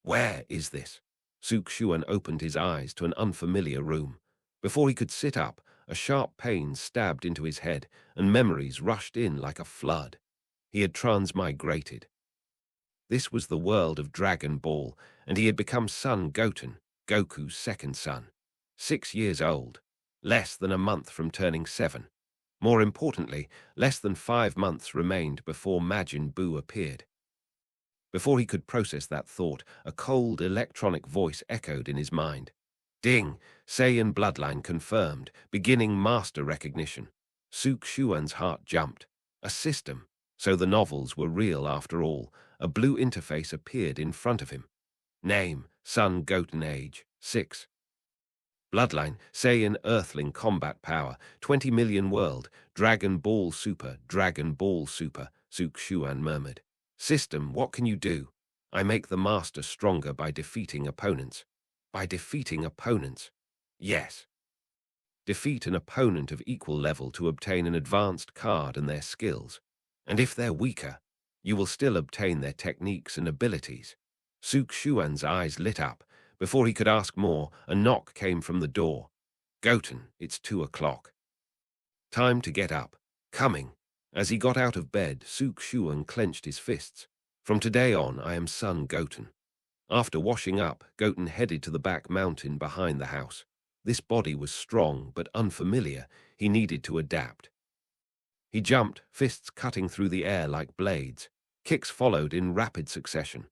Where is this? Sukshuan opened his eyes to an unfamiliar room. Before he could sit up, a sharp pain stabbed into his head, and memories rushed in like a flood. He had transmigrated. This was the world of Dragon Ball, and he had become Son Goten, Goku's second son. 6 years old, less than a month from turning 7. More importantly, less than 5 months remained before Majin Buu appeared. Before he could process that thought, a cold electronic voice echoed in his mind. Ding! Saiyan bloodline confirmed, beginning master recognition. Sukshuan's heart jumped. A system. So the novels were real after all. A blue interface appeared in front of him. Name, Son Goten, age, 6. Bloodline, Saiyan Earthling combat power, 20 million world, Dragon Ball Super, Sukshuan murmured. System, what can you do? I make the master stronger by defeating opponents. By defeating opponents? Yes. Defeat an opponent of equal level to obtain an advanced card and their skills. And if they're weaker, you will still obtain their techniques and abilities. Sukshuan's eyes lit up. Before he could ask more, a knock came from the door. Goten, it's 2 o'clock. Time to get up. Coming. As he got out of bed, Sukshuan clenched his fists. From today on, I am Son Goten. After washing up, Goten headed to the back mountain behind the house. This body was strong but unfamiliar. He needed to adapt. He jumped, fists cutting through the air like blades. Kicks followed in rapid succession.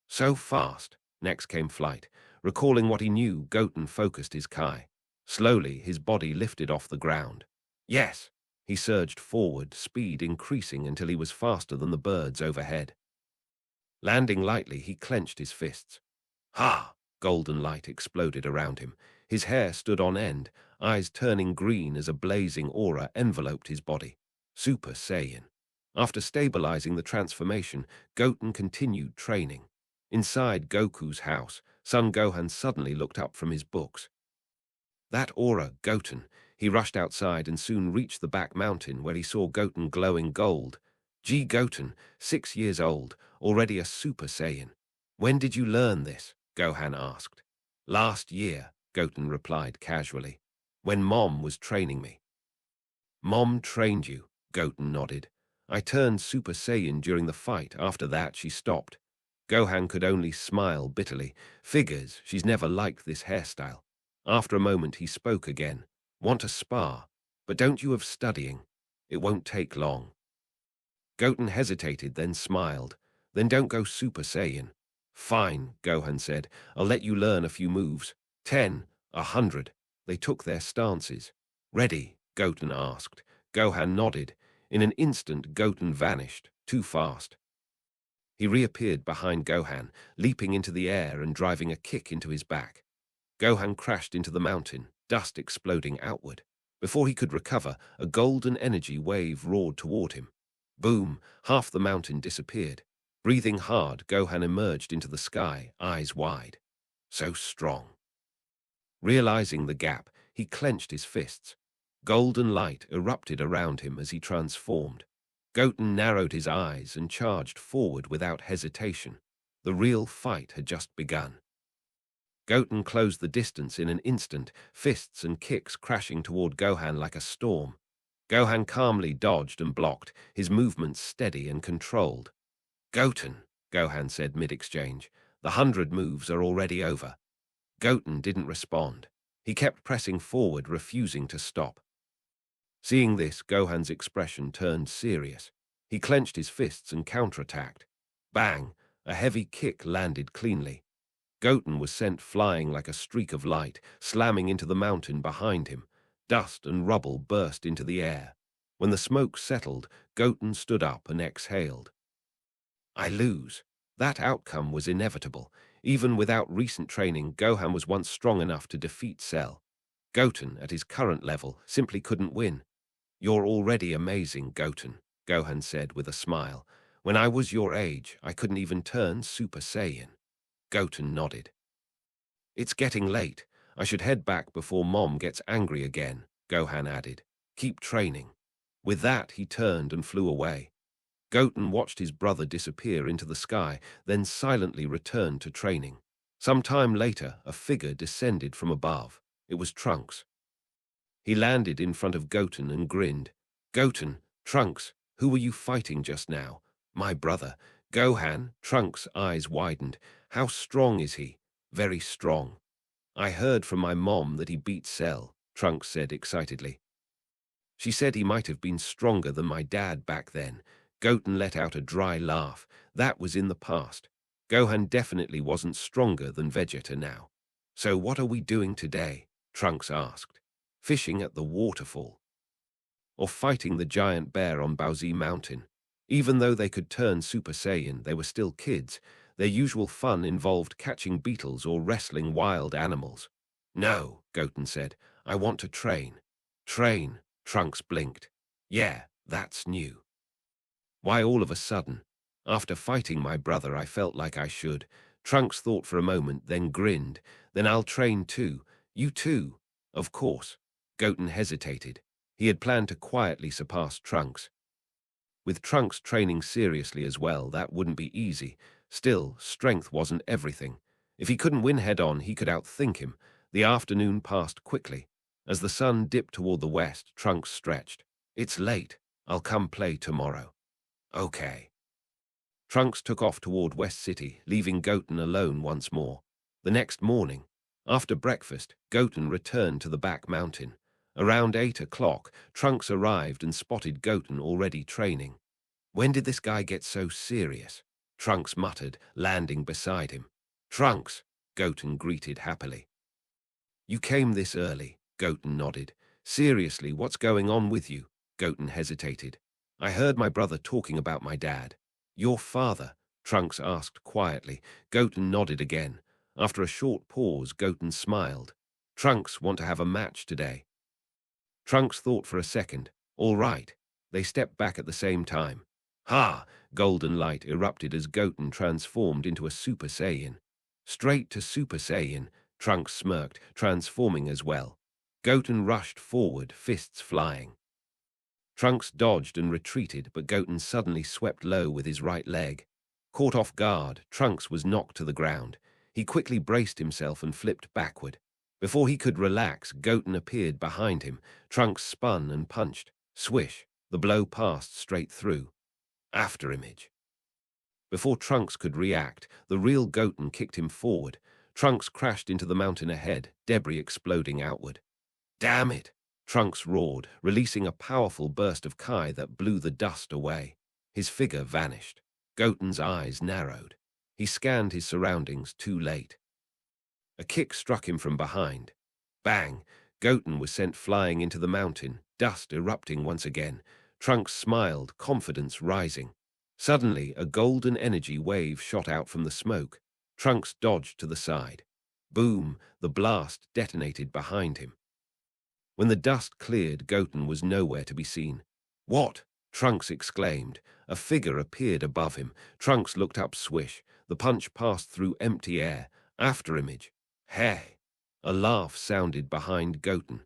So fast. Next came flight. Recalling what he knew, Goten focused his Kai. Slowly, his body lifted off the ground. Yes! He surged forward, speed increasing until he was faster than the birds overhead. Landing lightly, he clenched his fists. Ha! Golden light exploded around him. His hair stood on end, eyes turning green as a blazing aura enveloped his body. Super Saiyan. After stabilizing the transformation, Goten continued training. Inside Goku's house, Son Gohan suddenly looked up from his books. That aura, Goten. He rushed outside and soon reached the back mountain where he saw Goten glowing gold. Gee, Goten, 6 years old, already a Super Saiyan. When did you learn this? Gohan asked. Last year, Goten replied casually, when Mom was training me. Mom trained you, Goten nodded. I turned Super Saiyan during the fight. After that, she stopped. Gohan could only smile bitterly. Figures, she's never liked this hairstyle. After a moment, he spoke again. Want to spar? But don't you have studying? It won't take long. Goten hesitated, then smiled. Then don't go Super Saiyan. Fine, Gohan said. I'll let you learn a few moves. 10, 100. They took their stances. Ready? Goten asked. Gohan nodded. In an instant, Goten vanished. Too fast. He reappeared behind Gohan, leaping into the air and driving a kick into his back. Gohan crashed into the mountain, dust exploding outward. Before he could recover, a golden energy wave roared toward him. Boom! Half the mountain disappeared. Breathing hard, Gohan emerged into the sky, eyes wide. So strong. Realizing the gap, he clenched his fists. Golden light erupted around him as he transformed. Goten narrowed his eyes and charged forward without hesitation. The real fight had just begun. Goten closed the distance in an instant, fists and kicks crashing toward Gohan like a storm. Gohan calmly dodged and blocked, his movements steady and controlled. Goten, Gohan said mid-exchange, the 100 moves are already over. Goten didn't respond. He kept pressing forward, refusing to stop. Seeing this, Gohan's expression turned serious. He clenched his fists and counterattacked. Bang! A heavy kick landed cleanly. Goten was sent flying like a streak of light, slamming into the mountain behind him. Dust and rubble burst into the air. When the smoke settled, Goten stood up and exhaled. I lose. That outcome was inevitable. Even without recent training, Gohan was once strong enough to defeat Cell. Goten, at his current level, simply couldn't win. You're already amazing, Goten, Gohan said with a smile. When I was your age, I couldn't even turn Super Saiyan. Goten nodded. It's getting late. I should head back before Mom gets angry again, Gohan added. Keep training. With that, he turned and flew away. Goten watched his brother disappear into the sky, then silently returned to training. Some time later, a figure descended from above. It was Trunks. He landed in front of Goten and grinned. "Goten, Trunks, who were you fighting just now?" "My brother, Gohan." Trunks' eyes widened. "How strong is he?" "Very strong. I heard from my mom that he beat Cell," Trunks said excitedly. "She said he might have been stronger than my dad back then." Goten let out a dry laugh. That was in the past. Gohan definitely wasn't stronger than Vegeta now. "So what are we doing today?" Trunks asked. "Fishing at the waterfall. Or fighting the giant bear on Baozi Mountain." Even though they could turn Super Saiyan, they were still kids. Their usual fun involved catching beetles or wrestling wild animals. "No," Goten said. "I want to train." "Train?" Trunks blinked. "Yeah, that's new." "Why all of a sudden?" "After fighting my brother, I felt like I should." Trunks thought for a moment, then grinned. "Then I'll train too." "You too?" "Of course." Goten hesitated. He had planned to quietly surpass Trunks. With Trunks training seriously as well, that wouldn't be easy. Still, strength wasn't everything. If he couldn't win head-on, he could outthink him. The afternoon passed quickly. As the sun dipped toward the west, Trunks stretched. "It's late. I'll come play tomorrow." "Okay." Trunks took off toward West City, leaving Goten alone once more. The next morning, after breakfast, Goten returned to the back mountain. Around 8 o'clock, Trunks arrived and spotted Goten already training. "When did this guy get so serious?" Trunks muttered, landing beside him. "Trunks," Goten greeted happily. "You came this early," Goten nodded. "Seriously, what's going on with you?" Goten hesitated. "I heard my brother talking about my dad." "Your father?" Trunks asked quietly. Goten nodded again. After a short pause, Goten smiled. "Trunks, want to have a match today?" Trunks thought for a second. "All right." They stepped back at the same time. "Ha!" Golden light erupted as Goten transformed into a Super Saiyan. "Straight to Super Saiyan," Trunks smirked, transforming as well. Goten rushed forward, fists flying. Trunks dodged and retreated, but Goten suddenly swept low with his right leg. Caught off guard, Trunks was knocked to the ground. He quickly braced himself and flipped backward. Before he could relax, Goten appeared behind him. Trunks spun and punched. Swish! The blow passed straight through. Afterimage. Before Trunks could react, the real Goten kicked him forward. Trunks crashed into the mountain ahead, debris exploding outward. "Damn it!" Trunks roared, releasing a powerful burst of Kai that blew the dust away. His figure vanished. Goten's eyes narrowed. He scanned his surroundings too late. A kick struck him from behind. Bang! Goten was sent flying into the mountain, dust erupting once again. Trunks smiled, confidence rising. Suddenly, a golden energy wave shot out from the smoke. Trunks dodged to the side. Boom! The blast detonated behind him. When the dust cleared, Goten was nowhere to be seen. "What?" Trunks exclaimed. A figure appeared above him. Trunks looked up, swish. The punch passed through empty air. Afterimage. "Hey!" A laugh sounded behind Goten.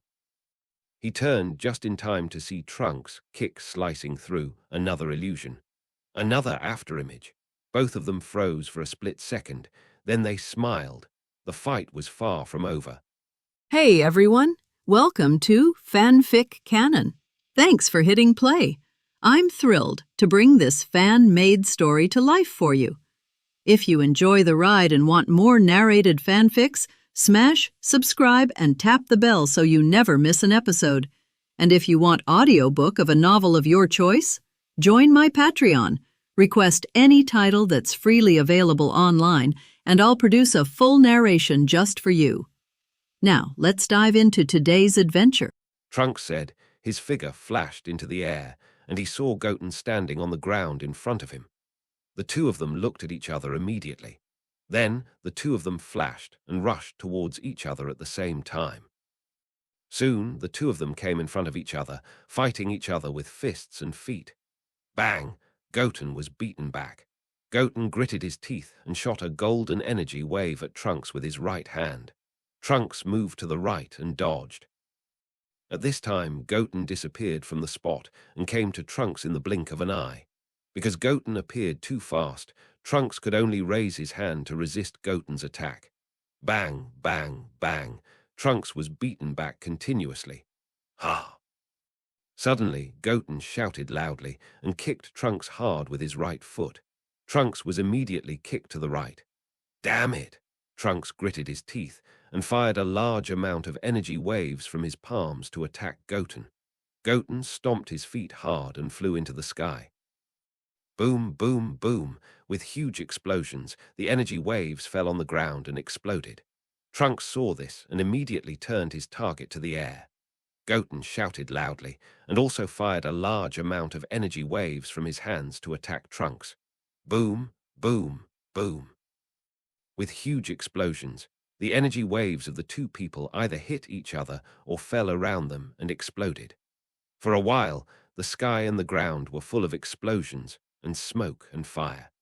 He turned just in time to see Trunks' kick slicing through. Another illusion. Another afterimage. Both of them froze for a split second. Then they smiled. The fight was far from over. Hey everyone, welcome to FanFic Canon. Thanks for hitting play. I'm thrilled to bring this fan-made story to life for you. If you enjoy the ride and want more narrated fanfics, smash, subscribe, and tap the bell so you never miss an episode. And if you want audiobook of a novel of your choice, join my Patreon. Request any title that's freely available online, and I'll produce a full narration just for you. Now, let's dive into today's adventure. Trunks said. His figure flashed into the air, and he saw Goten standing on the ground in front of him. The two of them looked at each other immediately. Then, the two of them flashed and rushed towards each other at the same time. Soon, the two of them came in front of each other, fighting each other with fists and feet. Bang! Goten was beaten back. Goten gritted his teeth and shot a golden energy wave at Trunks with his right hand. Trunks moved to the right and dodged. At this time, Goten disappeared from the spot and came to Trunks in the blink of an eye. Because Goten appeared too fast, Trunks could only raise his hand to resist Goten's attack. Bang, bang, bang. Trunks was beaten back continuously. Ha! Suddenly, Goten shouted loudly and kicked Trunks hard with his right foot. Trunks was immediately kicked to the right. Damn it! Trunks gritted his teeth and fired a large amount of energy waves from his palms to attack Goten. Goten stomped his feet hard and flew into the sky. Boom, boom, boom. With huge explosions, the energy waves fell on the ground and exploded. Trunks saw this and immediately turned his target to the air. Goten shouted loudly and also fired a large amount of energy waves from his hands to attack Trunks. Boom, boom, boom. With huge explosions, the energy waves of the two people either hit each other or fell around them and exploded. For a while, the sky and the ground were full of explosions and smoke and fire.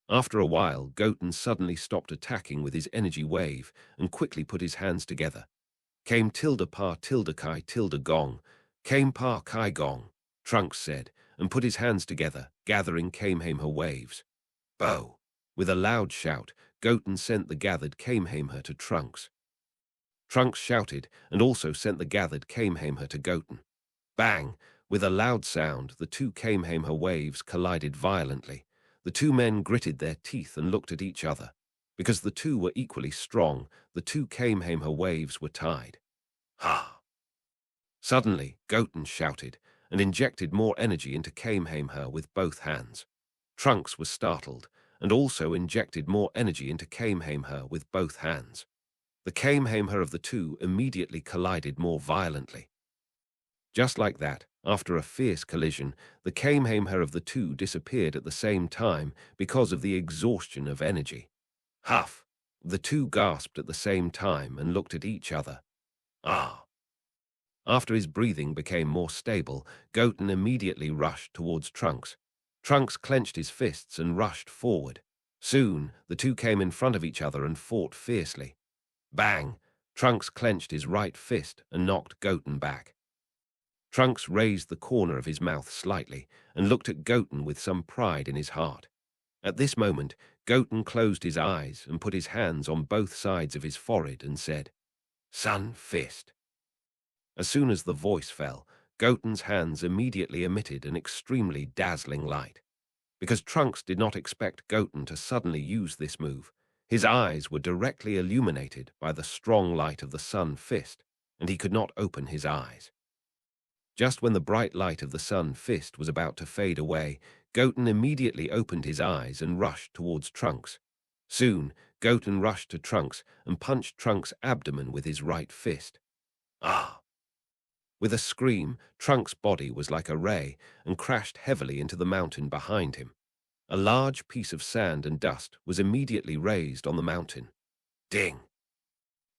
After a while, Goten suddenly stopped attacking with his energy wave and quickly put his hands together. Came tilde pa tilde kai tilde gong, came pa kai gong, Trunks said, and put his hands together, gathering Kamehameha waves. Bow! With a loud shout, Goten sent the gathered Kamehameha to Trunks. Trunks shouted and also sent the gathered Kamehameha to Goten. Bang! With a loud sound, the two Kamehameha waves collided violently. The two men gritted their teeth and looked at each other. Because the two were equally strong, the two Kamehameha waves were tied. Ha! Suddenly, Goten shouted and injected more energy into Kamehameha with both hands. Trunks was startled and also injected more energy into Kamehameha with both hands. The Kamehameha of the two immediately collided more violently. Just like that, after a fierce collision, the Kamehameha of the two disappeared at the same time because of the exhaustion of energy. Huff! The two gasped at the same time and looked at each other. Ah! After his breathing became more stable, Goten immediately rushed towards Trunks. Trunks clenched his fists and rushed forward. Soon, the two came in front of each other and fought fiercely. Bang! Trunks clenched his right fist and knocked Goten back. Trunks raised the corner of his mouth slightly and looked at Goten with some pride in his heart. At this moment, Goten closed his eyes and put his hands on both sides of his forehead and said, "Sun Fist." As soon as the voice fell, Goten's hands immediately emitted an extremely dazzling light. Because Trunks did not expect Goten to suddenly use this move, his eyes were directly illuminated by the strong light of the Sun Fist, and he could not open his eyes. Just when the bright light of the Sun Fist was about to fade away, Goten immediately opened his eyes and rushed towards Trunks. Soon, Goten rushed to Trunks and punched Trunks' abdomen with his right fist. Ah! With a scream, Trunks' body was like a ray and crashed heavily into the mountain behind him. A large piece of sand and dust was immediately raised on the mountain. Ding!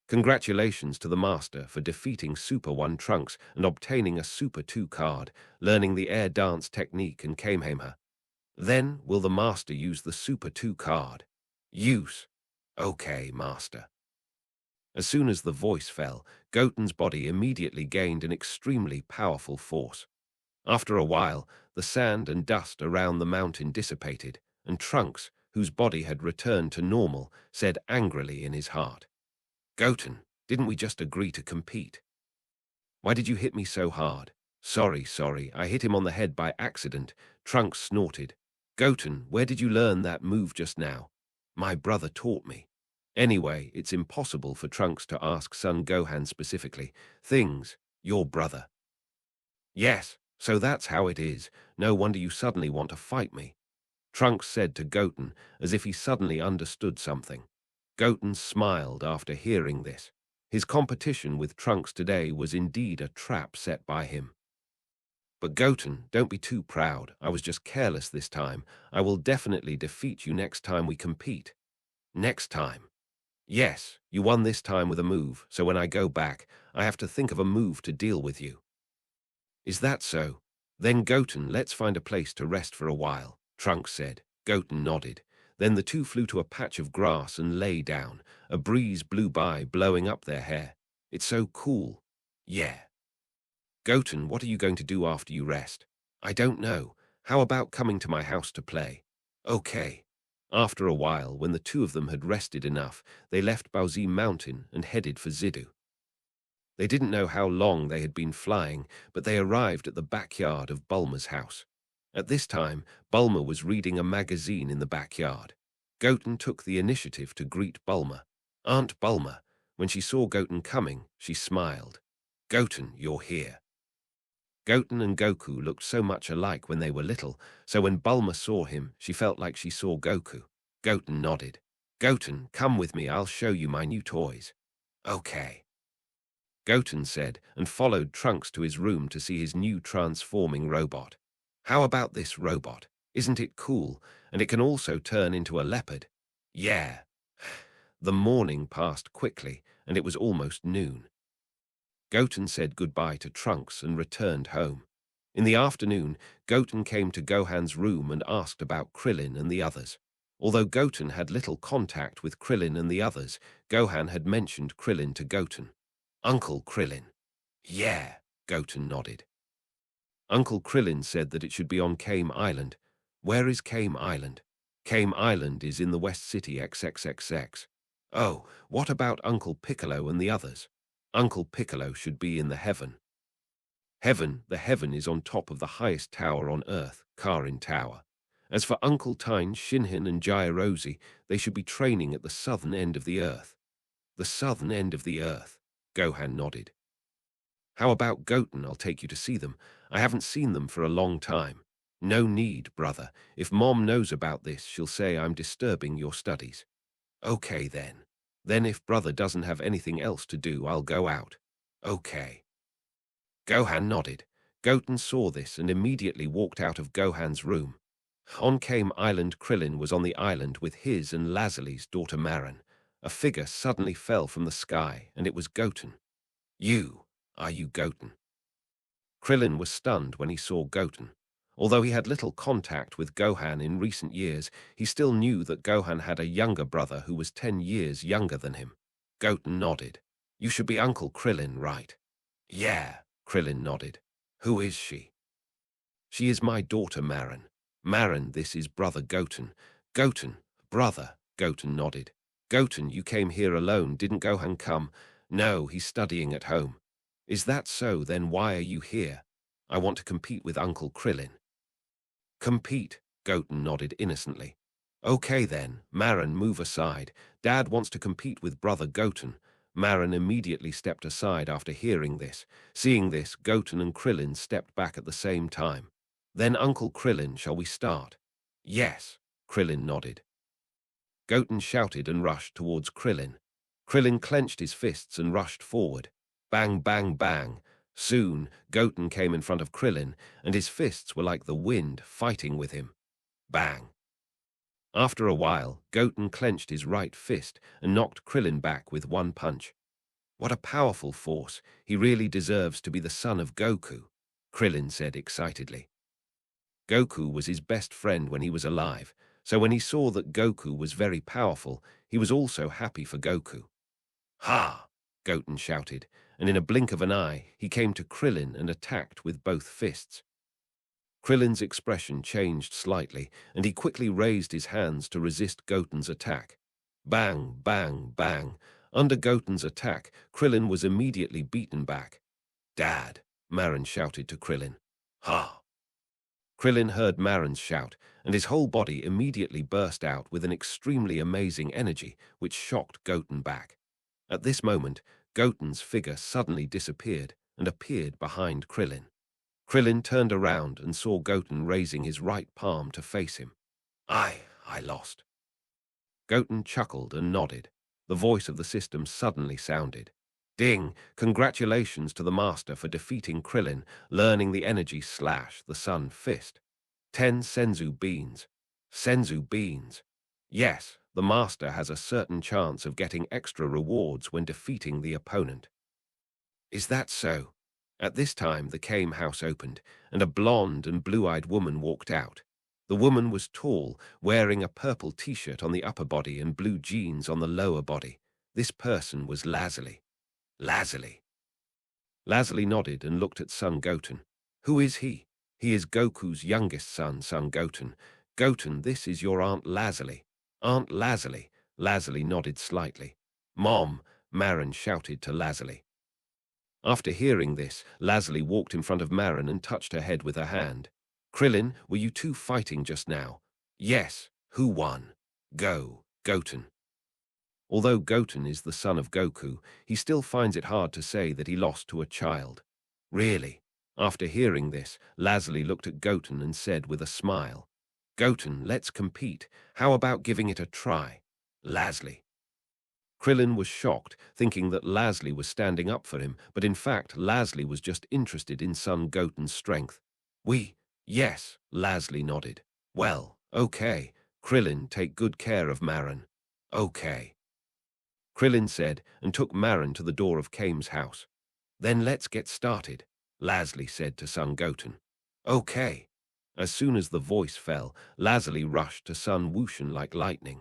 Congratulations to the Master for defeating Super 1 Trunks and obtaining a Super 2 card, learning the air dance technique and Kamehameha. Then, will the Master use the Super 2 card? Use. Okay, Master. As soon as the voice fell, Goten's body immediately gained an extremely powerful force. After a while, the sand and dust around the mountain dissipated, and Trunks, whose body had returned to normal, said angrily in his heart, "Goten, didn't we just agree to compete? Why did you hit me so hard?" Sorry, I hit him on the head by accident," Trunks snorted. "Goten, where did you learn that move just now?" "My brother taught me." Anyway, it's impossible for Trunks to ask Son Gohan specifically. Things, your brother. Yes, so that's how it is. No wonder you suddenly want to fight me, Trunks said to Goten, as if he suddenly understood something. Goten smiled after hearing this. His competition with Trunks today was indeed a trap set by him. But Goten, don't be too proud. I was just careless this time. I will definitely defeat you next time we compete. Next time? Yes, you won this time with a move, so when I go back, I have to think of a move to deal with you. Is that so? Then Goten, let's find a place to rest for a while, Trunks said. Goten nodded. Then the two flew to a patch of grass and lay down. A breeze blew by, blowing up their hair. It's so cool. Yeah. Goten, what are you going to do after you rest? I don't know. How about coming to my house to play? Okay. After a while, when the two of them had rested enough, they left Baozi Mountain and headed for Zidu. They didn't know how long they had been flying, but they arrived at the backyard of Bulma's house. At this time, Bulma was reading a magazine in the backyard. Goten took the initiative to greet Bulma. Aunt Bulma, when she saw Goten coming, she smiled. Goten, you're here. Goten and Goku looked so much alike when they were little, so when Bulma saw him, she felt like she saw Goku. Goten nodded. Goten, come with me, I'll show you my new toys. Okay. Goten said, and followed Trunks to his room to see his new transforming robot. How about this robot? Isn't it cool? And it can also turn into a leopard. Yeah. The morning passed quickly, and it was almost noon. Goten said goodbye to Trunks and returned home. In the afternoon, Goten came to Gohan's room and asked about Krillin and the others. Although Goten had little contact with Krillin and the others, Gohan had mentioned Krillin to Goten. Uncle Krillin. Yeah, Goten nodded. Uncle Krillin said that it should be on Kame Island. Where is Kame Island? Kame Island is in the West City XXXX. Oh, what about Uncle Piccolo and the others? Uncle Piccolo should be in the heaven. The heaven is on top of the highest tower on Earth, Karin Tower. As for Uncle Tyne, Shinhin and Jairozi, they should be training at the southern end of the Earth. The southern end of the Earth, Gohan nodded. How about Goten? I'll take you to see them. I haven't seen them for a long time. No need, brother. If Mom knows about this, she'll say I'm disturbing your studies. Okay then. Then if brother doesn't have anything else to do, I'll go out. Okay. Gohan nodded. Goten saw this and immediately walked out of Gohan's room. On Kame Island, Krillin was on the island with his and Lazli's daughter Marin. A figure suddenly fell from the sky, and it was Goten. Are you Goten? Krillin was stunned when he saw Goten. Although he had little contact with Gohan in recent years, he still knew that Gohan had a younger brother who was 10 years younger than him. Goten nodded. You should be Uncle Krillin, right? Yeah, Krillin nodded. Who is she? She is my daughter Marin. Marin, this is brother Goten. Goten, brother, Goten nodded. Goten, you came here alone, didn't Gohan come? No, he's studying at home. Is that so? Then why are you here? I want to compete with Uncle Krillin. Compete, Goten nodded innocently. Okay then, Marin, move aside. Dad wants to compete with brother Goten. Marin immediately stepped aside after hearing this. Seeing this, Goten and Krillin stepped back at the same time. Then Uncle Krillin, shall we start? Yes, Krillin nodded. Goten shouted and rushed towards Krillin. Krillin clenched his fists and rushed forward. Bang, bang, bang. Soon, Goten came in front of Krillin, and his fists were like the wind fighting with him. Bang. After a while, Goten clenched his right fist and knocked Krillin back with one punch. What a powerful force. He really deserves to be the son of Goku, Krillin said excitedly. Goku was his best friend when he was alive, so when he saw that Goku was very powerful, he was also happy for Goku. Ha! Goten shouted, and in a blink of an eye, he came to Krillin and attacked with both fists. Krillin's expression changed slightly, and he quickly raised his hands to resist Goten's attack. Bang, bang, bang. Under Goten's attack, Krillin was immediately beaten back. Dad, Marin shouted to Krillin. Ha! Krillin heard Marin's shout, and his whole body immediately burst out with an extremely amazing energy, which shocked Goten back. At this moment, Goten's figure suddenly disappeared and appeared behind Krillin. Krillin turned around and saw Goten raising his right palm to face him. I lost. Goten chuckled and nodded. The voice of the system suddenly sounded. Ding! Congratulations to the master for defeating Krillin, learning the energy slash the sun fist. 10 Senzu beans. Senzu beans. Yes, the master has a certain chance of getting extra rewards when defeating the opponent. Is that so? At this time, the Kame house opened, and a blonde and blue-eyed woman walked out. The woman was tall, wearing a purple t-shirt on the upper body and blue jeans on the lower body. This person was Lazli. Lazli. Lazli nodded and looked at Son Goten. Who is he? He is Goku's youngest son, Son Goten. Goten, this is your Aunt Lazli. Aunt Lazli. Lazli nodded slightly. Mom, Marin shouted to Lazli. After hearing this, Lazli walked in front of Marin and touched her head with her hand. Krillin, were you two fighting just now? Yes. Who won? Go, Goten. Although Goten is the son of Goku, he still finds it hard to say that he lost to a child. Really? After hearing this, Lazli looked at Goten and said with a smile, Goten, let's compete. How about giving it a try? Lazli. Krillin was shocked, thinking that Lazli was standing up for him, but in fact Lazli was just interested in Son Goten's strength. Yes, Lazli nodded. Well, okay. Krillin, take good care of Marin. Okay. Krillin said and took Marin to the door of Kame's house. Then let's get started, Lazli said to Son Goten. Okay. As soon as the voice fell, Lazli rushed to Sun Wushan like lightning.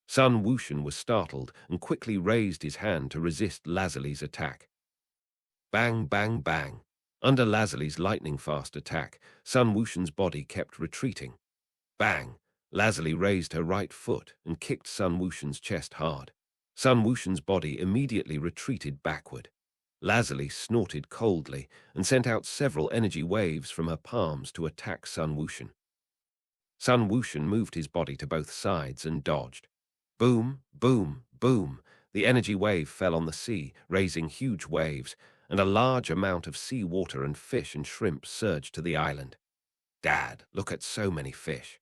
Sun Wushan was startled and quickly raised his hand to resist Lazli's attack. Bang, bang, bang. Under Lazli's lightning-fast attack, Sun Wushan's body kept retreating. Bang! Lazli raised her right foot and kicked Sun Wushan's chest hard. Sun Wushan's body immediately retreated backward. Lazli snorted coldly and sent out several energy waves from her palms to attack Sun Wushan. Sun Wushan moved his body to both sides and dodged. Boom, boom, boom. The energy wave fell on the sea, raising huge waves, and a large amount of sea water and fish and shrimp surged to the island. Dad, look at so many fish.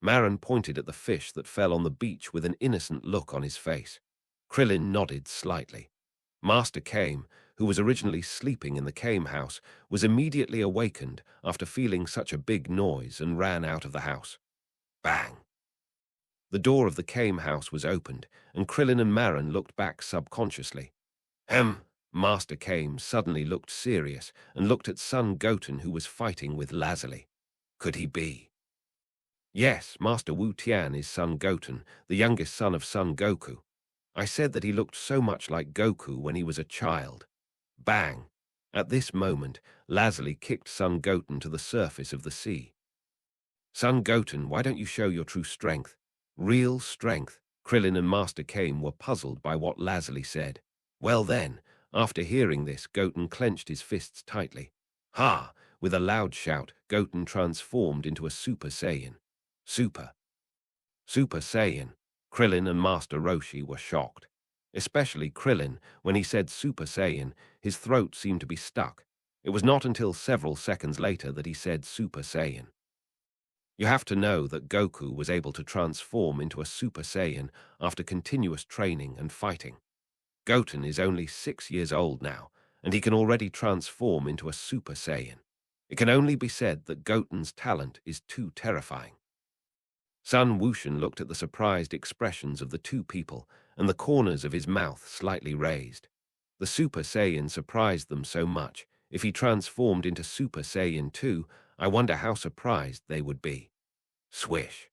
Marin pointed at the fish that fell on the beach with an innocent look on his face. Krillin nodded slightly. Master Kame, who was originally sleeping in the Kame house, was immediately awakened after feeling such a big noise and ran out of the house. Bang! The door of the Kame house was opened, and Krillin and Marin looked back subconsciously. Master Kame suddenly looked serious and looked at Son Goten, who was fighting with Lazli. Could he be? Yes, Master Wu Tian is Son Goten, the youngest son of Son Goku. I said that he looked so much like Goku when he was a child. Bang! At this moment, Lazli kicked Son Goten to the surface of the sea. Son Goten, why don't you show your true strength? Real strength. Krillin and Master Kame were puzzled by what Lazli said. Well then, after hearing this, Goten clenched his fists tightly. Ha! With a loud shout, Goten transformed into a Super Saiyan. Super Saiyan. Krillin and Master Roshi were shocked. Especially Krillin. When he said Super Saiyan, his throat seemed to be stuck. It was not until several seconds later that he said Super Saiyan. You have to know that Goku was able to transform into a Super Saiyan after continuous training and fighting. Goten is only 6 years old now, and he can already transform into a Super Saiyan. It can only be said that Goten's talent is too terrifying. Sun Wushan looked at the surprised expressions of the two people, and the corners of his mouth slightly raised. The Super Saiyan surprised them so much. If he transformed into Super Saiyan 2, I wonder how surprised they would be. Swish.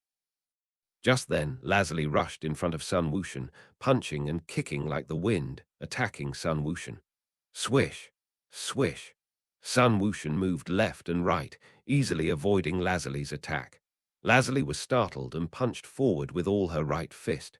Just then, Lazli rushed in front of Sun Wushan, punching and kicking like the wind, attacking Sun Wushan. Swish. Swish. Sun Wushan moved left and right, easily avoiding Lazli's attack. Lazli was startled and punched forward with all her right fist.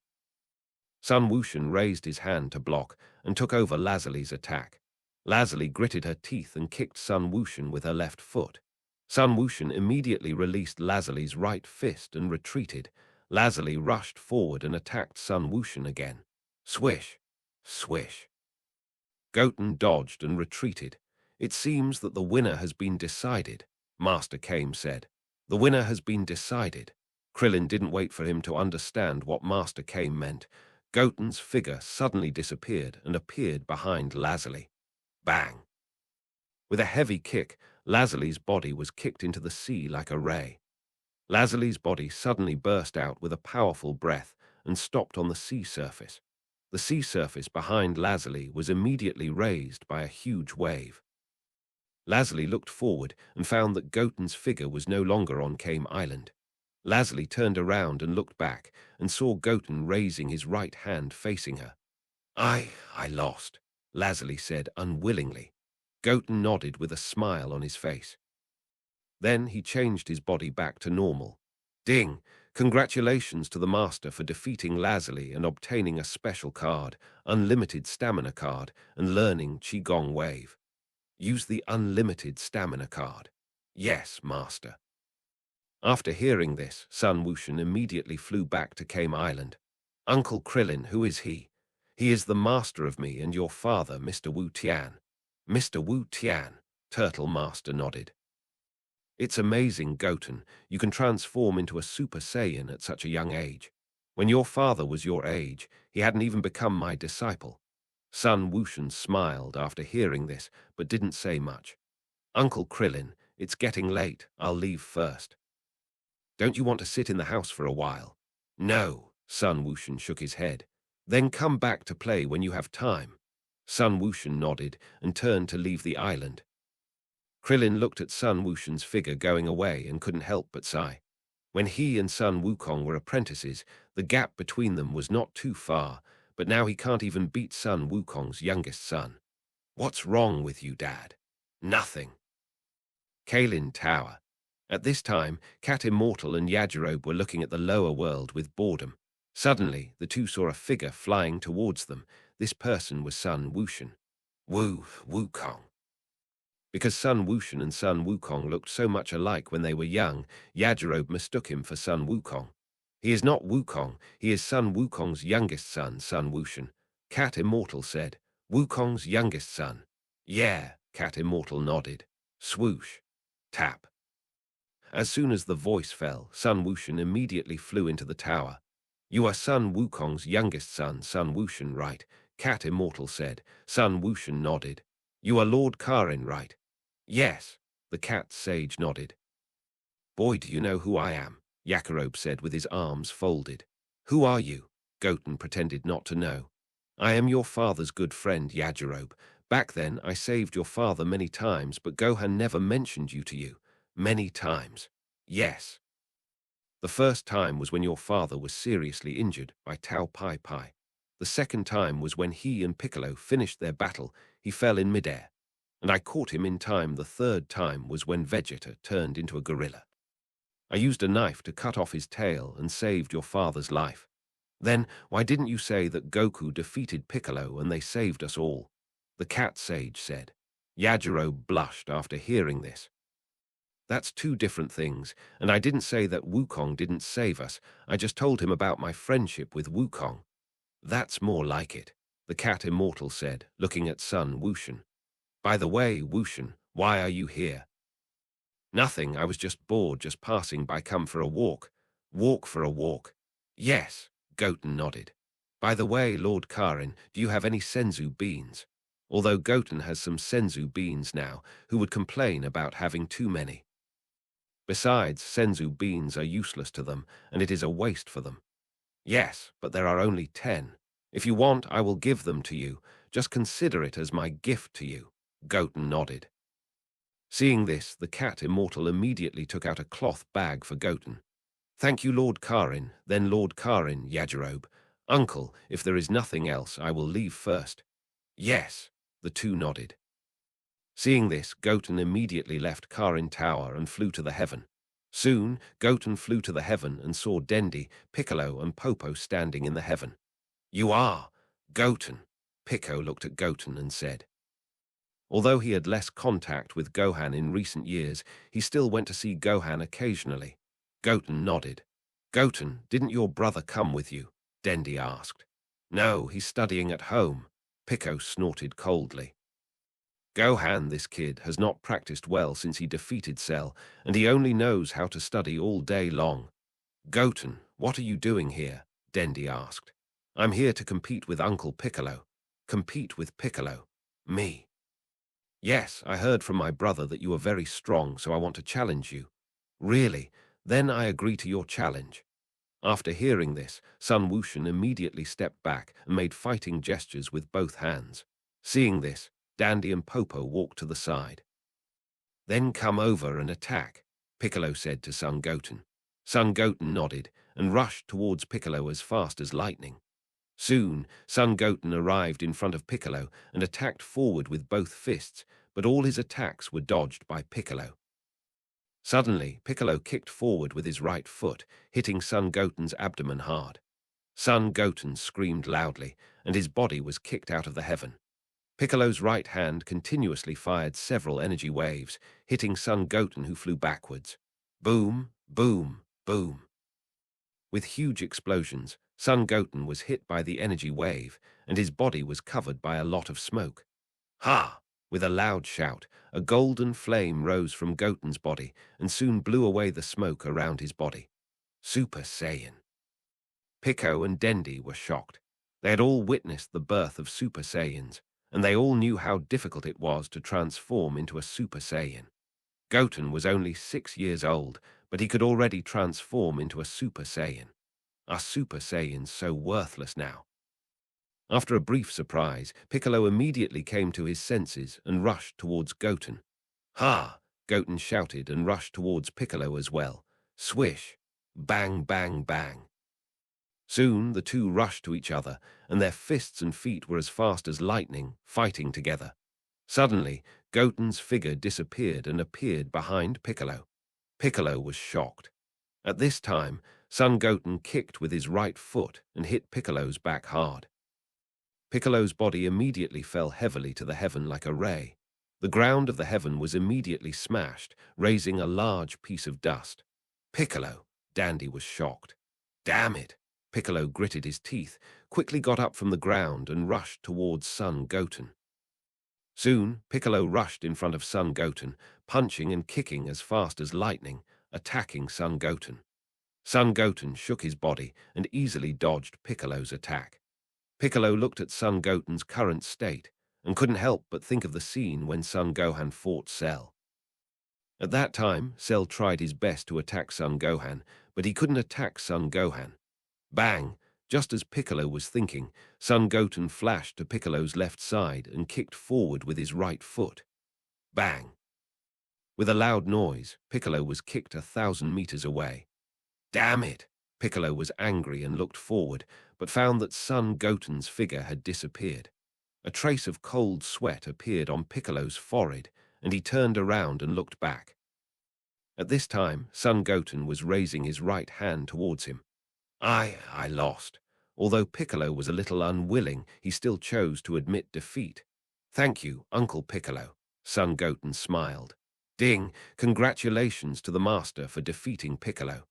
Sun Wushan raised his hand to block and took over Lazli's attack. Lazli gritted her teeth and kicked Sun Wushan with her left foot. Sun Wushan immediately released Lazli's right fist and retreated. Lazli rushed forward and attacked Sun Wushan again. Swish. Swish. Goten dodged and retreated. It seems that the winner has been decided, Master Kame said. The winner has been decided. Krillin didn't wait for him to understand what Master Kame meant. Goten's figure suddenly disappeared and appeared behind Lazli. Bang! With a heavy kick, Lazli's body was kicked into the sea like a ray. Lazli's body suddenly burst out with a powerful breath and stopped on the sea surface. The sea surface behind Lazli was immediately raised by a huge wave. Lazli looked forward and found that Goten's figure was no longer on Kame Island. Lazli turned around and looked back and saw Goten raising his right hand facing her. I lost, Lazli said unwillingly. Goten nodded with a smile on his face. Then he changed his body back to normal. Ding! Congratulations to the master for defeating Lazli and obtaining a special card, unlimited stamina card, and learning Qigong wave. Use the unlimited stamina card. Yes, master. After hearing this, Sun Wushan immediately flew back to Kame Island. Uncle Krillin, who is he? He is the master of me and your father, Mr. Wu Tian. Mr. Wu Tian, Turtle Master nodded. It's amazing, Goten. You can transform into a Super Saiyan at such a young age. When your father was your age, he hadn't even become my disciple. Sun Wushan smiled after hearing this, but didn't say much. Uncle Krillin, it's getting late. I'll leave first. Don't you want to sit in the house for a while? No, Sun Wushan shook his head. Then come back to play when you have time. Sun Wushan nodded and turned to leave the island. Krillin looked at Sun Wushan's figure going away and couldn't help but sigh. When he and Sun Wukong were apprentices, the gap between them was not too far, but now he can't even beat Sun Wukong's youngest son. What's wrong with you, Dad? Nothing. Kailin Tower. At this time, Cat Immortal and Yajirobe were looking at the lower world with boredom. Suddenly, the two saw a figure flying towards them. This person was Sun Wushan. Wukong. Because Sun Wushan and Sun Wukong looked so much alike when they were young, Yajirobe mistook him for Sun Wukong. He is not Wukong, he is Sun Wukong's youngest son, Sun Wushan. Cat Immortal said, Wukong's youngest son. Yeah, Cat Immortal nodded. Swoosh. Tap. As soon as the voice fell, Sun Wushan immediately flew into the tower. You are Sun Wukong's youngest son, Sun Wushan, right? Cat Immortal said. Sun Wushan nodded. You are Lord Karin, right? Yes, the cat sage nodded. Boy, do you know who I am? Yajirobe said with his arms folded. Who are you? Goten pretended not to know. I am your father's good friend, Yajirobe. Back then, I saved your father many times, but Gohan never mentioned you to you. Many times. Yes. The first time was when your father was seriously injured by Tao Pai Pai. The second time was when he and Piccolo finished their battle. He fell in midair, and I caught him in time. The third time was when Vegeta turned into a gorilla. I used a knife to cut off his tail and saved your father's life. Then, why didn't you say that Goku defeated Piccolo and they saved us all? The cat sage said. Yajirobe blushed after hearing this. That's two different things, and I didn't say that Wukong didn't save us. I just told him about my friendship with Wukong. That's more like it, the cat Immortal said, looking at Sun Wushan. By the way, Wushan, why are you here? Nothing, I was just bored, just passing by. Come for a walk. Walk for a walk. Yes, Goten nodded. By the way, Lord Karin, do you have any senzu beans? Although Goten has some senzu beans now, who would complain about having too many? Besides, senzu beans are useless to them, and it is a waste for them. Yes, but there are only 10. If you want, I will give them to you. Just consider it as my gift to you. Goten nodded. Seeing this, the cat Immortal immediately took out a cloth bag for Goten. Thank you, Lord Karin. Then Lord Karin, Yajirobe. Uncle, if there is nothing else, I will leave first. Yes, the two nodded. Seeing this, Goten immediately left Karin Tower and flew to the heaven. Soon, Goten flew to the heaven and saw Dendi, Piccolo, and Popo standing in the heaven. You are Goten. Piccolo looked at Goten and said. Although he had less contact with Gohan in recent years, he still went to see Gohan occasionally. Goten nodded. Goten, didn't your brother come with you? Dendi asked. No, he's studying at home. Piccolo snorted coldly. Gohan, this kid, has not practiced well since he defeated Cell, and he only knows how to study all day long. Goten, what are you doing here? Dendi asked. I'm here to compete with Uncle Piccolo. Compete with Piccolo? Me? Yes, I heard from my brother that you are very strong, so I want to challenge you. Really? Then I agree to your challenge. After hearing this, Sun Wushan immediately stepped back and made fighting gestures with both hands. Seeing this, Dandy and Popo walked to the side. Then come over and attack, Piccolo said to Son Goten. Son Goten nodded and rushed towards Piccolo as fast as lightning. Soon, Son Goten arrived in front of Piccolo and attacked forward with both fists, but all his attacks were dodged by Piccolo. Suddenly, Piccolo kicked forward with his right foot, hitting Son Goten's abdomen hard. Son Goten screamed loudly, and his body was kicked out of the heaven. Piccolo's right hand continuously fired several energy waves, hitting Son Goten, who flew backwards. Boom, boom, boom. With huge explosions, Son Goten was hit by the energy wave, and his body was covered by a lot of smoke. Ha! With a loud shout, a golden flame rose from Goten's body and soon blew away the smoke around his body. Super Saiyan. Pico and Dendi were shocked. They had all witnessed the birth of Super Saiyans, and they all knew how difficult it was to transform into a Super Saiyan. Goten was only 6 years old, but he could already transform into a Super Saiyan. Are Super Saiyans so worthless now? After a brief surprise, Piccolo immediately came to his senses and rushed towards Goten. Ha! Goten shouted and rushed towards Piccolo as well. Swish! Bang, bang, bang. Soon the two rushed to each other, and their fists and feet were as fast as lightning, fighting together. Suddenly, Goten's figure disappeared and appeared behind Piccolo. Piccolo was shocked. At this time, Son Goten kicked with his right foot and hit Piccolo's back hard. Piccolo's body immediately fell heavily to the heaven like a ray. The ground of the heaven was immediately smashed, raising a large piece of dust. Piccolo! Dandy was shocked. Damn it! Piccolo gritted his teeth, quickly got up from the ground and rushed towards Son Goten. Soon, Piccolo rushed in front of Son Goten, punching and kicking as fast as lightning, attacking Son Goten. Son Goten shook his body and easily dodged Piccolo's attack. Piccolo looked at Son Goten's current state and couldn't help but think of the scene when Son Gohan fought Cell. At that time, Cell tried his best to attack Son Gohan, but he couldn't attack Son Gohan. Bang! Just as Piccolo was thinking, Son Goten flashed to Piccolo's left side and kicked forward with his right foot. Bang! With a loud noise, Piccolo was kicked 1,000 meters away. Damn it! Piccolo was angry and looked forward, but found that Son Goten's figure had disappeared. A trace of cold sweat appeared on Piccolo's forehead, and he turned around and looked back. At this time, Son Goten was raising his right hand towards him. I lost. Although Piccolo was a little unwilling, he still chose to admit defeat. Thank you, Uncle Piccolo. Son Goten smiled. Ding! Congratulations to the master for defeating Piccolo.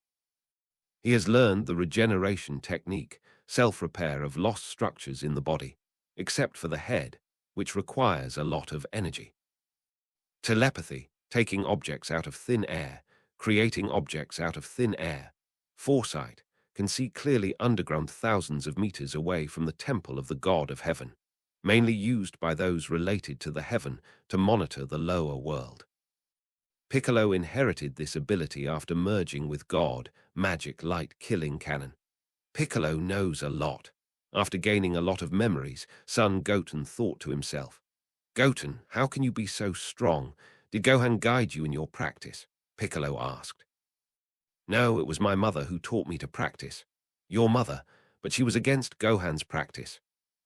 He has learned the regeneration technique, self-repair of lost structures in the body, except for the head, which requires a lot of energy. Telepathy, taking objects out of thin air, creating objects out of thin air. Foresight, can see clearly underground thousands of meters away from the temple of the god of heaven, mainly used by those related to the heaven to monitor the lower world. Piccolo inherited this ability after merging with God, magic light-killing cannon. Piccolo knows a lot. After gaining a lot of memories, Son Goten thought to himself, Goten, how can you be so strong? Did Gohan guide you in your practice? Piccolo asked. No, it was my mother who taught me to practice. Your mother, but she was against Gohan's practice.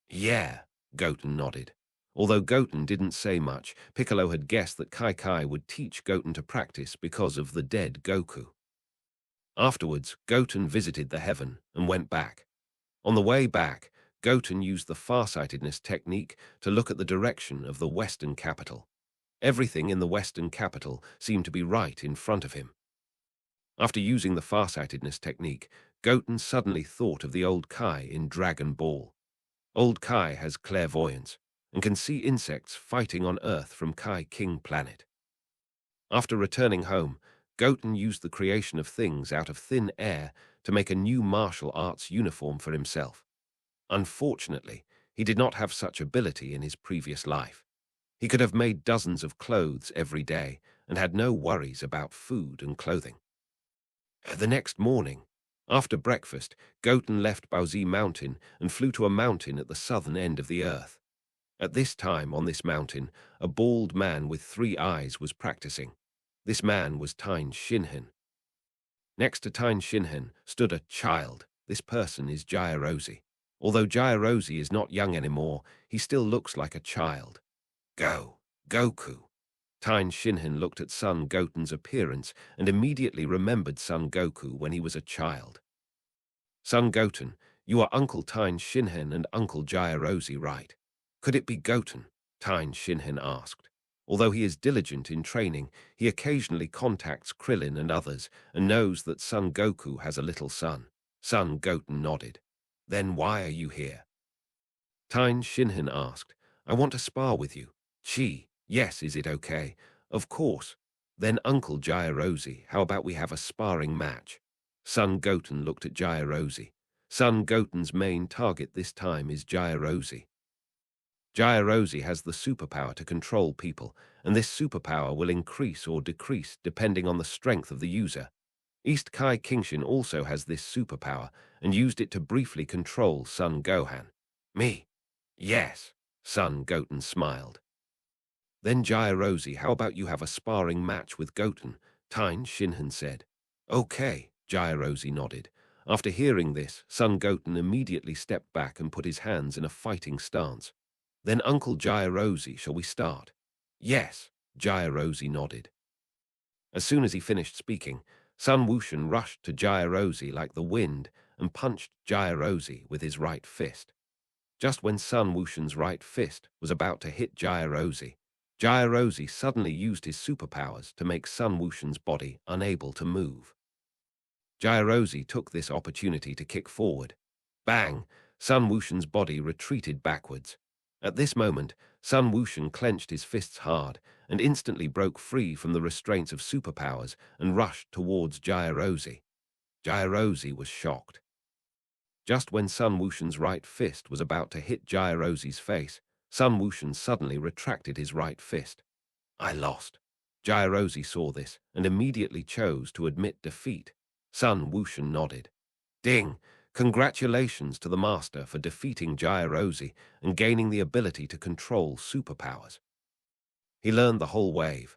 Yeah, Goten nodded. Although Goten didn't say much, Piccolo had guessed that Kai would teach Goten to practice because of the dead Goku. Afterwards, Goten visited the heaven and went back. On the way back, Goten used the farsightedness technique to look at the direction of the Western capital. Everything in the Western capital seemed to be right in front of him. After using the farsightedness technique, Goten suddenly thought of the old Kai in Dragon Ball. Old Kai has clairvoyance and can see insects fighting on Earth from Kai King planet. After returning home, Goten used the creation of things out of thin air to make a new martial arts uniform for himself. Unfortunately, he did not have such ability in his previous life. He could have made dozens of clothes every day and had no worries about food and clothing. The next morning, after breakfast, Goten left Baozi Mountain and flew to a mountain at the southern end of the earth. At this time on this mountain, a bald man with 3 eyes was practicing. This man was Tine Shinhan. Next to Tine Shinhan stood a child. This person is Jairozi. Although Jairozi is not young anymore, he still looks like a child. Go, Goku. Tine Shinhan looked at Son Goten's appearance and immediately remembered Son Goku when he was a child. Son Goten, you are Uncle Tine Shinhan and Uncle Jirozi, right? Could it be Goten? Tine Shinhan asked. Although he is diligent in training, he occasionally contacts Krillin and others and knows that Son Goku has a little son. Son Goten nodded. Then why are you here? Tine Shinhan asked. I want to spar with you. Chi, yes, is it okay? Of course. Then Uncle Jirozi, how about we have a sparring match? Son Goten looked at Jirozi. Son Goten's main target this time is Jirozi. Jirozi has the superpower to control people, and this superpower will increase or decrease depending on the strength of the user. East Kai Kingshin also has this superpower and used it to briefly control Son Gohan. Me? Yes, Son Goten smiled. Then Jirozi, how about you have a sparring match with Goten? Tine Shinhan said. Okay, Jirozi nodded. After hearing this, Son Goten immediately stepped back and put his hands in a fighting stance. Then Uncle Jirozi, shall we start? Yes, Jirozi nodded. As soon as he finished speaking, Sun Wushan rushed to Jirozi like the wind and punched Jirozi with his right fist. Just when Sun Wushan's right fist was about to hit Jirozi, Jirozi suddenly used his superpowers to make Sun Wushan's body unable to move. Jirozi took this opportunity to kick forward. Bang! Sun Wushan's body retreated backwards. At this moment, Sun Wushan clenched his fists hard and instantly broke free from the restraints of superpowers and rushed towards Jirozi. Jirozi was shocked. Just when Sun Wushan's right fist was about to hit Jirozi's face, Sun Wushan suddenly retracted his right fist. I lost. Jirozi saw this and immediately chose to admit defeat. Sun Wushan nodded. Ding! Congratulations to the master for defeating Jirozi and gaining the ability to control superpowers. He learned the whole wave.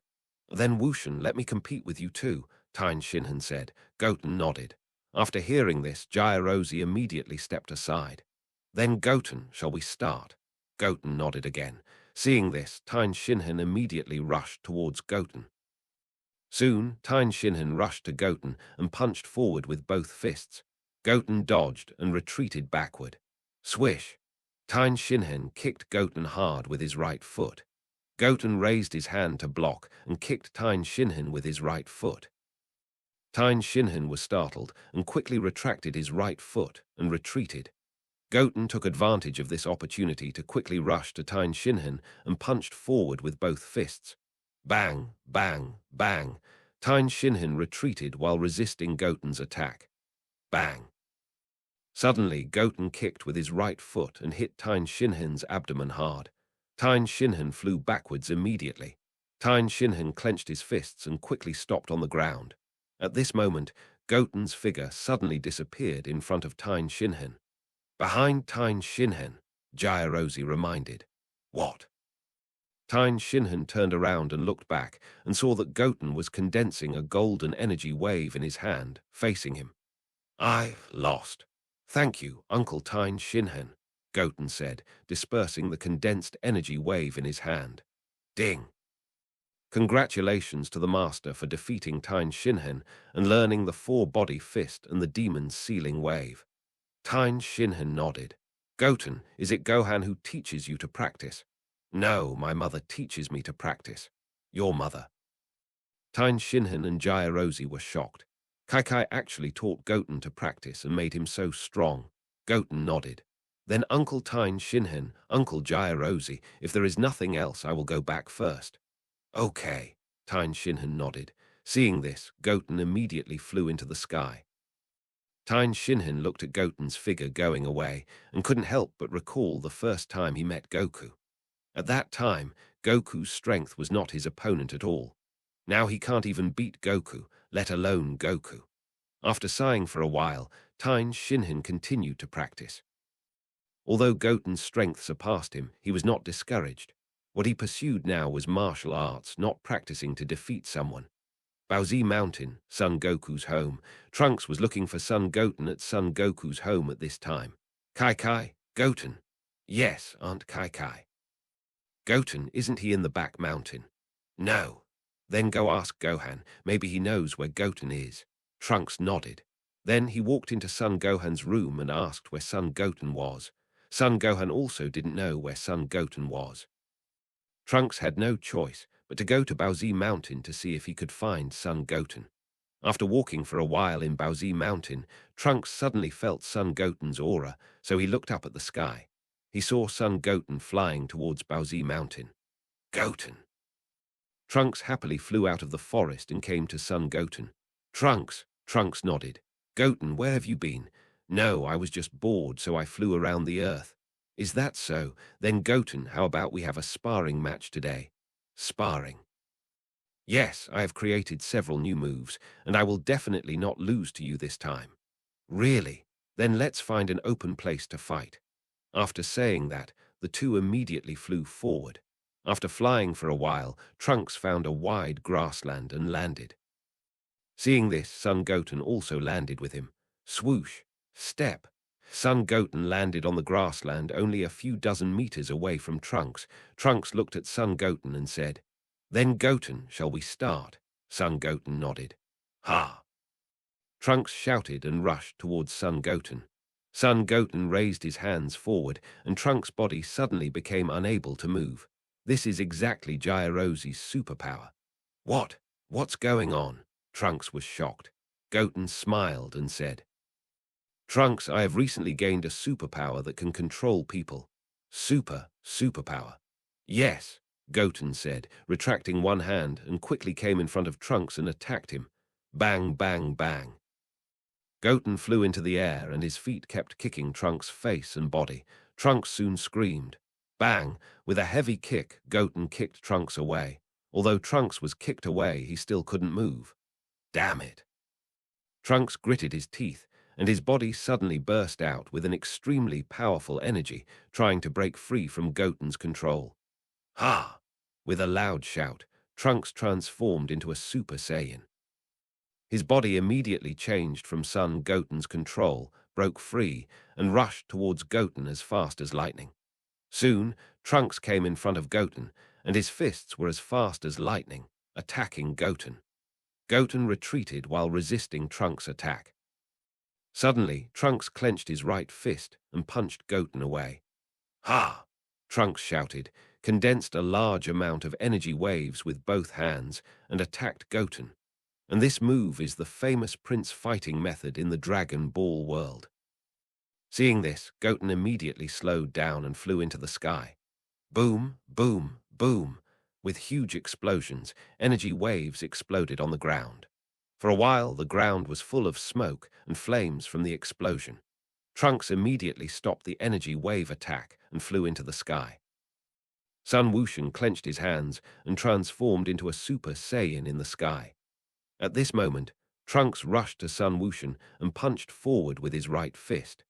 Then Wushan, let me compete with you too, Tine Shinhan said. Goten nodded. After hearing this, Jirozi immediately stepped aside. Then Goten, shall we start? Goten nodded again. Seeing this, Tine Shinhan immediately rushed towards Goten. Soon, Tine Shinhan rushed to Goten and punched forward with both fists. Goten dodged and retreated backward. Swish! Tine Shinhan kicked Goten hard with his right foot. Goten raised his hand to block and kicked Tine Shinhan with his right foot. Tine Shinhan was startled and quickly retracted his right foot and retreated. Goten took advantage of this opportunity to quickly rush to Tine Shinhan and punched forward with both fists. Bang, bang, bang. Tine Shinhan retreated while resisting Goten's attack. Bang. Suddenly, Goten kicked with his right foot and hit Tine Shinhan's abdomen hard. Tine Shinhan flew backwards immediately. Tine Shinhan clenched his fists and quickly stopped on the ground. At this moment, Goten's figure suddenly disappeared in front of Tine Shinhan. Behind Tine Shinhan, Jirozi reminded. What? Tine Shinhan turned around and looked back and saw that Goten was condensing a golden energy wave in his hand, facing him. I've lost. Thank you, Uncle Tine Shinhan, Goten said, dispersing the condensed energy wave in his hand. Ding! Congratulations to the master for defeating Tine Shinhan and learning the four-body fist and the demon's sealing wave. Tine Shinhan nodded. Goten, is it Gohan who teaches you to practice? No, my mother teaches me to practice. Your mother. Tine Shinhan and Jirozi were shocked. Kai actually taught Goten to practice and made him so strong. Goten nodded. Then Uncle Tine Shinhan, Uncle Jirozi, if there is nothing else, I will go back first. Okay, Tine Shinhan nodded. Seeing this, Goten immediately flew into the sky. Tine Shinhan looked at Goten's figure going away and couldn't help but recall the first time he met Goku. At that time, Goku's strength was not his opponent at all. Now he can't even beat Goku, let alone Goku. After sighing for a while, Tine Shinhan continued to practice. Although Goten's strength surpassed him, he was not discouraged. What he pursued now was martial arts, not practicing to defeat someone. Baozi Mountain, Son Goku's home. Trunks was looking for Son Goten at Son Goku's home at this time. Kai, Goten. Yes, Aunt Kai. Goten, isn't he in the back mountain? No. Then go ask Gohan. Maybe he knows where Goten is. Trunks nodded. Then he walked into Son Gohan's room and asked where Son Goten was. Son Gohan also didn't know where Son Goten was. Trunks had no choice but to go to Baozi Mountain to see if he could find Son Goten. After walking for a while in Baozi Mountain, Trunks suddenly felt Son Goten's aura, so he looked up at the sky. He saw Son Goten flying towards Baozi Mountain. Goten! Trunks happily flew out of the forest and came to Son Goten. Trunks nodded. Goten, where have you been? No, I was just bored, so I flew around the earth. Is that so? Then Goten, how about we have a sparring match today? Sparring. Yes, I have created several new moves, and I will definitely not lose to you this time. Really? Then let's find an open place to fight. After saying that, the two immediately flew forward. After flying for a while, Trunks found a wide grassland and landed. Seeing this, Son Goten also landed with him. Swoosh! Step! Son Goten landed on the grassland only a few dozen meters away from Trunks. Trunks looked at Son Goten and said, "Then Goten, shall we start?" Son Goten nodded. Ha! Trunks shouted and rushed towards Son Goten. Son Goten raised his hands forward, and Trunks' body suddenly became unable to move. This is exactly Gyrose's superpower. What? What's going on? Trunks was shocked. Goten smiled and said, Trunks, I have recently gained a superpower that can control people. Superpower. Yes, Goten said, retracting one hand, and quickly came in front of Trunks and attacked him. Bang, bang, bang. Goten flew into the air, and his feet kept kicking Trunks' face and body. Trunks soon screamed. Bang! With a heavy kick, Goten kicked Trunks away. Although Trunks was kicked away, he still couldn't move. Damn it! Trunks gritted his teeth, and his body suddenly burst out with an extremely powerful energy, trying to break free from Goten's control. Ha! With a loud shout, Trunks transformed into a Super Saiyan. His body immediately changed from Son Goten's control, broke free, and rushed towards Goten as fast as lightning. Soon, Trunks came in front of Goten, and his fists were as fast as lightning, attacking Goten. Goten retreated while resisting Trunks' attack. Suddenly, Trunks clenched his right fist and punched Goten away. Ha! Trunks shouted, condensed a large amount of energy waves with both hands, and attacked Goten. And this move is the famous Prince fighting method in the Dragon Ball world. Seeing this, Goten immediately slowed down and flew into the sky. Boom, boom, boom. With huge explosions, energy waves exploded on the ground. For a while, the ground was full of smoke and flames from the explosion. Trunks immediately stopped the energy wave attack and flew into the sky. Sun Wushan clenched his hands and transformed into a Super Saiyan in the sky. At this moment, Trunks rushed to Sun Wushan and punched forward with his right fist.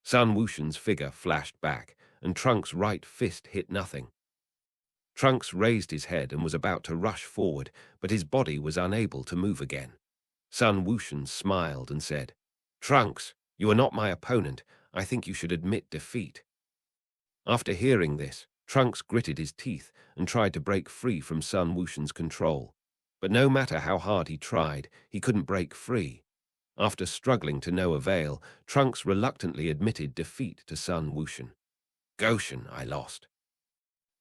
Sun Wushan's figure flashed back, and Trunks' right fist hit nothing. Trunks raised his head and was about to rush forward, but his body was unable to move again. Sun Wushan smiled and said, Trunks, you are not my opponent. I think you should admit defeat. After hearing this, Trunks gritted his teeth and tried to break free from Sun Wushan's control. But no matter how hard he tried, he couldn't break free. After struggling to no avail, Trunks reluctantly admitted defeat to Sun Wushan. Goshen, I lost.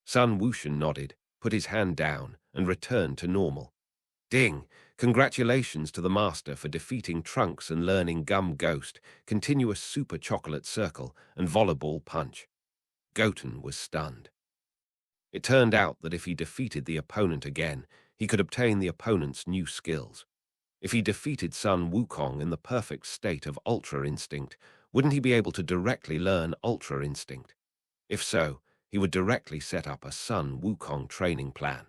Sun Wushan nodded, put his hand down, and returned to normal. Ding! Congratulations to the master for defeating Trunks and learning Gum Ghost, Continuous Super Chocolate Circle, and Volleyball Punch. Goten was stunned. It turned out that if he defeated the opponent again, he could obtain the opponent's new skills. If he defeated Sun Wukong in the perfect state of Ultra Instinct, wouldn't he be able to directly learn Ultra Instinct? If so, he would directly set up a Sun Wukong training plan.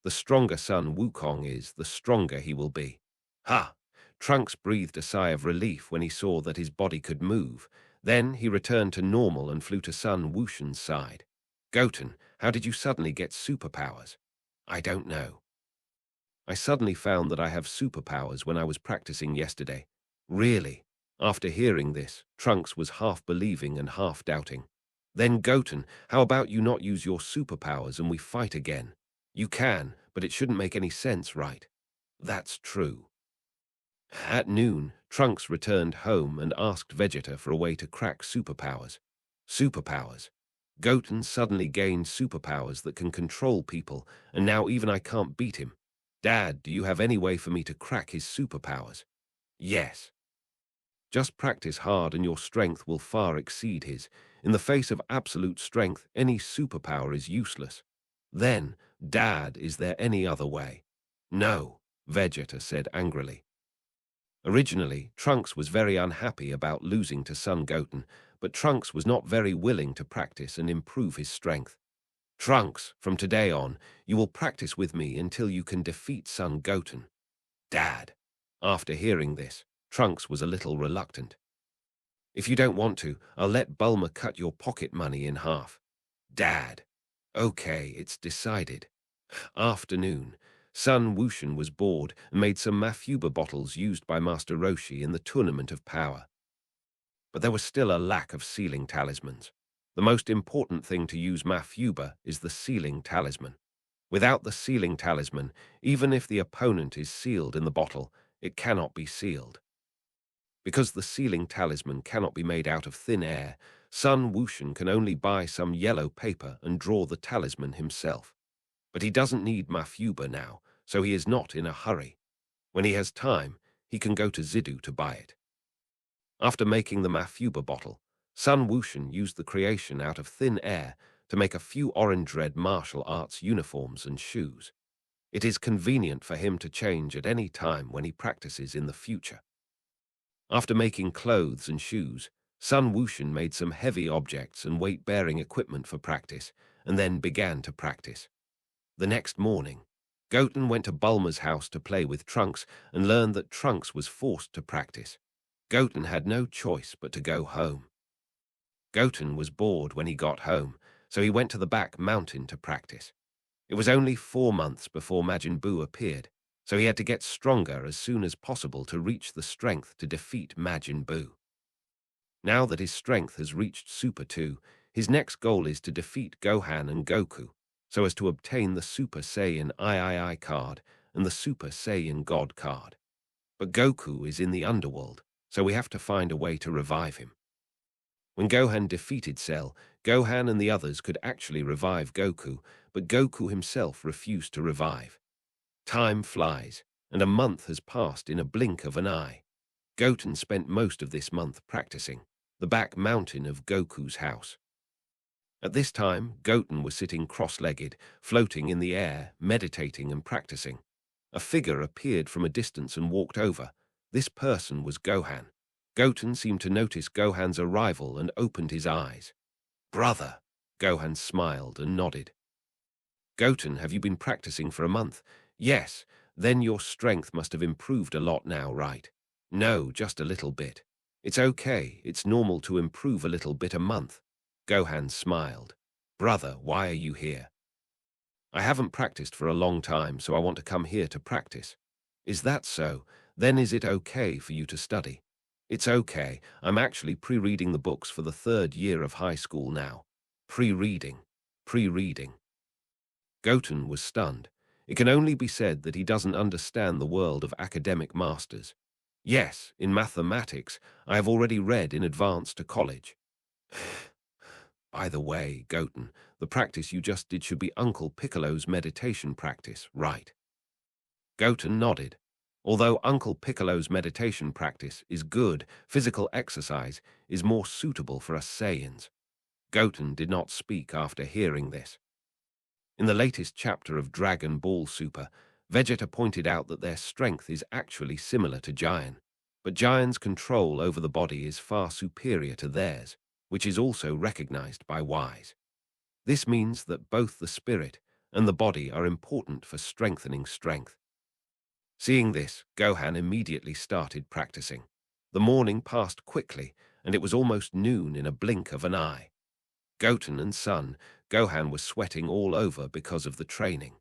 The stronger Sun Wukong is, the stronger he will be. Ha! Trunks breathed a sigh of relief when he saw that his body could move. Then he returned to normal and flew to Sun Wushan's side. Goten, how did you suddenly get superpowers? I don't know. I suddenly found that I have superpowers when I was practicing yesterday. Really? After hearing this, Trunks was half believing and half doubting. Then Goten, how about you not use your superpowers and we fight again? You can, but it shouldn't make any sense, right? That's true. At noon, Trunks returned home and asked Vegeta for a way to crack superpowers. Superpowers. Goten suddenly gained superpowers that can control people, and now even I can't beat him. Dad, do you have any way for me to crack his superpowers? Yes. Just practice hard and your strength will far exceed his. In the face of absolute strength, any superpower is useless. Then, Dad, is there any other way? No, Vegeta said angrily. Originally, Trunks was very unhappy about losing to Son Goten, but Trunks was not very willing to practice and improve his strength. Trunks, from today on, you will practice with me until you can defeat Son Goten. Dad. After hearing this, Trunks was a little reluctant. If you don't want to, I'll let Bulma cut your pocket money in half. Dad. Okay, it's decided. Afternoon. Sun Wushan was bored and made some Mafuba bottles used by Master Roshi in the Tournament of Power. But there was still a lack of sealing talismans. The most important thing to use Mafuba is the sealing talisman. Without the sealing talisman, even if the opponent is sealed in the bottle, it cannot be sealed. Because the sealing talisman cannot be made out of thin air, Sun Wushan can only buy some yellow paper and draw the talisman himself. But he doesn't need Mafuba now, so he is not in a hurry. When he has time, he can go to Zidu to buy it. After making the Mafuba bottle, Sun Wushan used the creation out of thin air to make a few orange-red martial arts uniforms and shoes. It is convenient for him to change at any time when he practices in the future. After making clothes and shoes, Sun Wushan made some heavy objects and weight-bearing equipment for practice, and then began to practice. The next morning, Goten went to Bulma's house to play with Trunks and learned that Trunks was forced to practice. Goten had no choice but to go home. Goten was bored when he got home, so he went to the back mountain to practice. It was only 4 months before Majin Buu appeared, so he had to get stronger as soon as possible to reach the strength to defeat Majin Buu. Now that his strength has reached Super 2, his next goal is to defeat Gohan and Goku, so as to obtain the Super Saiyan III card and the Super Saiyan God card. But Goku is in the underworld, so we have to find a way to revive him. When Gohan defeated Cell, Gohan and the others could actually revive Goku, but Goku himself refused to revive. Time flies, and a month has passed in a blink of an eye. Goten spent most of this month practicing, the back mountain of Goku's house. At this time, Goten was sitting cross-legged, floating in the air, meditating and practicing. A figure appeared from a distance and walked over. This person was Gohan. Goten seemed to notice Gohan's arrival and opened his eyes. "Brother," Gohan smiled and nodded. "Goten, have you been practicing for a month?" "Yes, then your strength must have improved a lot now, right?" "No, just a little bit." "It's okay, it's normal to improve a little bit a month." Gohan smiled. "Brother, why are you here?" "I haven't practiced for a long time, so I want to come here to practice." "Is that so? Then is it okay for you to study?" "It's okay. I'm actually pre-reading the books for the 3rd year of high school now." Pre-reading. Pre-reading. Goten was stunned. It can only be said that he doesn't understand the world of academic masters. "Yes, in mathematics, I have already read in advance to college." "By the way, Goten, the practice you just did should be Uncle Piccolo's meditation practice, right?" Goten nodded. Although Uncle Piccolo's meditation practice is good, physical exercise is more suitable for us Saiyans. Goten did not speak after hearing this. In the latest chapter of Dragon Ball Super, Vegeta pointed out that their strength is actually similar to Giant, but Giant's control over the body is far superior to theirs, which is also recognized by Wise. This means that both the spirit and the body are important for strengthening strength. Seeing this, Gohan immediately started practicing. The morning passed quickly, and it was almost noon in a blink of an eye. Goten and Son Gohan was sweating all over because of the training.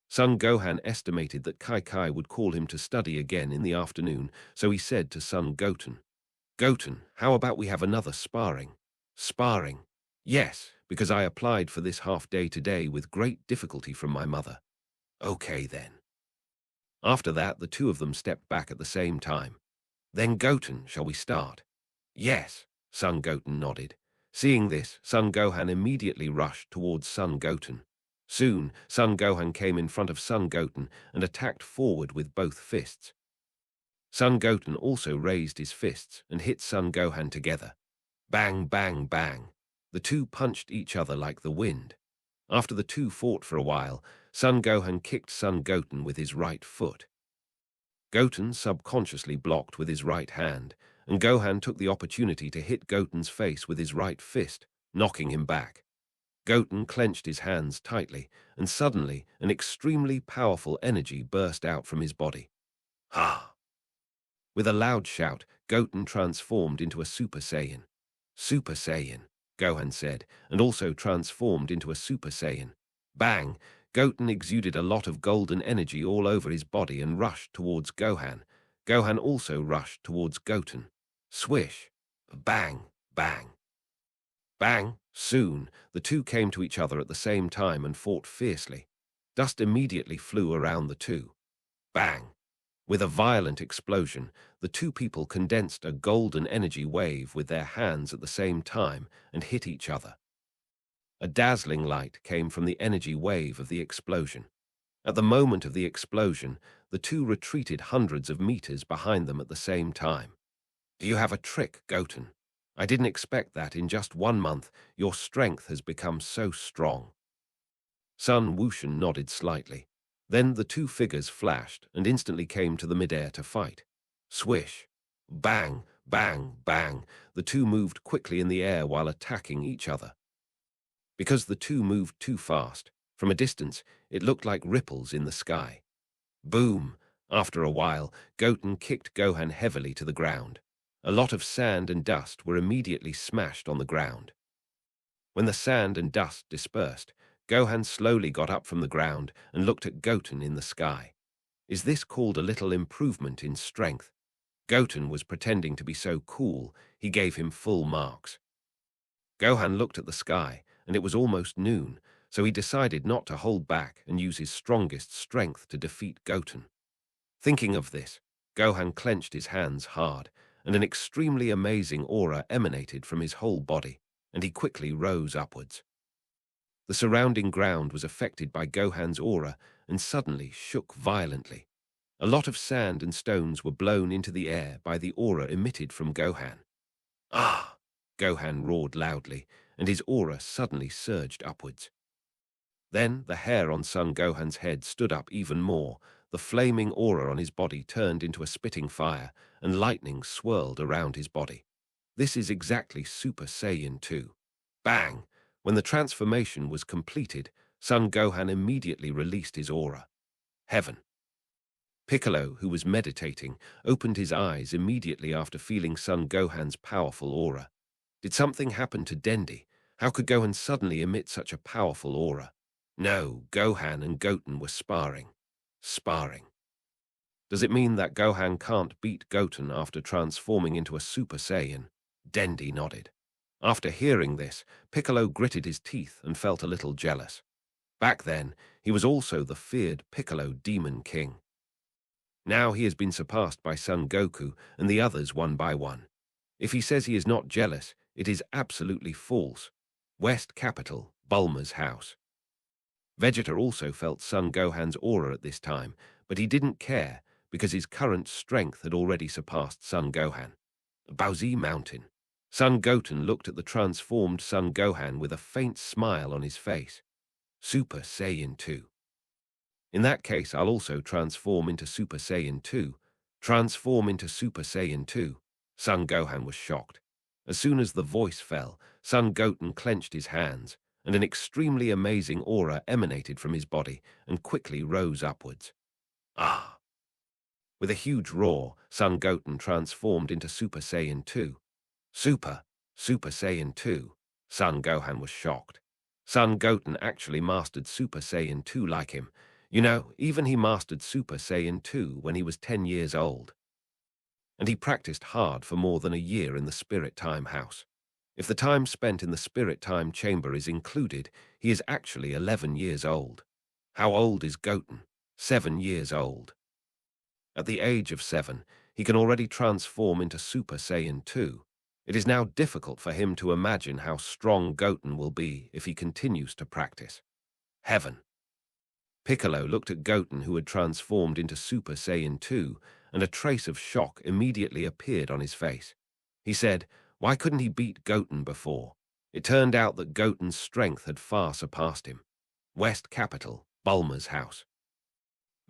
Son Gohan estimated that Kai would call him to study again in the afternoon, so he said to Son Goten, "Goten, how about we have another sparring?" "Sparring? Yes, because I applied for this half-day today with great difficulty from my mother. Okay, then. After that, the two of them stepped back at the same time. Then Goten, shall we start? Yes, Son Goten nodded. Seeing this, Son Gohan immediately rushed towards Son Goten. Soon, Son Gohan came in front of Son Goten and attacked forward with both fists. Son Goten also raised his fists and hit Son Gohan together. Bang, bang, bang. The two punched each other like the wind. After the two fought for a while, Son Gohan kicked Son Goten with his right foot. Goten subconsciously blocked with his right hand, and Gohan took the opportunity to hit Goten's face with his right fist, knocking him back. Goten clenched his hands tightly, and suddenly an extremely powerful energy burst out from his body. Ha! With a loud shout, Goten transformed into a Super Saiyan. Super Saiyan, Gohan said, and also transformed into a Super Saiyan. Bang! Goten exuded a lot of golden energy all over his body and rushed towards Gohan. Gohan also rushed towards Goten. Swish! Bang! Bang! Bang! Soon, the two came to each other at the same time and fought fiercely. Dust immediately flew around the two. Bang! With a violent explosion, the two people condensed a golden energy wave with their hands at the same time and hit each other. A dazzling light came from the energy wave of the explosion. At the moment of the explosion, the two retreated hundreds of meters behind them at the same time. Do you have a trick, Goten? I didn't expect that in just 1 month your strength has become so strong. Sun Wushan nodded slightly. Then the two figures flashed and instantly came to the midair to fight. Swish! Bang! Bang! Bang! The two moved quickly in the air while attacking each other. Because the two moved too fast, from a distance, it looked like ripples in the sky. Boom! After a while, Goten kicked Gohan heavily to the ground. A lot of sand and dust were immediately smashed on the ground. When the sand and dust dispersed, Gohan slowly got up from the ground and looked at Goten in the sky. Is this called a little improvement in strength? Goten was pretending to be so cool, he gave him full marks. Gohan looked at the sky, and it was almost noon, so he decided not to hold back and use his strongest strength to defeat Goten. Thinking of this, Gohan clenched his hands hard, and an extremely amazing aura emanated from his whole body, and he quickly rose upwards. The surrounding ground was affected by Gohan's aura and suddenly shook violently. A lot of sand and stones were blown into the air by the aura emitted from Gohan. Ah! Gohan roared loudly, and his aura suddenly surged upwards. Then the hair on Son Gohan's head stood up even more, the flaming aura on his body turned into a spitting fire, and lightning swirled around his body. This is exactly Super Saiyan 2. Bang! When the transformation was completed, Son Gohan immediately released his aura. Heaven. Piccolo, who was meditating, opened his eyes immediately after feeling Son Gohan's powerful aura. Did something happen to Dendi? How could Gohan suddenly emit such a powerful aura? No, Gohan and Goten were sparring. Sparring. Does it mean that Gohan can't beat Goten after transforming into a Super Saiyan? Dendi nodded. After hearing this, Piccolo gritted his teeth and felt a little jealous. Back then, he was also the feared Piccolo Demon King. Now he has been surpassed by Son Goku and the others one by one. If he says he is not jealous, it is absolutely false. West Capital, Bulma's house. Vegeta also felt Son Gohan's aura at this time, but he didn't care because his current strength had already surpassed Son Gohan. Baozi Mountain. Son Goten looked at the transformed Son Gohan with a faint smile on his face. Super Saiyan 2. In that case, I'll also transform into Super Saiyan 2. Transform into Super Saiyan 2. Son Gohan was shocked. As soon as the voice fell, Son Goten clenched his hands, and an extremely amazing aura emanated from his body and quickly rose upwards. Ah! With a huge roar, Son Goten transformed into Super Saiyan 2. Super Saiyan 2. Son Gohan was shocked. Son Goten actually mastered Super Saiyan 2 like him. You know, even he mastered Super Saiyan 2 when he was 10 years old. And he practiced hard for more than a year in the Spirit Time House. If the time spent in the spirit time chamber is included, he is actually 11 years old. How old is Goten? 7 years old. At the age of 7, he can already transform into Super Saiyan 2. It is now difficult for him to imagine how strong Goten will be if he continues to practice. Heaven. Piccolo looked at Goten, who had transformed into Super Saiyan 2, and a trace of shock immediately appeared on his face. He said, why couldn't he beat Goten before? It turned out that Goten's strength had far surpassed him. West Capital, Bulma's house.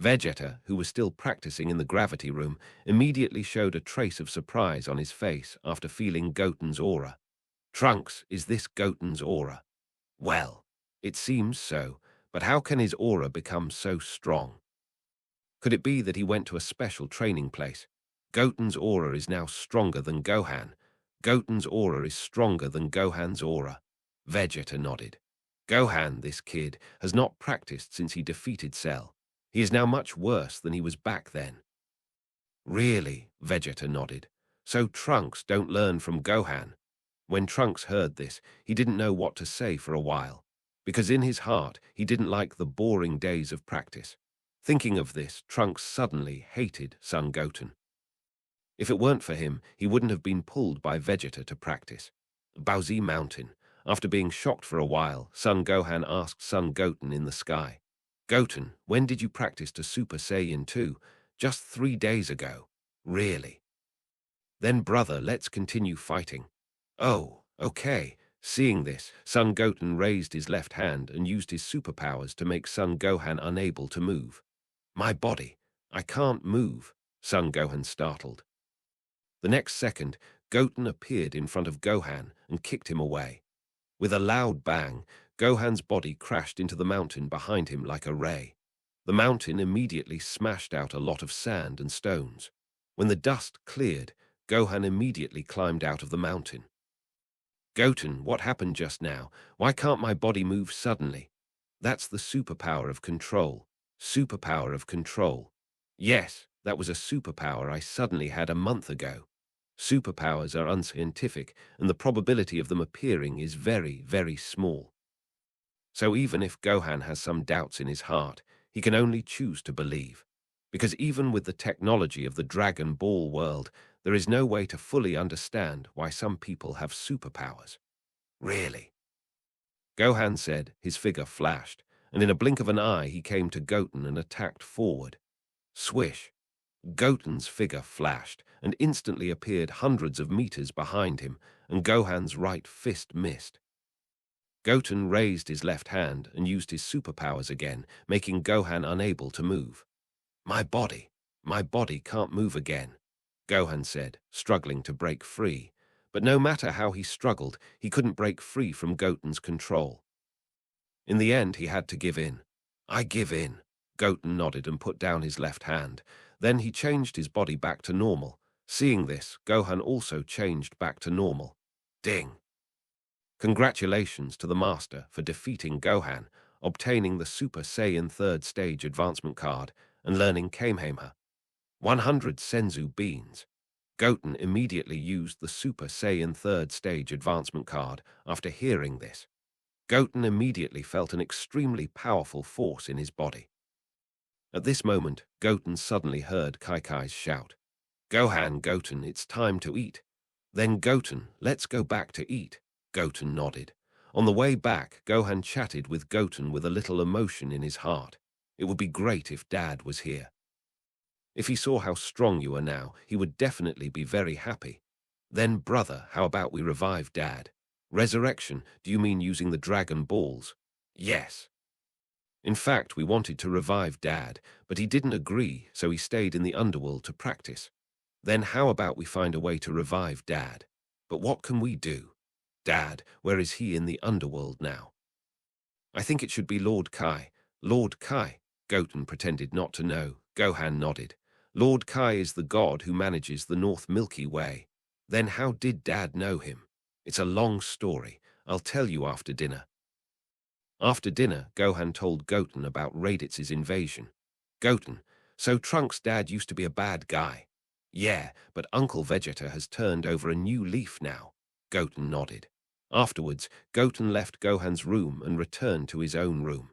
Vegeta, who was still practicing in the gravity room, immediately showed a trace of surprise on his face after feeling Goten's aura. Trunks, is this Goten's aura? Well, it seems so, but how can his aura become so strong? Could it be that he went to a special training place? Goten's aura is now stronger than Gohan. Goten's aura is stronger than Gohan's aura. Vegeta nodded. Gohan, this kid, has not practiced since he defeated Cell. He is now much worse than he was back then. Really? Vegeta nodded. So Trunks don't learn from Gohan? When Trunks heard this, he didn't know what to say for a while, because in his heart he didn't like the boring days of practice. Thinking of this, Trunks suddenly hated Son Goten. If it weren't for him, he wouldn't have been pulled by Vegeta to practice. Baozi Mountain. After being shocked for a while, Son Gohan asked Son Goten in the sky, Goten, when did you practice to Super Saiyan 2? Just 3 days ago. Really? Then brother, let's continue fighting. Oh, okay. Seeing this, Son Goten raised his left hand and used his superpowers to make Son Gohan unable to move. My body, I can't move, Son Gohan startled. The next second, Goten appeared in front of Gohan and kicked him away. With a loud bang, Gohan's body crashed into the mountain behind him like a ray. The mountain immediately smashed out a lot of sand and stones. When the dust cleared, Gohan immediately climbed out of the mountain. Goten, what happened just now? Why can't my body move suddenly? That's the superpower of control. Superpower of control. Yes, that was a superpower I suddenly had a month ago. Superpowers are unscientific, and the probability of them appearing is very, very small. So even if Gohan has some doubts in his heart, he can only choose to believe. Because even with the technology of the Dragon Ball world, there is no way to fully understand why some people have superpowers. Really? Gohan said, his figure flashed, and in a blink of an eye he came to Goten and attacked forward. Swish! Goten's figure flashed and instantly appeared hundreds of meters behind him, and Gohan's right fist missed. Goten raised his left hand and used his superpowers again, making Gohan unable to move. My body can't move again, Gohan said, struggling to break free. But no matter how he struggled, he couldn't break free from Goten's control. In the end, he had to give in. I give in. Goten nodded and put down his left hand. Then he changed his body back to normal. Seeing this, Gohan also changed back to normal. Ding! Congratulations to the Master for defeating Gohan, obtaining the Super Saiyan 3rd Stage Advancement card, and learning Kamehameha. 100 Senzu Beans. Goten immediately used the Super Saiyan 3rd Stage Advancement card after hearing this. Goten immediately felt an extremely powerful force in his body. At this moment, Goten suddenly heard Kaikai's shout. Gohan, Goten, it's time to eat. Then Goten, let's go back to eat. Goten nodded. On the way back, Gohan chatted with Goten with a little emotion in his heart. It would be great if Dad was here. If he saw how strong you are now, he would definitely be very happy. Then, brother, how about we revive Dad? Resurrection, do you mean using the Dragon Balls? Yes. In fact, we wanted to revive Dad, but he didn't agree, so he stayed in the underworld to practice. Then how about we find a way to revive Dad? But what can we do? Dad, where is he in the underworld now? I think it should be Lord Kai. Lord Kai? Goten pretended not to know. Gohan nodded. Lord Kai is the god who manages the North Milky Way. Then how did Dad know him? It's a long story. I'll tell you after dinner. After dinner, Gohan told Goten about Raditz's invasion. Goten, so Trunks' dad used to be a bad guy. Yeah, but Uncle Vegeta has turned over a new leaf now. Goten nodded. Afterwards, Goten left Gohan's room and returned to his own room.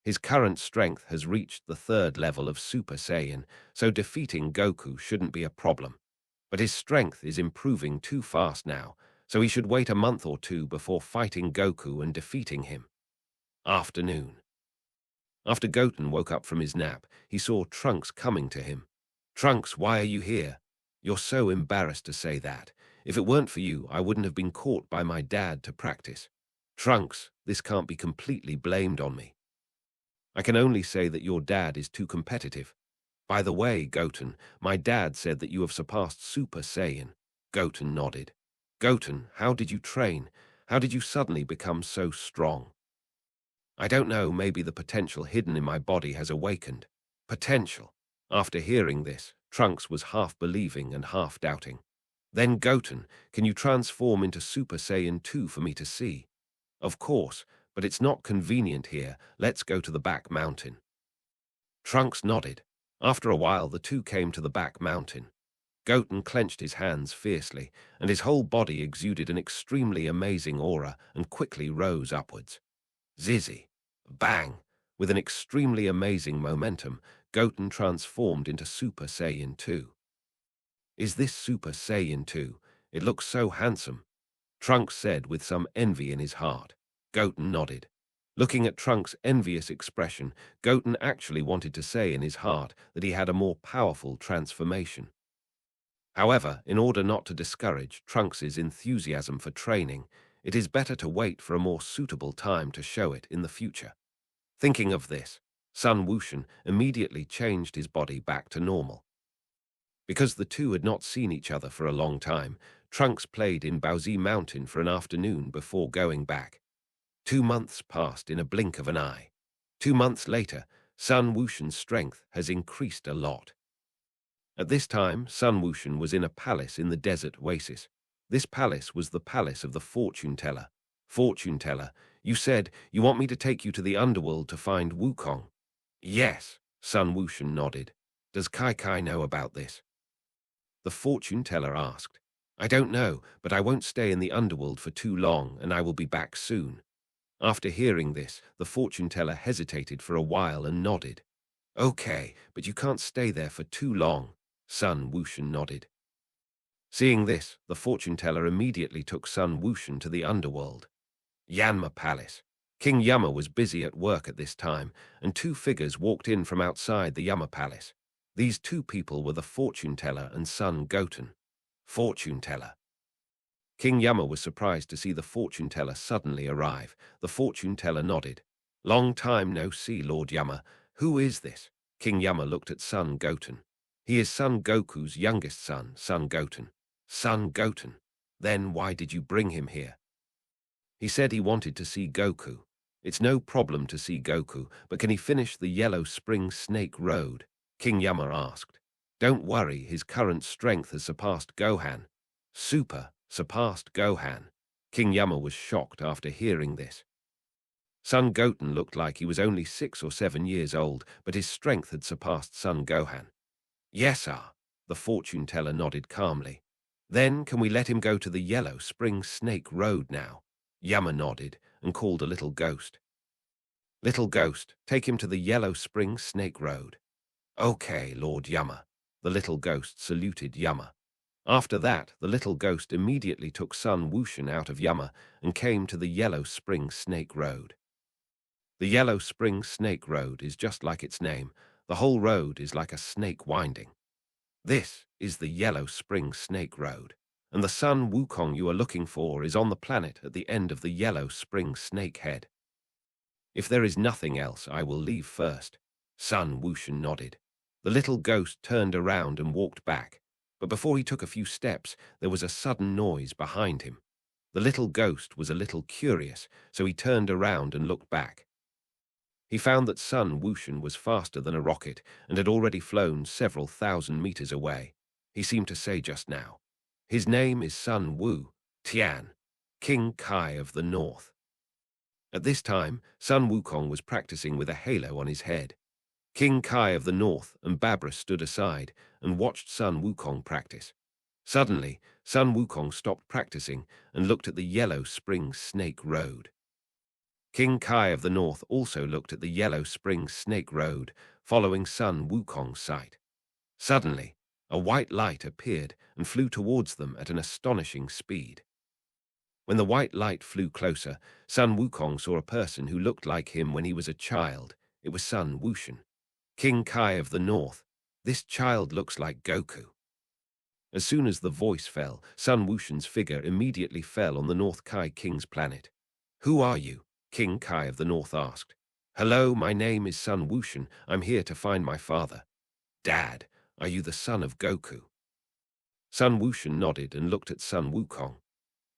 His current strength has reached the 3rd level of Super Saiyan, so defeating Goku shouldn't be a problem. But his strength is improving too fast now, so he should wait a month or two before fighting Goku and defeating him. Afternoon. After Goten woke up from his nap, he saw Trunks coming to him. "Trunks, why are you here? You're so embarrassed to say that. If it weren't for you, I wouldn't have been caught by my dad to practice. Trunks, this can't be completely blamed on me. I can only say that your dad is too competitive. By the way, Goten, my dad said that you have surpassed Super Saiyan." Goten nodded. "Goten, how did you train? How did you suddenly become so strong?" "I don't know, maybe the potential hidden in my body has awakened." Potential. After hearing this, Trunks was half believing and half doubting. "Then Goten, can you transform into Super Saiyan 2 for me to see?" "Of course, but it's not convenient here. Let's go to the back mountain." Trunks nodded. After a while, the two came to the back mountain. Goten clenched his hands fiercely, and his whole body exuded an extremely amazing aura and quickly rose upwards. Zizzy. Bang! With an extremely amazing momentum, Goten transformed into Super Saiyan 2. "Is this Super Saiyan 2? It looks so handsome," Trunks said with some envy in his heart. Goten nodded. Looking at Trunks' envious expression, Goten actually wanted to say in his heart that he had a more powerful transformation. However, in order not to discourage Trunks' enthusiasm for training, it is better to wait for a more suitable time to show it in the future. Thinking of this, Sun Wushan immediately changed his body back to normal. Because the two had not seen each other for a long time, Trunks played in Baozi Mountain for an afternoon before going back. 2 months passed in a blink of an eye. 2 months later, Sun Wushan's strength has increased a lot. At this time, Sun Wushan was in a palace in the desert oasis. This palace was the palace of the fortune teller. "Fortune teller, you said you want me to take you to the underworld to find Wukong." "Yes," Sun Wushan nodded. "Does Kai know about this?" The fortune teller asked. "I don't know, but I won't stay in the underworld for too long, and I will be back soon." After hearing this, the fortune teller hesitated for a while and nodded. "Okay, but you can't stay there for too long." Sun Wushan nodded. Seeing this, the fortune teller immediately took Sun Wushan to the underworld. Yanma Palace. King Yama was busy at work at this time, and 2 figures walked in from outside the Yama Palace. These 2 people were the fortune teller and Son Goten. Fortune teller. King Yama was surprised to see the fortune teller suddenly arrive. The fortune teller nodded. "Long time no see, Lord Yama. Who is this?" King Yama looked at Son Goten. "He is Son Goku's youngest son, Son Goten." "Son Goten? Then why did you bring him here?" "He said he wanted to see Goku." "It's no problem to see Goku, but can he finish the Yellow Spring Snake Road?" King Yama asked. "Don't worry, his current strength has surpassed Gohan." Surpassed Gohan. King Yama was shocked after hearing this. Son Goten looked like he was only 6 or 7 years old, but his strength had surpassed Son Gohan. "Yes, sir," the fortune teller nodded calmly. "Then can we let him go to the Yellow Spring Snake Road now?" Yama nodded and called a little ghost. "Little ghost, take him to the Yellow Spring Snake Road." "Okay, Lord Yama." The little ghost saluted Yama. After that, the little ghost immediately took Sun Wushan out of Yama and came to the Yellow Spring Snake Road. The Yellow Spring Snake Road is just like its name. The whole road is like a snake winding. This is the Yellow Spring Snake Road, and the Sun Wukong you are looking for is on the planet at the end of the Yellow Spring Snake Head. If there is nothing else, I will leave first." Sun Wushan nodded. The little ghost turned around and walked back, but before he took a few steps, there was a sudden noise behind him. The little ghost was a little curious, so he turned around and looked back. He found that Sun Wushan was faster than a rocket and had already flown several thousand meters away. He seemed to say just now, "His name is Sun Wu Tian, King Kai of the North." At this time, Sun Wukong was practicing with a halo on his head. King Kai of the North and Babra stood aside and watched Sun Wukong practice. Suddenly, Sun Wukong stopped practicing and looked at the yellow spring snake road. King Kai of the North also looked at the yellow spring snake road, following Sun Wukong's sight. Suddenly, a white light appeared and flew towards them at an astonishing speed. When the white light flew closer, Sun Wukong saw a person who looked like him when he was a child. It was Sun Wushan. King Kai of the North. This child looks like Goku. As soon as the voice fell, Sun Wushan's figure immediately fell on the North Kai King's planet. "Who are you?" King Kai of the North asked. "Hello, my name is Sun Wushan. I'm here to find my father." "Dad, are you the son of Goku?" Sun Wushan nodded and looked at Sun Wukong.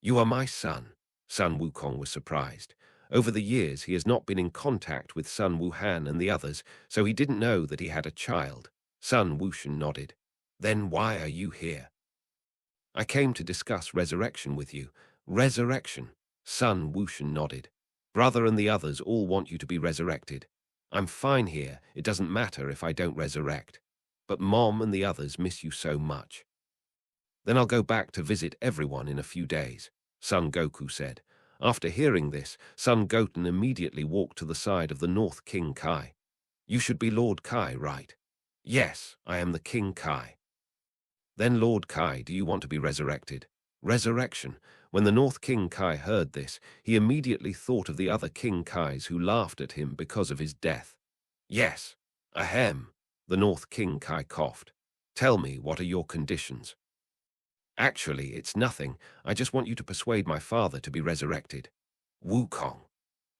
"You are my son." Sun Wukong was surprised. Over the years, he has not been in contact with Sun Wuhan and the others, so he didn't know that he had a child. Sun Wushan nodded. "Then why are you here?" "I came to discuss resurrection with you." "Resurrection?" Sun Wushan nodded. "Brother and the others all want you to be resurrected. I'm fine here, it doesn't matter if I don't resurrect. But Mom and the others miss you so much." "Then I'll go back to visit everyone in a few days," Son Goku said. After hearing this, Son Goten immediately walked to the side of the North King Kai. "You should be Lord Kai, right?" "Yes, I am the King Kai." "Then Lord Kai, do you want to be resurrected?" Resurrection. When the North King Kai heard this, he immediately thought of the other King Kais who laughed at him because of his death. "Yes." "Ahem." The North King Kai coughed. "Tell me, what are your conditions?" "Actually, it's nothing. I just want you to persuade my father to be resurrected." Wukong.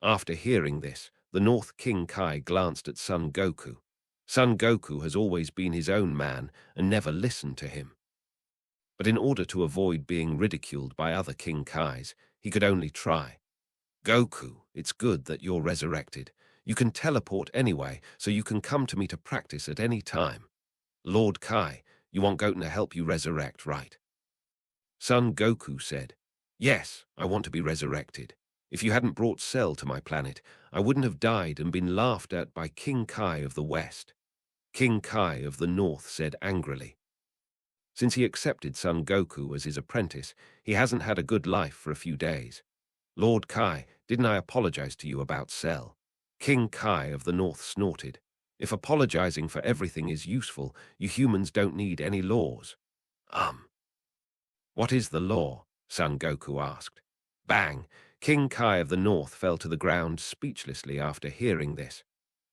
After hearing this, the North King Kai glanced at Son Goku. Son Goku has always been his own man and never listened to him. But in order to avoid being ridiculed by other King Kais, he could only try. "Goku, it's good that you're resurrected. You can teleport anyway, so you can come to me to practice at any time." "Lord Kai, you want Goten to help you resurrect, right?" Son Goku said, "Yes, I want to be resurrected. If you hadn't brought Cell to my planet, I wouldn't have died and been laughed at by King Kai of the West." King Kai of the North said angrily. Since he accepted Son Goku as his apprentice, he hasn't had a good life for a few days. "Lord Kai, didn't I apologize to you about Cell?" King Kai of the North snorted. "If apologizing for everything is useful, you humans don't need any laws." "What is the law?" Son Goku asked. Bang! King Kai of the North fell to the ground speechlessly after hearing this.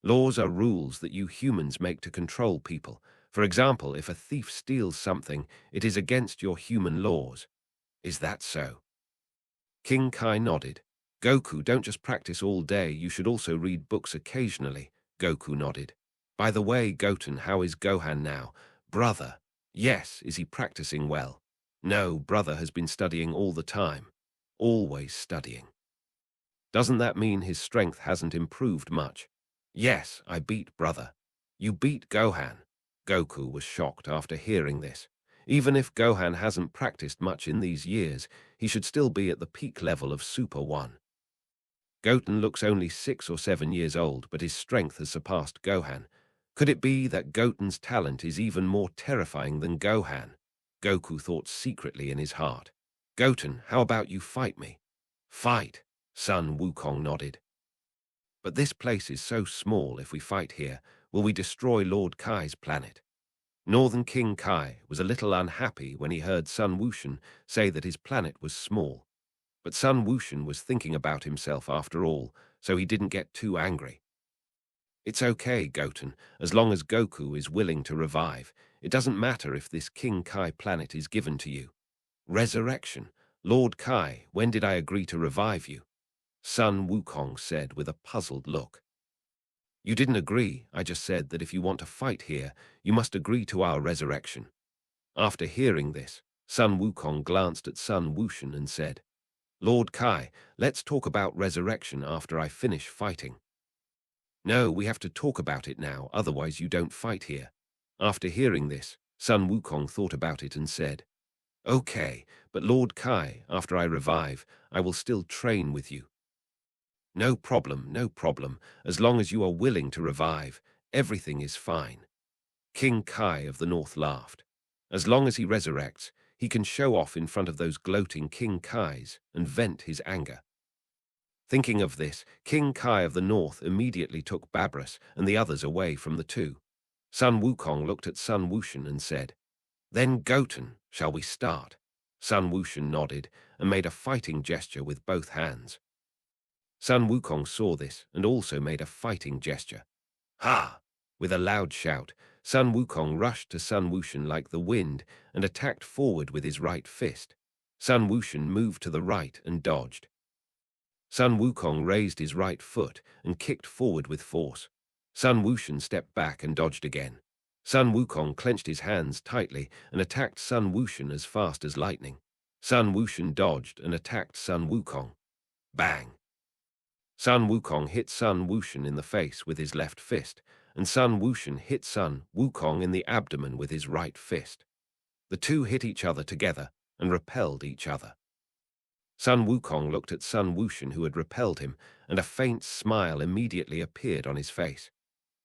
"Laws are rules that you humans make to control people. For example, if a thief steals something, it is against your human laws." "Is that so?" King Kai nodded. "Goku, don't just practice all day, you should also read books occasionally." Goku nodded. "By the way, Goten, how is Gohan now?" "Brother." "Yes, is he practicing well?" "No, brother has been studying all the time." "Always studying." "Doesn't that mean his strength hasn't improved much?" "Yes, I beat brother." "You beat Gohan?" Goku was shocked after hearing this. Even if Gohan hasn't practiced much in these years, he should still be at the peak level of Super 1. Goten looks only 6 or 7 years old, but his strength has surpassed Gohan. Could it be that Goten's talent is even more terrifying than Gohan? Goku thought secretly in his heart. "Goten, how about you fight me?" "Fight?" Son Wukong nodded. "But this place is so small. If we fight here, will we destroy Lord Kai's planet?" Northern King Kai was a little unhappy when he heard Sun Wushan say that his planet was small. But Sun Wushan was thinking about himself after all, so he didn't get too angry. "It's okay, Goten, as long as Goku is willing to revive. It doesn't matter if this King Kai planet is given to you." "Resurrection? Lord Kai, when did I agree to revive you?" Sun Wukong said with a puzzled look. "You didn't agree. I just said that if you want to fight here, you must agree to our resurrection." After hearing this, Sun Wukong glanced at Sun Wushan and said, "Lord Kai, let's talk about resurrection after I finish fighting." "No, we have to talk about it now, otherwise you don't fight here." After hearing this, Sun Wukong thought about it and said, "Okay, but Lord Kai, after I revive, I will still train with you." No problem, no problem. As long as you are willing to revive, everything is fine." King Kai of the North laughed. "As long as he resurrects, he can show off in front of those gloating King Kais and vent his anger. Thinking of this, King Kai of the North immediately took Babras and the others away from the two. Sun Wukong looked at Sun Wushan and said, "Then Goten, shall we start?" Sun Wushan nodded and made a fighting gesture with both hands. Sun Wukong saw this and also made a fighting gesture. Ha! With a loud shout, Sun Wukong rushed to Sun Wushan like the wind and attacked forward with his right fist. Sun Wushan moved to the right and dodged. Sun Wukong raised his right foot and kicked forward with force. Sun Wushan stepped back and dodged again. Sun Wukong clenched his hands tightly and attacked Sun Wushan as fast as lightning. Sun Wushan dodged and attacked Sun Wukong. Bang! Sun Wukong hit Sun Wushan in the face with his left fist, and Sun Wushan hit Sun Wukong in the abdomen with his right fist. The two hit each other together and repelled each other. Sun Wukong looked at Sun Wushan, who had repelled him, and a faint smile immediately appeared on his face.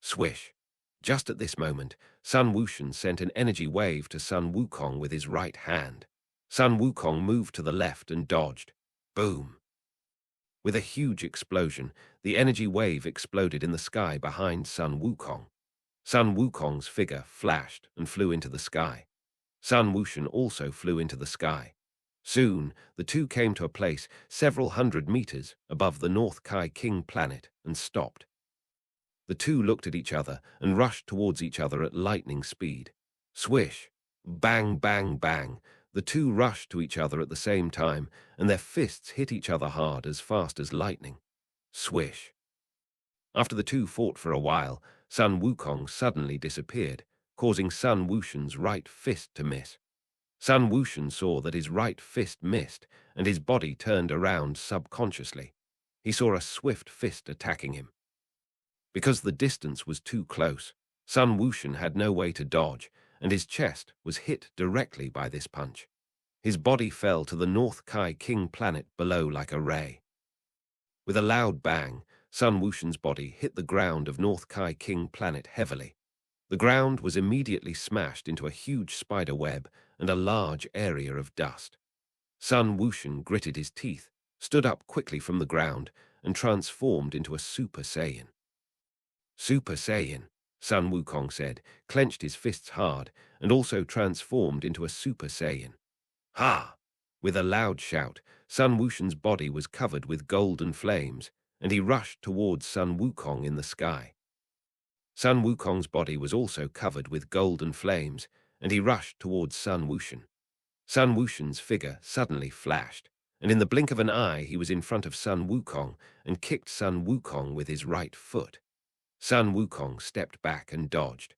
Swish! Just at this moment, Sun Wushan sent an energy wave to Sun Wukong with his right hand. Sun Wukong moved to the left and dodged. Boom! With a huge explosion, the energy wave exploded in the sky behind Sun Wukong. Sun Wukong's figure flashed and flew into the sky. Sun Wushan also flew into the sky. Soon, the two came to a place several hundred meters above the North Kai King planet and stopped. The two looked at each other and rushed towards each other at lightning speed. Swish! Bang, bang, bang! The two rushed to each other at the same time, and their fists hit each other hard as fast as lightning. Swish! After the two fought for a while, Sun Wukong suddenly disappeared, causing Sun Wushan's right fist to miss. Sun Wushan saw that his right fist missed, and his body turned around subconsciously. He saw a swift fist attacking him. Because the distance was too close, Sun Wushan had no way to dodge, and his chest was hit directly by this punch. His body fell to the North Kai King planet below like a ray. With a loud bang, Sun Wushan's body hit the ground of North Kai King planet heavily. The ground was immediately smashed into a huge spider web and a large area of dust. Sun Wushan gritted his teeth, stood up quickly from the ground, and transformed into a Super Saiyan. Super Saiyan, Sun Wukong said, clenched his fists hard, and also transformed into a Super Saiyan. Ha! With a loud shout, Sun Wushan's body was covered with golden flames, and he rushed towards Sun Wukong in the sky. Sun Wukong's body was also covered with golden flames, and he rushed towards Sun Wushan. Sun Wushan's figure suddenly flashed, and in the blink of an eye he was in front of Sun Wukong and kicked Sun Wukong with his right foot. Sun Wukong stepped back and dodged.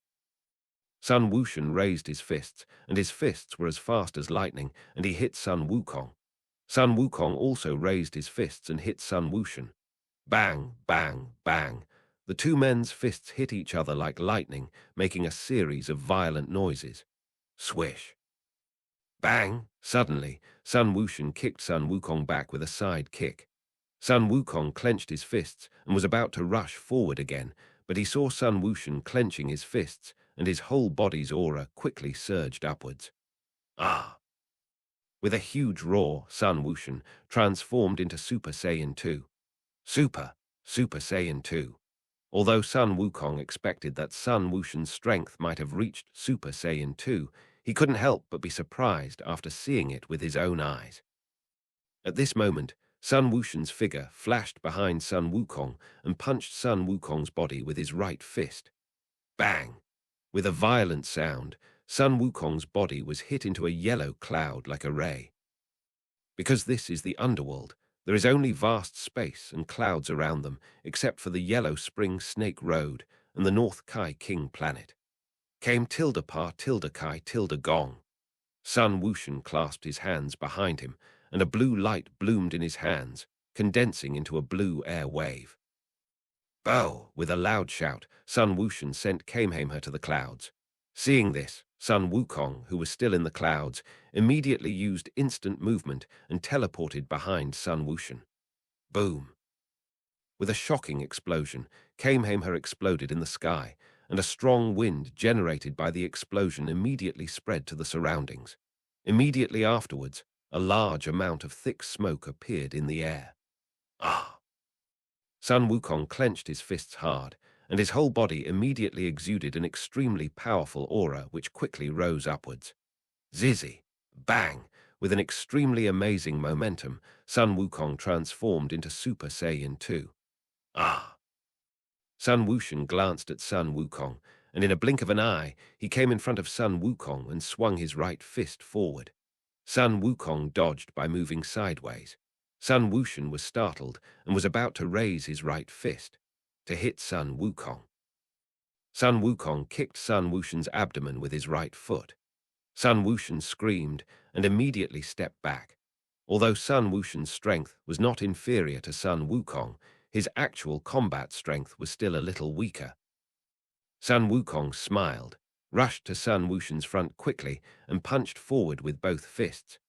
Sun Wushan raised his fists, and his fists were as fast as lightning, and he hit Sun Wukong. Sun Wukong also raised his fists and hit Sun Wushan. Bang, bang, bang. The two men's fists hit each other like lightning, making a series of violent noises. Swish! Bang! Suddenly, Sun Wushan kicked Sun Wukong back with a side kick. Sun Wukong clenched his fists and was about to rush forward again, but he saw Sun Wushan clenching his fists, and his whole body's aura quickly surged upwards. Ah! With a huge roar, Sun Wushan transformed into Super Saiyan 2. Super Saiyan 2. Although Sun Wukong expected that Sun Wushan's strength might have reached Super Saiyan 2, he couldn't help but be surprised after seeing it with his own eyes. At this moment, Sun Wushan's figure flashed behind Sun Wukong and punched Sun Wukong's body with his right fist. Bang! With a violent sound, Sun Wukong's body was hit into a yellow cloud like a ray. Because this is the underworld, there is only vast space and clouds around them, except for the yellow spring snake road and the North Kai King planet. Came tilde pa tilde kai tilde gong. Sun Wushan clasped his hands behind him, and a blue light bloomed in his hands, condensing into a blue air wave. Bow! With a loud shout, Sun Wushan sent Kamehameha to the clouds. Seeing this, Sun Wukong, who was still in the clouds, immediately used instant movement and teleported behind Sun Wushan. Boom! With a shocking explosion, Kamehameha exploded in the sky, and a strong wind generated by the explosion immediately spread to the surroundings. Immediately afterwards, a large amount of thick smoke appeared in the air. Ah! Sun Wukong clenched his fists hard, and his whole body immediately exuded an extremely powerful aura which quickly rose upwards. Zizzy! Bang! With an extremely amazing momentum, Sun Wukong transformed into Super Saiyan 2. Ah! Sun Wushan glanced at Sun Wukong, and in a blink of an eye, he came in front of Sun Wukong and swung his right fist forward. Sun Wukong dodged by moving sideways. Sun Wushan was startled and was about to raise his right fist to hit Sun Wukong. Sun Wukong kicked Sun Wushan's abdomen with his right foot. Sun Wushan screamed and immediately stepped back. Although Sun Wushan's strength was not inferior to Sun Wukong, his actual combat strength was still a little weaker. Sun Wukong smiled, rushed to Sun Wushan's front quickly, and punched forward with both fists.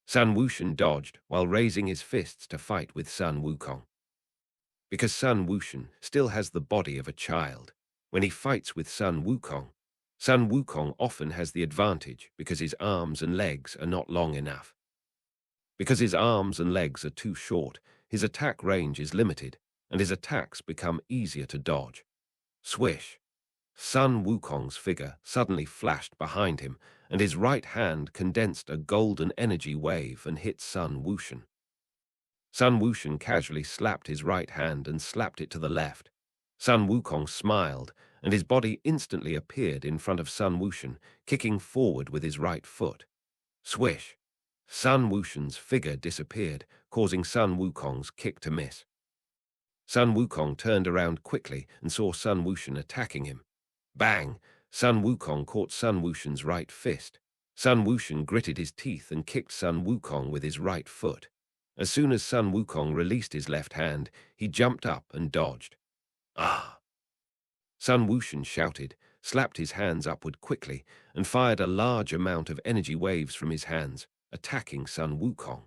Sun Wushan dodged while raising his fists to fight with Sun Wukong. Because Sun Wushan still has the body of a child, when he fights with Sun Wukong often has the advantage because his arms and legs are not long enough. Because his arms and legs are too short, his attack range is limited, and his attacks become easier to dodge. Swish! Sun Wukong's figure suddenly flashed behind him, and his right hand condensed a golden energy wave and hit Sun Wushan. Sun Wushan casually slapped his right hand and slapped it to the left. Sun Wukong smiled, and his body instantly appeared in front of Sun Wushan, kicking forward with his right foot. Swish! Sun Wushan's figure disappeared, causing Sun Wukong's kick to miss. Sun Wukong turned around quickly and saw Sun Wushan attacking him. Bang! Sun Wukong caught Sun Wushan's right fist. Sun Wushan gritted his teeth and kicked Sun Wukong with his right foot. As soon as Sun Wukong released his left hand, he jumped up and dodged. Ah! Sun Wushan shouted, slapped his hands upward quickly, and fired a large amount of energy waves from his hands, attacking Sun Wukong.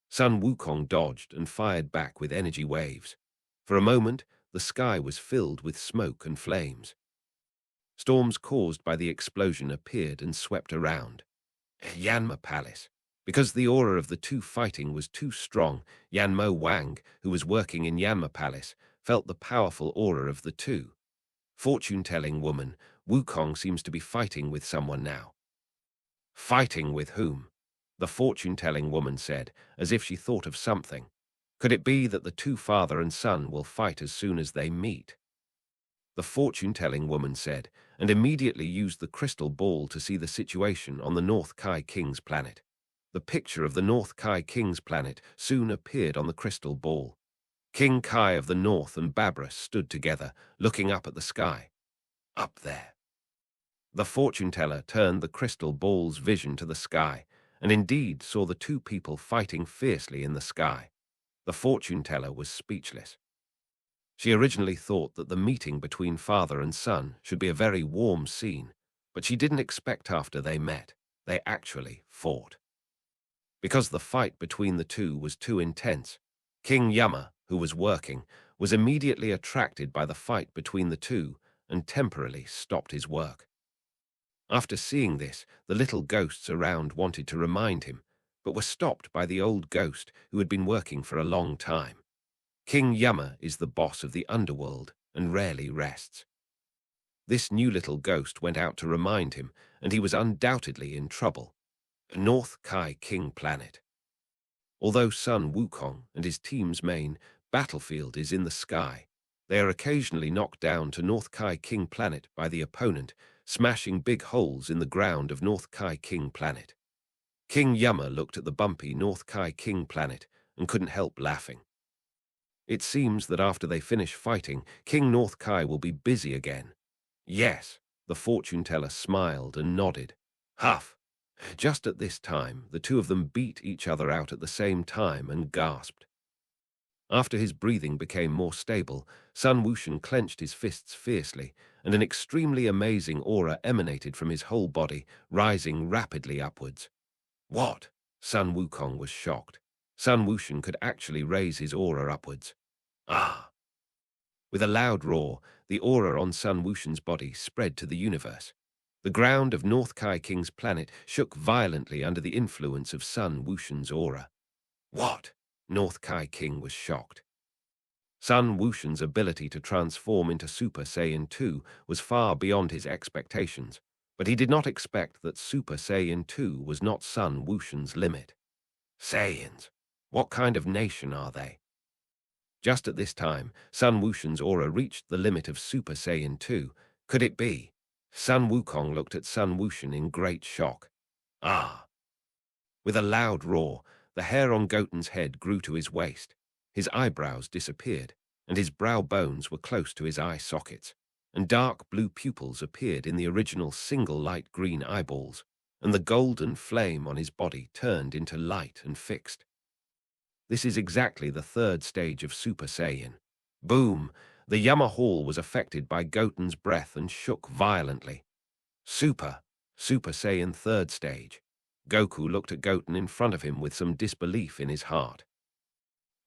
Sun Wukong dodged and fired back with energy waves. For a moment, the sky was filled with smoke and flames. Storms caused by the explosion appeared and swept around Yanma Palace. Because the aura of the two fighting was too strong, Yanmo Wang, who was working in Yanma Palace, felt the powerful aura of the two. Fortune-telling woman, Wukong seems to be fighting with someone now. Fighting with whom? The fortune-telling woman said, as if she thought of something. Could it be that the two father and son will fight as soon as they meet? The fortune-telling woman said, and immediately used the crystal ball to see the situation on the North Kai King's planet. The picture of the North Kai King's planet soon appeared on the crystal ball. King Kai of the North and Babura stood together, looking up at the sky. Up there. The fortune-teller turned the crystal ball's vision to the sky, and indeed saw the two people fighting fiercely in the sky. The fortune-teller was speechless. She originally thought that the meeting between father and son should be a very warm scene, but she didn't expect after they met, they actually fought. Because the fight between the two was too intense, King Yama, who was working, was immediately attracted by the fight between the two and temporarily stopped his work. After seeing this, the little ghosts around wanted to remind him, but were stopped by the old ghost who had been working for a long time. King Yama is the boss of the underworld and rarely rests. This new little ghost went out to remind him, and he was undoubtedly in trouble. North Kai King planet. Although Sun Wukong and his team's main battlefield is in the sky, they are occasionally knocked down to North Kai King planet by the opponent, smashing big holes in the ground of North Kai King planet. King Yama looked at the bumpy North Kai King planet and couldn't help laughing. It seems that after they finish fighting, King North Kai will be busy again. Yes, the fortune-teller smiled and nodded. Huff! Just at this time, the two of them beat each other out at the same time and gasped. After his breathing became more stable, Sun Wushan clenched his fists fiercely, and an extremely amazing aura emanated from his whole body, rising rapidly upwards. What? Sun Wukong was shocked. Sun Wushan could actually raise his aura upwards. Ah! With a loud roar, the aura on Sun Wushan's body spread to the universe. The ground of North Kai King's planet shook violently under the influence of Sun Wushan's aura. What? North Kai King was shocked. Sun Wushan's ability to transform into Super Saiyan 2 was far beyond his expectations, but he did not expect that Super Saiyan 2 was not Sun Wushan's limit. Saiyans? What kind of nation are they? Just at this time, Sun Wushan's aura reached the limit of Super Saiyan 2. Could it be? Sun Wukong looked at Sun Wushan in great shock. Ah! With a loud roar, the hair on Goten's head grew to his waist. His eyebrows disappeared, and his brow bones were close to his eye sockets, and dark blue pupils appeared in the original single light green eyeballs, and the golden flame on his body turned into light and fixed. This is exactly the third stage of Super Saiyan. Boom! The Yama Hall was affected by Goten's breath and shook violently. Super Saiyan third stage. Goku looked at Goten in front of him with some disbelief in his heart.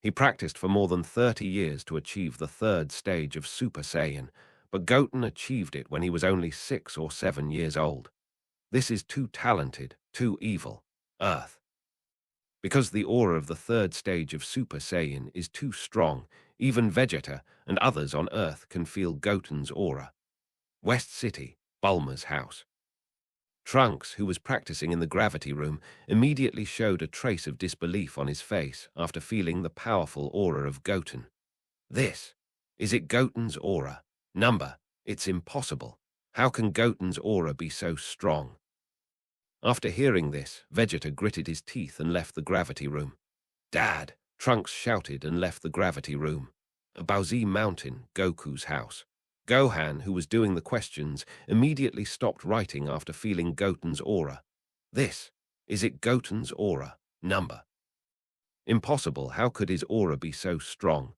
He practiced for more than 30 years to achieve the third stage of Super Saiyan, but Goten achieved it when he was only 6 or 7 years old. This is too talented, too evil. Earth. Because the aura of the third stage of Super Saiyan is too strong, even Vegeta and others on Earth can feel Goten's aura. West City, Bulma's house. Trunks, who was practicing in the gravity room, immediately showed a trace of disbelief on his face after feeling the powerful aura of Goten. Is it Goten's aura? Number, it's impossible. How can Goten's aura be so strong? After hearing this, Vegeta gritted his teeth and left the gravity room. Dad! Trunks shouted and left the gravity room. Baozi Mountain, Goku's house. Gohan, who was doing the questions, immediately stopped writing after feeling Goten's aura. Is it Goten's aura? Number. Impossible, how could his aura be so strong?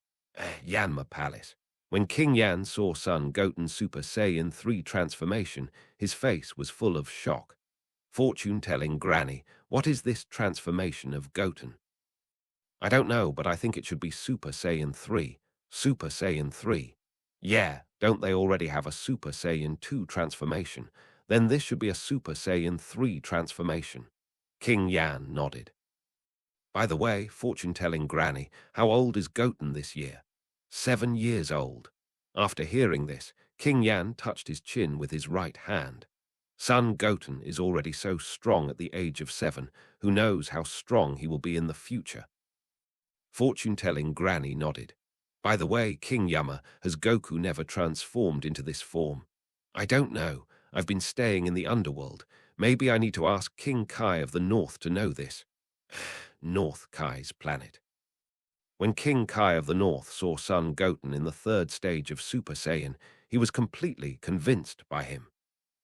Yanma Palace. When King Yan saw Son Goten's Super Saiyan 3 transformation, his face was full of shock. Fortune-telling Granny, what is this transformation of Goten? I don't know, but I think it should be Super Saiyan 3. Super Saiyan 3. Yeah, don't they already have a Super Saiyan 2 transformation? Then this should be a Super Saiyan 3 transformation. King Yan nodded. By the way, fortune-telling Granny, how old is Goten this year? 7 years old. After hearing this, King Yan touched his chin with his right hand. Son Goten is already so strong at the age of 7, who knows how strong he will be in the future? Fortune-telling Granny nodded. By the way, King Yama, has Goku never transformed into this form? I don't know. I've been staying in the underworld. Maybe I need to ask King Kai of the North to know this. North Kai's planet. When King Kai of the North saw Son Goten in the third stage of Super Saiyan, he was completely convinced by him.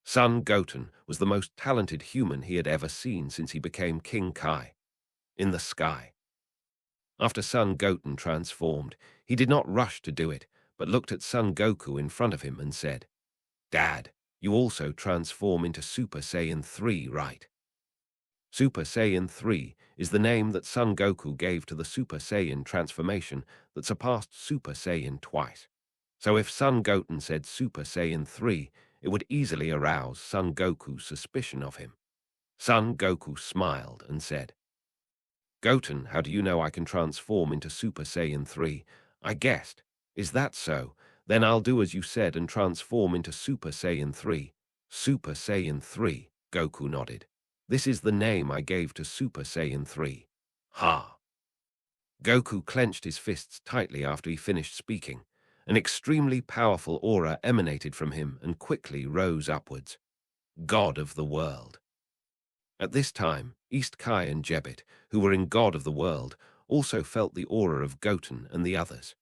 Son Goten was the most talented human he had ever seen since he became King Kai. In the sky. After Son Goten transformed, he did not rush to do it, but looked at Son Goku in front of him and said, Dad, you also transform into Super Saiyan 3, right? Super Saiyan 3 is the name that Son Goku gave to the Super Saiyan transformation that surpassed Super Saiyan twice. So if Son Goten said Super Saiyan 3, it would easily arouse Son Goku's suspicion of him. Son Goku smiled and said, Goten, how do you know I can transform into Super Saiyan 3? I guessed. Is that so? Then I'll do as you said and transform into Super Saiyan 3. Super Saiyan 3, Goku nodded. This is the name I gave to Super Saiyan 3. Ha! Goku clenched his fists tightly after he finished speaking. An extremely powerful aura emanated from him and quickly rose upwards. God of the world. At this time, East Kai and Jebbit, who were in God of the World, also felt the aura of Goten and the others.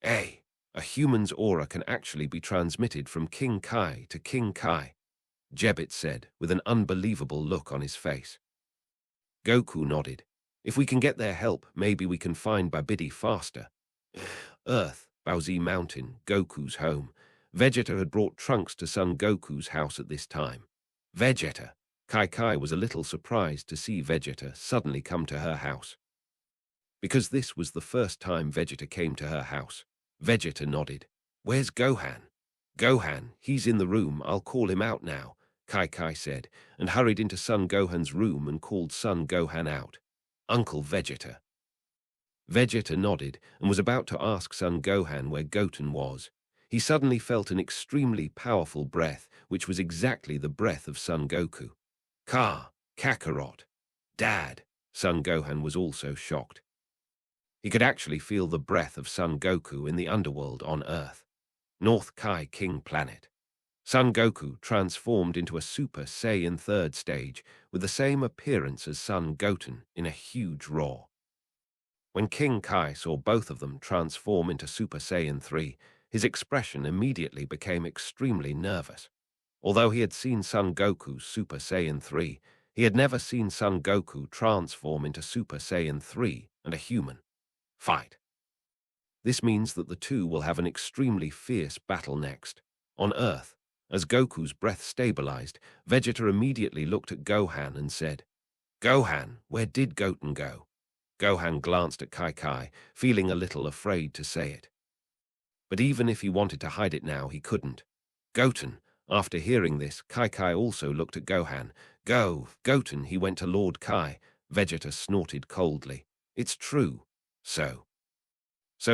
A human's aura can actually be transmitted from King Kai to King Kai, Jebbit said with an unbelievable look on his face. Goku nodded. If we can get their help, maybe we can find Babidi faster. Earth, Baozi Mountain, Goku's home. Vegeta had brought Trunks to Son Goku's house at this time. Vegeta. Kai was a little surprised to see Vegeta suddenly come to her house. Because this was the first time Vegeta came to her house, Vegeta nodded. Where's Gohan? Gohan, he's in the room, I'll call him out now. Kai said, and hurried into Son Gohan's room and called Son Gohan out. Uncle Vegeta. Vegeta nodded and was about to ask Son Gohan where Goten was. He suddenly felt an extremely powerful breath, which was exactly the breath of Son Goku. Kakarot. Dad. Son Gohan was also shocked. He could actually feel the breath of Son Goku in the underworld on Earth. North Kai King Planet. Son Goku transformed into a Super Saiyan 3rd stage with the same appearance as Son Goten in a huge roar. When King Kai saw both of them transform into Super Saiyan 3, his expression immediately became extremely nervous. Although he had seen Son Goku's Super Saiyan 3, he had never seen Son Goku transform into Super Saiyan 3 and a human. Fight. This means that the two will have an extremely fierce battle next. On Earth, as Goku's breath stabilized, Vegeta immediately looked at Gohan and said, "Gohan, where did Goten go?" Gohan glanced at Kai, feeling a little afraid to say it. But even if he wanted to hide it now, he couldn't. Goten. After hearing this, Kai also looked at Gohan. Goten, he went to Lord Kai. Vegeta snorted coldly. It's true. So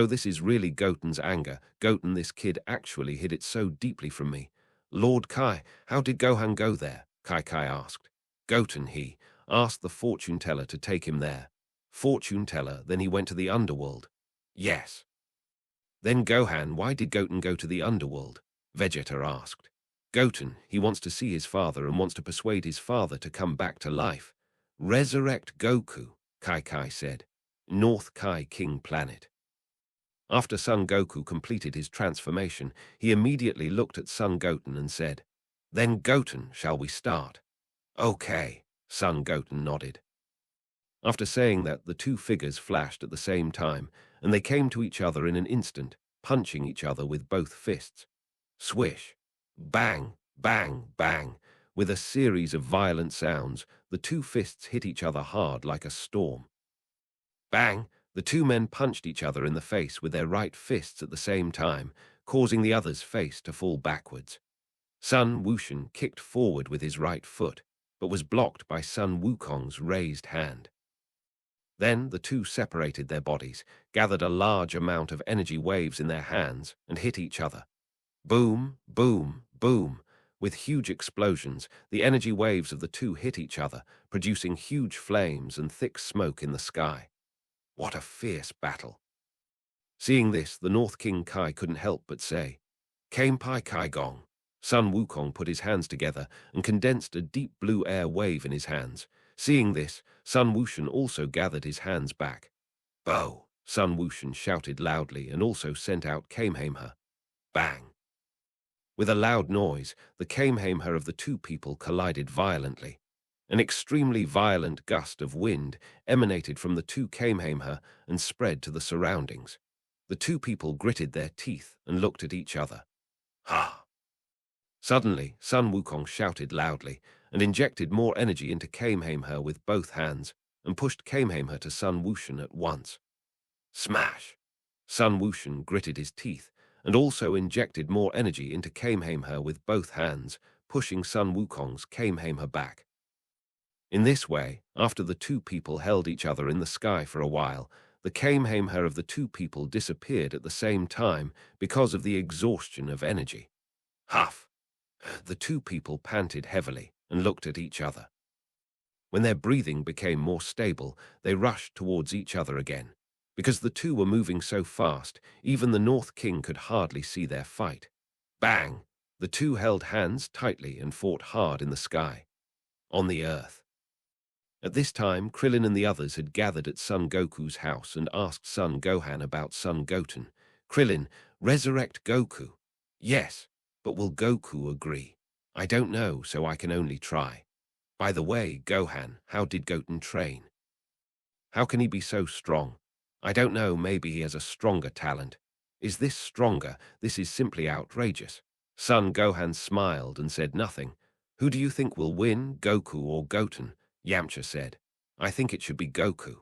this is really Goten's anger. Goten, this kid actually hid it so deeply from me. Lord Kai, how did Gohan go there? Kai asked. Goten, he asked the fortune teller to take him there. Fortune teller, then he went to the underworld. Yes. Then Gohan, why did Goten go to the underworld? Vegeta asked. Goten, he wants to see his father and wants to persuade his father to come back to life. Resurrect Goku, Kai said. North Kai King Planet. After Son Goku completed his transformation, he immediately looked at Son Goten and said, "Then Goten, shall we start?" Okay, Son Goten nodded. After saying that, the two figures flashed at the same time, and they came to each other in an instant, punching each other with both fists. Swish, bang, bang, bang. With a series of violent sounds, the two fists hit each other hard like a storm. Bang! The two men punched each other in the face with their right fists at the same time, causing the other's face to fall backwards. Sun Wukong kicked forward with his right foot, but was blocked by Sun Wukong's raised hand. Then the two separated their bodies, gathered a large amount of energy waves in their hands, and hit each other. Boom, boom, boom. With huge explosions, the energy waves of the two hit each other, producing huge flames and thick smoke in the sky. What a fierce battle. Seeing this, the North King Kai couldn't help but say, "Kame Pai Kai Gong." Sun Wukong put his hands together and condensed a deep blue air wave in his hands. Seeing this, Sun Wukong also gathered his hands back. Bo! Sun Wukong shouted loudly and also sent out Kamehameha. Bang! With a loud noise, the Kamehameha of the two people collided violently. An extremely violent gust of wind emanated from the two Kamehameha and spread to the surroundings. The two people gritted their teeth and looked at each other. Ha! Suddenly, Sun Wukong shouted loudly and injected more energy into Kamehameha with both hands and pushed Kamehameha to Sun Wukong at once. Smash! Sun Wukong gritted his teeth and also injected more energy into Kamehameha with both hands, pushing Sun Wukong's Kamehameha back. In this way, after the two people held each other in the sky for a while, the Kamehameha of the two people disappeared at the same time because of the exhaustion of energy. Huff! The two people panted heavily and looked at each other. When their breathing became more stable, they rushed towards each other again. Because the two were moving so fast, even the North King could hardly see their fight. Bang! The two held hands tightly and fought hard in the sky. On the earth. At this time, Krillin and the others had gathered at Son Goku's house and asked Son Gohan about Son Goten. Krillin, resurrect Goku. Yes, but will Goku agree? I don't know, so I can only try. By the way, Gohan, how did Goten train? How can he be so strong? I don't know, maybe he has a stronger talent. Is this stronger? This is simply outrageous. Son Gohan smiled and said nothing. Who do you think will win, Goku or Goten? Yamcha said, I think it should be Goku.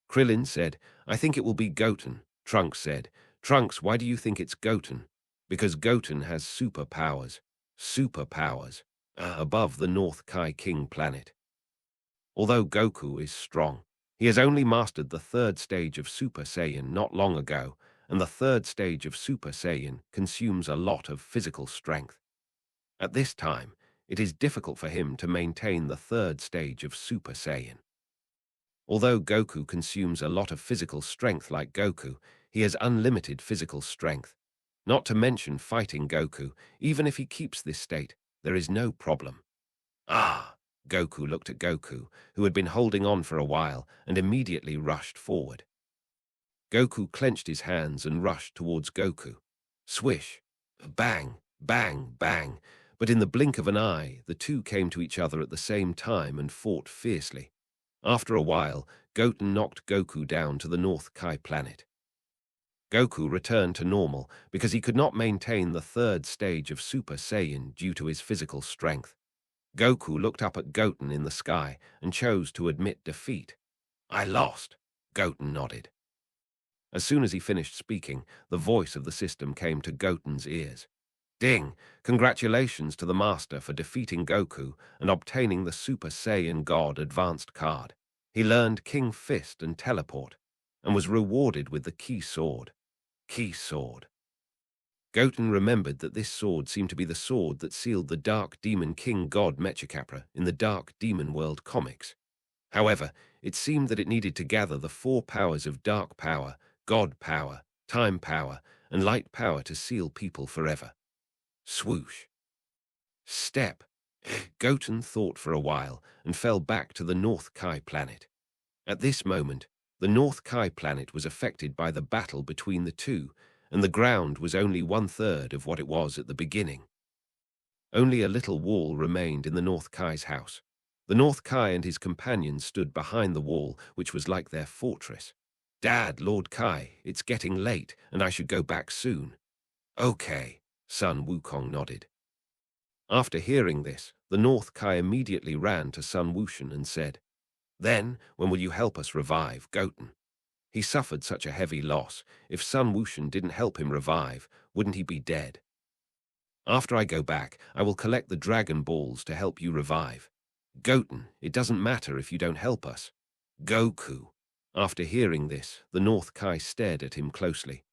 Krillin said, I think it will be Goten. Trunks said, Trunks, why do you think it's Goten? Because Goten has superpowers. Superpowers. above the North Kai King planet. Although Goku is strong, he has only mastered the third stage of Super Saiyan not long ago, and the third stage of Super Saiyan consumes a lot of physical strength. At this time, it is difficult for him to maintain the third stage of Super Saiyan. Although Goku consumes a lot of physical strength like Goku, he has unlimited physical strength. Not to mention fighting Goku, even if he keeps this state, there is no problem. Ah! Goku looked at Goku, who had been holding on for a while, and immediately rushed forward. Goku clenched his hands and rushed towards Goku. Swish! Bang! Bang! Bang! But in the blink of an eye, the two came to each other at the same time and fought fiercely. After a while, Goten knocked Goku down to the North Kai planet. Goku returned to normal because he could not maintain the third stage of Super Saiyan due to his physical strength. Goku looked up at Goten in the sky and chose to admit defeat. I lost, Goten nodded. As soon as he finished speaking, the voice of the system came to Goten's ears. Ding! Congratulations to the Master for defeating Goku and obtaining the Super Saiyan God Advanced card. He learned King Fist and Teleport, and was rewarded with the Key Sword. Key Sword. Goten remembered that this sword seemed to be the sword that sealed the Dark Demon King God Mechacapra in the Dark Demon World comics. However, it seemed that it needed to gather the 4 powers of Dark Power, God Power, Time Power, and Light Power to seal people forever. Swoosh. Step. Goten thought for a while and fell back to the North Kai planet. At this moment, the North Kai planet was affected by the battle between the two, and the ground was only 1/3 of what it was at the beginning. Only a little wall remained in the North Kai's house. The North Kai and his companions stood behind the wall, which was like their fortress. Dad, Lord Kai, it's getting late, and I should go back soon. Okay, Son Wukong nodded. After hearing this, the North Kai immediately ran to Sun Wushan and said, Then, when will you help us revive Goten? He suffered such a heavy loss. If Sun Wushan didn't help him revive, wouldn't he be dead? After I go back, I will collect the Dragon Balls to help you revive. Goten, it doesn't matter if you don't help us. Goku. After hearing this, the North Kai stared at him closely.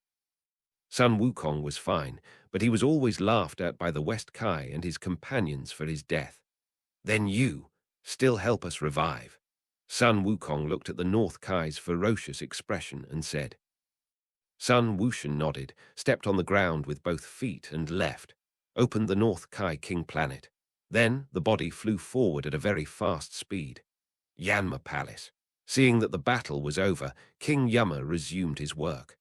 Sun Wukong was fine, but he was always laughed at by the West Kai and his companions for his death. Then you, still help us revive. Sun Wukong looked at the North Kai's ferocious expression and said. Sun Wushan nodded, stepped on the ground with both feet and left, opened the North Kai King planet. Then the body flew forward at a very fast speed. Yanma Palace. Seeing that the battle was over, King Yama resumed his work.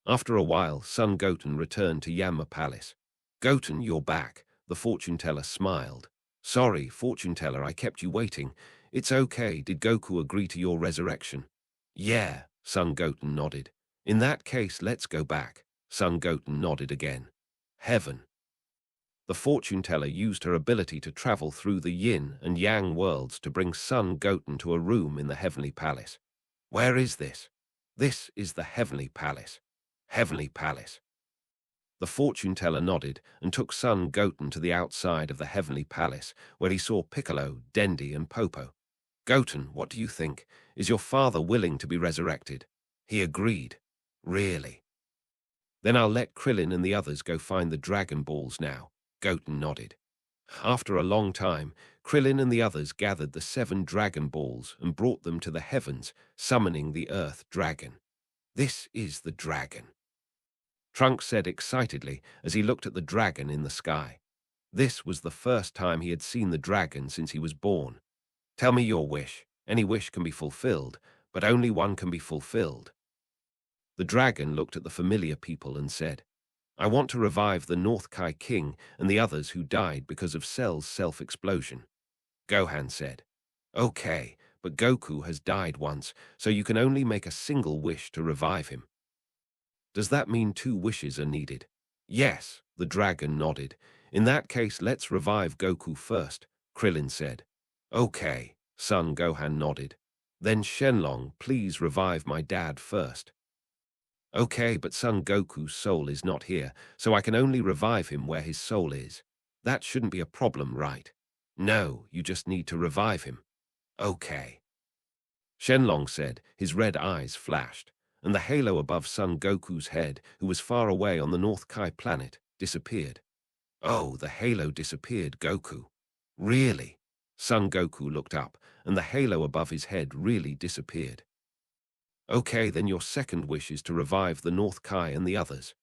After a while, Son Goten returned to Yanma Palace. Goten, you're back, the fortune teller smiled. Sorry, fortune teller, I kept you waiting. It's okay, did Goku agree to your resurrection? Yeah, Son Goten nodded. In that case, let's go back. Son Goten nodded again. Heaven. The fortune teller used her ability to travel through the yin and yang worlds to bring Son Goten to a room in the Heavenly Palace. Where is this? This is the Heavenly Palace. Heavenly Palace. The fortune teller nodded and took Son Goten to the outside of the Heavenly Palace, where he saw Piccolo, Dendi, and Popo. Goten, what do you think? Is your father willing to be resurrected? He agreed. Really? Then I'll let Krillin and the others go find the Dragon Balls now. Goten nodded. After a long time, Krillin and the others gathered the 7 Dragon Balls and brought them to the heavens, summoning the Earth Dragon. This is the dragon. Trunks said excitedly as he looked at the dragon in the sky. This was the first time he had seen the dragon since he was born. Tell me your wish. Any wish can be fulfilled, but only one can be fulfilled. The dragon looked at the familiar people and said, I want to revive the North Kai King and the others who died because of Cell's self-explosion. Gohan said, Okay, but Goku has died once, so you can only make a single wish to revive him. Does that mean 2 wishes are needed? Yes, the dragon nodded. In that case, let's revive Goku first, Krillin said. Okay, Son Gohan nodded. Then Shenlong, please revive my dad first. Okay, but Son Goku's soul is not here, so I can only revive him where his soul is. That shouldn't be a problem, right? No, you just need to revive him. Okay. Shenlong said, his red eyes flashed, and the halo above Son Goku's head, who was far away on the North Kai planet, disappeared. Oh, the halo disappeared, Goku. Really? Son Goku looked up, and the halo above his head really disappeared. Okay, then your second wish is to revive the North Kai and the others.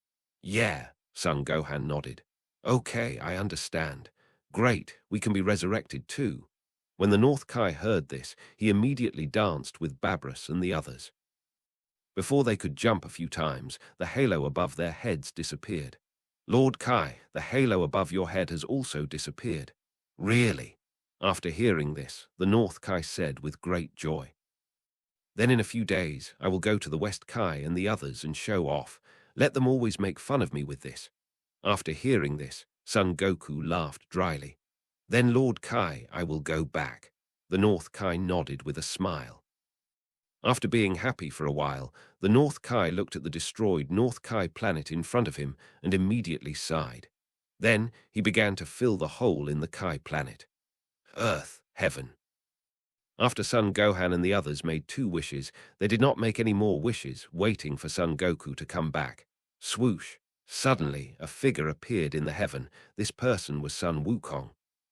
Yeah, Son Gohan nodded. Okay, I understand. Great, we can be resurrected too. When the North Kai heard this, he immediately danced with Babris and the others. Before they could jump a few times, the halo above their heads disappeared. Lord Kai, the halo above your head has also disappeared. Really? After hearing this, the North Kai said with great joy. Then in a few days, I will go to the West Kai and the others and show off. Let them always make fun of me with this. After hearing this, Son Goku laughed dryly. Then Lord Kai, I will go back. The North Kai nodded with a smile. After being happy for a while, the North Kai looked at the destroyed North Kai planet in front of him and immediately sighed. Then he began to fill the hole in the Kai planet. Earth, heaven. After Son Gohan and the others made 2 wishes, they did not make any more wishes, waiting for Son Goku to come back. Swoosh! Suddenly, a figure appeared in the heaven. This person was Son Wukong.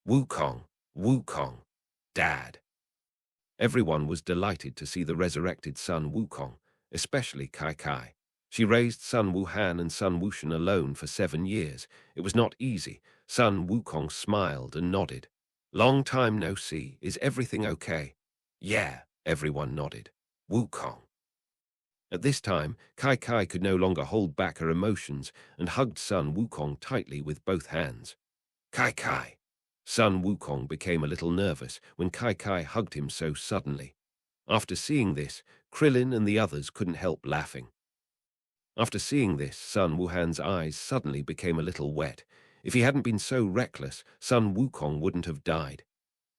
Wukong! Wukong! Dad! Everyone was delighted to see the resurrected Son Wukong, especially Kai Kai. She raised Son Wuhan and Son Wushan alone for 7 years. It was not easy. Son Wukong smiled and nodded. Long time no see. Is everything okay? Yeah, everyone nodded. Wukong. At this time, Kai Kai could no longer hold back her emotions and hugged Son Wukong tightly with both hands. Kai Kai. Son Wukong became a little nervous when Kai Kai hugged him so suddenly. After seeing this, Krillin and the others couldn't help laughing. After seeing this, Son Wuhan's eyes suddenly became a little wet. If he hadn't been so reckless, Son Wukong wouldn't have died.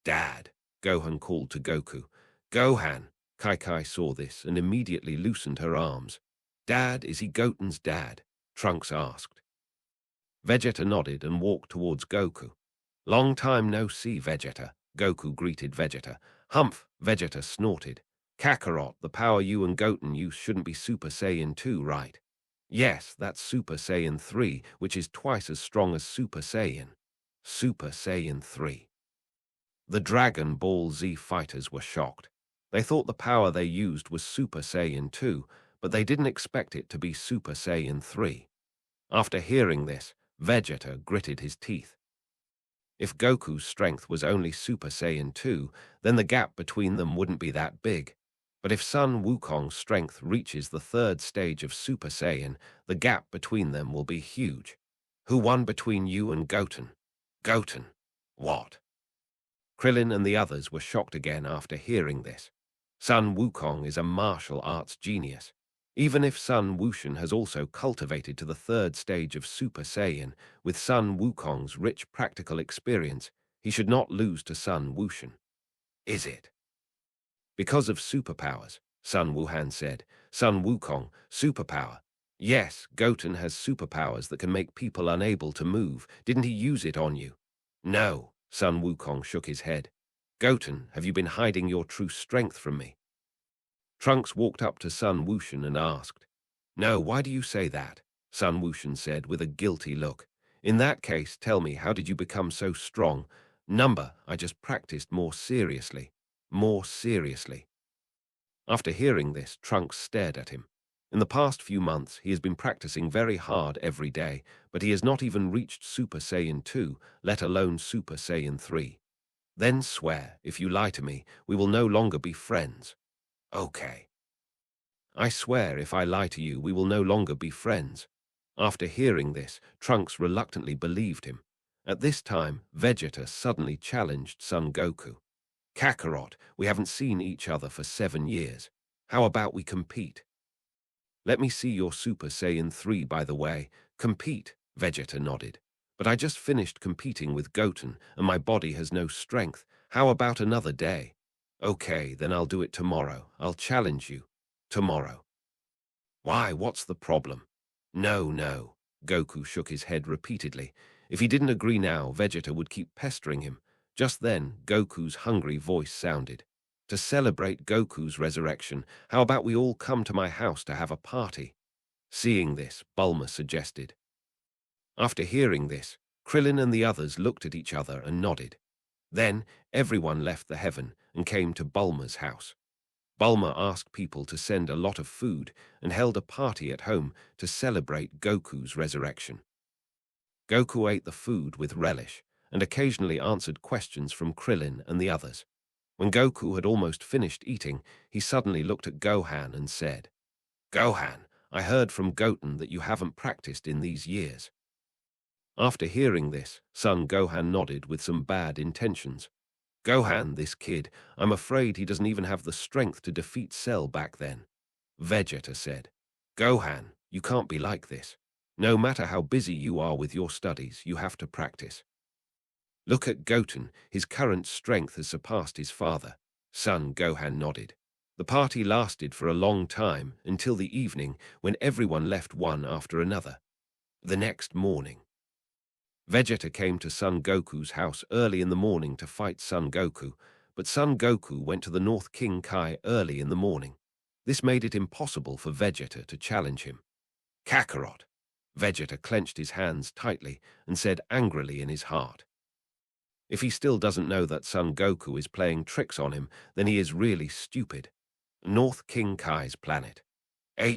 Dad, Gohan called to Goku. Gohan! Kai Kai saw this and immediately loosened her arms. Dad, is he Goten's dad? Trunks asked. Vegeta nodded and walked towards Goku. Long time no see, Vegeta, Goku greeted Vegeta. Humph, Vegeta snorted. Kakarot, the power you and Goten use shouldn't be Super Saiyan 2, right? Yes, that's Super Saiyan 3, which is twice as strong as Super Saiyan. Super Saiyan 3. The Dragon Ball Z fighters were shocked. They thought the power they used was Super Saiyan 2, but they didn't expect it to be Super Saiyan 3. After hearing this, Vegeta gritted his teeth. If Goku's strength was only Super Saiyan 2, then the gap between them wouldn't be that big. But if Son Wukong's strength reaches the 3rd stage of Super Saiyan, the gap between them will be huge. Who won between you and Goten? Goten. What? Krillin and the others were shocked again after hearing this. Son Wukong is a martial arts genius. Even if Son Wushan has also cultivated to the 3rd stage of Super Saiyan, with Son Wukong's rich practical experience, he should not lose to Son Wushan. Is it? Because of superpowers, Son Wuhan said. Son Wukong, superpower. Yes, Goten has superpowers that can make people unable to move. Didn't he use it on you? No, Son Wukong shook his head. Goten, have you been hiding your true strength from me? Trunks walked up to Son Wushan and asked. No, why do you say that? Son Wushan said with a guilty look. In that case, tell me, how did you become so strong? Number, I just practiced more seriously. More seriously. After hearing this, Trunks stared at him. In the past few months, he has been practicing very hard every day, but he has not even reached Super Saiyan 2, let alone Super Saiyan 3. Then swear, if you lie to me, we will no longer be friends. Okay. I swear if I lie to you, we will no longer be friends. After hearing this, Trunks reluctantly believed him. At this time, Vegeta suddenly challenged Son Goku. Kakarot, we haven't seen each other for 7 years. How about we compete? Let me see your Super Saiyan 3, by the way. Compete, Vegeta nodded. But I just finished competing with Goten, and my body has no strength. How about another day? Okay, then I'll do it tomorrow. I'll challenge you. Tomorrow. Why, what's the problem? No, no. Goku shook his head repeatedly. If he didn't agree now, Vegeta would keep pestering him. Just then, Goku's hungry voice sounded. To celebrate Goku's resurrection, how about we all come to my house to have a party? Seeing this, Bulma suggested. After hearing this, Krillin and the others looked at each other and nodded. Then, everyone left the heaven and came to Bulma's house. Bulma asked people to send a lot of food and held a party at home to celebrate Goku's resurrection. Goku ate the food with relish and occasionally answered questions from Krillin and the others. When Goku had almost finished eating, he suddenly looked at Gohan and said, "Gohan, I heard from Goten that you haven't practiced in these years." After hearing this, son Gohan nodded with some bad intentions. "Gohan, this kid, I'm afraid he doesn't even have the strength to defeat Cell back then." Vegeta said, "Gohan, you can't be like this. No matter how busy you are with your studies, you have to practice. Look at Goten, his current strength has surpassed his father." Son Gohan nodded. The party lasted for a long time until the evening when everyone left one after another. The next morning, Vegeta came to Son Goku's house early in the morning to fight Son Goku, but Son Goku went to the North King Kai early in the morning. This made it impossible for Vegeta to challenge him. "Kakarot!" Vegeta clenched his hands tightly and said angrily in his heart. If he still doesn't know that Son Goku is playing tricks on him, then he is really stupid. North King Kai's planet.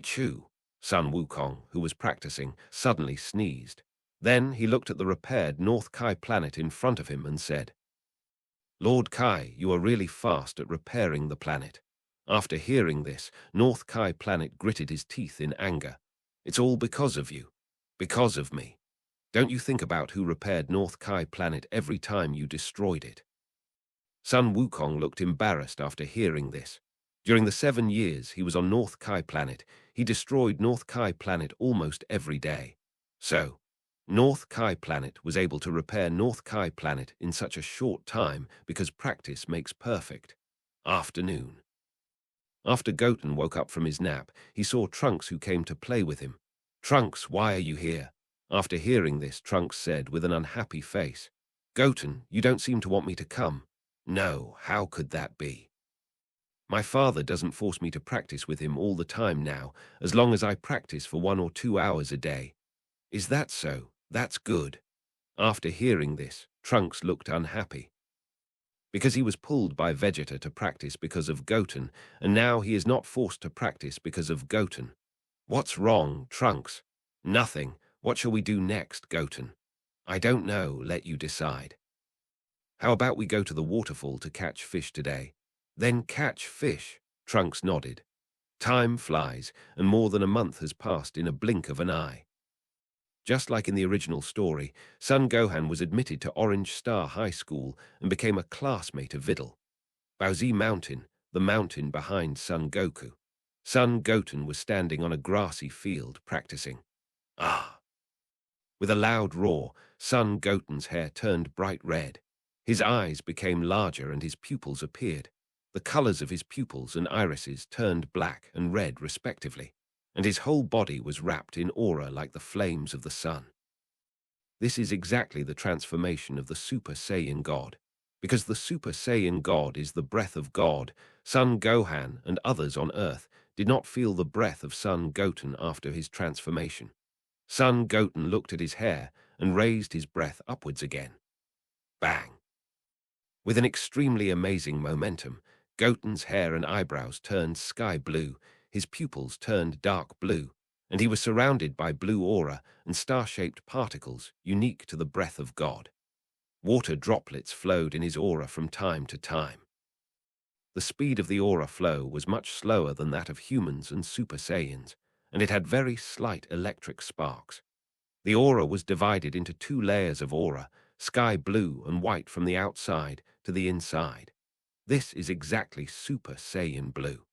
Chu, Sun Wukong, who was practicing, suddenly sneezed. Then he looked at the repaired North Kai planet in front of him and said, "Lord Kai, you are really fast at repairing the planet." After hearing this, North Kai planet gritted his teeth in anger. "It's all because of you. Because of me. Don't you think about who repaired North Kai planet every time you destroyed it?" Sun Wukong looked embarrassed after hearing this. During the 7 years he was on North Kai planet, he destroyed North Kai planet almost every day. So, North Kai planet was able to repair North Kai planet in such a short time because practice makes perfect. Afternoon. After Goten woke up from his nap, he saw Trunks who came to play with him. "Trunks, why are you here?" After hearing this, Trunks said with an unhappy face, "Goten, you don't seem to want me to come." "No, how could that be? My father doesn't force me to practice with him all the time now, as long as I practice for 1 or 2 hours a day." "Is that so? That's good." After hearing this, Trunks looked unhappy. Because he was pulled by Vegeta to practice because of Goten, and now he is not forced to practice because of Goten. "What's wrong, Trunks?" "Nothing. What shall we do next, Goten?" "I don't know. Let you decide." "How about we go to the waterfall to catch fish today?" "Then catch fish?" Trunks nodded. Time flies, and more than a month has passed in a blink of an eye. Just like in the original story, Son Gohan was admitted to Orange Star High School and became a classmate of Videl. Baozi Mountain, the mountain behind Son Goku. Son Goten was standing on a grassy field practicing. Ah! With a loud roar, Son Goten's hair turned bright red. His eyes became larger and his pupils appeared. The colors of his pupils and irises turned black and red respectively, and his whole body was wrapped in aura like the flames of the sun. This is exactly the transformation of the Super Saiyan God. Because the Super Saiyan God is the breath of God, Son Gohan and others on Earth did not feel the breath of Son Goten after his transformation. Son Goten looked at his hair and raised his breath upwards again. Bang! With an extremely amazing momentum, Goten's hair and eyebrows turned sky blue, his pupils turned dark blue, and he was surrounded by blue aura and star-shaped particles unique to the breath of God. Water droplets flowed in his aura from time to time. The speed of the aura flow was much slower than that of humans and Super Saiyans, and it had very slight electric sparks. The aura was divided into 2 layers of aura, sky blue and white from the outside to the inside. This is exactly Super Saiyan Blue.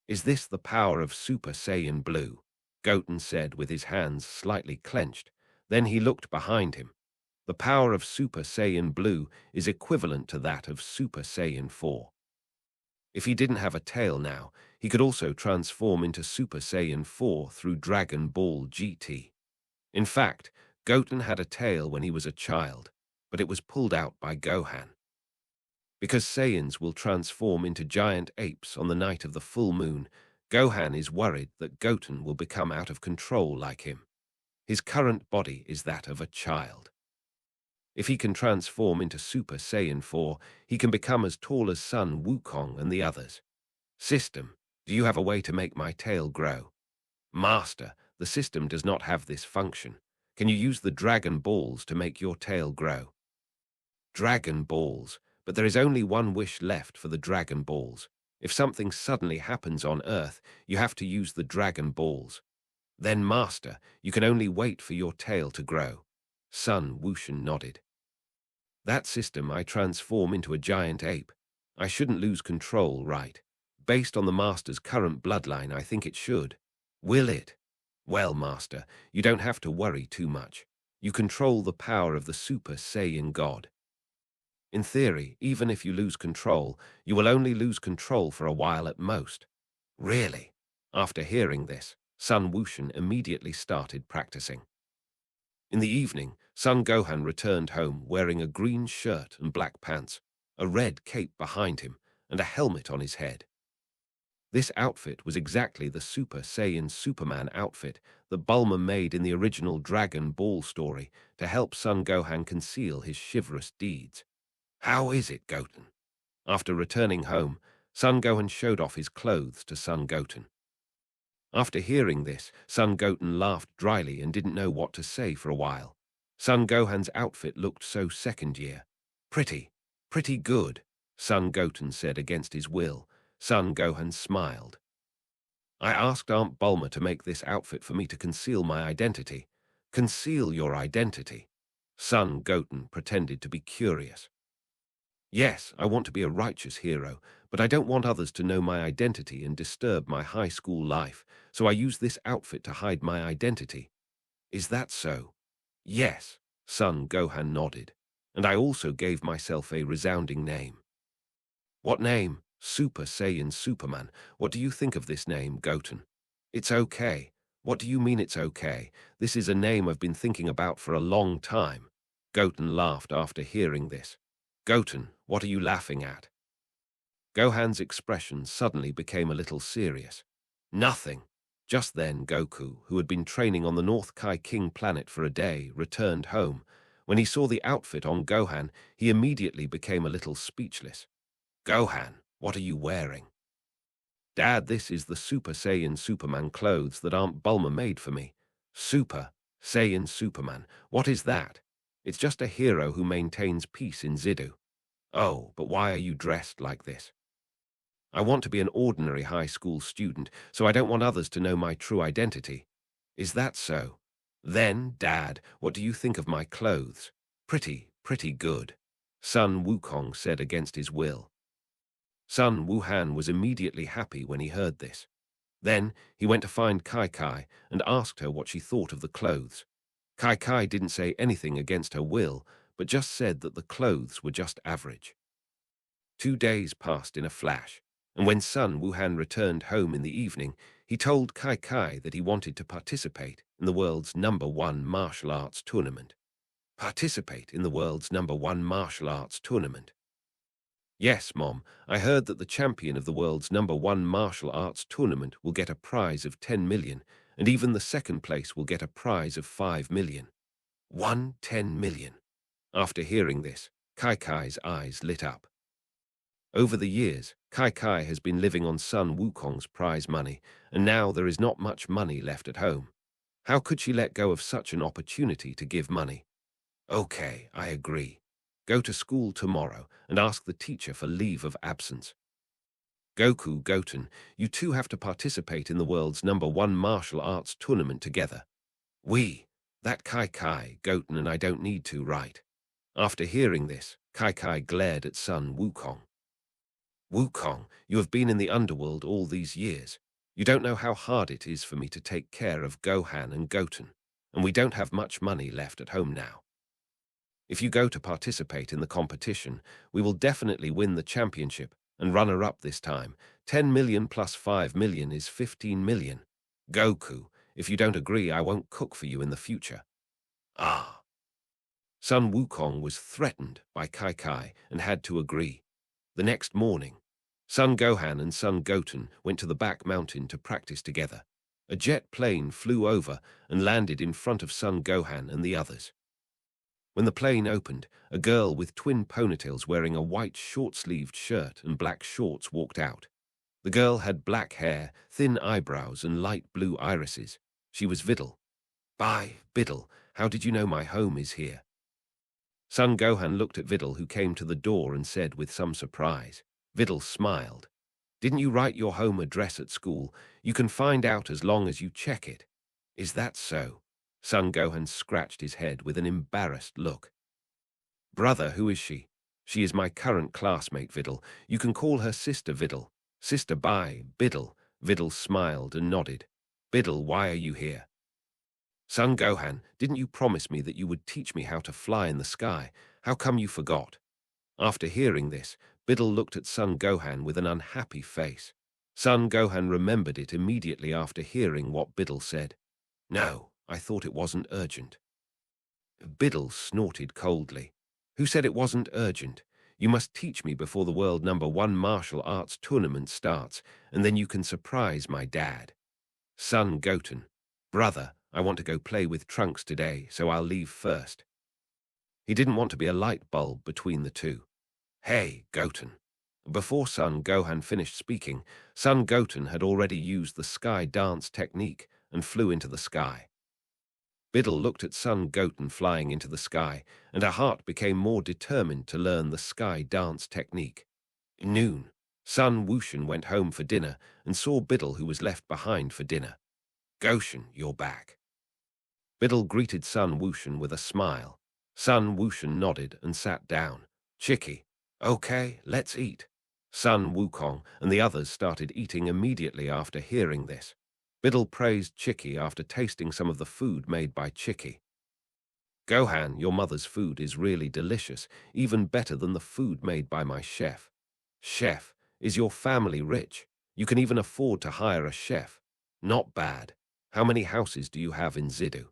"Is this the power of Super Saiyan Blue?" Goten said with his hands slightly clenched. Then he looked behind him. The power of Super Saiyan Blue is equivalent to that of Super Saiyan 4. If he didn't have a tail now, he could also transform into Super Saiyan 4 through Dragon Ball GT. In fact, Goten had a tail when he was a child, but it was pulled out by Gohan. Because Saiyans will transform into giant apes on the night of the full moon, Gohan is worried that Goten will become out of control like him. His current body is that of a child. If he can transform into Super Saiyan 4, he can become as tall as Son Wukong and the others. System, do you have a way to make my tail grow? Master, the system does not have this function. Can you use the Dragon Balls to make your tail grow? Dragon Balls, but there is only one wish left for the Dragon Balls. If something suddenly happens on Earth, you have to use the Dragon Balls. Then, Master, you can only wait for your tail to grow. Son Wushan nodded. That system I transform into a giant ape. I shouldn't lose control, right? Based on the Master's current bloodline, I think it should. Will it? Well, Master, you don't have to worry too much. You control the power of the Super Saiyan God. In theory, even if you lose control, you will only lose control for a while at most. Really? After hearing this, Son Wushan immediately started practicing. In the evening, Son Gohan returned home wearing a green shirt and black pants, a red cape behind him, and a helmet on his head. This outfit was exactly the Super Saiyan Superman outfit that Bulma made in the original Dragon Ball story to help Son Gohan conceal his chivalrous deeds. How is it, Goten? After returning home, Son Gohan showed off his clothes to Son Goten. After hearing this, Son Goten laughed dryly and didn't know what to say for a while. Son Gohan's outfit looked so second year. Pretty good, Son Goten said against his will. Son Gohan smiled. I asked Aunt Bulma to make this outfit for me to conceal my identity. Conceal your identity? Son Goten pretended to be curious. Yes, I want to be a righteous hero, but I don't want others to know my identity and disturb my high school life, so I use this outfit to hide my identity. Is that so? Yes, Son Gohan nodded, and I also gave myself a resounding name. What name? Super Saiyan Superman. What do you think of this name, Goten? It's okay. What do you mean it's okay? This is a name I've been thinking about for a long time. Goten laughed after hearing this. Goten, what are you laughing at? Gohan's expression suddenly became a little serious. Nothing. Just then, Goku, who had been training on the North Kai King planet for a day, returned home. When he saw the outfit on Gohan, he immediately became a little speechless. Gohan, what are you wearing? Dad, this is the Super Saiyan Superman clothes that Aunt Bulma made for me. Super Saiyan Superman, what is that? It's just a hero who maintains peace in Zidu. Oh, but why are you dressed like this? I want to be an ordinary high school student, so I don't want others to know my true identity. Is that so? Then, Dad, what do you think of my clothes? Pretty good, Son Wukong said against his will. Son Wuhan was immediately happy when he heard this. Then he went to find Kai Kai and asked her what she thought of the clothes. Kai Kai didn't say anything against her will, but just said that the clothes were just average. 2 days passed in a flash, and when Son Wuhan returned home in the evening, he told Kai Kai that he wanted to participate in the world's #1 martial arts tournament. Participate in the world's #1 martial arts tournament? Yes, Mom, I heard that the champion of the world's #1 martial arts tournament will get a prize of 10 million, and even the second place will get a prize of 5 million. 10 million. After hearing this, Kai Kai's eyes lit up. Over the years, Kai Kai has been living on Son Wukong's prize money, and now there is not much money left at home. How could she let go of such an opportunity to give money? Okay, I agree. Go to school tomorrow and ask the teacher for leave of absence. Goku, Goten, you two have to participate in the world's #1 martial arts tournament together. That Kai Kai, Goten and I don't need to, right? After hearing this, Kai Kai glared at Son Wukong. Wukong, you have been in the underworld all these years. You don't know how hard it is for me to take care of Gohan and Goten, and we don't have much money left at home now. If you go to participate in the competition, we will definitely win the championship and runner-up this time. 10 million plus 5 million is 15 million. Goku, if you don't agree, I won't cook for you in the future. Ah. Sun Wukong was threatened by Kai and had to agree. The next morning, Son Gohan and Son Goten went to the back mountain to practice together. A jet plane flew over and landed in front of Son Gohan and the others. When the plane opened, a girl with twin ponytails wearing a white short-sleeved shirt and black shorts walked out. The girl had black hair, thin eyebrows, and light blue irises. She was Videl. "Bye, Videl. How did you know my home is here?" Son Gohan looked at Videl, who came to the door, and said with some surprise. Videl smiled. "Didn't you write your home address at school? You can find out as long as you check it." "Is that so?" Son Gohan scratched his head with an embarrassed look. "Brother, who is she?" "She is my current classmate, Videl. You can call her Sister Videl." "Sister, bye, Videl." Videl smiled and nodded. "Videl, why are you here?" "Son Gohan, didn't you promise me that you would teach me how to fly in the sky? How come you forgot?" After hearing this, Videl looked at Son Gohan with an unhappy face. Son Gohan remembered it immediately after hearing what Videl said. "No, I thought it wasn't urgent." Videl snorted coldly. "Who said it wasn't urgent? You must teach me before the world #1 martial arts tournament starts, and then you can surprise my dad." Son Goten, "Brother, I want to go play with Trunks today, so I'll leave first." He didn't want to be a light bulb between the two. "Hey, Goten." Before Son Gohan finished speaking, Son Goten had already used the sky dance technique and flew into the sky. Videl looked at Son Goten flying into the sky, and her heart became more determined to learn the sky dance technique. Noon, Sun Wushan went home for dinner and saw Videl, who was left behind for dinner. "Goshen, you're back." Videl greeted Sun Wushan with a smile. Sun Wushan nodded and sat down. "Chicky, okay, let's eat." Sun Wukong and the others started eating immediately after hearing this. Videl praised Chicky after tasting some of the food made by Chicky. "Gohan, your mother's food is really delicious, even better than the food made by my chef." "Chef, is your family rich? You can even afford to hire a chef." "Not bad. How many houses do you have in Zidu?"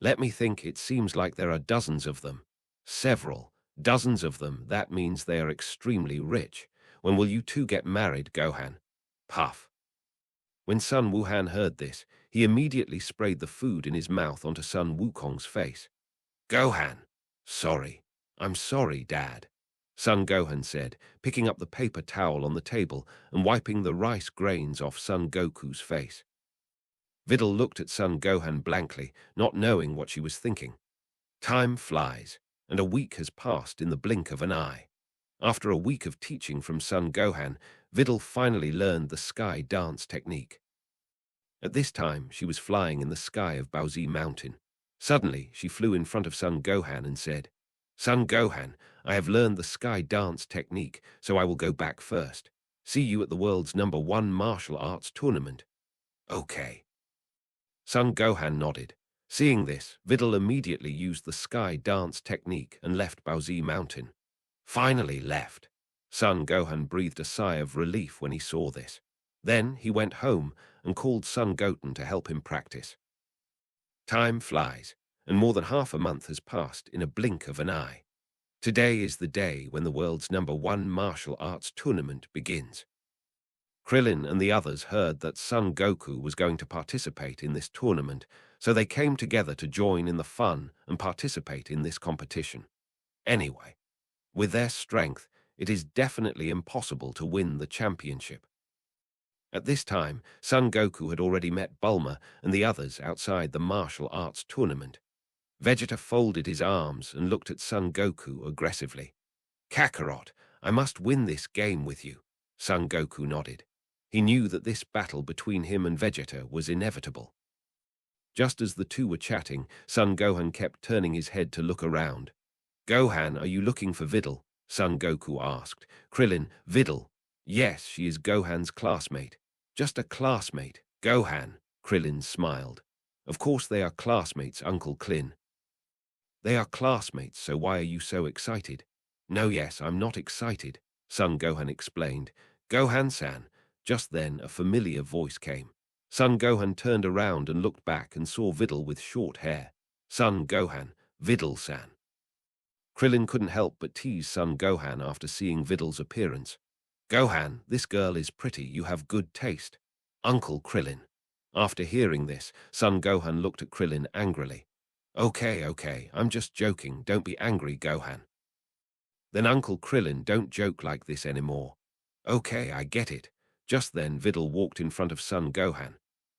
"Let me think, it seems like there are dozens of them." "Several. Dozens of them, that means they are extremely rich. When will you two get married, Gohan?" Puff. When Sun Wuhan heard this, he immediately sprayed the food in his mouth onto Sun Wukong's face. "Gohan, sorry. I'm sorry, Dad," Sun Gohan said, picking up the paper towel on the table and wiping the rice grains off Son Goku's face. Videl looked at Son Gohan blankly, not knowing what she was thinking. Time flies, and a week has passed in the blink of an eye. After a week of teaching from Son Gohan, Videl finally learned the sky dance technique. At this time, she was flying in the sky of Baozi Mountain. Suddenly, she flew in front of Son Gohan and said, "Son Gohan, I have learned the sky dance technique, so I will go back first. See you at the world's #1 martial arts tournament." "Okay." Son Gohan nodded. Seeing this, Videl immediately used the sky dance technique and left Baozi Mountain. Finally left. Son Gohan breathed a sigh of relief when he saw this. Then he went home and called Son Goten to help him practice. Time flies, and more than half a month has passed in a blink of an eye. Today is the day when the world's #1 martial arts tournament begins. Krillin and the others heard that Son Goku was going to participate in this tournament, so they came together to join in the fun and participate in this competition. Anyway, with their strength, it is definitely impossible to win the championship. At this time, Son Goku had already met Bulma and the others outside the martial arts tournament. Vegeta folded his arms and looked at Son Goku aggressively. "Kakarot, I must win this game with you." Son Goku nodded. He knew that this battle between him and Vegeta was inevitable. Just as the two were chatting, Son Gohan kept turning his head to look around. "Gohan, are you looking for Videl?" Son Goku asked. Krillin, "Videl." "Yes, she is Gohan's classmate." "Just a classmate, Gohan," Krillin smiled. "Of course they are classmates, Uncle Klin." "They are classmates, so why are you so excited?" "No, yes, I'm not excited," Son Gohan explained. "Gohan-san." Just then, a familiar voice came. Son Gohan turned around and looked back and saw Videl with short hair. Son Gohan, Videl-san. Krillin couldn't help but tease son Gohan after seeing Videl's appearance. Gohan, this girl is pretty, you have good taste. Uncle Krillin. After hearing this, son Gohan looked at Krillin angrily. Okay, I'm just joking, don't be angry, Gohan. Then Uncle Krillin, don't joke like this anymore. Okay, I get it. Just then Videl walked in front of son Gohan.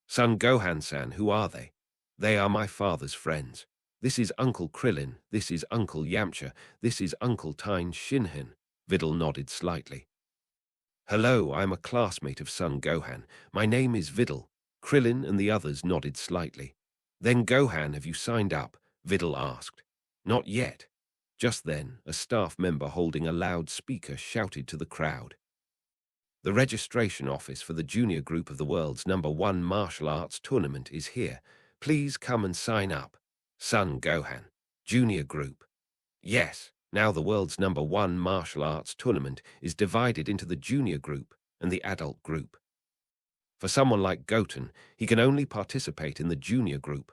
Son Gohan-san, who are they? They are my father's friends. This is Uncle Krillin, this is Uncle Yamcha, this is Uncle Tine Shinhan. Videl nodded slightly. Hello, I'm a classmate of son Gohan. My name is Videl. Krillin and the others nodded slightly. Then Gohan, have you signed up? Videl asked. Not yet. Just then, a staff member holding a loudspeaker shouted to the crowd. The registration office for the junior group of the world's #1 martial arts tournament is here. Please come and sign up. Son Gohan. Junior group. Yes, now the world's #1 martial arts tournament is divided into the junior group and the adult group. For someone like Goten, he can only participate in the junior group.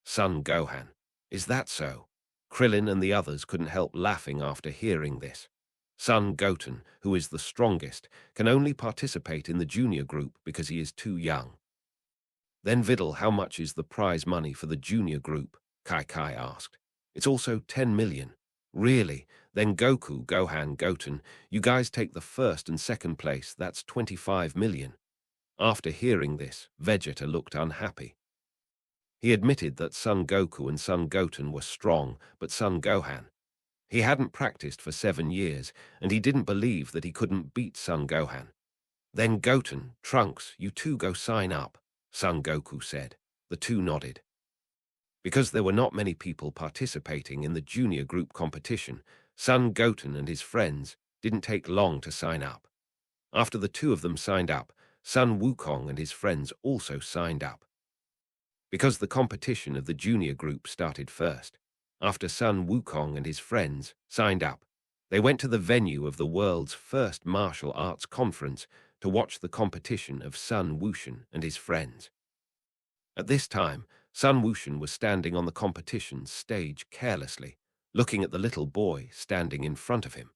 Son Gohan. Is that so? Krillin and the others couldn't help laughing after hearing this. Son Goten, who is the strongest, can only participate in the junior group because he is too young. Then Videl, how much is the prize money for the junior group? Kai asked. It's also 10 million. Really? Then Goku, Gohan, Goten, you guys take the first and second place, that's 25 million. After hearing this, Vegeta looked unhappy. He admitted that Son Goku and Son Goten were strong, but Son Gohan. He hadn't practiced for 7 years, and he didn't believe that he couldn't beat Son Gohan. Then Goten, Trunks, you two go sign up, Son Goku said. The two nodded. Because there were not many people participating in the junior group competition, Son Goten and his friends didn't take long to sign up. After the two of them signed up, Sun Wukong and his friends also signed up. Because the competition of the junior group started first, after Sun Wukong and his friends signed up, they went to the venue of the world's first martial arts conference to watch the competition of Sun Wushan and his friends. At this time, Sun Wushan was standing on the competition stage carelessly, looking at the little boy standing in front of him.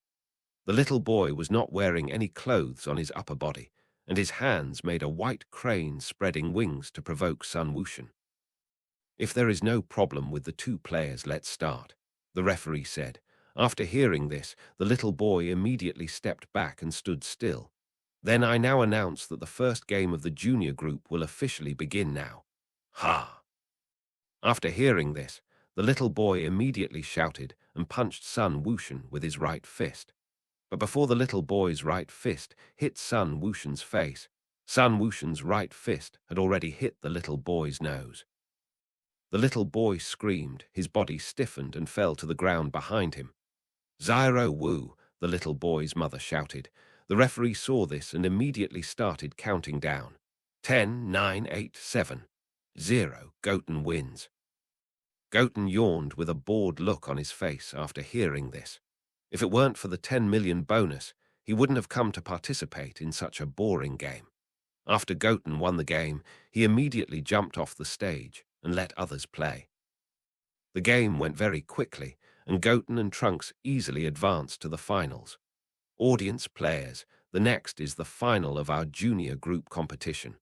The little boy was not wearing any clothes on his upper body, and his hands made a white crane spreading wings to provoke Sun Wushan. If there is no problem with the two players, let's start, the referee said. After hearing this, the little boy immediately stepped back and stood still. Then I now announce that the first game of the junior group will officially begin now. Ha! After hearing this, the little boy immediately shouted and punched Sun Wushan with his right fist. But before the little boy's right fist hit Sun Wushan's face, Sun Wushan's right fist had already hit the little boy's nose. The little boy screamed, his body stiffened and fell to the ground behind him. Zyro Wu, the little boy's mother shouted. The referee saw this and immediately started counting down. 10, 9, 8, 7, 0, Goten wins. Goten yawned with a bored look on his face after hearing this. If it weren't for the 10 million bonus, he wouldn't have come to participate in such a boring game. After Goten won the game, he immediately jumped off the stage and let others play. The game went very quickly, and Goten and Trunks easily advanced to the finals. Audience players, the next is the final of our junior group competition.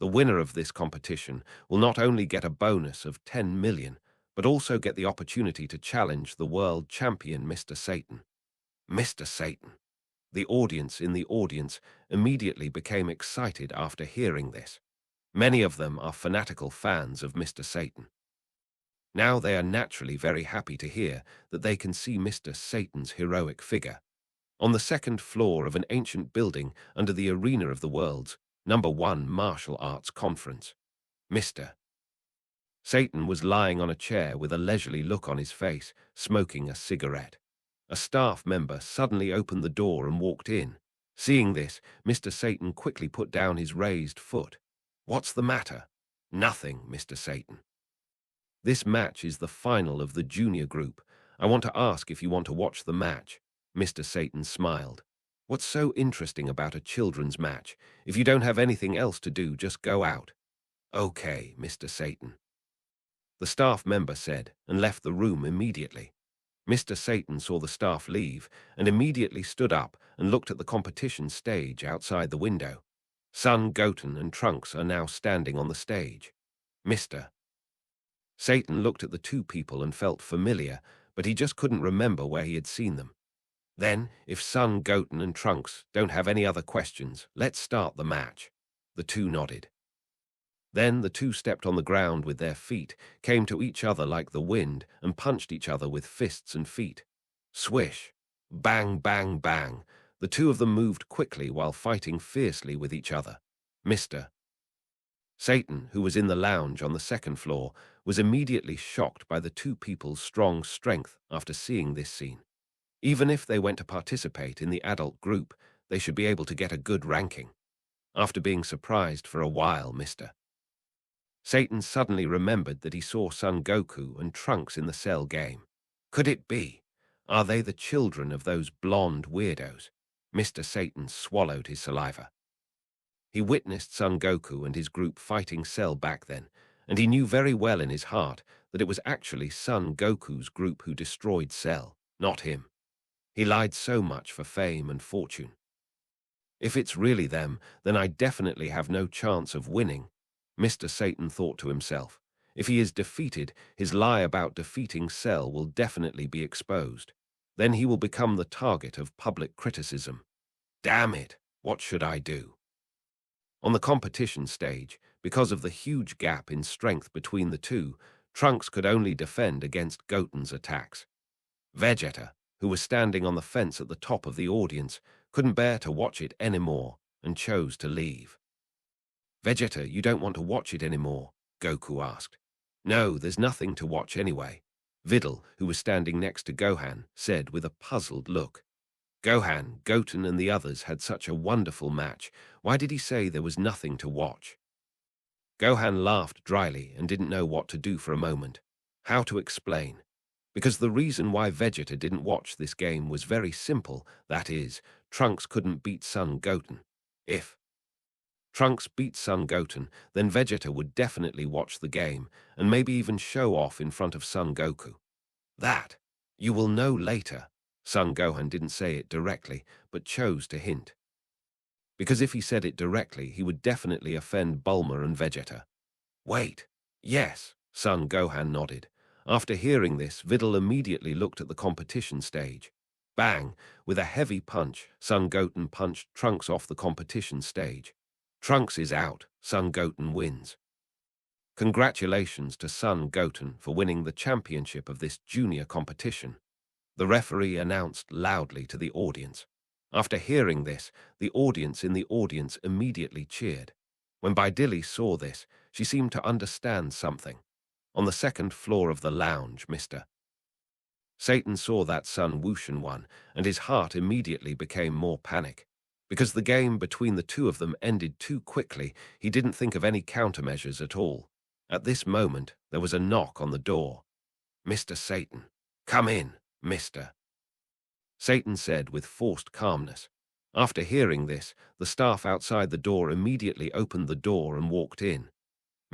The winner of this competition will not only get a bonus of 10 million, but also get the opportunity to challenge the world champion Mr. Satan. Mr. Satan. The audience in the audience immediately became excited after hearing this. Many of them are fanatical fans of Mr. Satan. Now they are naturally very happy to hear that they can see Mr. Satan's heroic figure on the second floor of an ancient building under the arena of the world's #1 martial arts conference. Mr. Satan was lying on a chair with a leisurely look on his face, smoking a cigarette. A staff member suddenly opened the door and walked in. Seeing this, Mr. Satan quickly put down his raised foot. What's the matter? Nothing, Mr. Satan. This match is the final of the junior group. I want to ask if you want to watch the match. Mr. Satan smiled. What's so interesting about a children's match? If you don't have anything else to do, just go out. Okay, Mr. Satan. the staff member said, and left the room immediately. Mr. Satan saw the staff leave and immediately stood up and looked at the competition stage outside the window. Son Goten and Trunks are now standing on the stage. Mr. Satan looked at the two people and felt familiar, but he just couldn't remember where he had seen them. Then, if Son Goten and Trunks don't have any other questions, let's start the match. The two nodded. Then the two stepped on the ground with their feet, came to each other like the wind, and punched each other with fists and feet. Swish! Bang, bang, bang! The two of them moved quickly while fighting fiercely with each other. Mr. Satan, who was in the lounge on the second floor, was immediately shocked by the two people's strong strength after seeing this scene. Even if they went to participate in the adult group, they should be able to get a good ranking. After being surprised for a while, Mr. Satan suddenly remembered that he saw Son Goku and Trunks in the Cell game. Could it be? Are they the children of those blonde weirdos? Mr. Satan swallowed his saliva. He witnessed Son Goku and his group fighting Cell back then, and he knew very well in his heart that it was actually Son Goku's group who destroyed Cell, not him. He lied so much for fame and fortune. If it's really them, then I definitely have no chance of winning, Mr. Satan thought to himself. If he is defeated, his lie about defeating Cell will definitely be exposed. Then he will become the target of public criticism. Damn it, what should I do? On the competition stage, because of the huge gap in strength between the two, Trunks could only defend against Goten's attacks. Vegeta, who was standing on the fence at the top of the audience, couldn't bear to watch it anymore and chose to leave. Vegeta, you don't want to watch it anymore? Goku asked. No, there's nothing to watch anyway, Videl, who was standing next to Gohan, said with a puzzled look. Gohan, Goten and the others had such a wonderful match. Why did he say there was nothing to watch? Gohan laughed dryly and didn't know what to do for a moment. How to explain? Because the reason why Vegeta didn't watch this game was very simple, that is, Trunks couldn't beat Son Goten. If Trunks beat Son Goten, then Vegeta would definitely watch the game, and maybe even show off in front of Son Goku. That, you will know later. Son Gohan didn't say it directly, but chose to hint. Because if he said it directly, he would definitely offend Bulma and Vegeta. Wait, yes, Son Gohan nodded. After hearing this, Videl immediately looked at the competition stage. Bang! With a heavy punch, Son Goten punched Trunks off the competition stage. Trunks is out, Son Goten wins. Congratulations to Son Goten for winning the championship of this junior competition, the referee announced loudly to the audience. After hearing this, the audience in the audience immediately cheered. When Babidi saw this, she seemed to understand something. On the second floor of the lounge, Mr. Satan saw that Sun Wushan won, and his heart immediately became more panic. Because the game between the two of them ended too quickly, he didn't think of any countermeasures at all. At this moment, there was a knock on the door. Mr. Satan. Come in, Mr. Satan said with forced calmness. After hearing this, the staff outside the door immediately opened the door and walked in.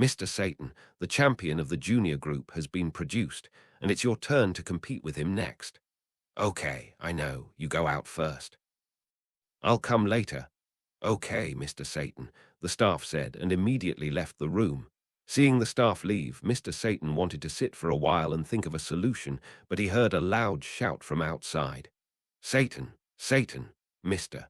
Mr. Satan, the champion of the junior group, has been produced, and it's your turn to compete with him next. Okay, I know, you go out first. I'll come later. Okay, Mr. Satan, the staff said, and immediately left the room. Seeing the staff leave, Mr. Satan wanted to sit for a while and think of a solution, but he heard a loud shout from outside. Satan, Satan, Mr.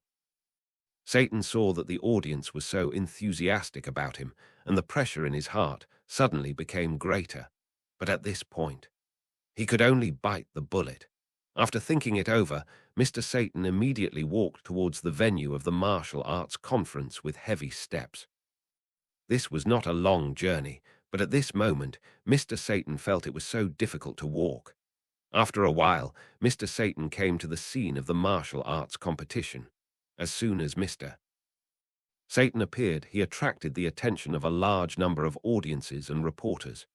Satan saw that the audience was so enthusiastic about him, and the pressure in his heart suddenly became greater. But at this point, he could only bite the bullet. After thinking it over, Mr. Satan immediately walked towards the venue of the martial arts conference with heavy steps. This was not a long journey, but at this moment, Mr. Satan felt it was so difficult to walk. After a while, Mr. Satan came to the scene of the martial arts competition. As soon as Mr. Satan appeared, he attracted the attention of a large number of audiences and reporters.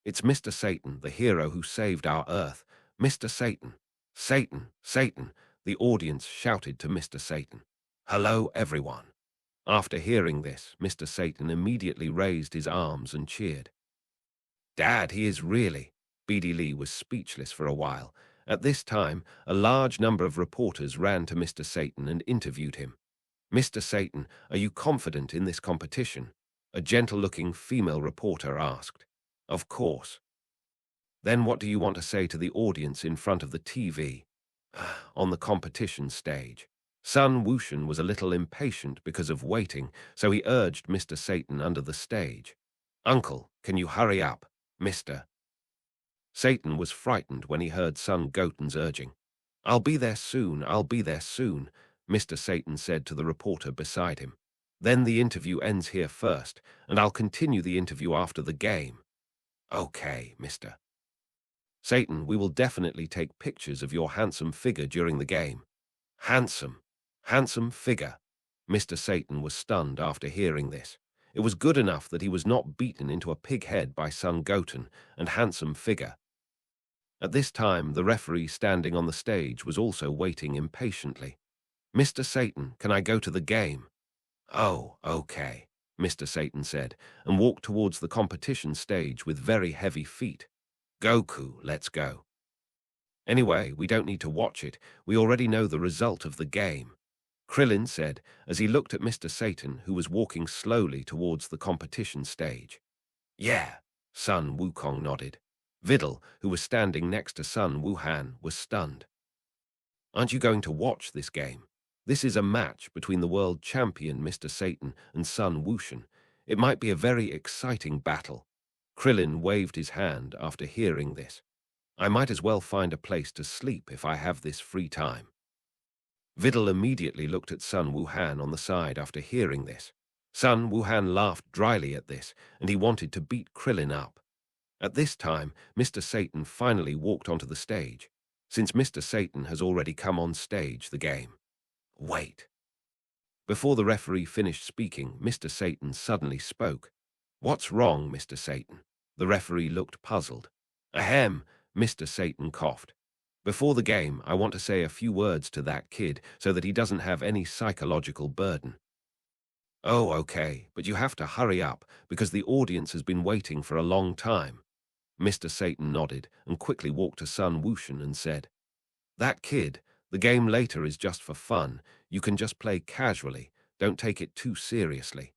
It's Mr. Satan, the hero who saved our Earth. Mr. Satan. Satan, Satan, the audience shouted to Mr. Satan. Hello, everyone. After hearing this, Mr. Satan immediately raised his arms and cheered. Dad, he is really. Lee was speechless for a while. At this time, a large number of reporters ran to Mr. Satan and interviewed him. Mr. Satan, are you confident in this competition? A gentle-looking female reporter asked. Of course. Then what do you want to say to the audience in front of the TV? On the competition stage. Sun Wushan was a little impatient because of waiting, so he urged Mr. Satan under the stage. Uncle, can you hurry up, Mr. Satan was frightened when he heard Son Goten's urging. I'll be there soon, I'll be there soon, Mr. Satan said to the reporter beside him. Then the interview ends here first, and I'll continue the interview after the game. Okay, Mr. Satan, we will definitely take pictures of your handsome figure during the game. Handsome figure. Mr. Satan was stunned after hearing this. It was good enough that he was not beaten into a pig head by Son Goten, and handsome figure. At this time, the referee standing on the stage was also waiting impatiently. Mr. Satan, can I go to the game? Oh, okay, Mr. Satan said, and walked towards the competition stage with very heavy feet. Goku, let's go. Anyway, we don't need to watch it. We already know the result of the game, Krillin said as he looked at Mr. Satan, who was walking slowly towards the competition stage. Yeah, Sun Wukong nodded. Videl, who was standing next to Sun Wuhan, was stunned. Aren't you going to watch this game? This is a match between the world champion Mr. Satan and Sun Wushan. It might be a very exciting battle. Krillin waved his hand after hearing this. I might as well find a place to sleep if I have this free time. Videl immediately looked at Sun Wuhan on the side after hearing this. Sun Wuhan laughed dryly at this, and he wanted to beat Krillin up. At this time, Mr. Satan finally walked onto the stage. Since Mr. Satan has already come on stage, the game. Wait. Before the referee finished speaking, Mr. Satan suddenly spoke. What's wrong, Mr. Satan? The referee looked puzzled. Ahem, Mr. Satan coughed. Before the game, I want to say a few words to that kid so that he doesn't have any psychological burden. Oh, okay, but you have to hurry up because the audience has been waiting for a long time. Mr. Satan nodded and quickly walked to Sun Wushan and said, That kid, the game later is just for fun. You can just play casually. Don't take it too seriously.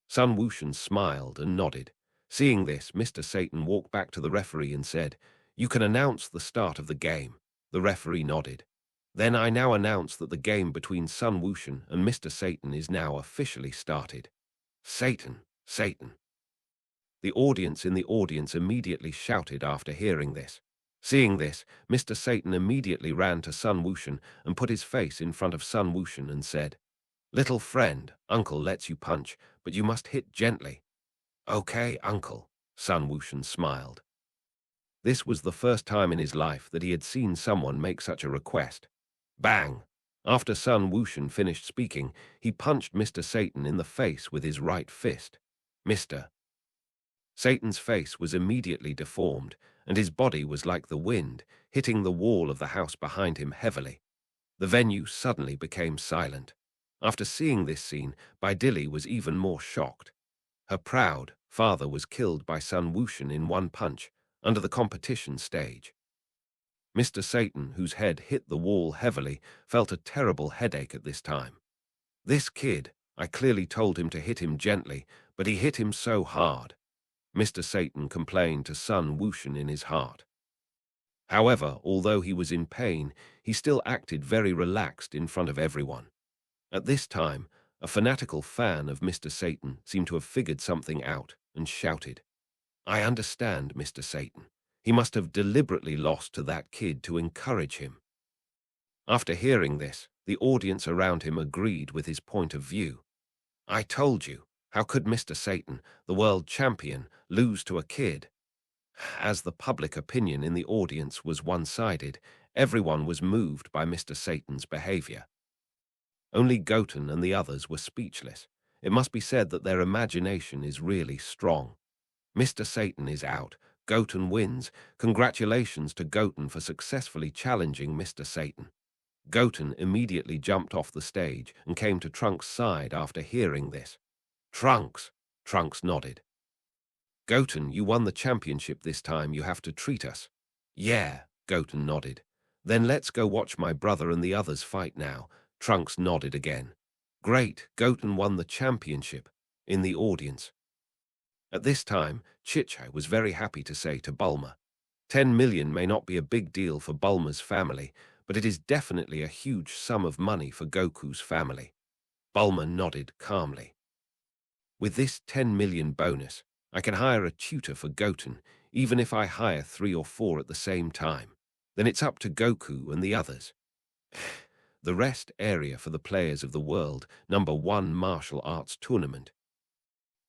Sun Wushan smiled and nodded. Seeing this, Mr. Satan walked back to the referee and said, You can announce the start of the game. The referee nodded. Then I now announce that the game between Sun Wushan and Mr. Satan is now officially started. Satan. The audience in the audience immediately shouted after hearing this. Seeing this, Mr. Satan immediately ran to Sun Wushan and put his face in front of Sun Wushan and said, Little friend, Uncle lets you punch, but you must hit gently. Okay, Uncle, Sun Wushan smiled. This was the first time in his life that he had seen someone make such a request. Bang! After Sun Wushan finished speaking, he punched Mr. Satan in the face with his right fist. Mr. Satan's face was immediately deformed, and his body was like the wind, hitting the wall of the house behind him heavily. The venue suddenly became silent. After seeing this scene, Babidi was even more shocked. Her proud father was killed by Sun Wushan in one punch, under the competition stage. Mr. Satan, whose head hit the wall heavily, felt a terrible headache at this time. This kid, I clearly told him to hit him gently, but he hit him so hard. Mr. Satan complained to Sun Wushan in his heart. However, although he was in pain, he still acted very relaxed in front of everyone. At this time, a fanatical fan of Mr. Satan seemed to have figured something out and shouted, I understand, Mr. Satan. He must have deliberately lost to that kid to encourage him. After hearing this, the audience around him agreed with his point of view. I told you, how could Mr. Satan, the world champion, lose to a kid? As the public opinion in the audience was one-sided, everyone was moved by Mr. Satan's behavior. Only Goten and the others were speechless. It must be said that their imagination is really strong. Mr. Satan is out. Goten wins. Congratulations to Goten for successfully challenging Mr. Satan. Goten immediately jumped off the stage and came to Trunks' side after hearing this. Trunks nodded. Goten, you won the championship this time. You have to treat us. Yeah, Goten nodded. Then let's go watch my brother and the others fight now. Trunks nodded again. Great, Goten won the championship. In the audience. At this time, Chichai was very happy to say to Bulma, 10 million may not be a big deal for Bulma's family, but it is definitely a huge sum of money for Goku's family. Bulma nodded calmly. With this 10 million bonus, I can hire a tutor for Goten, even if I hire 3 or 4 at the same time. Then it's up to Goku and the others. The rest area for the players of the world #1 martial arts tournament.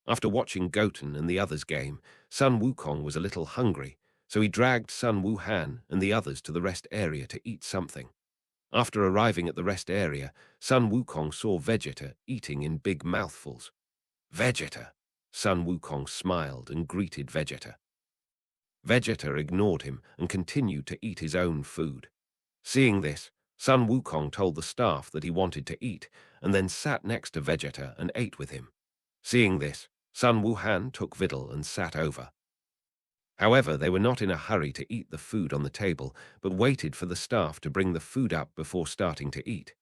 After watching Goten and the others' game, Sun Wukong was a little hungry, so he dragged Sun Wuhan and the others to the rest area to eat something. After arriving at the rest area, Sun Wukong saw Vegeta eating in big mouthfuls. Vegeta! Sun Wukong smiled and greeted Vegeta. Vegeta ignored him and continued to eat his own food. Seeing this, Sun Wukong told the staff that he wanted to eat and then sat next to Vegeta and ate with him. Seeing this, Sun Wuhan took Videl and sat over. However, they were not in a hurry to eat the food on the table, but waited for the staff to bring the food up before starting to eat.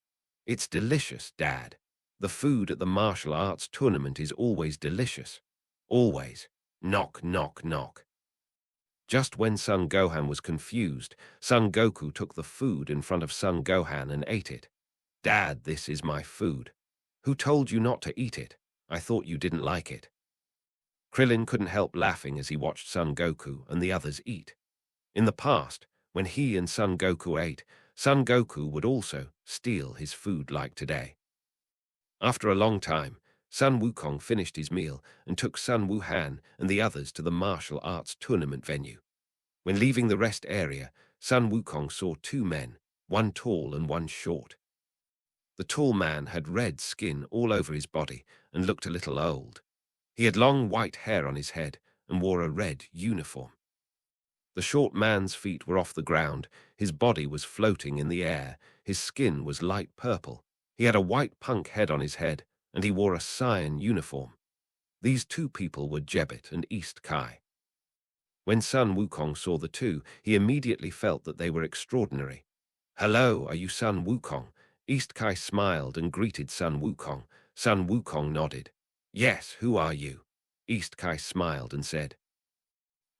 It's delicious, Dad. The food at the martial arts tournament is always delicious. Always. Knock, knock, knock. Just when Son Gohan was confused, Son Goku took the food in front of Son Gohan and ate it. Dad, this is my food. Who told you not to eat it? I thought you didn't like it. Krillin couldn't help laughing as he watched Son Goku and the others eat. In the past, when he and Son Goku ate, Son Goku would also steal his food like today. After a long time, Sun Wukong finished his meal and took Sun Wuhan and the others to the martial arts tournament venue. When leaving the rest area, Sun Wukong saw 2 men, one tall and one short. The tall man had red skin all over his body and looked a little old. He had long white hair on his head and wore a red uniform. The short man's feet were off the ground, his body was floating in the air, his skin was light purple. He had a white punk head on his head, and he wore a Saiyan uniform. These 2 people were Jebbit and East Kai. When Sun Wukong saw the 2, he immediately felt that they were extraordinary. Hello, are you Sun Wukong? East Kai smiled and greeted Sun Wukong. Sun Wukong nodded. Yes, who are you? East Kai smiled and said,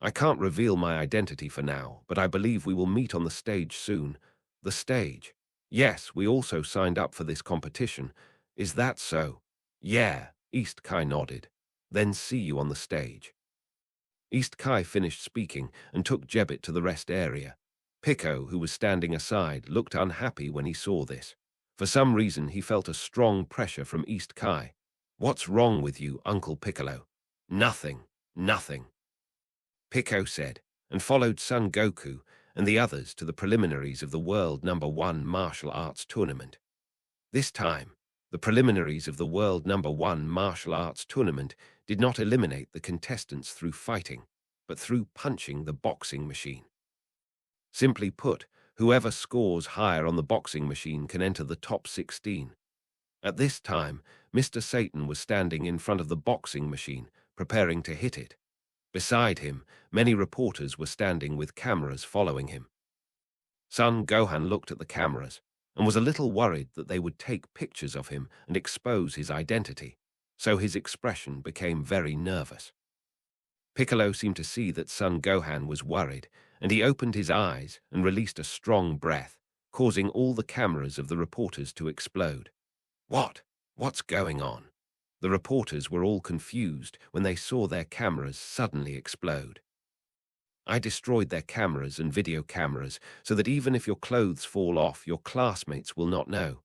I can't reveal my identity for now, but I believe we will meet on the stage soon. The stage? Yes, we also signed up for this competition. Is that so? Yeah, East Kai nodded. Then see you on the stage. East Kai finished speaking and took Jebbit to the rest area. Pico, who was standing aside, looked unhappy when he saw this. For some reason, he felt a strong pressure from East Kai. What's wrong with you, Uncle Piccolo? Nothing, nothing. Pico said, and followed Son Goku and the others to the preliminaries of the world #1 martial arts tournament. This time, the preliminaries of the world #1 martial arts tournament did not eliminate the contestants through fighting, but through punching the boxing machine. Simply put, whoever scores higher on the boxing machine can enter the top 16. At this time, Mr. Satan was standing in front of the boxing machine, preparing to hit it. Beside him, many reporters were standing with cameras following him. Son Gohan looked at the cameras and was a little worried that they would take pictures of him and expose his identity, so his expression became very nervous. Piccolo seemed to see that Son Gohan was worried, and he opened his eyes and released a strong breath, causing all the cameras of the reporters to explode. What's going on? The reporters were all confused when they saw their cameras suddenly explode. I destroyed their cameras and video cameras so that even if your clothes fall off, your classmates will not know.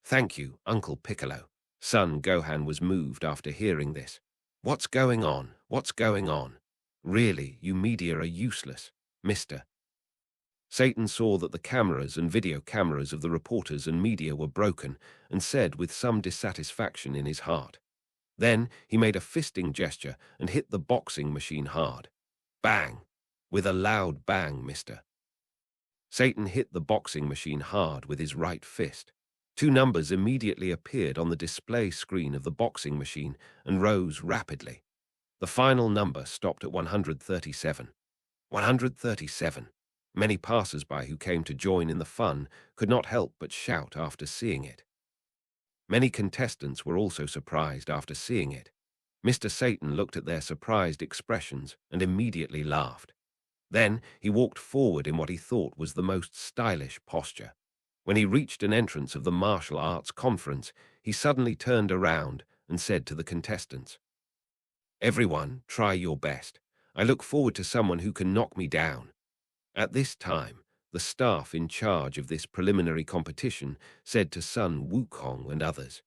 Thank you, Uncle Piccolo. Son Gohan was moved after hearing this. What's going on? What's going on? Really, you media are useless, mister. Satan saw that the cameras and video cameras of the reporters and media were broken and said with some dissatisfaction in his heart. Then he made a fisting gesture and hit the boxing machine hard. Bang! With a loud bang, mister. Satan hit the boxing machine hard with his right fist. 2 numbers immediately appeared on the display screen of the boxing machine and rose rapidly. The final number stopped at 137. 137. Many passers-by who came to join in the fun could not help but shout after seeing it. Many contestants were also surprised after seeing it. Mr. Satan looked at their surprised expressions and immediately laughed. Then he walked forward in what he thought was the most stylish posture. When he reached an entrance of the martial arts conference, he suddenly turned around and said to the contestants, "Everyone, try your best. I look forward to someone who can knock me down." At this time, the staff in charge of this preliminary competition said to Son Wukong and others,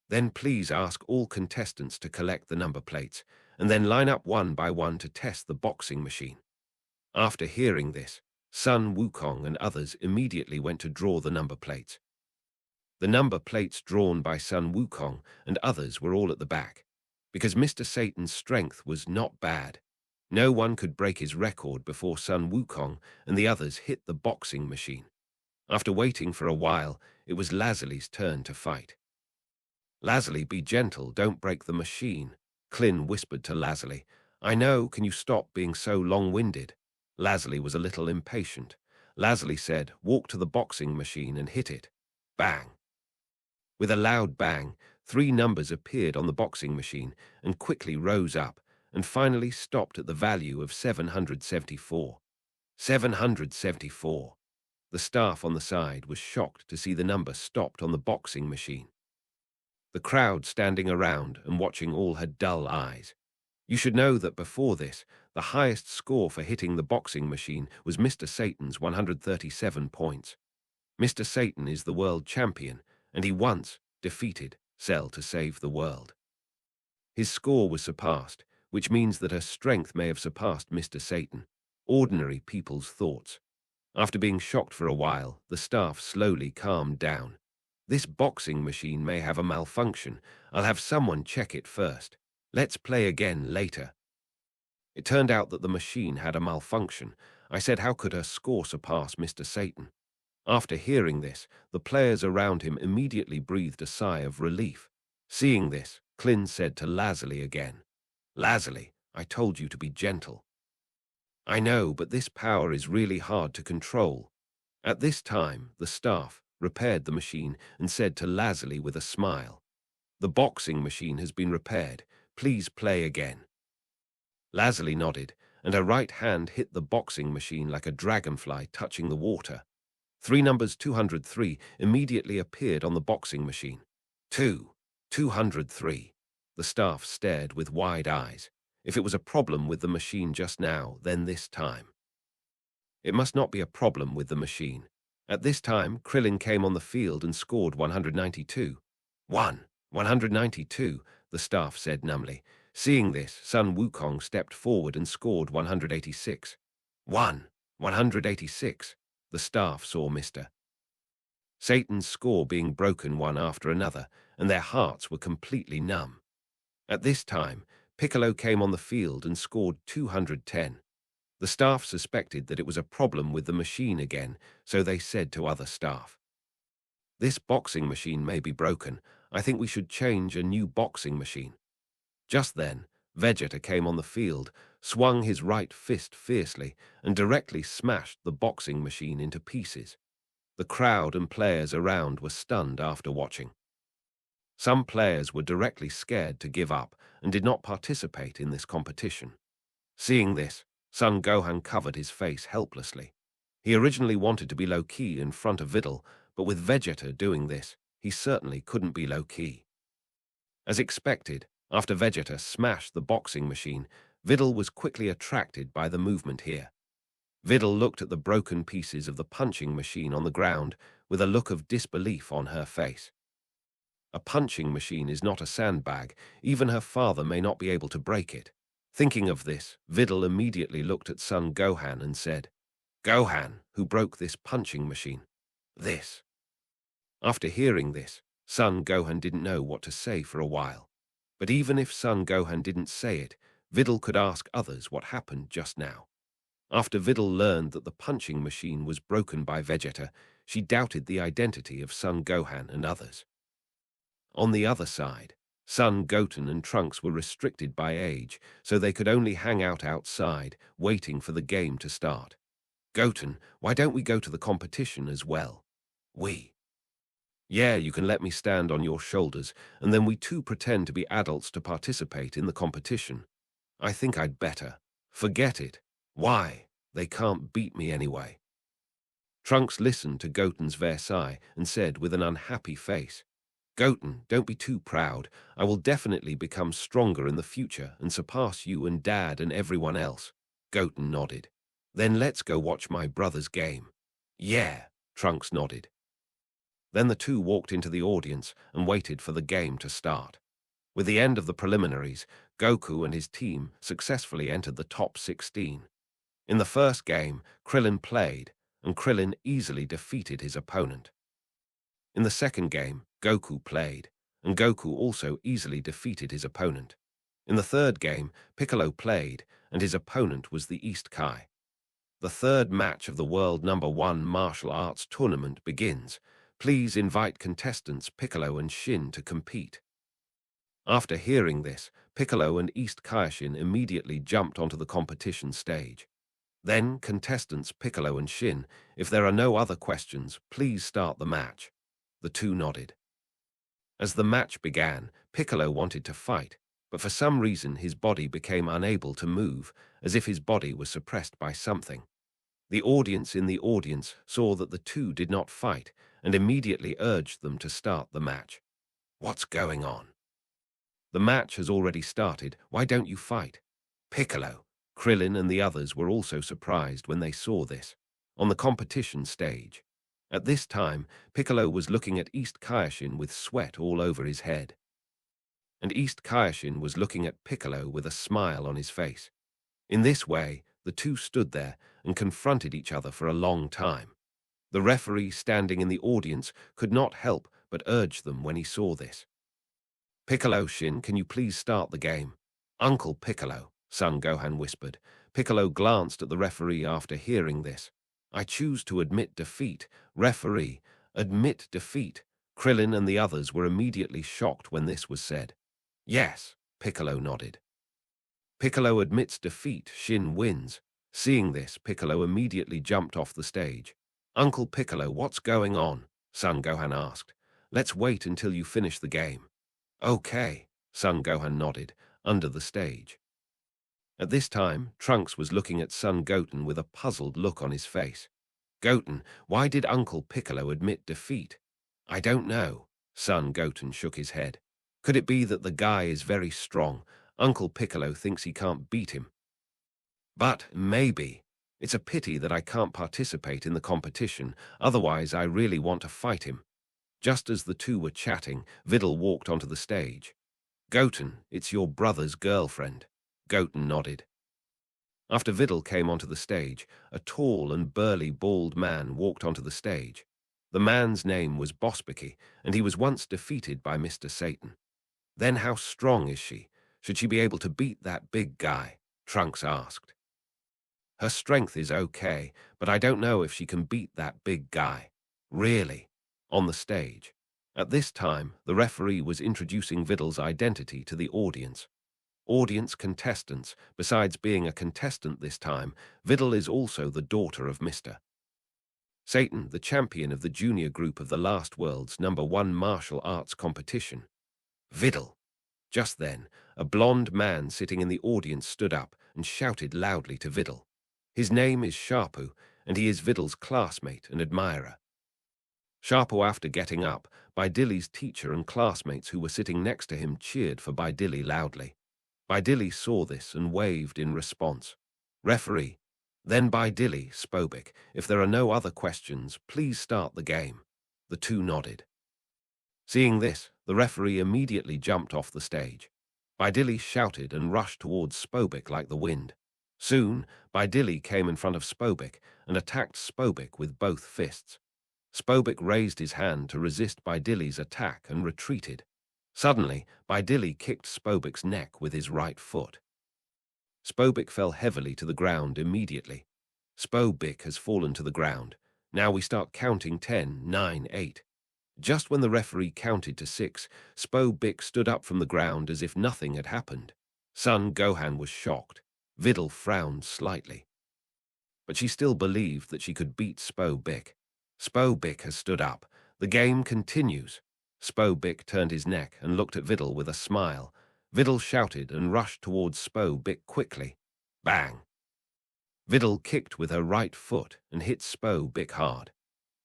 "Then please ask all contestants to collect the number plates, and then line up one by one to test the boxing machine." After hearing this, Sun Wukong and others immediately went to draw the number plates. The number plates drawn by Sun Wukong and others were all at the back, because Mr. Satan's strength was not bad. No one could break his record before Sun Wukong and the others hit the boxing machine. After waiting for a while, it was Lazli's turn to fight. "Lazli, be gentle, don't break the machine," Krillin whispered to Lazli. "I know, can you stop being so long-winded?" Lazli was a little impatient. Lazli said, "Walk to the boxing machine and hit it." Bang! With a loud bang, 3 numbers appeared on the boxing machine and quickly rose up and finally stopped at the value of 774. 774. The staff on the side was shocked to see the number stopped on the boxing machine. The crowd standing around and watching all had dull eyes. You should know that before this, the highest score for hitting the boxing machine was Mr. Satan's 137 points. Mr. Satan is the world champion, and he once defeated Cell to save the world. His score was surpassed, which means that her strength may have surpassed Mr. Satan, ordinary people's thoughts. After being shocked for a while, the staff slowly calmed down. "This boxing machine may have a malfunction. I'll have someone check it first. Let's play again later." It turned out that the machine had a malfunction. I said, how could her score surpass Mr. Satan? After hearing this, the players around him immediately breathed a sigh of relief. Seeing this, Krillin said to Lazli again, "Lazli, I told you to be gentle." "I know, but this power is really hard to control." At this time, the staff repaired the machine and said to Lazli with a smile, "The boxing machine has been repaired. Please play again." Lazli nodded, and her right hand hit the boxing machine like a dragonfly touching the water. 3 numbers 203 immediately appeared on the boxing machine. 203. The staff stared with wide eyes. If it was a problem with the machine just now, then this time. It must not be a problem with the machine. At this time, Krillin came on the field and scored 192. 192, the staff said numbly. Seeing this, Sun Wukong stepped forward and scored 186. 186. The staff saw Mr. Satan's score being broken one after another, and their hearts were completely numb. At this time, Piccolo came on the field and scored 210. The staff suspected that it was a problem with the machine again, so they said to other staff, "This boxing machine may be broken. I think we should change a new boxing machine." Just then, Vegeta came on the field, swung his right fist fiercely, and directly smashed the boxing machine into pieces. The crowd and players around were stunned after watching. Some players were directly scared to give up and did not participate in this competition. Seeing this, Son Gohan covered his face helplessly. He originally wanted to be low-key in front of Videl, but with Vegeta doing this, he certainly couldn't be low-key. As expected, after Vegeta smashed the boxing machine, Videl was quickly attracted by the movement here. Videl looked at the broken pieces of the punching machine on the ground with a look of disbelief on her face. A punching machine is not a sandbag. Even her father may not be able to break it. Thinking of this, Videl immediately looked at Son Gohan and said, "Gohan, who broke this punching machine? This." After hearing this, Son Gohan didn't know what to say for a while. But even if Son Gohan didn't say it, Videl could ask others what happened just now. After Videl learned that the punching machine was broken by Vegeta, she doubted the identity of Son Gohan and others. On the other side, Son Goten and Trunks were restricted by age, so they could only hang out outside, waiting for the game to start. Goten, why don't we go to the competition as well? Yeah, you can let me stand on your shoulders, and then we two pretend to be adults to participate in the competition. I think I'd better. Forget it. Why? They can't beat me anyway. Trunks listened to Goten's Versailles and said with an unhappy face, Goten, don't be too proud. I will definitely become stronger in the future and surpass you and Dad and everyone else. Goten nodded. Then let's go watch my brother's game. Yeah, Trunks nodded. Then the two walked into the audience and waited for the game to start. With the end of the preliminaries, Goku and his team successfully entered the top 16. In the first game, Krillin played, and Krillin easily defeated his opponent. In the second game, Goku played, and Goku also easily defeated his opponent. In the third game, Piccolo played, and his opponent was the East Kai. The third match of the World #1 Martial Arts Tournament begins. Please invite contestants Piccolo and Shin to compete. After hearing this, Piccolo and East Kaioshin immediately jumped onto the competition stage. Then, contestants Piccolo and Shin, if there are no other questions, please start the match. The two nodded. As the match began, Piccolo wanted to fight, but for some reason his body became unable to move, as if his body was suppressed by something. The audience in the audience saw that the two did not fight and immediately urged them to start the match. What's going on? The match has already started. Why don't you fight? Piccolo, Krillin and the others were also surprised when they saw this. On the competition stage. At this time, Piccolo was looking at East Kaioshin with sweat all over his head. And East Kaioshin was looking at Piccolo with a smile on his face. In this way, the two stood there and confronted each other for a long time. The referee standing in the audience could not help but urge them when he saw this. Piccolo, Shin, can you please start the game? Uncle Piccolo, Son Gohan whispered. Piccolo glanced at the referee after hearing this. I choose to admit defeat. Referee, admit defeat. Krillin and the others were immediately shocked when this was said. Yes, Piccolo nodded. Piccolo admits defeat, Shin wins. Seeing this, Piccolo immediately jumped off the stage. Uncle Piccolo, what's going on? Son Gohan asked. Let's wait until you finish the game. Okay, Son Gohan nodded, under the stage. At this time, Trunks was looking at Son Goten with a puzzled look on his face. Goten, why did Uncle Piccolo admit defeat? I don't know. Son Goten shook his head. Could it be that the guy is very strong? Uncle Piccolo thinks he can't beat him. But maybe. It's a pity that I can't participate in the competition, otherwise I really want to fight him. Just as the two were chatting, Videl walked onto the stage. Goten, it's your brother's girlfriend. Goten nodded. After Videl came onto the stage, a tall and burly bald man walked onto the stage. The man's name was Bosbiki, and he was once defeated by Mr. Satan. Then how strong is she? Should she be able to beat that big guy? Trunks asked. Her strength is okay, but I don't know if she can beat that big guy. Really? On the stage. At this time, the referee was introducing Videl's identity to the audience. Audience contestants, besides being a contestant this time, Videl is also the daughter of Mr. Satan, the champion of the junior group of the last world's #1 martial arts competition. Videl. Just then, a blond man sitting in the audience stood up and shouted loudly to Videl. His name is Sharpu, and he is Videl's classmate and admirer. Sharpu, after getting up, Bidili's teacher and classmates who were sitting next to him cheered for Bidili loudly. Bidili saw this and waved in response. Referee. Then Bidili, Spobik, if there are no other questions, please start the game. The two nodded. Seeing this, the referee immediately jumped off the stage. Bidili shouted and rushed towards Spobik like the wind. Soon, Bidili came in front of Spobik and attacked Spobik with both fists. Spobik raised his hand to resist Bidili's attack and retreated. Suddenly, Bidili kicked Spobik's neck with his right foot. Spobik fell heavily to the ground immediately. Spobik has fallen to the ground. Now we start counting 10, 9, 8. Just when the referee counted to 6, Spo stood up from the ground as if nothing had happened. Son Gohan was shocked. Videl frowned slightly. But she still believed that she could beat Spo. Spo has stood up. The game continues. Spo turned his neck and looked at Videl with a smile. Videl shouted and rushed towards Spo quickly. Bang! Videl kicked with her right foot and hit Spo hard.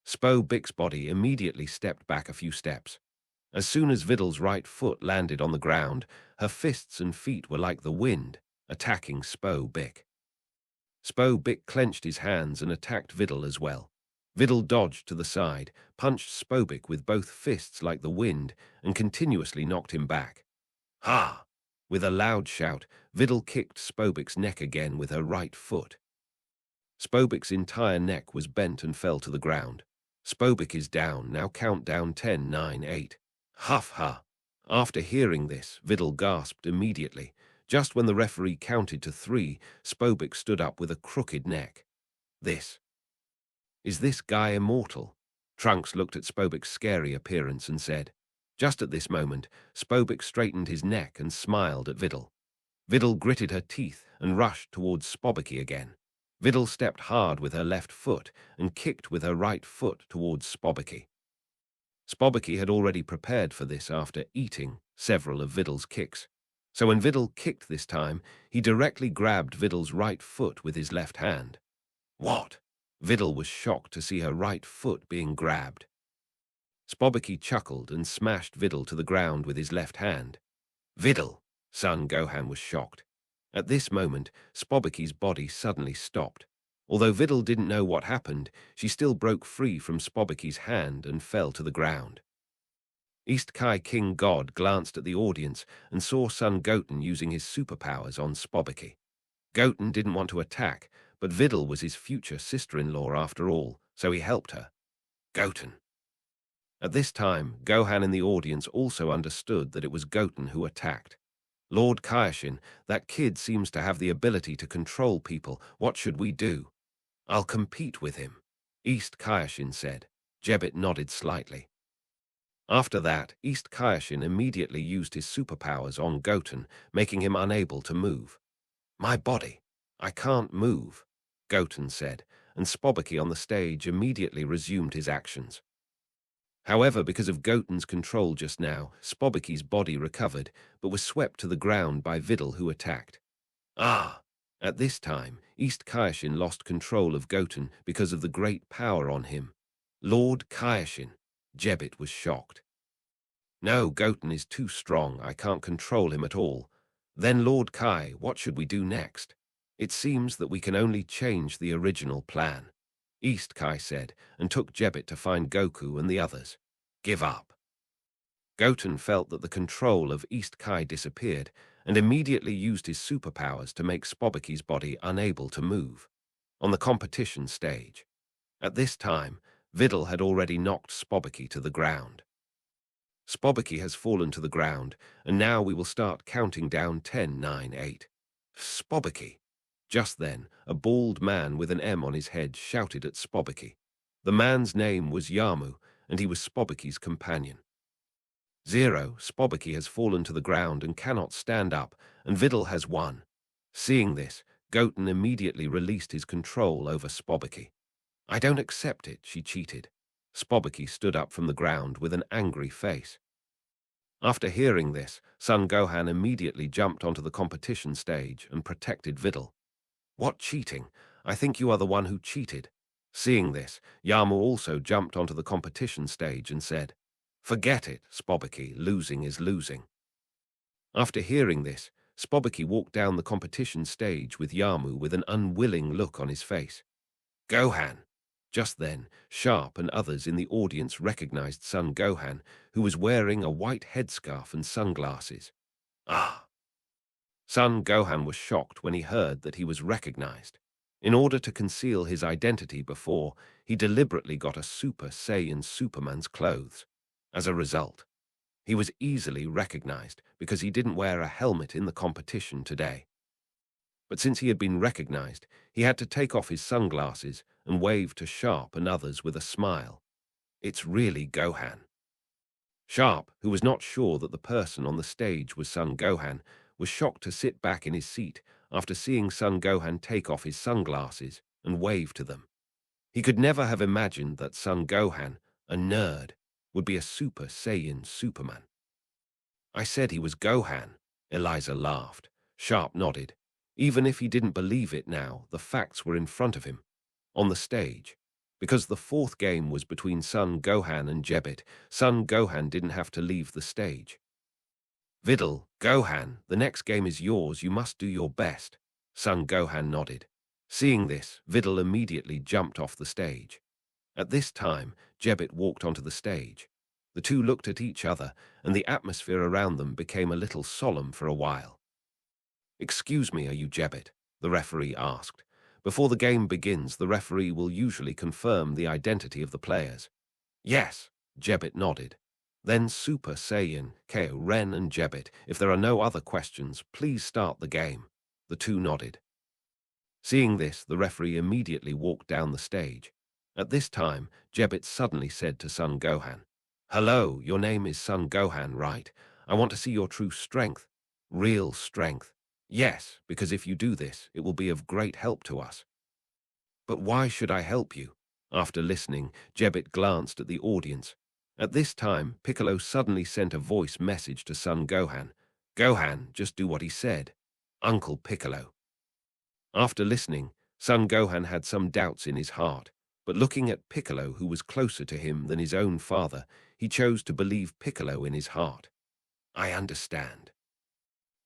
Spo body immediately stepped back a few steps. As soon as Videl's right foot landed on the ground, her fists and feet were like the wind, attacking Spo. Spo clenched his hands and attacked Videl as well. Videl dodged to the side, punched Spo with both fists like the wind, and continuously knocked him back. Ha! With a loud shout, Videl kicked Spobik's neck again with her right foot. Spobik's entire neck was bent and fell to the ground. Spobik is down, now count down 10, 9, 8. Huff ha! After hearing this, Videl gasped immediately. Just when the referee counted to 3, Spobik stood up with a crooked neck. Is this guy immortal? Trunks looked at Spobik's scary appearance and said. Just at this moment, Spobik straightened his neck and smiled at Videl. Videl gritted her teeth and rushed towards Spobiki again. Videl stepped hard with her left foot and kicked with her right foot towards Spobiki. Spobiki had already prepared for this after eating several of Videl's kicks. So when Videl kicked this time, he directly grabbed Videl's right foot with his left hand. What? Videl was shocked to see her right foot being grabbed. Spobiki chuckled and smashed Videl to the ground with his left hand. Videl! Son Gohan was shocked. At this moment, Spobiki's body suddenly stopped. Although Videl didn't know what happened, she still broke free from Spobiki's hand and fell to the ground. East Kai King God glanced at the audience and saw Son Goten using his superpowers on Spobiki. Goten didn't want to attack, but Videl was his future sister-in-law after all, so he helped her. Goten. At this time, Gohan in the audience also understood that it was Goten who attacked. Lord Kaioshin, that kid seems to have the ability to control people. What should we do? I'll compete with him, East Kaioshin said. Jebbit nodded slightly. After that, East Kaioshin immediately used his superpowers on Goten, making him unable to move. My body, I can't move, Goten said, and Spobiki on the stage immediately resumed his actions. However, because of Goten's control just now, Spobiki's body recovered, but was swept to the ground by Videl, who attacked. At this time, East Kaioshin lost control of Goten because of the great power on him. Lord Kaioshin. Jebbit was shocked. No, Goten is too strong. I can't control him at all. Then Lord Kai, what should we do next? It seems that we can only change the original plan, East Kai said, and took Jebbit to find Goku and the others. Give up. Goten felt that the control of East Kai disappeared and immediately used his superpowers to make Spobiki's body unable to move. On the competition stage. At this time, Videl had already knocked Spobiki to the ground. Spobiki has fallen to the ground, and now we will start counting down 10, 9, 8. Spobiki. Just then, a bald man with an M on his head shouted at Spobiki. The man's name was Yamu, and he was Spobiki's companion. 0. Spobiki has fallen to the ground and cannot stand up, and Videl has won. Seeing this, Goten immediately released his control over Spobiki. I don't accept it, she cheated. Spobiki stood up from the ground with an angry face. After hearing this, Son Gohan immediately jumped onto the competition stage and protected Videl. What cheating? I think you are the one who cheated. Seeing this, Yamu also jumped onto the competition stage and said, Forget it, Spobiki, losing is losing. After hearing this, Spobiki walked down the competition stage with Yamu with an unwilling look on his face. Gohan! Just then, Sharp and others in the audience recognized Son Gohan, who was wearing a white headscarf and sunglasses. Son Gohan was shocked when he heard that he was recognized. In order to conceal his identity before, he deliberately got a Super Saiyan Superman's clothes. As a result, he was easily recognized because he didn't wear a helmet in the competition today. But since he had been recognized, he had to take off his sunglasses and wave to Sharp and others with a smile. It's really Gohan. Sharp, who was not sure that the person on the stage was Son Gohan, was shocked to sit back in his seat after seeing Son Gohan take off his sunglasses and wave to them. He could never have imagined that Son Gohan, a nerd, would be a Super Saiyan Superman. I said he was Gohan, Eliza laughed. Sharp nodded. Even if he didn't believe it now, the facts were in front of him, on the stage. Because the fourth game was between Son Gohan and Jebbit, Son Gohan didn't have to leave the stage. Videl, Gohan, the next game is yours, you must do your best. Son Gohan nodded. Seeing this, Videl immediately jumped off the stage. At this time, Jebbit walked onto the stage. The two looked at each other, and the atmosphere around them became a little solemn for a while. "Excuse me, are you Jebbit?" the referee asked. Before the game begins, the referee will usually confirm the identity of the players. "Yes," Jebbit nodded. "Then Super Saiyan, Ko, Ren and Jebbit, if there are no other questions, please start the game." The two nodded. Seeing this, the referee immediately walked down the stage. At this time, Jebbit suddenly said to Son Gohan, "Hello, your name is Son Gohan, right? I want to see your true strength. Real strength. Yes, because if you do this, it will be of great help to us." "But why should I help you?" After listening, Jebbit glanced at the audience. At this time, Piccolo suddenly sent a voice message to Son Gohan. "Gohan, just do what he said. Uncle Piccolo." After listening, Son Gohan had some doubts in his heart, but looking at Piccolo, who was closer to him than his own father, he chose to believe Piccolo in his heart. "I understand,"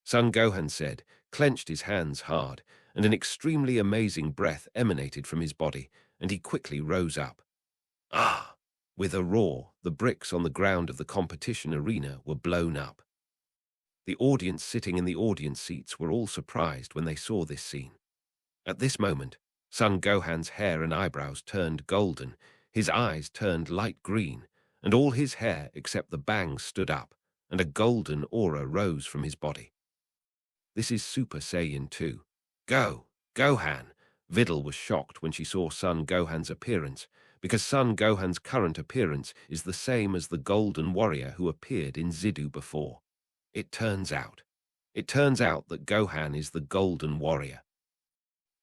Son Gohan said, clenched his hands hard, and an extremely amazing breath emanated from his body, and he quickly rose up. Ah! With a roar, the bricks on the ground of the competition arena were blown up. The audience sitting in the audience seats were all surprised when they saw this scene. At this moment, Son Gohan's hair and eyebrows turned golden, his eyes turned light green, and all his hair except the bangs stood up, and a golden aura rose from his body. "This is Super Saiyan 2. Go, Gohan!" Videl was shocked when she saw Son Gohan's appearance, because Son Gohan's current appearance is the same as the Golden Warrior who appeared in Zidu before. It turns out that Gohan is the Golden Warrior.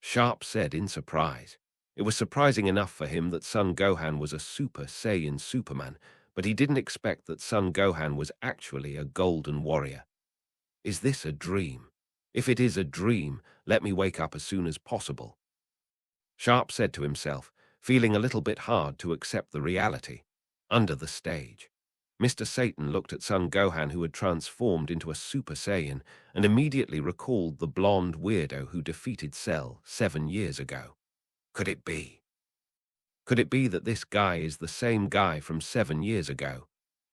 Sharp said in surprise. It was surprising enough for him that Son Gohan was a Super Saiyan Superman, but he didn't expect that Son Gohan was actually a Golden Warrior. Is this a dream? If it is a dream, let me wake up as soon as possible. Sharp said to himself, feeling a little bit hard to accept the reality. Under the stage, Mr. Satan looked at Son Gohan, who had transformed into a Super Saiyan, and immediately recalled the blonde weirdo who defeated Cell 7 years ago. Could it be? Could it be that this guy is the same guy from 7 years ago?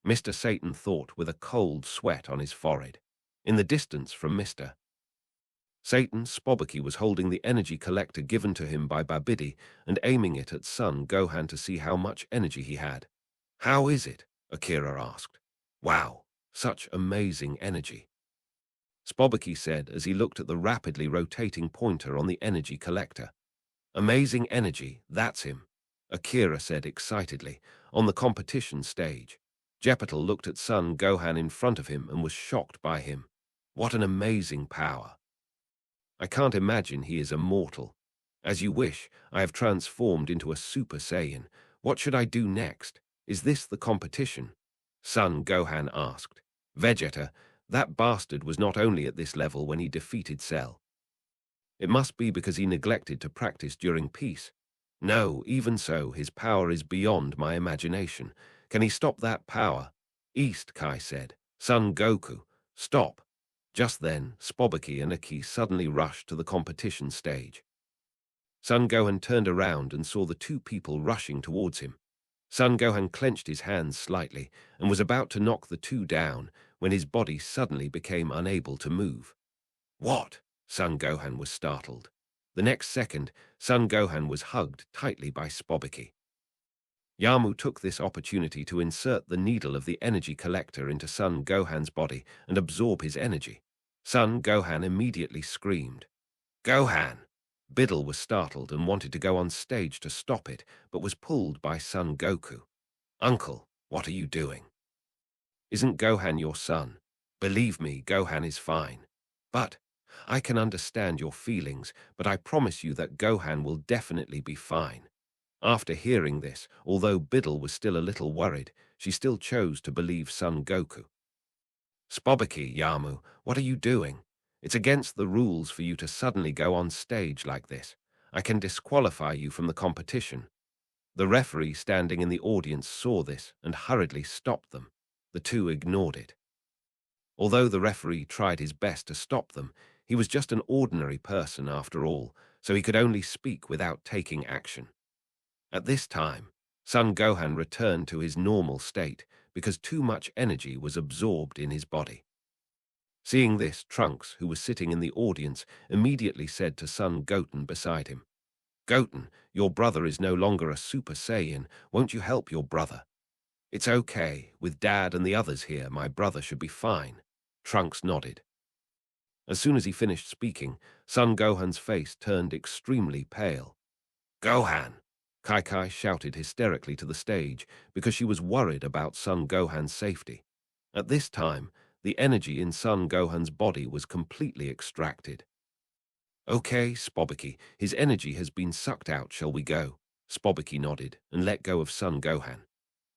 Mr. Satan thought with a cold sweat on his forehead. In the distance from Mr. Satan, Spobaki was holding the energy collector given to him by Babidi and aiming it at Son Gohan to see how much energy he had. "How is it?" Akira asked. "Wow, such amazing energy," Spobaki said as he looked at the rapidly rotating pointer on the energy collector. "Amazing energy, that's him," Akira said excitedly. On the competition stage, Jepital looked at Son Gohan in front of him and was shocked by him. What an amazing power. "I can't imagine he is immortal. As you wish, I have transformed into a Super Saiyan. What should I do next? Is this the competition?" Son Gohan asked. "Vegeta, that bastard was not only at this level when he defeated Cell. It must be because he neglected to practice during peace. No, even so, his power is beyond my imagination. Can he stop that power?" "East," Kai said. "Son Goku, stop." Just then, Spobaki and Aki suddenly rushed to the competition stage. Son Gohan turned around and saw the two people rushing towards him. Son Gohan clenched his hands slightly and was about to knock the two down when his body suddenly became unable to move. "What?" Son Gohan was startled. The next second, Son Gohan was hugged tightly by Spobaki. Yamu took this opportunity to insert the needle of the energy collector into Son Gohan's body and absorb his energy. Son Gohan immediately screamed. "Gohan!" Videl was startled and wanted to go on stage to stop it, but was pulled by Son Goku. "Uncle, what are you doing?" Isn't Gohan your son? Believe me, Gohan is fine. But I can understand your feelings, but I promise you that Gohan will definitely be fine. After hearing this, although Videl was still a little worried, she still chose to believe Son Goku. Spobaki, Yamu, what are you doing? It's against the rules for you to suddenly go on stage like this. I can disqualify you from the competition. The referee standing in the audience saw this and hurriedly stopped them. The two ignored it. Although the referee tried his best to stop them, he was just an ordinary person after all, so he could only speak without taking action. At this time, Son Gohan returned to his normal state because too much energy was absorbed in his body. Seeing this, Trunks, who was sitting in the audience, immediately said to Son Goten beside him, "Goten, your brother is no longer a Super Saiyan. Won't you help your brother?" "It's okay. With Dad and the others here, my brother should be fine." Trunks nodded. As soon as he finished speaking, Son Gohan's face turned extremely pale. "Gohan!" Kai shouted hysterically to the stage because she was worried about Son Gohan's safety. At this time, the energy in Son Gohan's body was completely extracted. "Okay, Spobaki, his energy has been sucked out, shall we go?" Spobaki nodded and let go of Son Gohan.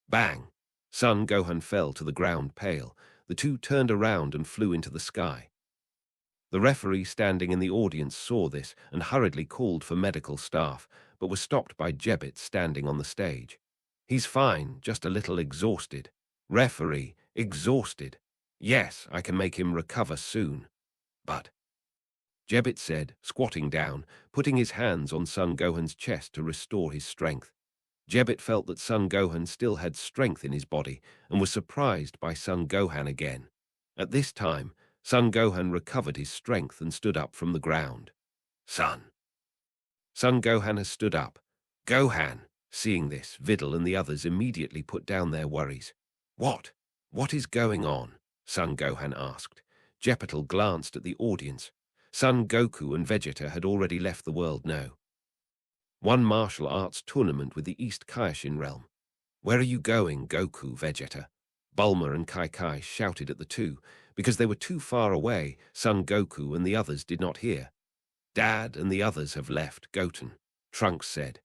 Bang! Son Gohan fell to the ground pale. The two turned around and flew into the sky. The referee standing in the audience saw this and hurriedly called for medical staff, but was stopped by Jebbit standing on the stage. "He's fine, just a little exhausted." "Referee, exhausted? Yes, I can make him recover soon." "But," Jebbit said, squatting down, putting his hands on Son Gohan's chest to restore his strength. Jebbit felt that Son Gohan still had strength in his body and was surprised by Son Gohan again. At this time, Son Gohan recovered his strength and stood up from the ground. Son Gohan has stood up. "Gohan!" Seeing this, Videl and the others immediately put down their worries. What? What is going on?" Son Gohan asked. Jepital glanced at the audience. Son Goku and Vegeta had already left the world now. One martial arts tournament with the East Kaioshin realm. "Where are you going, Goku, Vegeta?" Bulma and Kai shouted at the two. Because they were too far away, Son Goku and the others did not hear. "Dad and the others have left, Goten," Trunks said.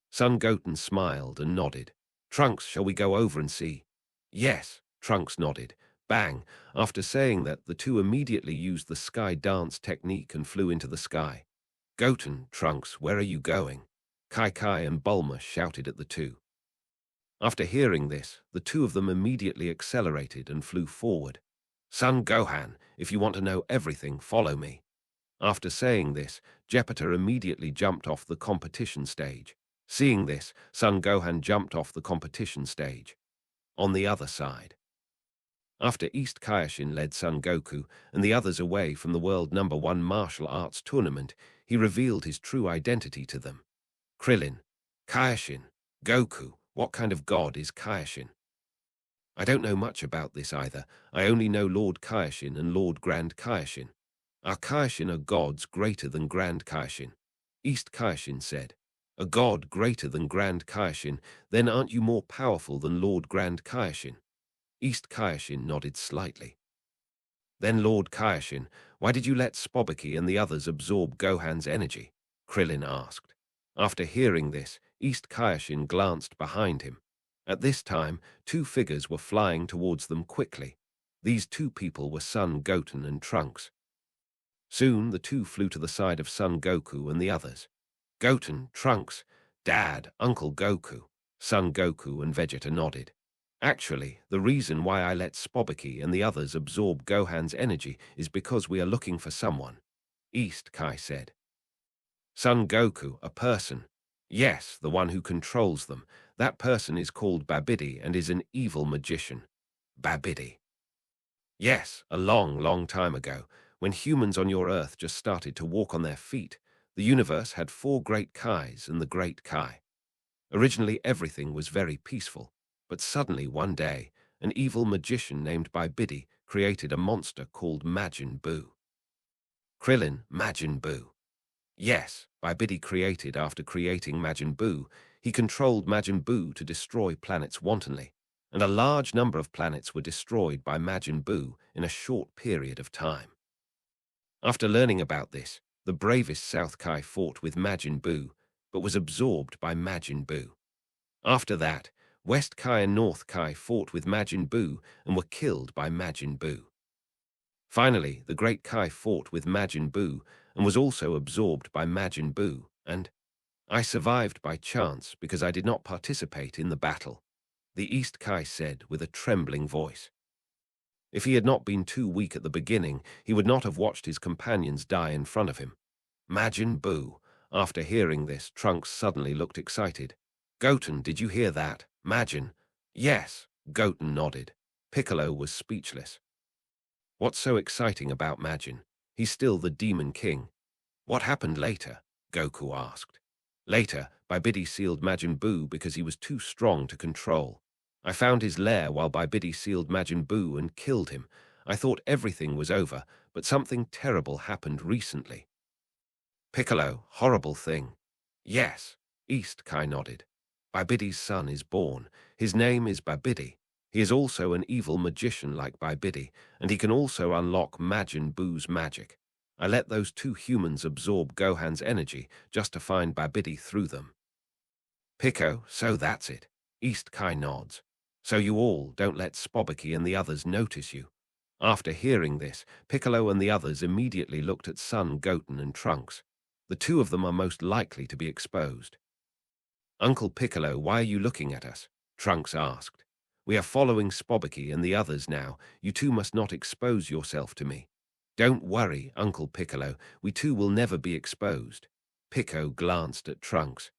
Son Goten smiled and nodded. "Trunks, shall we go over and see?" "Yes," Trunks nodded. Bang! After saying that, the two immediately used the sky dance technique and flew into the sky. "Goten, Trunks, where are you going?" Kai and Bulma shouted at the two. After hearing this, the two of them immediately accelerated and flew forward. "Son Gohan, if you want to know everything, follow me." After saying this, Jupiter immediately jumped off the competition stage. Seeing this, Son Gohan jumped off the competition stage. On the other side. After East Kaioshin led Son Goku and the others away from the world #1 martial arts tournament, he revealed his true identity to them. "Krillin, Kaioshin, Goku, what kind of god is Kaioshin?" "I don't know much about this either. I only know Lord Kaioshin and Lord Grand Kaioshin." "Our Kaioshin are gods greater than Grand Kaioshin," East Kaioshin said. "A god greater than Grand Kaioshin, then aren't you more powerful than Lord Grand Kaioshin?" East Kaioshin nodded slightly. "Then Lord Kaioshin, why did you let Spobaki and the others absorb Gohan's energy?" Krillin asked. After hearing this, East Kaioshin glanced behind him. At this time, two figures were flying towards them quickly. These two people were Son Goten and Trunks. Soon the two flew to the side of Son Goku and the others. "Goten, Trunks, Dad, Uncle Goku." Son Goku and Vegeta nodded. "Actually, the reason why I let Spobaki and the others absorb Gohan's energy is because we are looking for someone," East Kai said. "Son Goku, a person?" "Yes, the one who controls them. That person is called Babidi and is an evil magician." "Babidi?" "Yes, a long, long time ago, when humans on your Earth just started to walk on their feet, the universe had 4 great Kais and the Great Kai. Originally everything was very peaceful, but suddenly one day, an evil magician named Babidi created a monster called Majin Buu." "Krillin, Majin Buu?" "Yes, Babidi created after creating Majin Buu. He controlled Majin Buu to destroy planets wantonly. and a large number of planets were destroyed by Majin Buu in a short period of time. After learning about this, the bravest South Kai fought with Majin Buu, but was absorbed by Majin Buu. After that, West Kai and North Kai fought with Majin Buu and were killed by Majin Buu. Finally, the Great Kai fought with Majin Buu and was also absorbed by Majin Buu, and I survived by chance because I did not participate in the battle, the East Kai said with a trembling voice. If he had not been too weak at the beginning, he would not have watched his companions die in front of him. Majin Buu. After hearing this, Trunks suddenly looked excited. Goten, did you hear that? Majin? Yes, Goten nodded. Piccolo was speechless. What's so exciting about Majin? He's still the Demon King. What happened later? Goku asked. Later, Babidi sealed Majin Buu because he was too strong to control. I found his lair while Babidi sealed Majin Buu and killed him. I thought everything was over, but something terrible happened recently. Piccolo, horrible thing. Yes, East Kai nodded. Babidi's son is born. His name is Babidi. He is also an evil magician like Babidi, and he can also unlock Majin Buu's magic. I let those two humans absorb Gohan's energy just to find Babidi through them. Pico, so that's it. East Kai nods. So you all don't let Spobaki and the others notice you. After hearing this, Piccolo and the others immediately looked at Son Goten and Trunks. The two of them are most likely to be exposed. Uncle Piccolo, why are you looking at us? Trunks asked. We are following Spobaki and the others now. You two must not expose yourself to me. Don't worry, Uncle Piccolo. We two will never be exposed. Pico glanced at Trunks.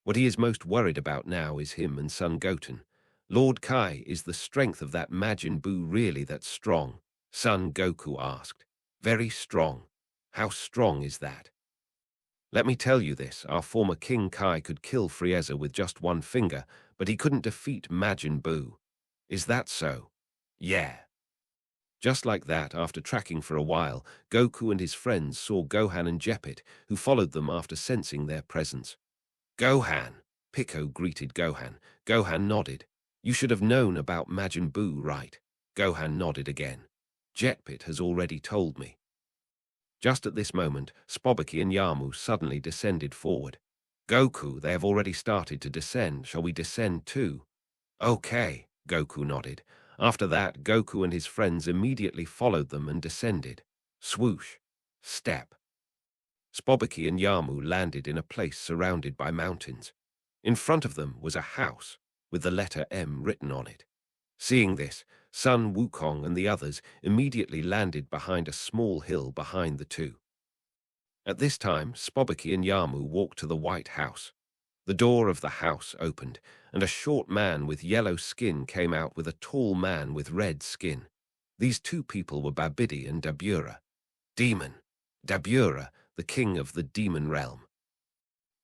What he is most worried about now is him and Son Goten. Lord Kai, is the strength of that Majin Buu really that strong? Son Goku asked. Very strong. How strong is that? Let me tell you this, our former King Kai could kill Frieza with just one finger, but he couldn't defeat Majin Buu. Is that so? Yeah. Just like that, after tracking for a while, Goku and his friends saw Gohan and Jeppet, who followed them after sensing their presence. Gohan! Pico greeted Gohan. Gohan nodded. You should have known about Majin Buu, right? Gohan nodded again. Jeppet has already told me. Just at this moment, Spobaki and Yamu suddenly descended forward. Goku, they have already started to descend. Shall we descend too? Okay, Goku nodded. After that, Goku and his friends immediately followed them and descended. Swoosh. Step. Spobaki and Yamu landed in a place surrounded by mountains. In front of them was a house with the letter M written on it. Seeing this, Sun Wukong and the others immediately landed behind a small hill behind the two. At this time, Spobaki and Yamu walked to the White House. The door of the house opened, and a short man with yellow skin came out with a tall man with red skin. These two people were Babidi and Dabura. Demon. Dabura, the king of the demon realm.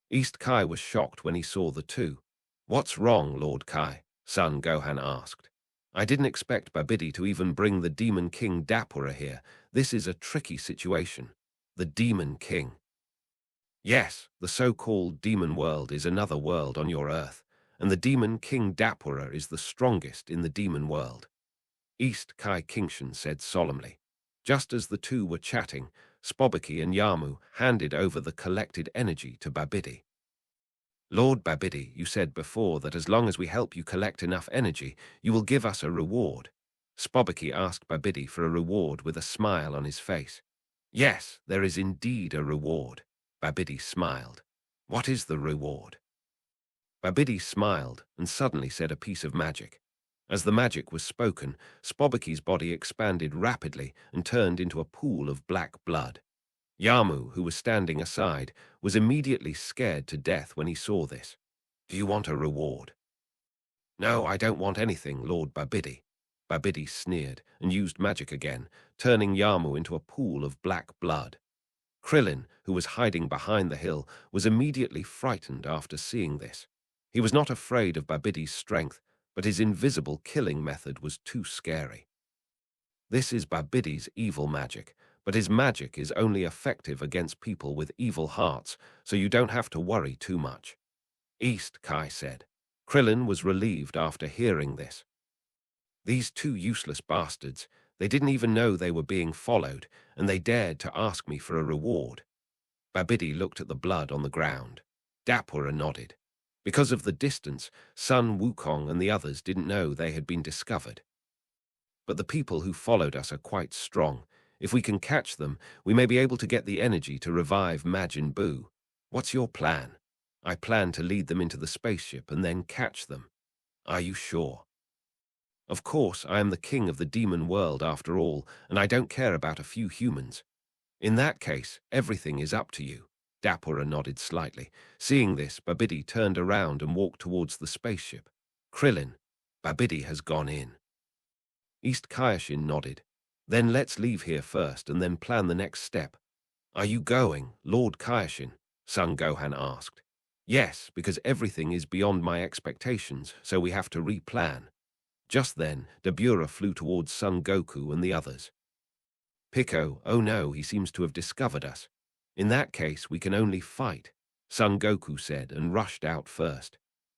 East Kai was shocked when he saw the two. What's wrong, Lord Kai? Son Gohan asked. I didn't expect Babidi to even bring the Demon King Dabura here. This is a tricky situation. The Demon King. Yes, the so-called demon world is another world on your Earth, and the Demon King Dabura is the strongest in the demon world. East Kai Kingshan said solemnly. Just as the two were chatting, Spobaki and Yamu handed over the collected energy to Babidi. Lord Babidi, you said before that as long as we help you collect enough energy, you will give us a reward. Spobaki asked Babidi for a reward with a smile on his face. Yes, there is indeed a reward. Babidi smiled. What is the reward? Babidi smiled and suddenly said a piece of magic. As the magic was spoken, Spobaki's body expanded rapidly and turned into a pool of black blood. Yamu, who was standing aside, was immediately scared to death when he saw this. Do you want a reward? No, I don't want anything, Lord Babidi. Babidi sneered and used magic again, turning Yamu into a pool of black blood. Krillin, who was hiding behind the hill, was immediately frightened after seeing this. He was not afraid of Babidi's strength, but his invisible killing method was too scary. This is Babidi's evil magic, but his magic is only effective against people with evil hearts, so you don't have to worry too much. East Kai said. Krillin was relieved after hearing this. These two useless bastards, they didn't even know they were being followed, and they dared to ask me for a reward. Babidi looked at the blood on the ground. Dabura nodded. Because of the distance, Sun Wukong and the others didn't know they had been discovered. But the people who followed us are quite strong. If we can catch them, we may be able to get the energy to revive Majin Buu. What's your plan? I plan to lead them into the spaceship and then catch them. Are you sure? Of course, I am the king of the demon world after all, and I don't care about a few humans. In that case, everything is up to you. Dabura nodded slightly. Seeing this, Babidi turned around and walked towards the spaceship. Krillin, Babidi has gone in. East Kaioshin nodded. Then let's leave here first and then plan the next step. Are you going, Lord Kaioshin? Son Gohan asked. Yes, because everything is beyond my expectations, so we have to replan. Just then, Dabura flew towards Son Goku and the others. Pico, oh no, he seems to have discovered us. In that case, we can only fight, Son Goku said and rushed out first.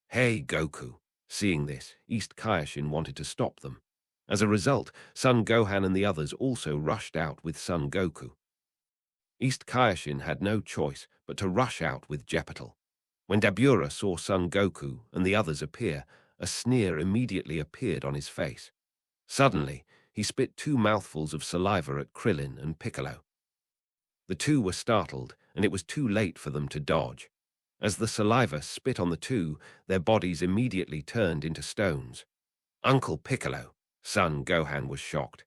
Hey, Goku. Seeing this, East Kaioshin wanted to stop them. As a result, Son Gohan and the others also rushed out with Son Goku. East Kaioshin had no choice but to rush out with Jepital. When Dabura saw Son Goku and the others appear, a sneer immediately appeared on his face. Suddenly, he spit 2 mouthfuls of saliva at Krillin and Piccolo. The two were startled, and it was too late for them to dodge. As the saliva spit on the two, their bodies immediately turned into stones. Uncle Piccolo, Son Gohan was shocked.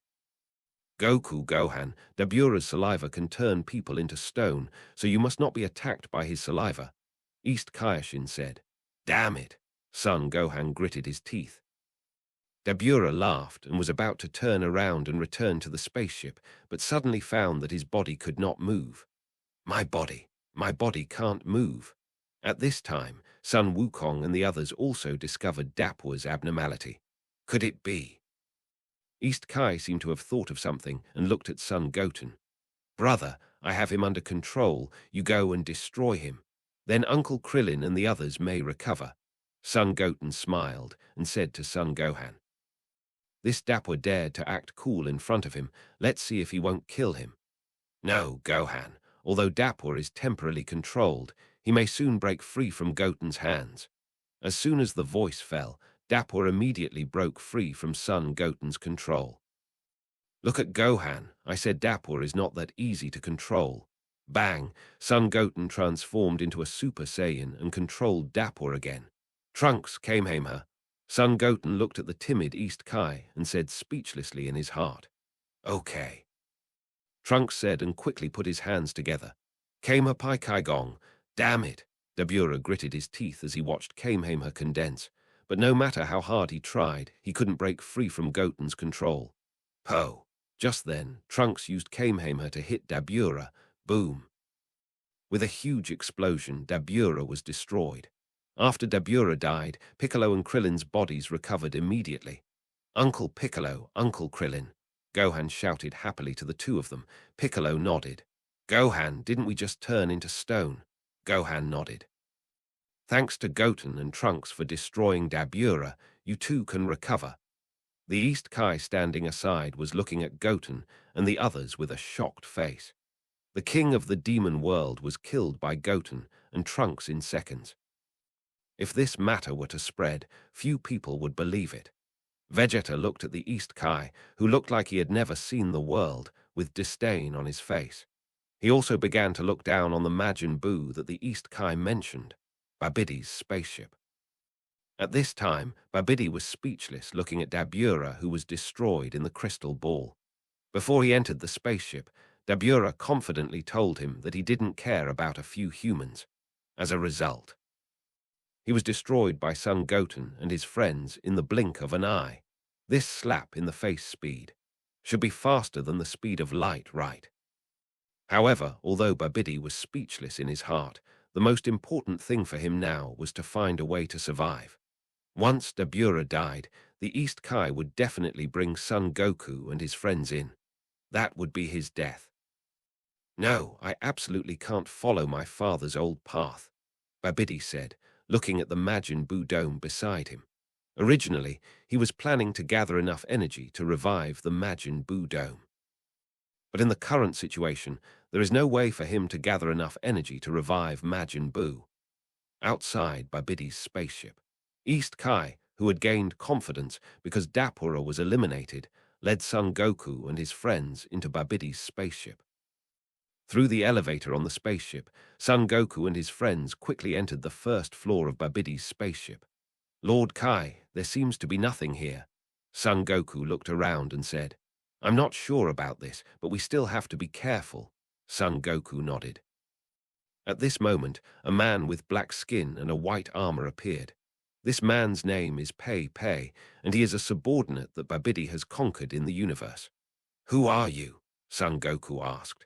Goku Gohan, Dabura's saliva can turn people into stone, so you must not be attacked by his saliva, East Kaioshin said. Damn it, Son Gohan gritted his teeth. Dabura laughed and was about to turn around and return to the spaceship, but suddenly found that his body could not move. My body can't move. At this time, Sun Wukong and the others also discovered Dabura's abnormality. Could it be? East Kai seemed to have thought of something and looked at Son Goten. Brother, I have him under control. You go and destroy him. Then Uncle Krillin and the others may recover. Son Goten smiled and said to Son Gohan. This Dabura dared to act cool in front of him. Let's see if he won't kill him. No, Gohan. Although Dabura is temporarily controlled, he may soon break free from Goten's hands. As soon as the voice fell, Dabura immediately broke free from Son Goten's control. Look at Gohan. I said Dabura is not that easy to control. Bang! Son Goten transformed into a Super Saiyan and controlled Dabura again. Trunks Kamehameha. Son Goten looked at the timid East Kai and said speechlessly in his heart, Okay. Trunks said and quickly put his hands together. Kamehameha Pai Kai Gong. Damn it! Dabura gritted his teeth as he watched Kamehameha condense. But no matter how hard he tried, he couldn't break free from Goten's control. Po! Just then, Trunks used Kamehameha to hit Dabura. Boom! With a huge explosion, Dabura was destroyed. After Dabura died, Piccolo and Krillin's bodies recovered immediately. Uncle Piccolo, Uncle Krillin. Gohan shouted happily to the two of them. Piccolo nodded. Gohan, didn't we just turn into stone? Gohan nodded. Thanks to Goten and Trunks for destroying Dabura, you two can recover. The East Kai standing aside was looking at Goten and the others with a shocked face. The king of the demon world was killed by Goten and Trunks in seconds. If this matter were to spread, few people would believe it. Vegeta looked at the East Kai, who looked like he had never seen the world, with disdain on his face. He also began to look down on the Majin Buu that the East Kai mentioned, Babidi's spaceship. At this time, Babidi was speechless, looking at Dabura, who was destroyed in the crystal ball. Before he entered the spaceship, Dabura confidently told him that he didn't care about a few humans. As a result, he was destroyed by Son Goten and his friends in the blink of an eye. This slap in the face speed should be faster than the speed of light, right? However, although Babidi was speechless in his heart, the most important thing for him now was to find a way to survive. Once Dabura died, the East Kai would definitely bring Son Goku and his friends in. That would be his death. No, I absolutely can't follow my father's old path, Babidi said, looking at the Majin Buu dome beside him. Originally, he was planning to gather enough energy to revive the Majin Buu dome. But in the current situation, there is no way for him to gather enough energy to revive Majin Buu. Outside Babidi's spaceship, East Kai, who had gained confidence because Dabura was eliminated, led Son Goku and his friends into Babidi's spaceship. Through the elevator on the spaceship, Son Goku and his friends quickly entered the first floor of Babidi's spaceship. "Lord Kai, there seems to be nothing here." Son Goku looked around and said, "I'm not sure about this, but we still have to be careful." Son Goku nodded. At this moment, a man with black skin and a white armor appeared. This man's name is Pei Pei, and he is a subordinate that Babidi has conquered in the universe. "Who are you?" Son Goku asked.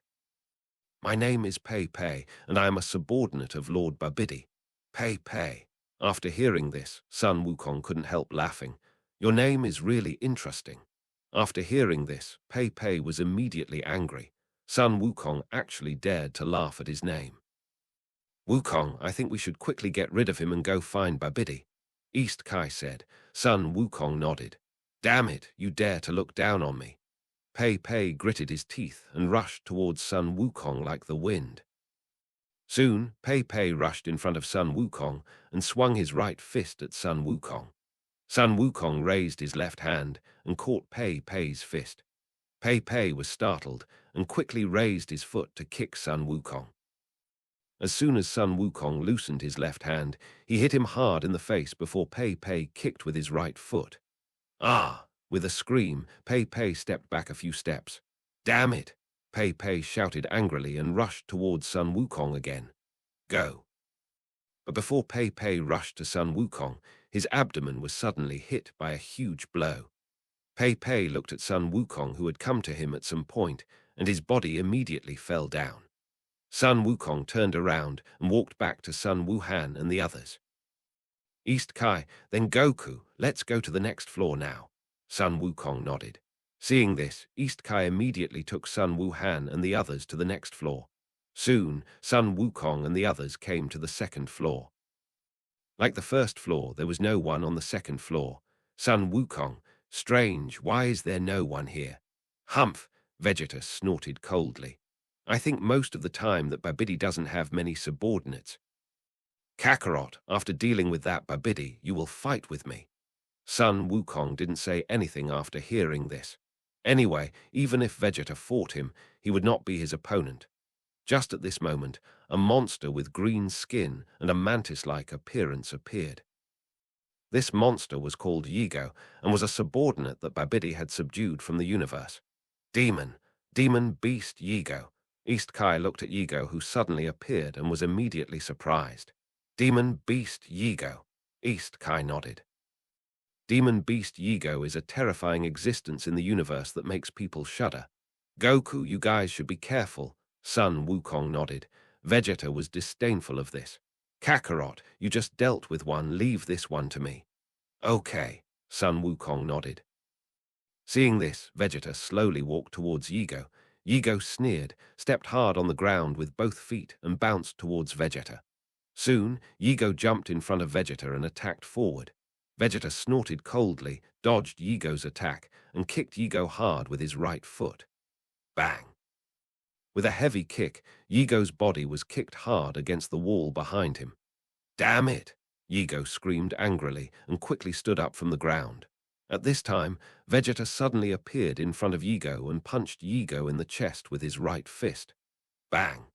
"My name is Pei Pei, and I am a subordinate of Lord Babidi." Pei Pei. After hearing this, Sun Wukong couldn't help laughing. "Your name is really interesting." After hearing this, Pei Pei was immediately angry. Sun Wukong actually dared to laugh at his name. "Wukong, I think we should quickly get rid of him and go find Babidi," East Kai said. Sun Wukong nodded. "Damn it, you dare to look down on me." Pei Pei gritted his teeth and rushed towards Sun Wukong like the wind. Soon, Pei Pei rushed in front of Sun Wukong and swung his right fist at Sun Wukong. Sun Wukong raised his left hand and caught Pei Pei's fist. Pei Pei was startled and quickly raised his foot to kick Sun Wukong. As soon as Sun Wukong loosened his left hand, he hit him hard in the face before Pei Pei kicked with his right foot. "Ah!" With a scream, Pei Pei stepped back a few steps. "Damn it!" Pei Pei shouted angrily and rushed towards Sun Wukong again. "Go!" But before Pei Pei rushed to Sun Wukong, his abdomen was suddenly hit by a huge blow. Pei Pei looked at Sun Wukong, who had come to him at some point, and his body immediately fell down. Sun Wukong turned around and walked back to Sun Wuhan and the others. "East Kai, then Goku, let's go to the next floor now." Sun Wukong nodded. Seeing this, East Kai immediately took Sun Wuhan and the others to the next floor. Soon, Sun Wukong and the others came to the second floor. Like the first floor, there was no one on the second floor. Sun Wukong, "Strange, why is there no one here?" "Humph," Vegeta snorted coldly. "I think most of the time that Babidi doesn't have many subordinates." "Kakarot, after dealing with that Babidi, you will fight with me." Sun Wukong didn't say anything after hearing this. Anyway, even if Vegeta fought him, he would not be his opponent. Just at this moment, a monster with green skin and a mantis-like appearance appeared. This monster was called Yigo and was a subordinate that Babidi had subdued from the universe. Demon Beast Yigo." East Kai looked at Yigo, who suddenly appeared and was immediately surprised. "Demon Beast Yigo." East Kai nodded. Demon Beast Yigo is a terrifying existence in the universe that makes people shudder. "Goku, you guys should be careful." Sun Wukong nodded. Vegeta was disdainful of this. "Kakarot, you just dealt with one, leave this one to me." "Okay," Sun Wukong nodded. Seeing this, Vegeta slowly walked towards Yigo. Yigo sneered, stepped hard on the ground with both feet and bounced towards Vegeta. Soon, Yigo jumped in front of Vegeta and attacked forward. Vegeta snorted coldly, dodged Yigo's attack, and kicked Yigo hard with his right foot. Bang! With a heavy kick, Yigo's body was kicked hard against the wall behind him. "Damn it!" Yigo screamed angrily and quickly stood up from the ground. At this time, Vegeta suddenly appeared in front of Yigo and punched Yigo in the chest with his right fist. Bang!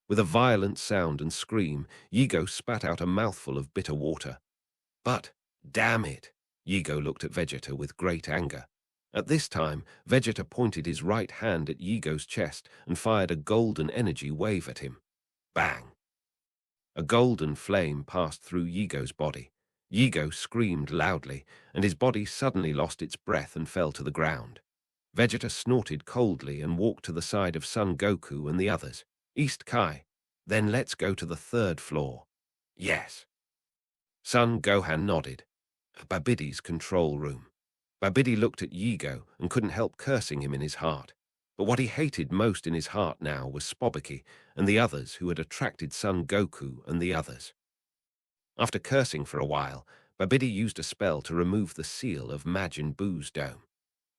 With a violent sound and scream, Yigo spat out a mouthful of bitter water. "But, damn it!" Yigo looked at Vegeta with great anger. At this time, Vegeta pointed his right hand at Yigo's chest and fired a golden energy wave at him. Bang! A golden flame passed through Yigo's body. Yigo screamed loudly, and his body suddenly lost its breath and fell to the ground. Vegeta snorted coldly and walked to the side of Son Goku and the others. "East Kai, then let's go to the third floor." "Yes." Son Gohan nodded. Babidi's control room. Babidi looked at Yigo and couldn't help cursing him in his heart. But what he hated most in his heart now was Spobiki and the others who had attracted Son Goku and the others. After cursing for a while, Babidi used a spell to remove the seal of Majin Buu's dome.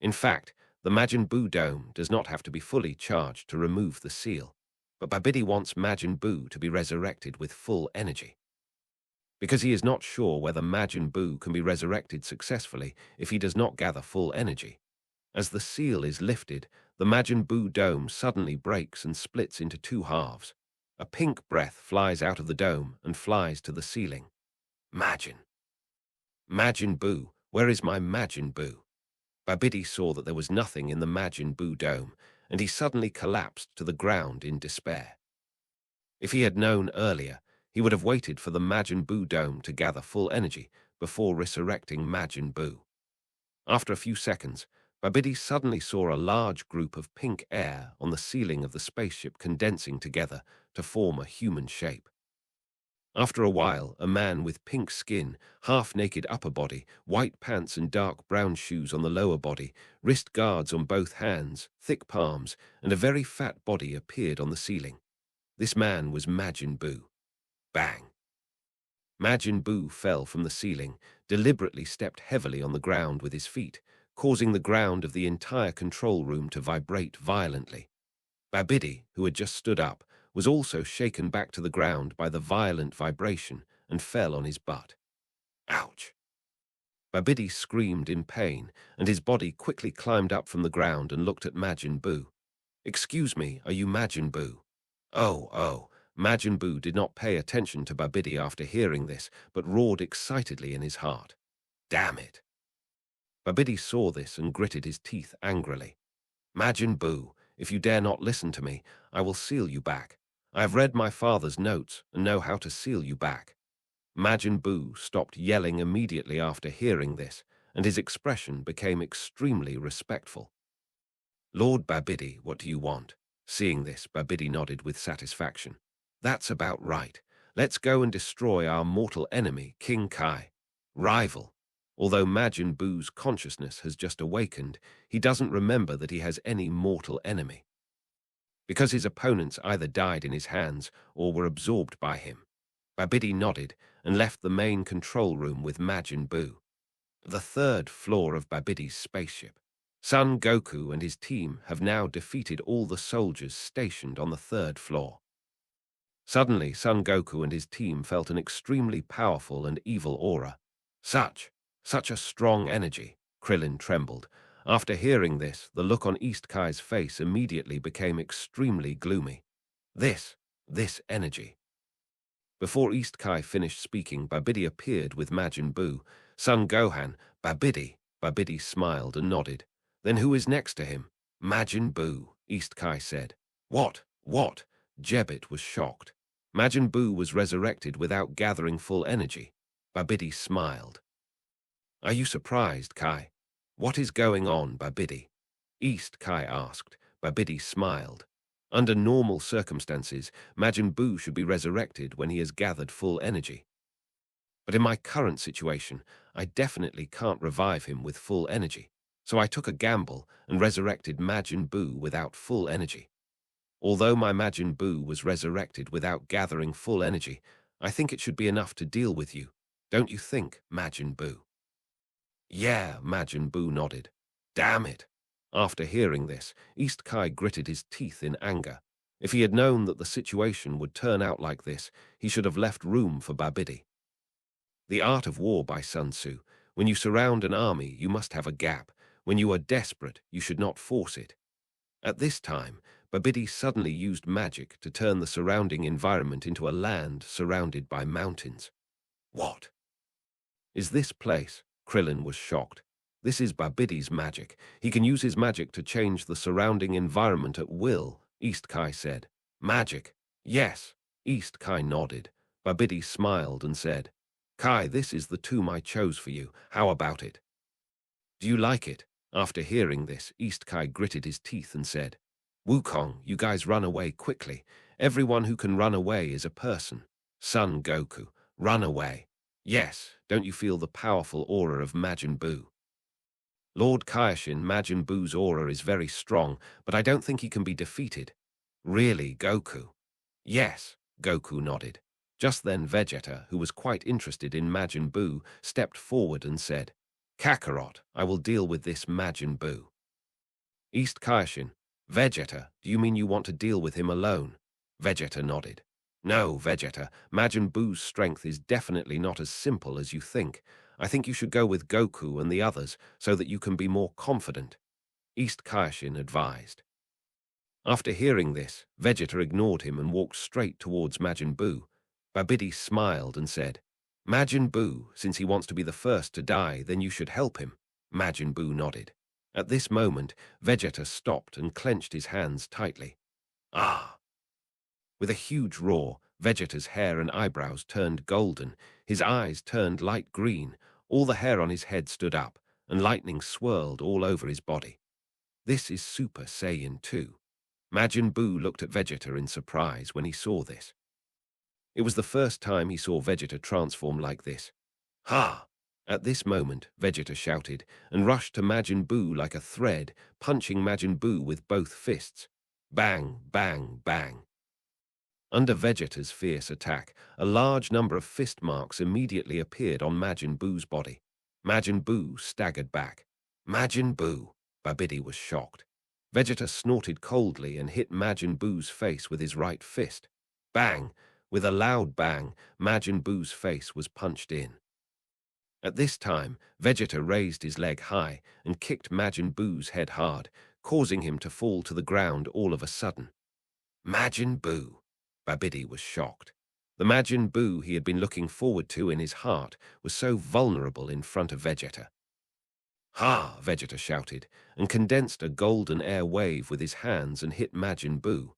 In fact, the Majin Buu dome does not have to be fully charged to remove the seal, but Babidi wants Majin Buu to be resurrected with full energy. Because he is not sure whether Majin Buu can be resurrected successfully if he does not gather full energy. As the seal is lifted, the Majin Buu dome suddenly breaks and splits into two halves. A pink breath flies out of the dome and flies to the ceiling. Majin Buu, where is my Majin Buu? Babidi saw that there was nothing in the Majin Buu dome, and he suddenly collapsed to the ground in despair. If he had known earlier, he would have waited for the Majin Buu dome to gather full energy before resurrecting Majin Buu. After a few seconds, Babidi suddenly saw a large group of pink air on the ceiling of the spaceship condensing together to form a human shape. After a while, a man with pink skin, half-naked upper body, white pants and dark brown shoes on the lower body, wrist guards on both hands, thick palms, and a very fat body appeared on the ceiling. This man was Majin Buu. Bang! Majin Buu fell from the ceiling, deliberately stepped heavily on the ground with his feet, causing the ground of the entire control room to vibrate violently. Babidi, who had just stood up, was also shaken back to the ground by the violent vibration and fell on his butt. Ouch! Babidi screamed in pain, and his body quickly climbed up from the ground and looked at Majin Buu. "Excuse me, are you Majin Buu?" Oh. Majin Buu did not pay attention to Babidi after hearing this, but roared excitedly in his heart. Damn it! Babidi saw this and gritted his teeth angrily. Majin Buu, if you dare not listen to me, I will seal you back. I have read my father's notes and know how to seal you back. Majin Buu stopped yelling immediately after hearing this, and his expression became extremely respectful. Lord Babidi, what do you want? Seeing this, Babidi nodded with satisfaction. That's about right. Let's go and destroy our mortal enemy, King Kai. Rival. Although Majin Buu's consciousness has just awakened, he doesn't remember that he has any mortal enemy, because his opponents either died in his hands or were absorbed by him. Babidi nodded and left the main control room with Majin Buu. The third floor of Babidi's spaceship. Son Goku and his team have now defeated all the soldiers stationed on the third floor. Suddenly, Son Goku and his team felt an extremely powerful and evil aura. Such a strong energy. Krillin trembled. After hearing this, the look on East Kai's face immediately became extremely gloomy. This energy. Before East Kai finished speaking, Babidi appeared with Majin Buu. Son Gohan, Babidi. Babidi smiled and nodded. Then who is next to him? Majin Buu, East Kai said. What? Jebbit was shocked. Majin Buu was resurrected without gathering full energy. Babidi smiled. Are you surprised, Kai? What is going on, Babidi? East Kai asked. Babidi smiled. Under normal circumstances, Majin Buu should be resurrected when he has gathered full energy. But in my current situation, I definitely can't revive him with full energy, so I took a gamble and resurrected Majin Buu without full energy. Although my Majin Buu was resurrected without gathering full energy, I think it should be enough to deal with you. Don't you think, Majin Buu? Yeah, Majin Buu nodded. Damn it! After hearing this, East Kai gritted his teeth in anger. If he had known that the situation would turn out like this, he should have left room for Babidi. The Art of War by Sun Tzu. When you surround an army, you must have a gap. When you are desperate, you should not force it. At this time, Babidi suddenly used magic to turn the surrounding environment into a land surrounded by mountains. What is this place? Krillin was shocked. This is Babidi's magic. He can use his magic to change the surrounding environment at will, East Kai said. Magic? Yes. East Kai nodded. Babidi smiled and said, Kai, this is the tomb I chose for you. How about it? Do you like it? After hearing this, East Kai gritted his teeth and said, Wukong, you guys run away quickly. Everyone who can run away is a person. Son Goku, run away. Yes, don't you feel the powerful aura of Majin Buu? Lord Kaioshin, Majin Buu's aura is very strong, but I don't think he can be defeated. Really, Goku? Yes, Goku nodded. Just then Vegeta, who was quite interested in Majin Buu, stepped forward and said, "Kakarot, I will deal with this Majin Buu." East Kaioshin, "Vegeta, do you mean you want to deal with him alone?" Vegeta nodded. "No, Vegeta, Majin Buu's strength is definitely not as simple as you think. I think you should go with Goku and the others so that you can be more confident," East Kaioshin advised. After hearing this, Vegeta ignored him and walked straight towards Majin Buu. Babidi smiled and said, "Majin Buu, since he wants to be the first to die, then you should help him." Majin Buu nodded. At this moment, Vegeta stopped and clenched his hands tightly. Ah! With a huge roar, Vegeta's hair and eyebrows turned golden, his eyes turned light green, all the hair on his head stood up, and lightning swirled all over his body. This is Super Saiyan 2. Majin Buu looked at Vegeta in surprise when he saw this. It was the first time he saw Vegeta transform like this. Ha! At this moment, Vegeta shouted and rushed to Majin Buu like a thread, punching Majin Buu with both fists. Bang, bang, bang. Under Vegeta's fierce attack, a large number of fist marks immediately appeared on Majin Buu's body. Majin Buu staggered back. Majin Buu! Babidi was shocked. Vegeta snorted coldly and hit Majin Buu's face with his right fist. Bang! With a loud bang, Majin Buu's face was punched in. At this time, Vegeta raised his leg high and kicked Majin Buu's head hard, causing him to fall to the ground all of a sudden. Majin Buu! Babidi was shocked. The Majin Buu he had been looking forward to in his heart was so vulnerable in front of Vegeta. Ha! Vegeta shouted, and condensed a golden air wave with his hands and hit Majin Buu.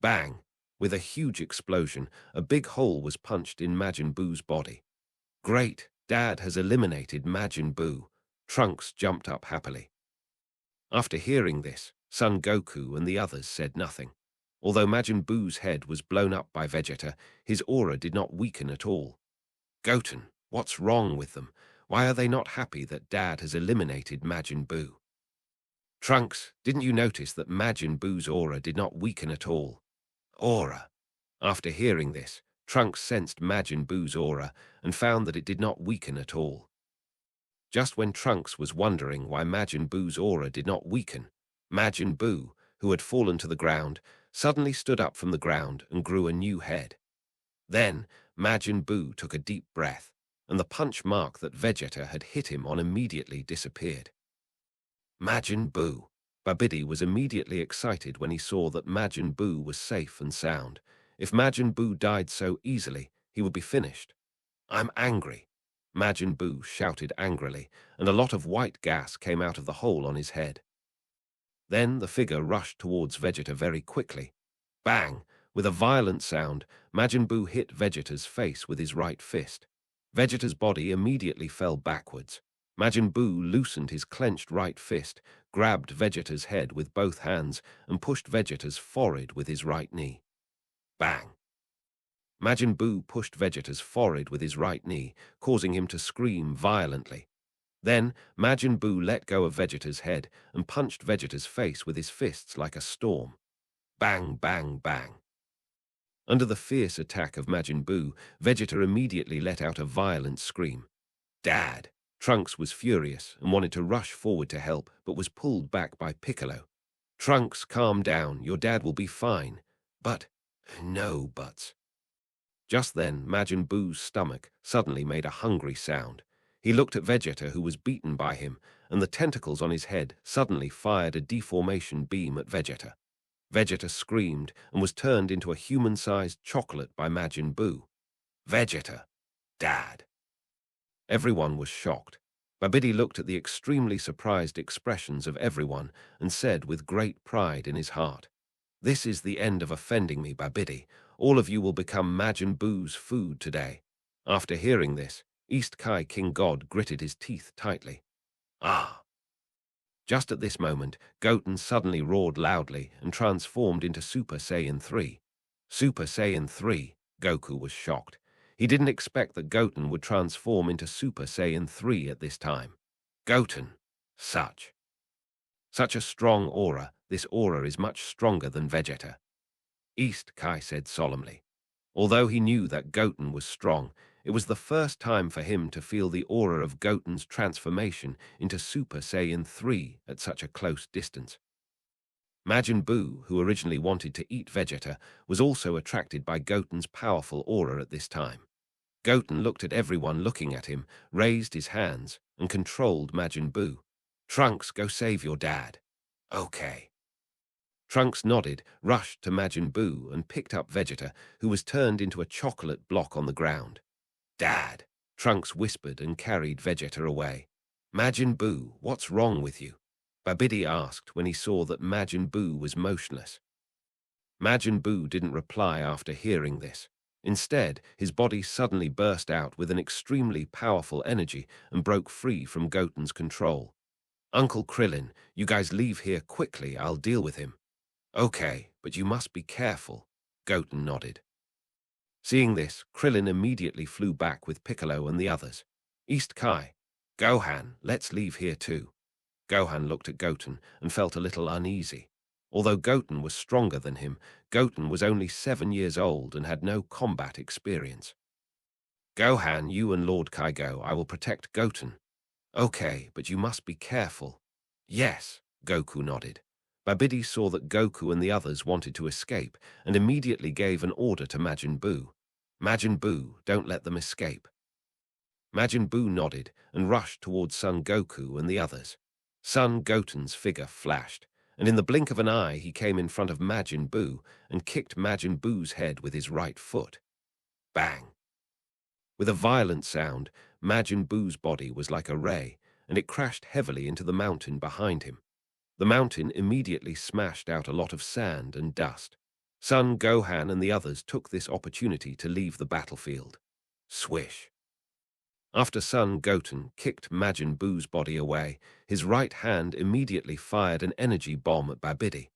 Bang! With a huge explosion, a big hole was punched in Majin Buu's body. Great! Dad has eliminated Majin Buu. Trunks jumped up happily. After hearing this, Son Goku and the others said nothing. Although Majin Buu's head was blown up by Vegeta, his aura did not weaken at all. Goten, what's wrong with them? Why are they not happy that Dad has eliminated Majin Buu? Trunks, didn't you notice that Majin Buu's aura did not weaken at all? Aura. After hearing this, Trunks sensed Majin Buu's aura and found that it did not weaken at all. Just when Trunks was wondering why Majin Buu's aura did not weaken, Majin Buu, who had fallen to the ground, suddenly stood up from the ground and grew a new head. Then, Majin Buu took a deep breath, and the punch mark that Vegeta had hit him on immediately disappeared. Majin Buu! Babidi was immediately excited when he saw that Majin Buu was safe and sound. If Majin Buu died so easily, he would be finished. I'm angry. Majin Buu shouted angrily, and a lot of white gas came out of the hole on his head. Then the figure rushed towards Vegeta very quickly. Bang! With a violent sound, Majin Buu hit Vegeta's face with his right fist. Vegeta's body immediately fell backwards. Majin Buu loosened his clenched right fist, grabbed Vegeta's head with both hands, and pushed Vegeta's forehead with his right knee. Bang! Majin Buu pushed Vegeta's forehead with his right knee, causing him to scream violently. Then, Majin Buu let go of Vegeta's head and punched Vegeta's face with his fists like a storm. Bang, bang, bang. Under the fierce attack of Majin Buu, Vegeta immediately let out a violent scream. Dad! Trunks was furious and wanted to rush forward to help, but was pulled back by Piccolo. Trunks, calm down, your dad will be fine. But, no buts. Just then, Majin Buu's stomach suddenly made a hungry sound. He looked at Vegeta, who was beaten by him, and the tentacles on his head suddenly fired a deformation beam at Vegeta. Vegeta screamed and was turned into a human-sized chocolate by Majin Buu. Vegeta! Dad! Everyone was shocked. Babidi looked at the extremely surprised expressions of everyone and said with great pride in his heart, "This is the end of offending me, Babidi. All of you will become Majin Buu's food today." After hearing this, East Kai King God gritted his teeth tightly. Ah! Just at this moment, Goten suddenly roared loudly and transformed into Super Saiyan 3. Super Saiyan 3, Goku was shocked. He didn't expect that Goten would transform into Super Saiyan 3 at this time. Goten! Such a strong aura. This aura is much stronger than Vegeta. East Kai said solemnly. Although he knew that Goten was strong, it was the first time for him to feel the aura of Goten's transformation into Super Saiyan 3 at such a close distance. Majin Buu, who originally wanted to eat Vegeta, was also attracted by Goten's powerful aura at this time. Goten looked at everyone looking at him, raised his hands, and controlled Majin Buu. "Trunks, go save your dad." "Okay." Trunks nodded, rushed to Majin Buu, and picked up Vegeta, who was turned into a chocolate block on the ground. "Dad," Trunks whispered and carried Vegeta away. "Majin Buu, what's wrong with you?" Babidi asked when he saw that Majin Buu was motionless. Majin Buu didn't reply after hearing this. Instead, his body suddenly burst out with an extremely powerful energy and broke free from Goten's control. "Uncle Krillin, you guys leave here quickly, I'll deal with him." "Okay, but you must be careful," Goten nodded. Seeing this, Krillin immediately flew back with Piccolo and the others. "East Kai, Gohan, let's leave here too." Gohan looked at Goten and felt a little uneasy. Although Goten was stronger than him, Goten was only 7 years old and had no combat experience. "Gohan, you and Lord Kai go. I will protect Goten." "Okay, but you must be careful." "Yes," Goku nodded. Babidi saw that Goku and the others wanted to escape and immediately gave an order to Majin Buu. "Majin Buu, don't let them escape." Majin Buu nodded and rushed towards Son Goku and the others. Son Goten's figure flashed, and in the blink of an eye he came in front of Majin Buu and kicked Majin Buu's head with his right foot. Bang! With a violent sound, Majin Buu's body was like a ray, and it crashed heavily into the mountain behind him. The mountain immediately smashed out a lot of sand and dust. Son Gohan and the others took this opportunity to leave the battlefield. Swish! After Son Goten kicked Majin Buu's body away, his right hand immediately fired an energy bomb at Babidi.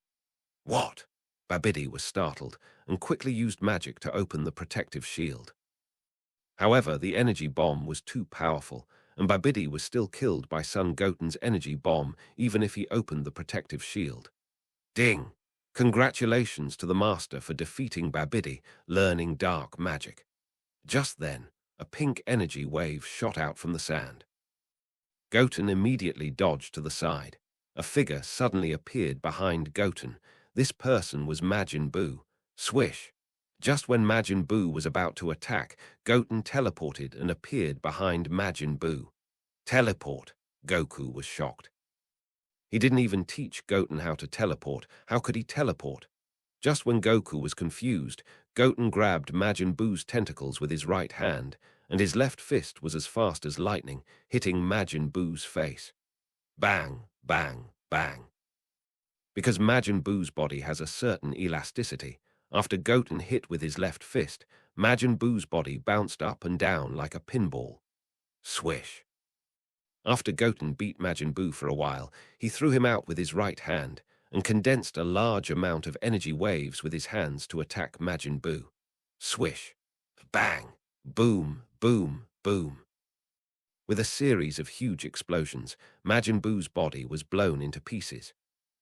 "What?" Babidi was startled and quickly used magic to open the protective shield. However, the energy bomb was too powerful, and Babidi was still killed by Son Goten's energy bomb even if he opened the protective shield. Ding! Congratulations to the master for defeating Babidi, learning dark magic. Just then, a pink energy wave shot out from the sand. Goten immediately dodged to the side. A figure suddenly appeared behind Goten. This person was Majin Buu. Swish! Just when Majin Buu was about to attack, Goten teleported and appeared behind Majin Buu. Teleport! Goku was shocked. He didn't even teach Goten how to teleport. How could he teleport? Just when Goku was confused, Goten grabbed Majin Buu's tentacles with his right hand, and his left fist was as fast as lightning, hitting Majin Buu's face. Bang, bang, bang. Because Majin Buu's body has a certain elasticity, after Goten hit with his left fist, Majin Buu's body bounced up and down like a pinball. Swish. After Goten beat Majin Buu for a while, he threw him out with his right hand and condensed a large amount of energy waves with his hands to attack Majin Buu. Swish. Bang. Boom, boom, boom. With a series of huge explosions, Majin Buu's body was blown into pieces.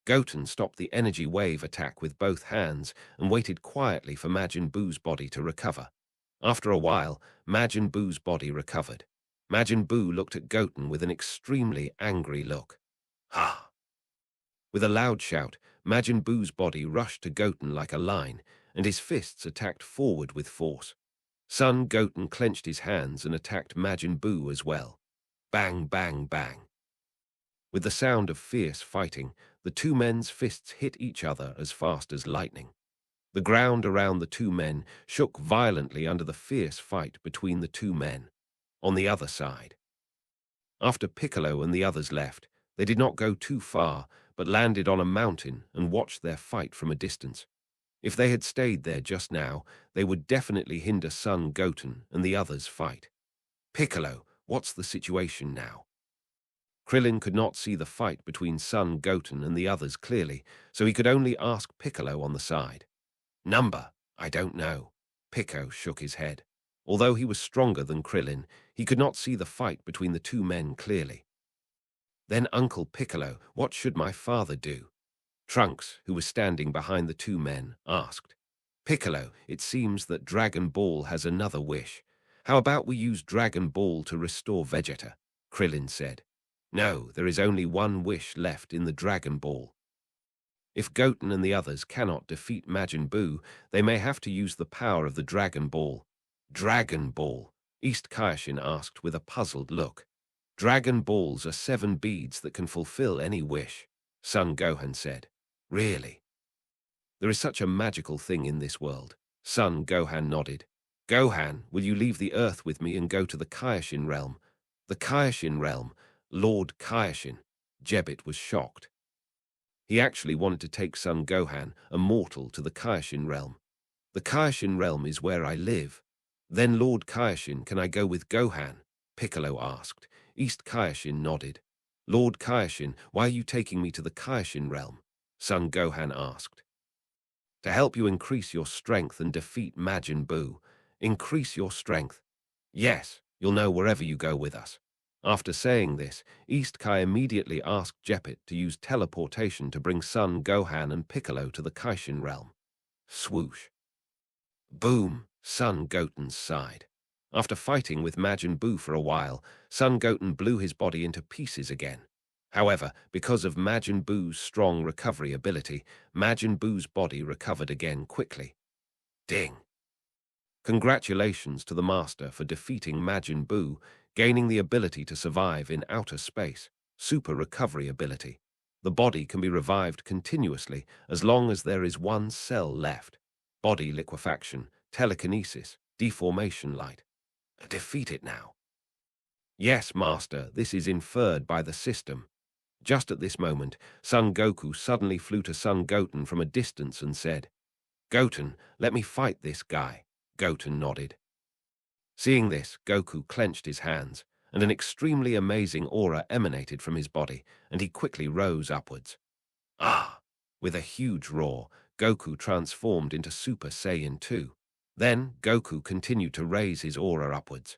Goten stopped the energy wave attack with both hands and waited quietly for Majin Buu's body to recover. After a while, Majin Buu's body recovered. Majin Buu looked at Goten with an extremely angry look. Ha! With a loud shout, Majin Buu's body rushed to Goten like a lion, and his fists attacked forward with force. Son Goten clenched his hands and attacked Majin Buu as well. Bang, bang, bang. With the sound of fierce fighting, the two men's fists hit each other as fast as lightning. The ground around the two men shook violently under the fierce fight between the two men. On the other side, after Piccolo and the others left, they did not go too far, but landed on a mountain and watched their fight from a distance. If they had stayed there just now, they would definitely hinder Son Goten and the others' fight. "Piccolo, what's the situation now?" Krillin could not see the fight between Son Goten and the others clearly, so he could only ask Piccolo on the side. "Number, I don't know." Piccolo shook his head. Although he was stronger than Krillin, he could not see the fight between the two men clearly. Then Uncle Piccolo, what should my father do? Trunks, who was standing behind the two men, asked. Piccolo, it seems that Dragon Ball has another wish. How about we use Dragon Ball to restore Vegeta? Krillin said. No, there is only one wish left in the Dragon Ball. If Goten and the others cannot defeat Majin Buu, they may have to use the power of the Dragon Ball. Dragon Ball? East Kaioshin asked with a puzzled look. Dragon Balls are 7 beads that can fulfill any wish, Son Gohan said. Really? There is such a magical thing in this world. Son Gohan nodded. Gohan, will you leave the Earth with me and go to the Kaioshin realm? The Kaioshin realm? Lord Kaioshin. Jebbit was shocked. He actually wanted to take Son Gohan, a mortal, to the Kaioshin realm. The Kaioshin realm is where I live. Then Lord Kaioshin, can I go with Gohan? Piccolo asked. East Kaioshin nodded. Lord Kaioshin, why are you taking me to the Kaioshin realm? Son Gohan asked. To help you increase your strength and defeat Majin Buu. Increase your strength? Yes, you'll know wherever you go with us. After saying this, East Kai immediately asked Jeppet to use teleportation to bring Son Gohan and Piccolo to the Kaioshin realm. Swoosh. Boom, Son Goten's sighed. After fighting with Majin Buu for a while, Son Goten blew his body into pieces again. However, because of Majin Buu's strong recovery ability, Majin Buu's body recovered again quickly. Ding! Congratulations to the Master for defeating Majin Buu, gaining the ability to survive in outer space, super recovery ability. The body can be revived continuously as long as there is one cell left. Body liquefaction, telekinesis, deformation light. Defeat it now. Yes, Master, this is inferred by the system. Just at this moment, Son Goku suddenly flew to Son Goten from a distance and said, Goten, let me fight this guy. Goten nodded. Seeing this, Goku clenched his hands, and an extremely amazing aura emanated from his body, and he quickly rose upwards. Ah! With a huge roar, Goku transformed into Super Saiyan 2. Then, Goku continued to raise his aura upwards.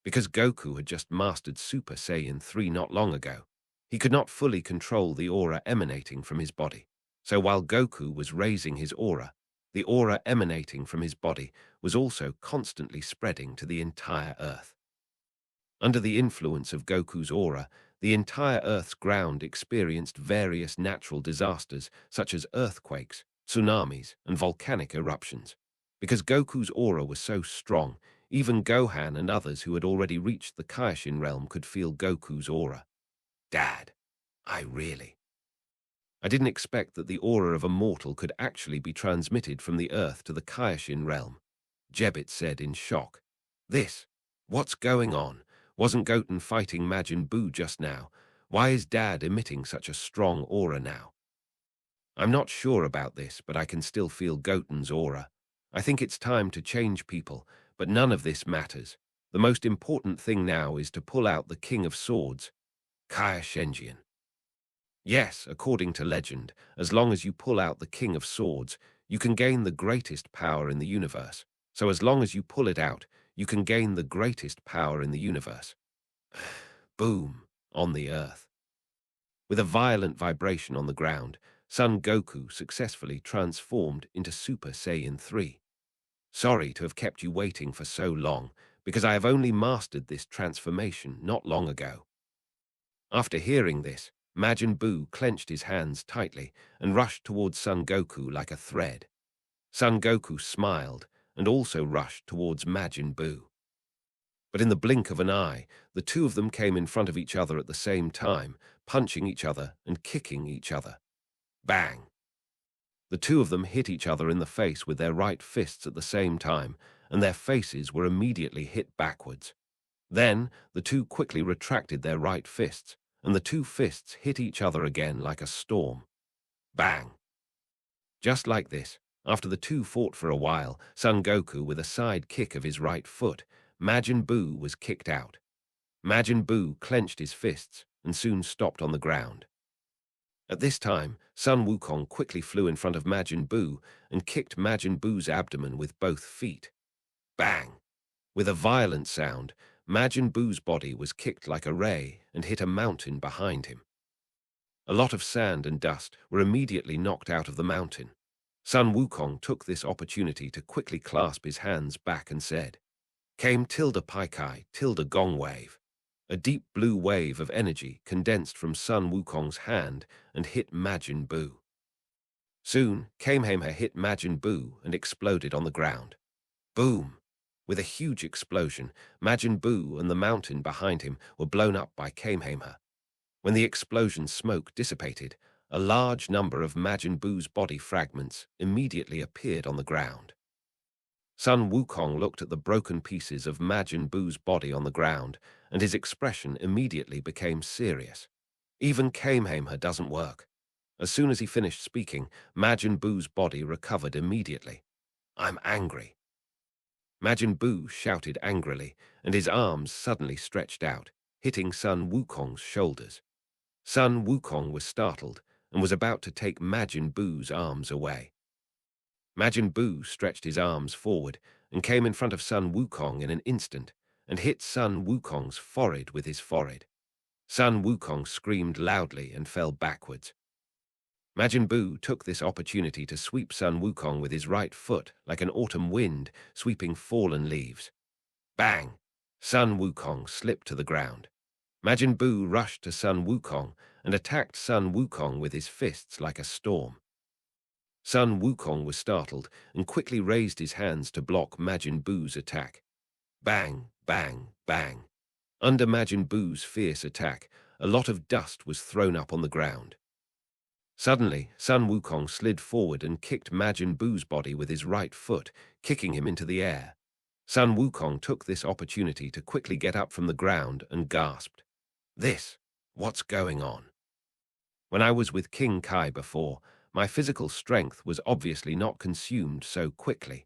Because Goku had just mastered Super Saiyan 3 not long ago, he could not fully control the aura emanating from his body. So while Goku was raising his aura, the aura emanating from his body was also constantly spreading to the entire Earth. Under the influence of Goku's aura, the entire Earth's ground experienced various natural disasters such as earthquakes, tsunamis, and volcanic eruptions. Because Goku's aura was so strong, even Gohan and others who had already reached the Kaioshin realm could feel Goku's aura. Dad, I didn't expect that the aura of a mortal could actually be transmitted from the Earth to the Kaioshin realm, Jebbit said in shock. What's going on? Wasn't Goten fighting Majin Buu just now? Why is Dad emitting such a strong aura now? I'm not sure about this, but I can still feel Goten's aura. I think it's time to change people, but none of this matters. The most important thing now is to pull out the King of Swords, Kaioshin. Yes, according to legend, as long as you pull out the King of Swords, you can gain the greatest power in the universe. So as long as you pull it out, you can gain the greatest power in the universe. Boom, on the Earth. With a violent vibration on the ground, Son Goku successfully transformed into Super Saiyan 3. Sorry to have kept you waiting for so long, because I have only mastered this transformation not long ago. After hearing this, Majin Buu clenched his hands tightly and rushed towards Son Goku like a thread. Son Goku smiled and also rushed towards Majin Buu. But in the blink of an eye, the two of them came in front of each other at the same time, punching each other and kicking each other. Bang! The two of them hit each other in the face with their right fists at the same time, and their faces were immediately hit backwards. Then, the two quickly retracted their right fists, and the two fists hit each other again like a storm. Bang! Just like this, after the two fought for a while, Son Goku, with a side kick of his right foot, Majin Buu was kicked out. Majin Buu clenched his fists and soon stopped on the ground. At this time, Sun Wukong quickly flew in front of Majin Buu and kicked Majin Buu's abdomen with both feet. Bang! With a violent sound, Majin Buu's body was kicked like a ray and hit a mountain behind him. A lot of sand and dust were immediately knocked out of the mountain. Sun Wukong took this opportunity to quickly clasp his hands back and said, "Came tilde Paikai, tilde Gong wave." A deep blue wave of energy condensed from Sun Wukong's hand and hit Majin Buu. Soon, Kamehameha hit Majin Buu and exploded on the ground. Boom! With a huge explosion, Majin Buu and the mountain behind him were blown up by Kamehameha. When the explosion's smoke dissipated, a large number of Majin Buu's body fragments immediately appeared on the ground. Sun Wukong looked at the broken pieces of Majin Buu's body on the ground, and his expression immediately became serious. Even Kamehameha doesn't work. As soon as he finished speaking, Majin Buu's body recovered immediately. "I'm angry." Majin Buu shouted angrily, and his arms suddenly stretched out, hitting Sun Wukong's shoulders. Sun Wukong was startled and was about to take Majin Buu's arms away. Majin Buu stretched his arms forward and came in front of Sun Wukong in an instant and hit Sun Wukong's forehead with his forehead. Sun Wukong screamed loudly and fell backwards. Majin Buu took this opportunity to sweep Sun Wukong with his right foot like an autumn wind sweeping fallen leaves. Bang! Sun Wukong slipped to the ground. Majin Buu rushed to Sun Wukong and attacked Sun Wukong with his fists like a storm. Sun Wukong was startled and quickly raised his hands to block Majin Buu's attack. Bang, bang, bang. Under Majin Buu's fierce attack, a lot of dust was thrown up on the ground. Suddenly, Sun Wukong slid forward and kicked Majin Buu's body with his right foot, kicking him into the air. Sun Wukong took this opportunity to quickly get up from the ground and gasped, What's going on?" When I was with King Kai before, my physical strength was obviously not consumed so quickly.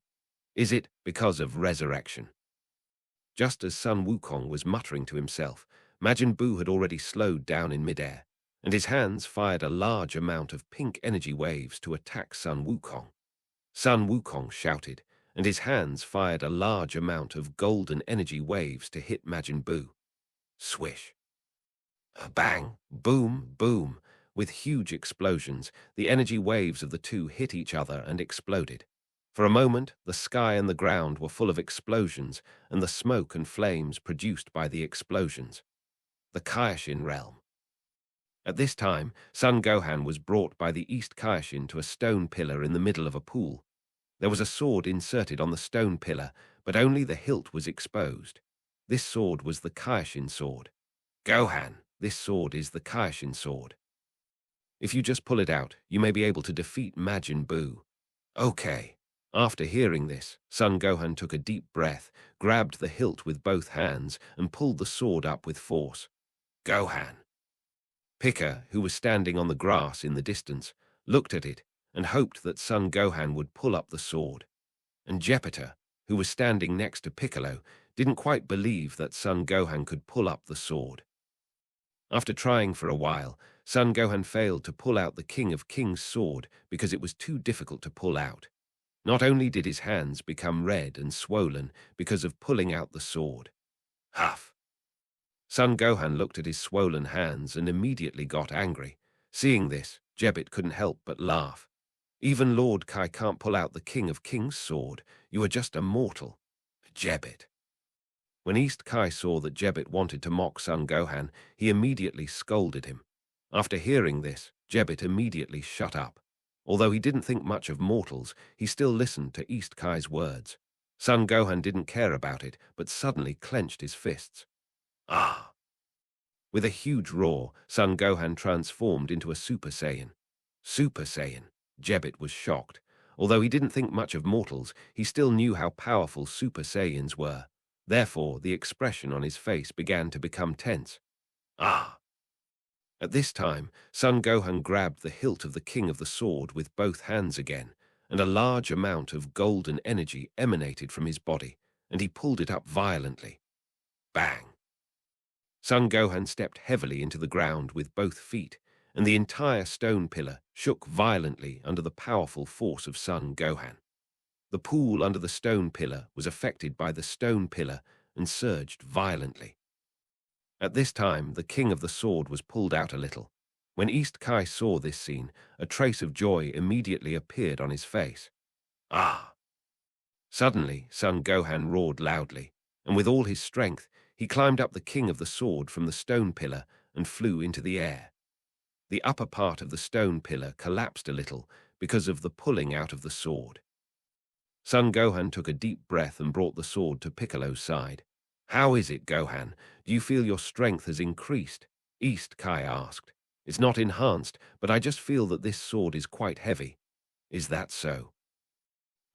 Is it because of resurrection? Just as Sun Wukong was muttering to himself, Majin Buu had already slowed down in midair, and his hands fired a large amount of pink energy waves to attack Sun Wukong. Sun Wukong shouted, and his hands fired a large amount of golden energy waves to hit Majin Buu. Swish! Bang! Boom! Boom! With huge explosions, the energy waves of the two hit each other and exploded. For a moment, the sky and the ground were full of explosions and the smoke and flames produced by the explosions. The Kaioshin realm. At this time, Son Gohan was brought by the East Kaioshin to a stone pillar in the middle of a pool. There was a sword inserted on the stone pillar, but only the hilt was exposed. This sword was the Kaioshin sword. "Gohan, this sword is the Kaioshin sword. If you just pull it out, you may be able to defeat Majin Buu." "Okay." After hearing this, Son Gohan took a deep breath, grabbed the hilt with both hands, and pulled the sword up with force. "Gohan." Pika, who was standing on the grass in the distance, looked at it and hoped that Son Gohan would pull up the sword. And Vegeta, who was standing next to Piccolo, didn't quite believe that Son Gohan could pull up the sword. After trying for a while, Son Gohan failed to pull out the King of Kings' sword because it was too difficult to pull out. Not only did his hands become red and swollen because of pulling out the sword. Huff! Son Gohan looked at his swollen hands and immediately got angry. Seeing this, Vegeta couldn't help but laugh. "Even Lord Kai can't pull out the King of Kings' sword. You are just a mortal." Vegeta. When East Kai saw that Vegeta wanted to mock Son Gohan, he immediately scolded him. After hearing this, Vegeta immediately shut up. Although he didn't think much of mortals, he still listened to East Kai's words. Son Gohan didn't care about it, but suddenly clenched his fists. Ah! With a huge roar, Son Gohan transformed into a Super Saiyan. Super Saiyan. Vegeta was shocked. Although he didn't think much of mortals, he still knew how powerful Super Saiyans were. Therefore, the expression on his face began to become tense. Ah! At this time, Son Gohan grabbed the hilt of the King of the Sword with both hands again, and a large amount of golden energy emanated from his body, and he pulled it up violently. Bang! Son Gohan stepped heavily into the ground with both feet, and the entire stone pillar shook violently under the powerful force of Son Gohan. The pool under the stone pillar was affected by the stone pillar and surged violently. At this time, the King of the Sword was pulled out a little. When East Kai saw this scene, a trace of joy immediately appeared on his face. Ah! Suddenly, Son Gohan roared loudly, and with all his strength, he climbed up the king of the sword from the stone pillar and flew into the air. The upper part of the stone pillar collapsed a little because of the pulling out of the sword. Son Gohan took a deep breath and brought the sword to Piccolo's side. "How is it, Gohan? Do you feel your strength has increased?" East Kai asked. "It's not enhanced, but I just feel that this sword is quite heavy." "Is that so?"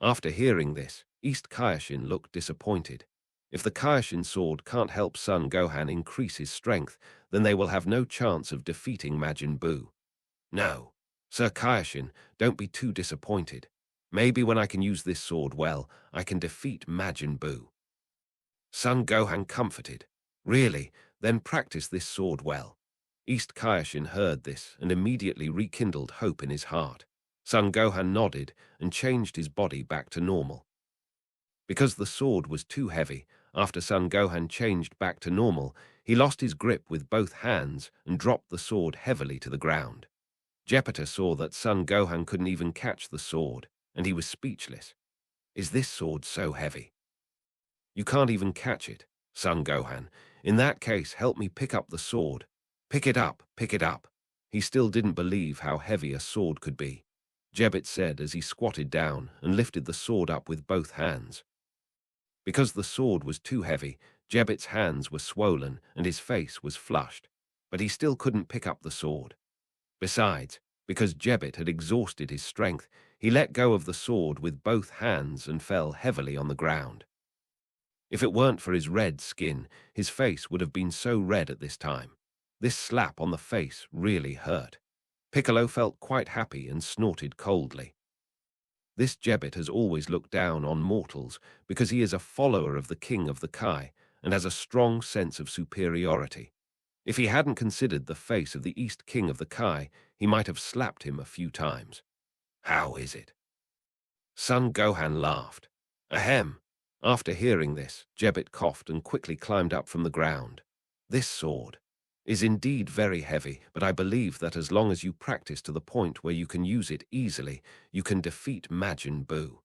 After hearing this, East Kaioshin looked disappointed. If the Kaioshin sword can't help Son Gohan increase his strength, then they will have no chance of defeating Majin Buu. "No, Sir Kaioshin, don't be too disappointed. Maybe when I can use this sword well, I can defeat Majin Buu." Son Gohan comforted. "Really? Then practice this sword well." East Kaioshin heard this and immediately rekindled hope in his heart. Son Gohan nodded and changed his body back to normal. Because the sword was too heavy, after Son Gohan changed back to normal, he lost his grip with both hands and dropped the sword heavily to the ground. Vegeta saw that Son Gohan couldn't even catch the sword, and he was speechless. "Is this sword so heavy?" "You can't even catch it, Son Gohan. In that case, help me pick up the sword." "Pick it up, pick it up." He still didn't believe how heavy a sword could be. Vegeta said as he squatted down and lifted the sword up with both hands. Because the sword was too heavy, Vegeta's hands were swollen and his face was flushed, but he still couldn't pick up the sword. Besides, because Vegeta had exhausted his strength, he let go of the sword with both hands and fell heavily on the ground. If it weren't for his red skin, his face would have been so red at this time. This slap on the face really hurt. Piccolo felt quite happy and snorted coldly. This Vegeta has always looked down on mortals because he is a follower of the King of the Kai and has a strong sense of superiority. If he hadn't considered the face of the East King of the Kai, he might have slapped him a few times. "How is it?" Son Gohan laughed. "Ahem." After hearing this, Vegeta coughed and quickly climbed up from the ground. "This sword is indeed very heavy, but I believe that as long as you practice to the point where you can use it easily, you can defeat Majin Buu."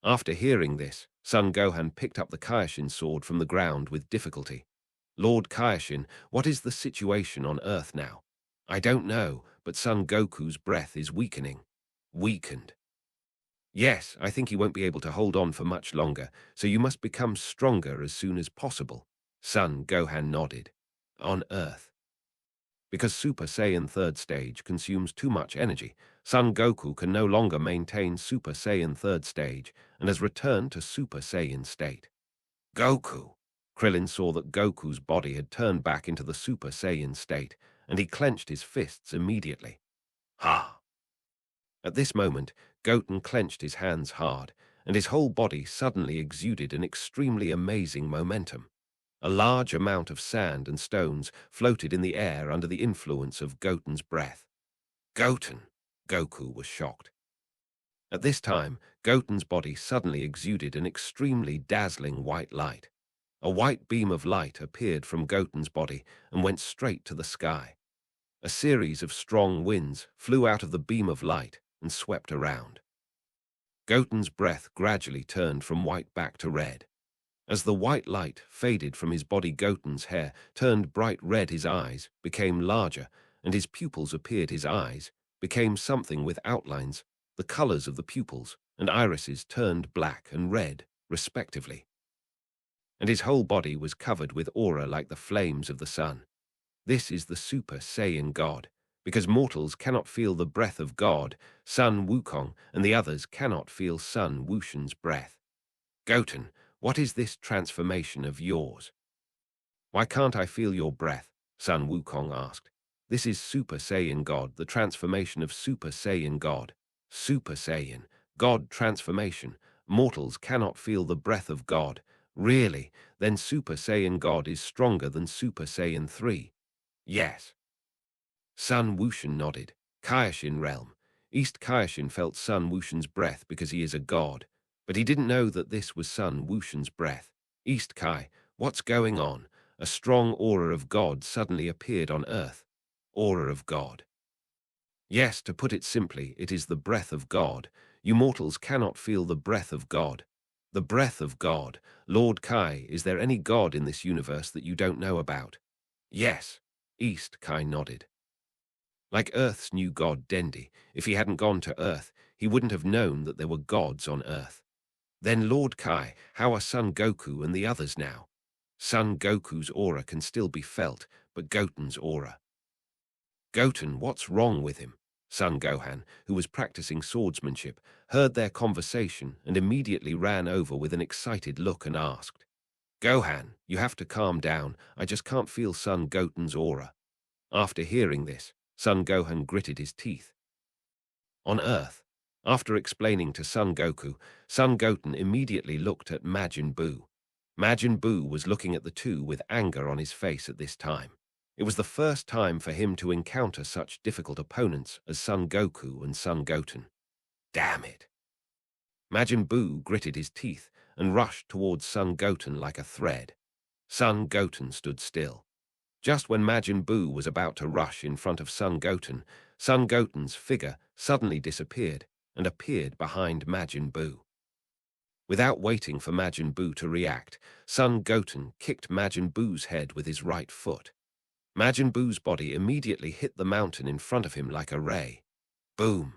After hearing this, Son Gohan picked up the Kaioshin sword from the ground with difficulty. "Lord Kaioshin, what is the situation on Earth now?" "I don't know, but Son Goku's breath is weakening." "Weakened?" "Yes, I think he won't be able to hold on for much longer, so you must become stronger as soon as possible." Son Gohan nodded. "On Earth?" Because Super Saiyan 3rd stage consumes too much energy, Son Goku can no longer maintain Super Saiyan 3rd stage and has returned to Super Saiyan state. "Goku!" Krillin saw that Goku's body had turned back into the Super Saiyan state, and he clenched his fists immediately. "Ha!" At this moment, Goten clenched his hands hard, and his whole body suddenly exuded an extremely amazing momentum. A large amount of sand and stones floated in the air under the influence of Goten's breath. "Goten!" Goku was shocked. At this time, Goten's body suddenly exuded an extremely dazzling white light. A white beam of light appeared from Goten's body and went straight to the sky. A series of strong winds flew out of the beam of light and swept around. Goten's breath gradually turned from white back to red. As the white light faded from his body, Goten's hair turned bright red, his eyes became larger, and his pupils appeared. His eyes became something with outlines. The colors of the pupils and irises turned black and red, respectively. And his whole body was covered with aura like the flames of the sun. This is the Super Saiyan God. Because mortals cannot feel the breath of God, Sun Wukong and the others cannot feel Sun Wushan's breath. "Goten, what is this transformation of yours?" "Why can't I feel your breath?" Sun Wukong asked. "This is Super Saiyan God, the transformation of Super Saiyan God." Super Saiyan, God transformation. Mortals cannot feel the breath of God. Really? Then Super Saiyan God is stronger than Super Saiyan 3? Yes. Sun Wushan nodded. Kaioshin realm. East Kaioshin felt Sun Wushan's breath because he is a god, but he didn't know that this was Sun Wushan's breath. "East Kai, what's going on?" A strong aura of God suddenly appeared on Earth. aura of God. Yes, to put it simply, it is the breath of God. You mortals cannot feel the breath of God. The breath of God. Lord Kai, is there any God in this universe that you don't know about? Yes. East Kai nodded. Like Earth's new god Dendi, if he hadn't gone to Earth, he wouldn't have known that there were gods on Earth. Then Lord Kai, how are Son Goku and the others now? Son Goku's aura can still be felt, but Goten's aura. Goten, what's wrong with him? Son Gohan, who was practicing swordsmanship, heard their conversation and immediately ran over with an excited look and asked, Gohan, you have to calm down, I just can't feel Son Goten's aura. After hearing this, Son Gohan gritted his teeth. On Earth, after explaining to Son Goku, Son Goten immediately looked at Majin Buu. Majin Buu was looking at the two with anger on his face at this time. It was the first time for him to encounter such difficult opponents as Son Goku and Son Goten. Damn it! Majin Buu gritted his teeth and rushed towards Son Goten like a thread. Son Goten stood still. Just when Majin Buu was about to rush in front of Son Goten's figure suddenly disappeared and appeared behind Majin Buu. Without waiting for Majin Buu to react, Son Goten kicked Majin Buu's head with his right foot. Majin Buu's body immediately hit the mountain in front of him like a ray. Boom!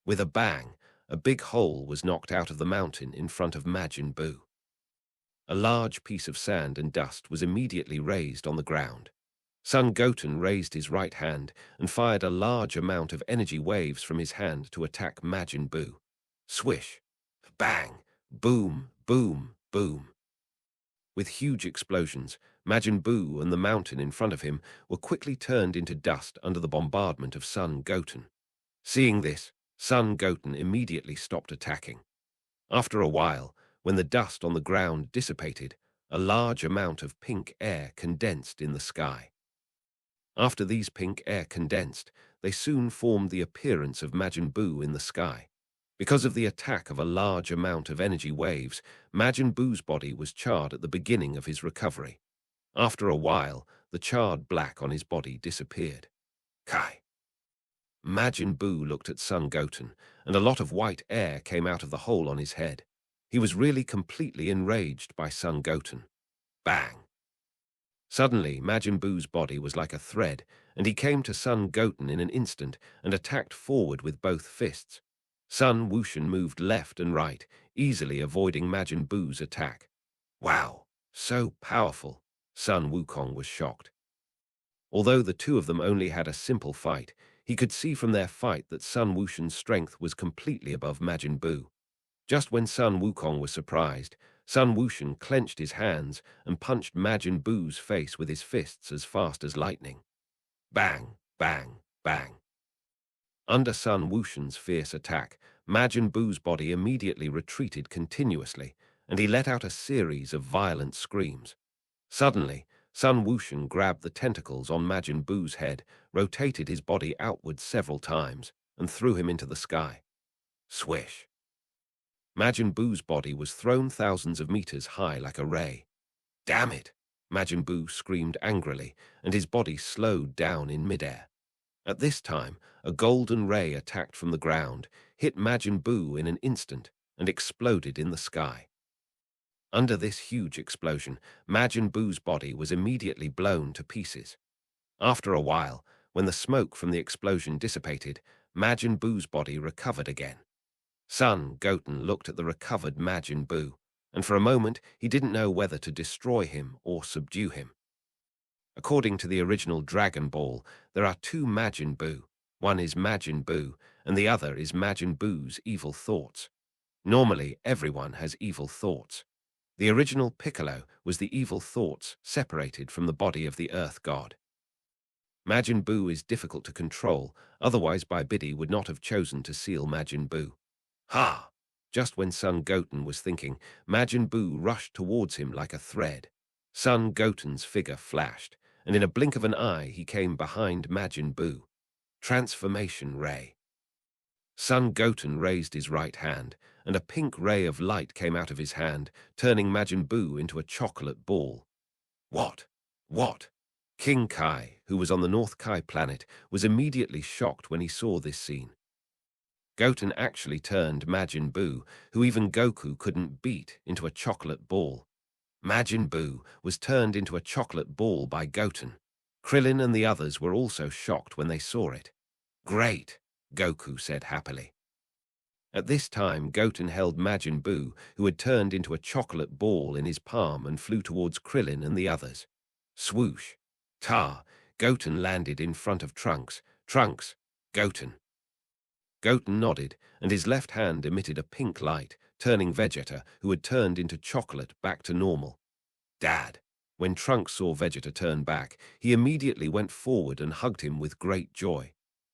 With a bang, a big hole was knocked out of the mountain in front of Majin Buu. A large piece of sand and dust was immediately raised on the ground. Son Goten raised his right hand and fired a large amount of energy waves from his hand to attack Majin Buu. Swish! Bang! Boom! Boom! Boom! With huge explosions, Majin Buu and the mountain in front of him were quickly turned into dust under the bombardment of Son Goten. Seeing this, Son Goten immediately stopped attacking. After a while, when the dust on the ground dissipated, a large amount of pink air condensed in the sky. After these pink air condensed, they soon formed the appearance of Majin Buu in the sky. Because of the attack of a large amount of energy waves, Majin Buu's body was charred at the beginning of his recovery. After a while, the charred black on his body disappeared. Kai! Majin Buu looked at Son Goten, and a lot of white air came out of the hole on his head. He was really completely enraged by Son Goten. Bang! Suddenly, Majin Buu's body was like a thread, and he came to Son Goten in an instant and attacked forward with both fists. Sun Wushan moved left and right, easily avoiding Majin Buu's attack. Wow, so powerful! Sun Wukong was shocked. Although the two of them only had a simple fight, he could see from their fight that Sun Wushan's strength was completely above Majin Buu. Just when Sun Wukong was surprised, Sun Wushan clenched his hands and punched Majin Buu's face with his fists as fast as lightning. Bang, bang, bang. Under Sun Wushan's fierce attack, Majin Buu's body immediately retreated continuously, and he let out a series of violent screams. Suddenly, Sun Wushan grabbed the tentacles on Majin Buu's head, rotated his body outward several times, and threw him into the sky. Swish! Majin Buu's body was thrown thousands of meters high like a ray. Damn it! Majin Buu screamed angrily, and his body slowed down in midair. At this time, a golden ray attacked from the ground, hit Majin Buu in an instant, and exploded in the sky. Under this huge explosion, Majin Buu's body was immediately blown to pieces. After a while, when the smoke from the explosion dissipated, Majin Buu's body recovered again. Son Goten looked at the recovered Majin Buu, and for a moment he didn't know whether to destroy him or subdue him. According to the original Dragon Ball, there are two Majin Buu. One is Majin Buu, and the other is Majin Buu's evil thoughts. Normally, everyone has evil thoughts. The original Piccolo was the evil thoughts separated from the body of the Earth God. Majin Buu is difficult to control, otherwise Babidi would not have chosen to seal Majin Buu. Ha! Just when Son Goten was thinking, Majin Buu rushed towards him like a thread. Son Goten's figure flashed, and in a blink of an eye he came behind Majin Buu. Transformation Ray. Son Goten raised his right hand, and a pink ray of light came out of his hand, turning Majin Buu into a chocolate ball. What? What? King Kai, who was on the North Kai planet, was immediately shocked when he saw this scene. Goten actually turned Majin Buu, who even Goku couldn't beat, into a chocolate ball. Majin Buu was turned into a chocolate ball by Goten. Krillin and the others were also shocked when they saw it. "Great," Goku said happily. At this time, Goten held Majin Buu, who had turned into a chocolate ball, in his palm and flew towards Krillin and the others. Swoosh! Ta! Goten landed in front of Trunks. "Trunks! Goten!" Goten nodded, and his left hand emitted a pink light, turning Vegeta, who had turned into chocolate, back to normal. "Dad!" When Trunks saw Vegeta turn back, he immediately went forward and hugged him with great joy.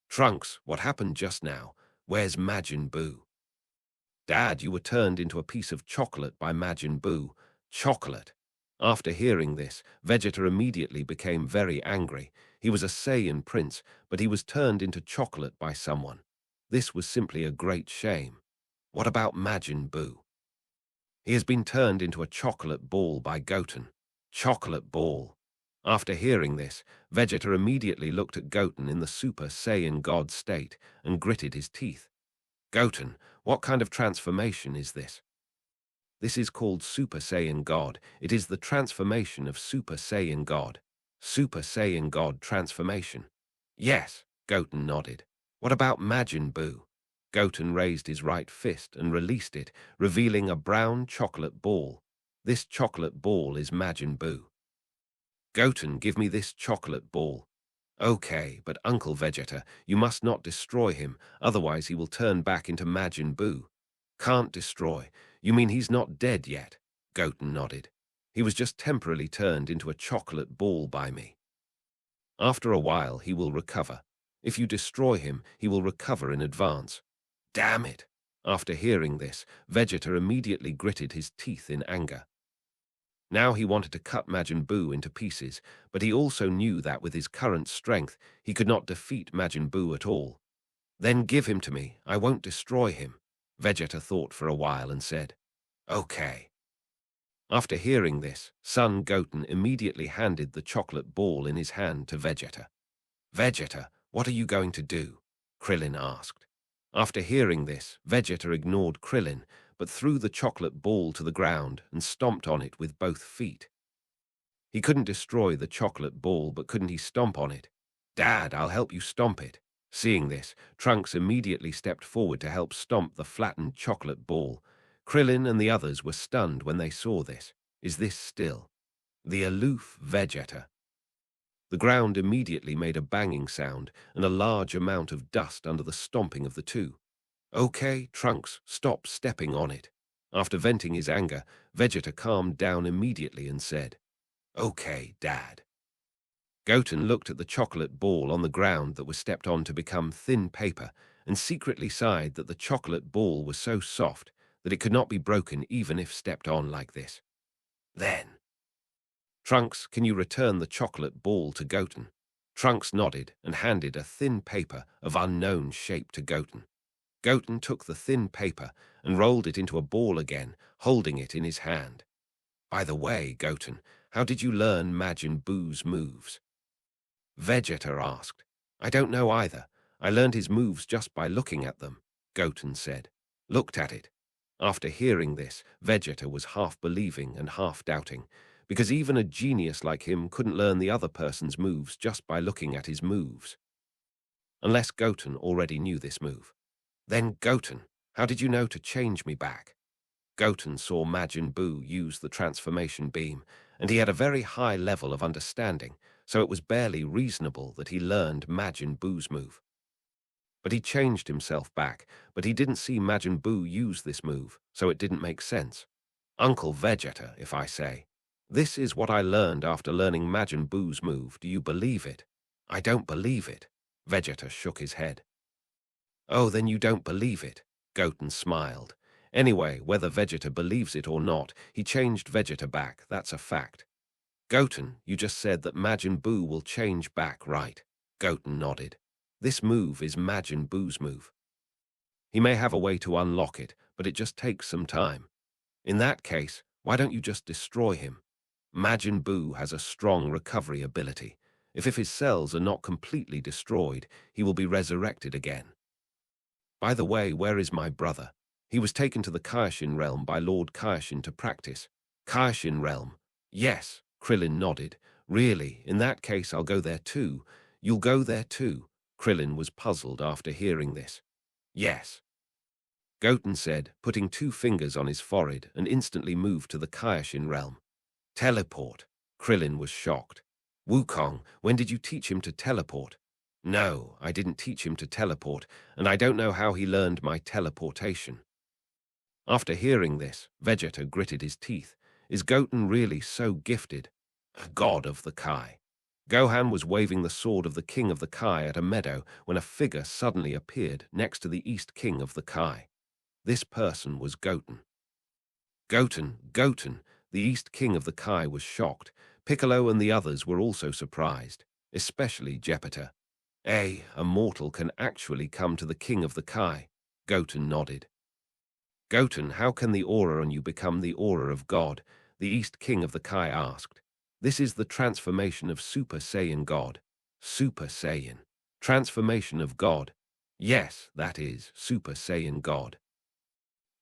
"Trunks, what happened just now? Where's Majin Buu?" "Dad, you were turned into a piece of chocolate by Majin Buu." "Chocolate?" After hearing this, Vegeta immediately became very angry. He was a Saiyan prince, but he was turned into chocolate by someone. This was simply a great shame. "What about Majin Buu?" "He has been turned into a chocolate ball by Goten." "Chocolate ball?" After hearing this, Vegeta immediately looked at Goten in the Super Saiyan God state and gritted his teeth. "Goten, what kind of transformation is this?" "This is called Super Saiyan God. It is the transformation of Super Saiyan God." "Super Saiyan God transformation?" "Yes," Goten nodded. "What about Majin Buu?" Goten raised his right fist and released it, revealing a brown chocolate ball. "This chocolate ball is Majin Buu." "Goten, give me this chocolate ball." "Okay, but Uncle Vegeta, you must not destroy him, otherwise he will turn back into Majin Buu." "Can't destroy? You mean he's not dead yet?" Goten nodded. "He was just temporarily turned into a chocolate ball by me. After a while he will recover. If you destroy him, he will recover in advance." "Damn it!" After hearing this, Vegeta immediately gritted his teeth in anger. Now he wanted to cut Majin Buu into pieces, but he also knew that with his current strength, he could not defeat Majin Buu at all. "Then give him to me, I won't destroy him." Vegeta thought for a while and said, "Okay." After hearing this, Son Goten immediately handed the chocolate ball in his hand to Vegeta. "Vegeta, what are you going to do?" Krillin asked. After hearing this, Vegeta ignored Krillin, but threw the chocolate ball to the ground and stomped on it with both feet. He couldn't destroy the chocolate ball, but couldn't he stomp on it? "Dad, I'll help you stomp it." Seeing this, Trunks immediately stepped forward to help stomp the flattened chocolate ball. Krillin and the others were stunned when they saw this. Is this still the aloof Vegeta? The ground immediately made a banging sound and a large amount of dust under the stomping of the two. "Okay, Trunks, stop stepping on it." After venting his anger, Vegeta calmed down immediately and said, "Okay, Dad." Goten looked at the chocolate ball on the ground that was stepped on to become thin paper and secretly sighed that the chocolate ball was so soft that it could not be broken even if stepped on like this. Then, "Trunks, can you return the chocolate ball to Goten?" Trunks nodded and handed a thin paper of unknown shape to Goten. Goten took the thin paper and rolled it into a ball again, holding it in his hand. "By the way, Goten, how did you learn Majin Buu's moves?" Vegeta asked. "I don't know either. I learned his moves just by looking at them," Goten said. "Looked at it." After hearing this, Vegeta was half believing and half doubting, because even a genius like him couldn't learn the other person's moves just by looking at his moves. Unless Goten already knew this move. "Then, Goten, how did you know to change me back?" Goten saw Majin Buu use the transformation beam, and he had a very high level of understanding, so it was barely reasonable that he learned Majin Buu's move. But he changed himself back, but he didn't see Majin Buu use this move, so it didn't make sense. "Uncle Vegeta, if I say, this is what I learned after learning Majin Buu's move, do you believe it?" "I don't believe it." Vegeta shook his head. "Oh, then you don't believe it." Goten smiled. Anyway, whether Vegeta believes it or not, he changed Vegeta back, that's a fact. "Goten, you just said that Majin Buu will change back, right?" Goten nodded. "This move is Majin Buu's move. He may have a way to unlock it, but it just takes some time. In that case, why don't you just destroy him? Majin Buu has a strong recovery ability. If his cells are not completely destroyed, he will be resurrected again. By the way, where is my brother? He was taken to the Kaioshin realm by Lord Kaioshin to practice. Kaioshin realm? Yes, Krillin nodded. Really? In that case, I'll go there too. You'll go there too? Krillin was puzzled after hearing this. Yes. Goten said, putting 2 fingers on his forehead, and instantly moved to the Kaioshin realm. Teleport. Krillin was shocked. Wukong, when did you teach him to teleport? No, I didn't teach him to teleport, and I don't know how he learned my teleportation. After hearing this, Vegeta gritted his teeth. Is Goten really so gifted? A god of the Kai. Gohan was waving the sword of the king of the Kai at a meadow when a figure suddenly appeared next to the East King of the Kai. This person was Goten. Goten, the East King of the Kai was shocked. Piccolo and the others were also surprised, especially Vegeta. A mortal can actually come to the King of the Kai. Goten nodded. Goten, how can the aura on you become the aura of God? The East King of the Kai asked. This is the transformation of Super Saiyan God. Super Saiyan. Transformation of God. Yes, that is, Super Saiyan God.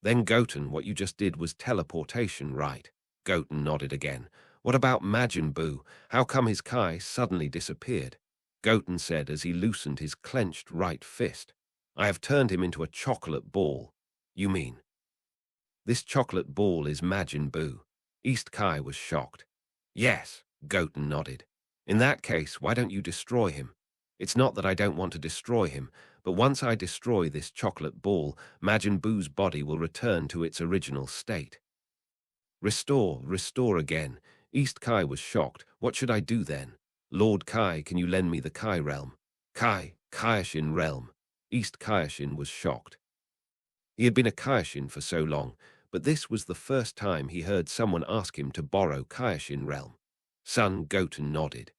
Then Goten, what you just did was teleportation, right? Goten nodded again. What about Majin Buu? How come his Kai suddenly disappeared? Goten said as he loosened his clenched right fist. I have turned him into a chocolate ball. You mean? This chocolate ball is Majin Buu. East Kai was shocked. Yes, Goten nodded. In that case, why don't you destroy him? It's not that I don't want to destroy him, but once I destroy this chocolate ball, Majin Buu's body will return to its original state. Restore again. East Kai was shocked. What should I do then? Lord Kai, can you lend me the Kai realm? Kaioshin realm. East Kaioshin was shocked. He had been a Kaioshin for so long, but this was the first time he heard someone ask him to borrow Kaioshin realm. Son Goten nodded.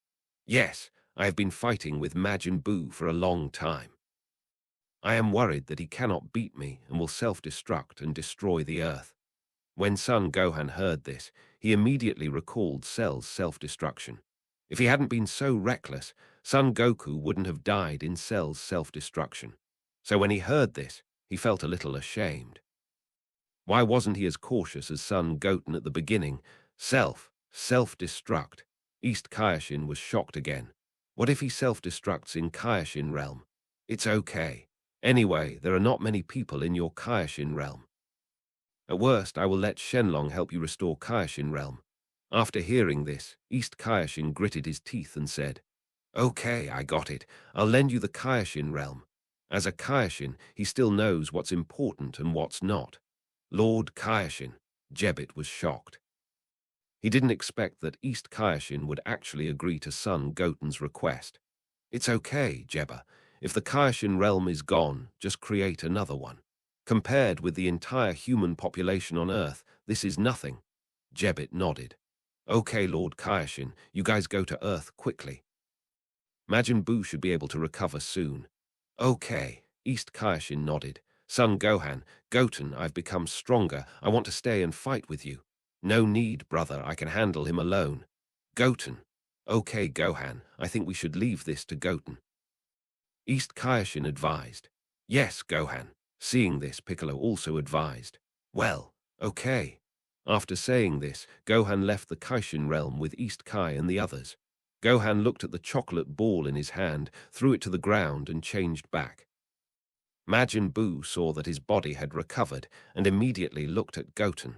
Yes, I have been fighting with Majin Buu for a long time. I am worried that he cannot beat me and will self-destruct and destroy the earth. When Son Gohan heard this, he immediately recalled Cell's self-destruction. If he hadn't been so reckless, Son Goku wouldn't have died in Cell's self-destruction. So when he heard this, he felt a little ashamed. Why wasn't he as cautious as Son Goten at the beginning? Self-destruct. East Kaioshin was shocked again. What if he self-destructs in Kaioshin realm? It's okay. Anyway, there are not many people in your Kaioshin realm. At worst, I will let Shenlong help you restore Kaioshin realm. After hearing this, East Kaioshin gritted his teeth and said, Okay, I got it. I'll lend you the Kaioshin realm. As a Kaioshin, he still knows what's important and what's not. Lord Kaioshin. Jebbit was shocked. He didn't expect that East Kaioshin would actually agree to Son Goten's request. It's okay, Jebba. If the Kaioshin realm is gone, just create another one. Compared with the entire human population on Earth, this is nothing. Jebbit nodded. Okay, Lord Kaioshin, you guys go to Earth quickly. Majin Buu should be able to recover soon. Okay, East Kaioshin nodded. Son Gohan, Goten, I've become stronger. I want to stay and fight with you. No need, brother, I can handle him alone. Goten. Okay, Gohan, I think we should leave this to Goten. East Kaioshin advised. Yes, Gohan. Seeing this, Piccolo also advised. Well, okay. After saying this, Gohan left the Kaioshin realm with East Kai and the others. Gohan looked at the chocolate ball in his hand, threw it to the ground and changed back. Majin Buu saw that his body had recovered and immediately looked at Goten.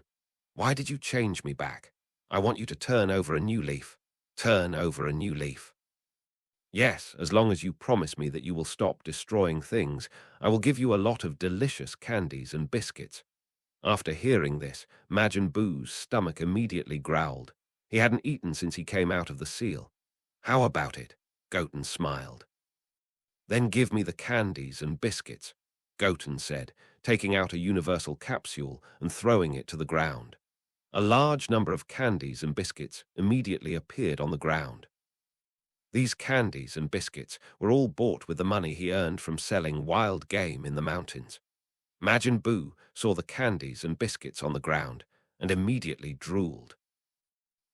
Why did you change me back? I want you to turn over a new leaf. Turn over a new leaf. Yes, as long as you promise me that you will stop destroying things, I will give you a lot of delicious candies and biscuits. After hearing this, Majin Buu's stomach immediately growled. He hadn't eaten since he came out of the seal. How about it? Goten smiled. Then give me the candies and biscuits, Goten said, taking out a universal capsule and throwing it to the ground. A large number of candies and biscuits immediately appeared on the ground. These candies and biscuits were all bought with the money he earned from selling wild game in the mountains. Majin Buu saw the candies and biscuits on the ground and immediately drooled.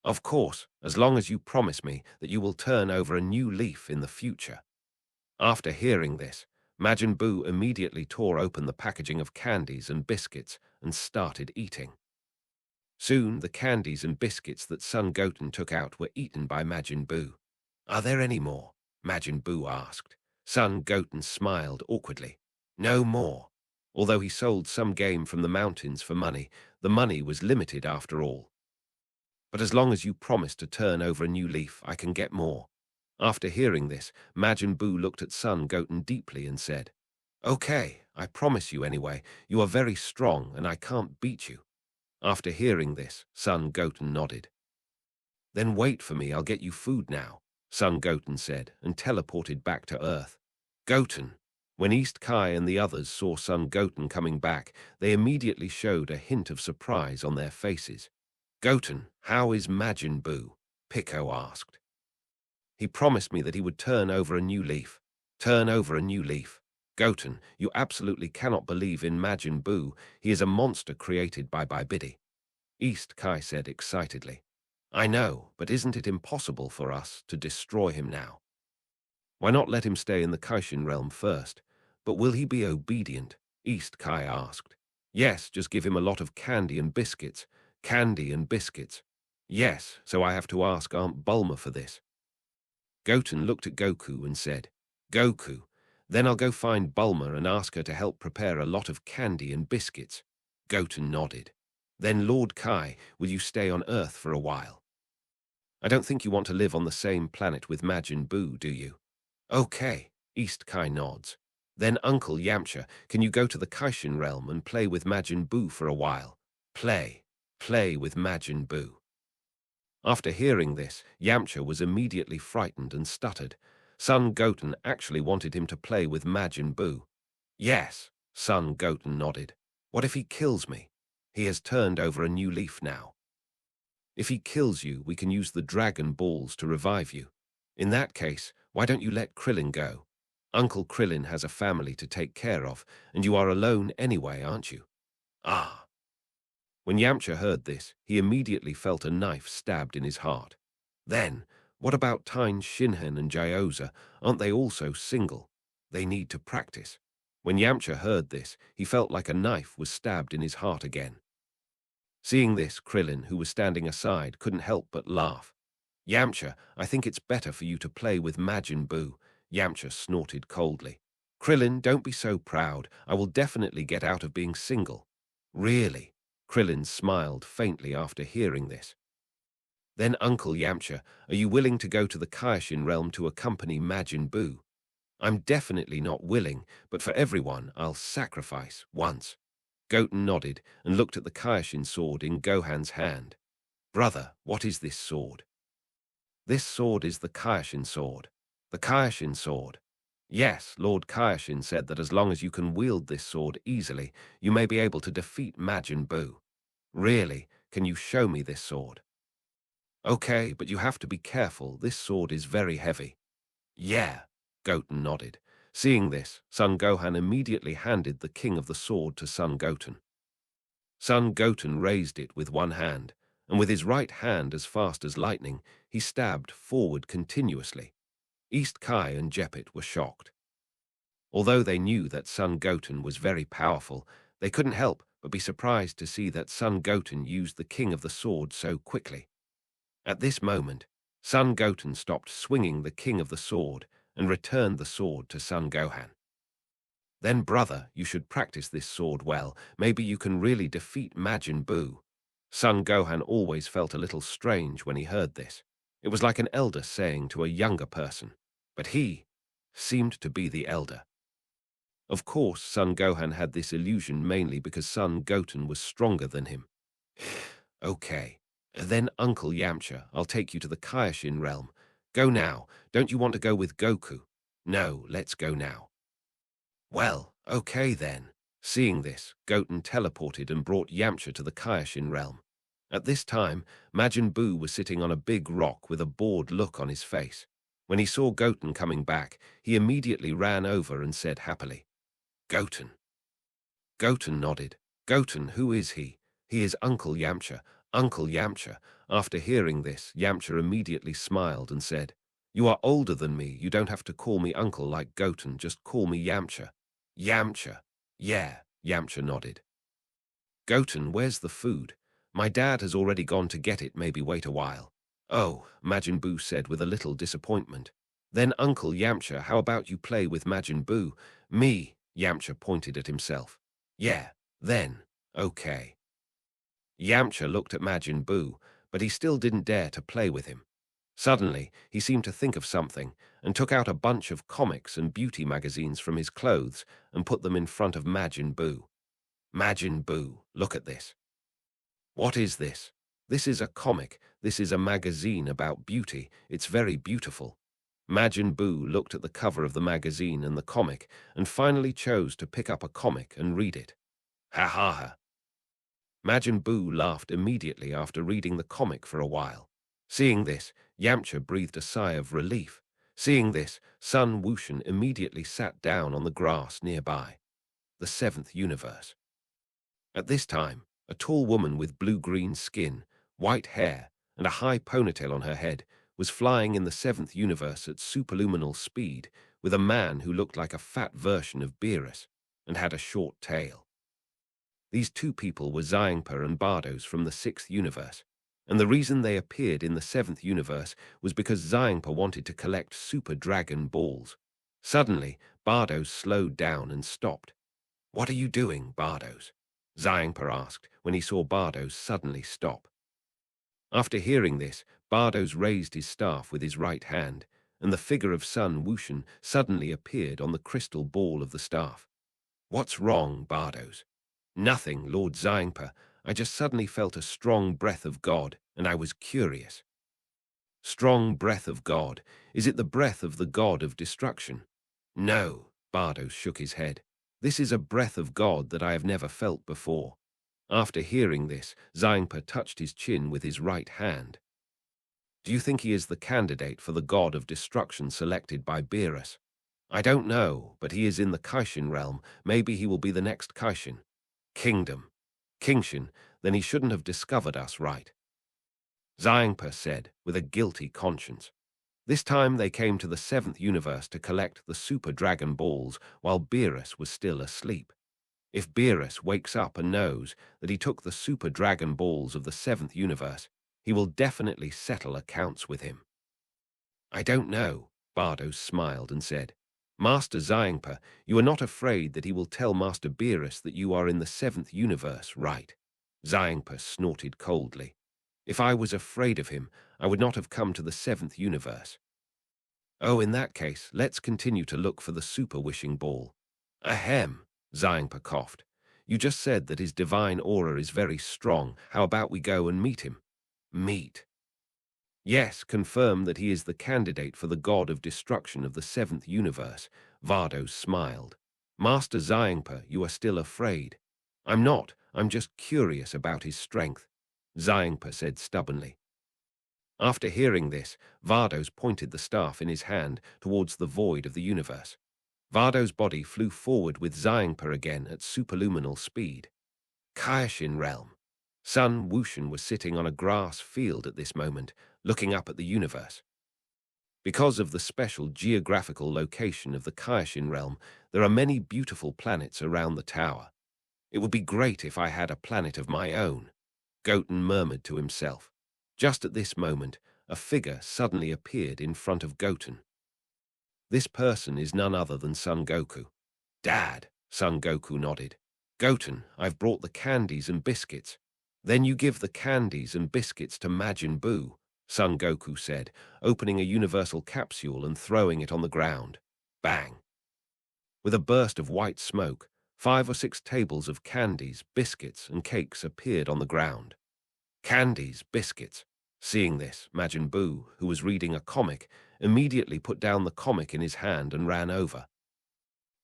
Of course, as long as you promise me that you will turn over a new leaf in the future. After hearing this, Majin Buu immediately tore open the packaging of candies and biscuits and started eating. Soon, the candies and biscuits that Son Goten took out were eaten by Majin Buu. Are there any more? Majin Buu asked. Son Goten smiled awkwardly. No more. Although he sold some game from the mountains for money, the money was limited after all. But as long as you promise to turn over a new leaf, I can get more. After hearing this, Majin Buu looked at Son Goten deeply and said, Okay, I promise you anyway. You are very strong and I can't beat you. After hearing this, Son Goten nodded. Then wait for me, I'll get you food now, Son Goten said, and teleported back to Earth. Goten. When East Kai and the others saw Son Goten coming back, they immediately showed a hint of surprise on their faces. Goten, how is Majin Buu? Pico asked. He promised me that he would turn over a new leaf. Turn over a new leaf. Goten, you absolutely cannot believe in Majin Buu. He is a monster created by Babidi. East Kai said excitedly. I know, but isn't it impossible for us to destroy him now? Why not let him stay in the Kaioshin realm first? But will he be obedient? East Kai asked. Yes, just give him a lot of candy and biscuits. Candy and biscuits. Yes, so I have to ask Aunt Bulma for this. Goten looked at Goku and said, Goku, then I'll go find Bulma and ask her to help prepare a lot of candy and biscuits. Goten nodded. Then Lord Kai, will you stay on Earth for a while? I don't think you want to live on the same planet with Majin Buu, do you? Okay, East Kai nods. Then Uncle Yamcha, can you go to the Kaioshin realm and play with Majin Buu for a while? Play with Majin Buu. After hearing this, Yamcha was immediately frightened and stuttered. Son Goten actually wanted him to play with Majin Buu. Yes, Son Goten nodded. What if he kills me? He has turned over a new leaf now. If he kills you, we can use the Dragon Balls to revive you. In that case, why don't you let Krillin go? Uncle Krillin has a family to take care of, and you are alone anyway, aren't you? Ah. When Yamcha heard this, he immediately felt a knife stabbed in his heart. Then, what about Tyne Shinhan and Gyoza? Aren't they also single? They need to practice. When Yamcha heard this, he felt like a knife was stabbed in his heart again. Seeing this, Krillin, who was standing aside, couldn't help but laugh. Yamcha, I think it's better for you to play with Majin Buu. Yamcha snorted coldly. Krillin, don't be so proud. I will definitely get out of being single. Really? Krillin smiled faintly after hearing this. Then, Uncle Yamcha, are you willing to go to the Kaioshin realm to accompany Majin Buu? I'm definitely not willing, but for everyone, I'll sacrifice once. Goten nodded and looked at the Kaioshin sword in Gohan's hand. Brother, what is this sword? This sword is the Kaioshin sword. The Kaioshin sword. Yes, Lord Kaioshin said that as long as you can wield this sword easily, you may be able to defeat Majin Buu. Really, can you show me this sword? Okay, but you have to be careful. This sword is very heavy. Yeah, Goten nodded. Seeing this, Son Gohan immediately handed the king of the sword to Son Goten. Son Goten raised it with one hand, and with his right hand as fast as lightning, he stabbed forward continuously. East Kai and Jeppet were shocked. Although they knew that Son Goten was very powerful, they couldn't help but be surprised to see that Son Goten used the king of the sword so quickly. At this moment, Son Goten stopped swinging the king of the sword and returned the sword to Son Gohan. Then, brother, you should practice this sword well. Maybe you can really defeat Majin Buu. Son Gohan always felt a little strange when he heard this. It was like an elder saying to a younger person, but he seemed to be the elder. Of course, Son Gohan had this illusion mainly because Son Goten was stronger than him. Okay, then Uncle Yamcha, I'll take you to the Kaioshin realm. Go now. Don't you want to go with Goku? No, let's go now. Well, okay then. Seeing this, Goten teleported and brought Yamcha to the Kaioshin realm. At this time, Majin Buu was sitting on a big rock with a bored look on his face. When he saw Goten coming back, he immediately ran over and said happily, Goten. Goten nodded. Goten, who is he? He is Uncle Yamcha. Uncle Yamcha. After hearing this, Yamcha immediately smiled and said, "You are older than me. You don't have to call me uncle like Goten. Just call me Yamcha." Yamcha. Yeah, Yamcha nodded. Goten, where's the food? My dad has already gone to get it. Maybe wait a while. Oh, Majin Buu said with a little disappointment. Then Uncle Yamcha, how about you play with Majin Buu? Me, Yamcha pointed at himself. Yeah, then, okay. Yamcha looked at Majin Buu, but he still didn't dare to play with him. Suddenly, he seemed to think of something and took out a bunch of comics and beauty magazines from his clothes and put them in front of Majin Buu. Majin Buu, look at this. What is this? This is a comic. This is a magazine about beauty. It's very beautiful. Majin Buu looked at the cover of the magazine and the comic and finally chose to pick up a comic and read it. Ha ha ha. Majin Buu laughed immediately after reading the comic for a while. Seeing this, Yamcha breathed a sigh of relief. Seeing this, Sun Wushan immediately sat down on the grass nearby. The seventh universe. At this time, a tall woman with blue-green skin, white hair, and a high ponytail on her head was flying in the seventh universe at superluminal speed with a man who looked like a fat version of Beerus and had a short tail. These two people were Xiangpa and Bardos from the sixth universe, and the reason they appeared in the seventh universe was because Xiangpa wanted to collect Super Dragon Balls. Suddenly, Bardos slowed down and stopped. "What are you doing, Bardos?" Xiangpa asked when he saw Bardos suddenly stop. After hearing this, Bardos raised his staff with his right hand, and the figure of Sun Wushan suddenly appeared on the crystal ball of the staff. "What's wrong, Bardos?" "Nothing, Lord Xiangpa. I just suddenly felt a strong breath of God, and I was curious." "Strong breath of God? Is it the breath of the god of destruction?" "No," Bardos shook his head. "This is a breath of God that I have never felt before." After hearing this, Xiangpa touched his chin with his right hand. "Do you think he is the candidate for the god of destruction selected by Beerus?" "I don't know, but he is in the Kaioshin realm. Maybe he will be the next Kaioshin." "Kingdom. Kingshin, then he shouldn't have discovered us, right?" Xiangpa said, with a guilty conscience. This time they came to the seventh universe to collect the Super Dragon Balls while Beerus was still asleep. If Beerus wakes up and knows that he took the Super Dragon Balls of the seventh universe, he will definitely settle accounts with him. "I don't know," Bardos smiled and said. "Master Xiangpa, you are not afraid that he will tell Master Beerus that you are in the seventh universe, right?" Xiangpa snorted coldly. "If I was afraid of him, I would not have come to the seventh universe." "Oh, in that case, let's continue to look for the Super Wishing Ball." "Ahem," Xiangpa coughed. "You just said that his divine aura is very strong. How about we go and meet him?" "Meet?" "Yes, confirm that he is the candidate for the god of destruction of the seventh universe." Vardos smiled. "Master Xiangpa, you are still afraid." "I'm not. I'm just curious about his strength," Xiangpa said stubbornly. After hearing this, Vardos pointed the staff in his hand towards the void of the universe. Vardo's body flew forward with Xiangpa again at superluminal speed. Kaioshin realm. Sun Wushan was sitting on a grass field at this moment, looking up at the universe. Because of the special geographical location of the Kaioshin realm, there are many beautiful planets around the tower. "It would be great if I had a planet of my own," Goten murmured to himself. Just at this moment, a figure suddenly appeared in front of Goten. This person is none other than Son Goku. "Dad," Son Goku nodded. "Goten, I've brought the candies and biscuits." "Then you give the candies and biscuits to Majin Buu," Son Goku said, opening a universal capsule and throwing it on the ground. Bang! With a burst of white smoke, 5 or 6 tables of candies, biscuits, and cakes appeared on the ground. Candies, biscuits. Seeing this, Majin Buu, who was reading a comic, immediately put down the comic in his hand and ran over.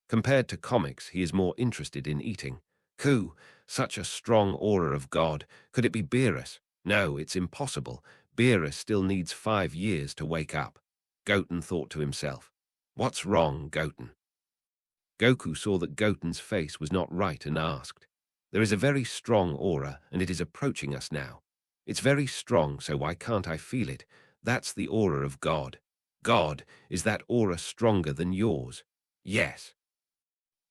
Compared to comics, he is more interested in eating. Ku, such a strong aura of God. Could it be Beerus? No, it's impossible. Beerus still needs 5 years to wake up. Goten thought to himself. What's wrong, Goten? Goku saw that Goten's face was not right and asked. There is a very strong aura, and it is approaching us now. It's very strong, so why can't I feel it? That's the aura of God. God, is that aura stronger than yours? Yes.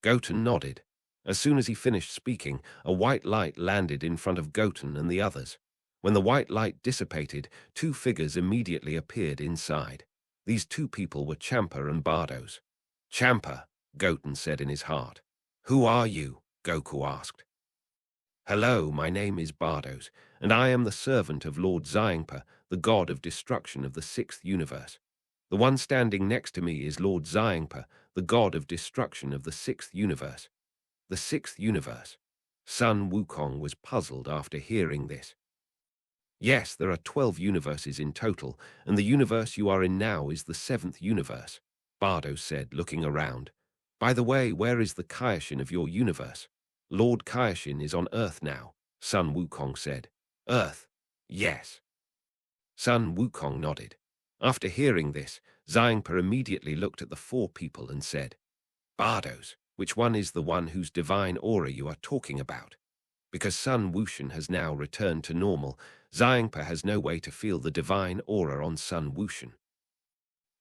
Goten nodded. As soon as he finished speaking, a white light landed in front of Goten and the others. When the white light dissipated, two figures immediately appeared inside. These two people were Champa and Bardos. Champa, Goten said in his heart. Who are you? Goku asked. Hello, my name is Bardos, and I am the servant of Lord Xiangpa, the god of destruction of the sixth universe. The one standing next to me is Lord Xiangpa, the god of destruction of the sixth universe. The sixth universe. Sun Wukong was puzzled after hearing this. Yes, there are 12 universes in total, and the universe you are in now is the seventh universe, Bardos said, looking around. By the way, where is the Kaioshin of your universe? Lord Kaioshin is on Earth now, Sun Wukong said. Earth? Yes. Sun Wukong nodded. After hearing this, Xiangpa immediately looked at the four people and said, Bardos, which one is the one whose divine aura you are talking about? Because Sun Wushan has now returned to normal, Xiangpa has no way to feel the divine aura on Sun Wushan.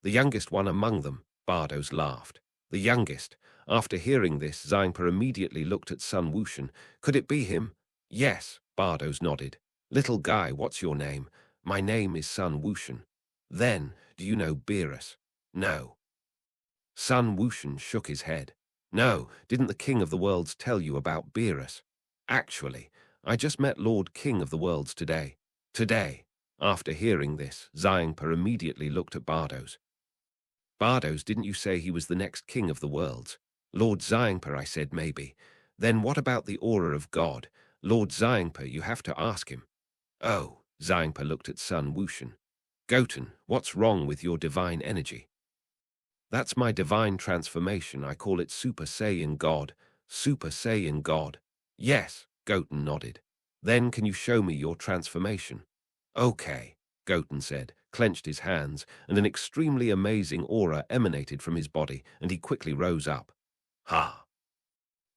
The youngest one among them, Bardos laughed. The youngest. After hearing this, Xiangpa immediately looked at Sun Wushan. Could it be him? Yes, Bardos nodded. Little guy, what's your name? My name is Sun Wushan. Then, do you know Beerus? No. Sun Wushan shook his head. No, didn't the King of the Worlds tell you about Beerus? Actually, I just met Lord King of the Worlds today. Today. After hearing this, Xiangpa immediately looked at Bardos. Bardos, didn't you say he was the next King of the Worlds? Lord Xiangpa, I said maybe. Then what about the aura of God? Lord Xiangpa, you have to ask him. Oh, Xiangpa looked at Sun Wushan. Goten, what's wrong with your divine energy? That's my divine transformation. I call it Super Saiyan God. Super Saiyan God. Yes, Goten nodded. Then can you show me your transformation? Okay, Goten said, clenched his hands, and an extremely amazing aura emanated from his body, and he quickly rose up. Ha!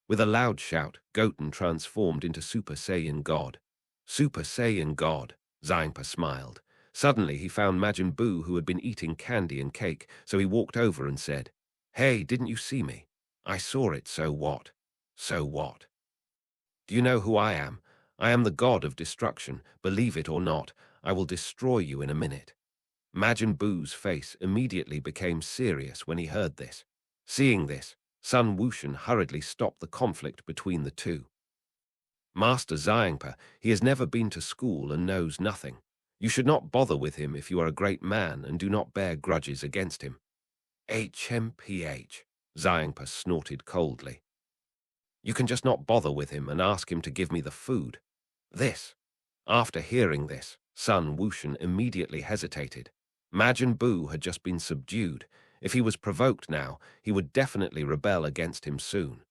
With a loud shout, Goten transformed into Super Saiyan God. Super Saiyan God, Xiangpa smiled. Suddenly he found Majin Buu, who had been eating candy and cake, so he walked over and said, Hey, didn't you see me? I saw it, so what? So what? Do you know who I am? I am the god of destruction. Believe it or not, I will destroy you in a minute. Majin Buu's face immediately became serious when he heard this. Seeing this, Sun Wushan hurriedly stopped the conflict between the two. Master Xiangpa, he has never been to school and knows nothing. You should not bother with him if you are a great man and do not bear grudges against him. HMPH, Xiangpa snorted coldly. You can just not bother with him and ask him to give me the food. This. After hearing this, Sun Wushan immediately hesitated. Majin Buu had just been subdued. If he was provoked now, he would definitely rebel against him soon.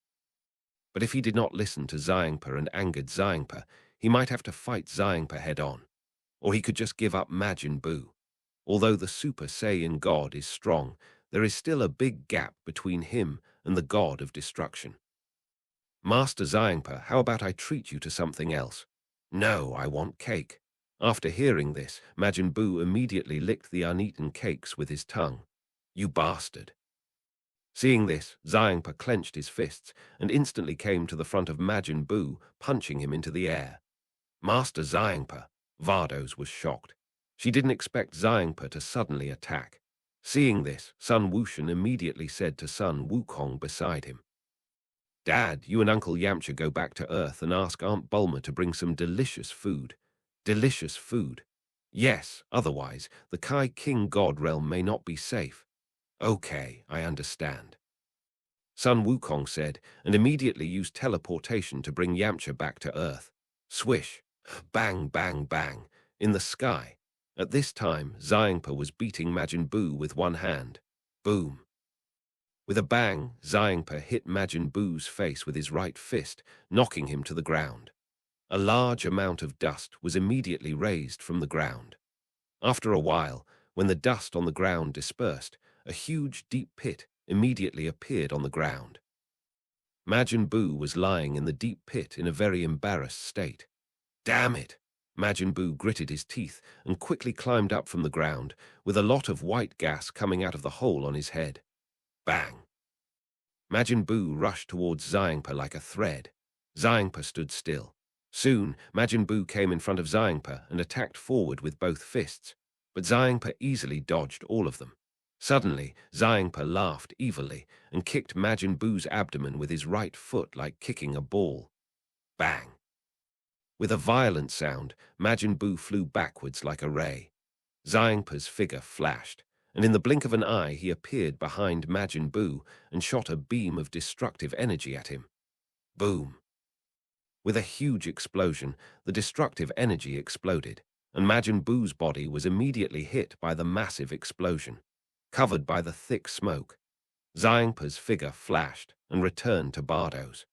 But if he did not listen to Xiangpa and angered Xiangpa, he might have to fight Xiangpa head-on. Or he could just give up Majin Buu. Although the Super Saiyan God is strong, there is still a big gap between him and the god of destruction. Master Xiangpa, how about I treat you to something else? No, I want cake. After hearing this, Majin Buu immediately licked the uneaten cakes with his tongue. You bastard. Seeing this, Xiangpa clenched his fists and instantly came to the front of Majin Buu, punching him into the air. Master Xiangpa, Bardos was shocked. She didn't expect Xiangpa to suddenly attack. Seeing this, Sun Wushan immediately said to Sun Wukong beside him, Dad, you and Uncle Yamcha go back to Earth and ask Aunt Bulma to bring some delicious food. Delicious food. Yes, otherwise, the Kai King God realm may not be safe. Okay, I understand. Sun Wukong said, and immediately used teleportation to bring Yamcha back to Earth. Swish. Bang, bang, bang. In the sky. At this time, Xiangpa was beating Majin Buu with one hand. Boom. With a bang, Xiangpa hit Majin Buu's face with his right fist, knocking him to the ground. A large amount of dust was immediately raised from the ground. After a while, when the dust on the ground dispersed, a huge deep pit immediately appeared on the ground. Majin Buu was lying in the deep pit in a very embarrassed state. Damn it! Majin Buu gritted his teeth and quickly climbed up from the ground, with a lot of white gas coming out of the hole on his head. Bang! Majin Buu rushed towards Xiangpa like a thread. Xiangpa stood still. Soon, Majin Buu came in front of Xiangpa and attacked forward with both fists, but Xiangpa easily dodged all of them. Suddenly, Xiangpa laughed evilly and kicked Majin Buu's abdomen with his right foot like kicking a ball. Bang! With a violent sound, Majin Buu flew backwards like a ray. Xiangpa's figure flashed, and in the blink of an eye he appeared behind Majin Buu and shot a beam of destructive energy at him. Boom! With a huge explosion, the destructive energy exploded, and Majin Buu's body was immediately hit by the massive explosion. Covered by the thick smoke, Xiangpa's figure flashed and returned to Bardo's.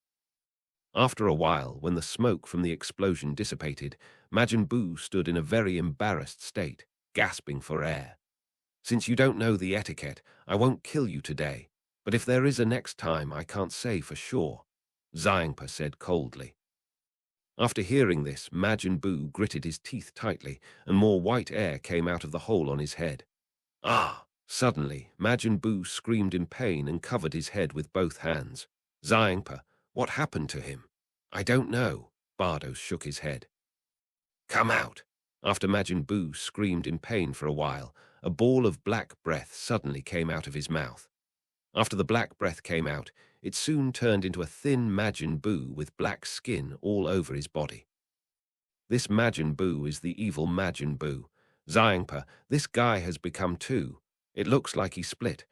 After a while, when the smoke from the explosion dissipated, Majin Buu stood in a very embarrassed state, gasping for air. "Since you don't know the etiquette, I won't kill you today, but if there is a next time, I can't say for sure," Xiangpa said coldly. After hearing this, Majin Buu gritted his teeth tightly, and more white air came out of the hole on his head. Ah! Suddenly, Majin Buu screamed in pain and covered his head with both hands. "Xiangpa, what happened to him?" "I don't know," Bardo shook his head. "Come out!" After Majin Buu screamed in pain for a while, a ball of black breath suddenly came out of his mouth. After the black breath came out, it soon turned into a thin Majin Buu with black skin all over his body. "This Majin Buu is the evil Majin Buu. Xiangpa, this guy has become two. It looks like he split.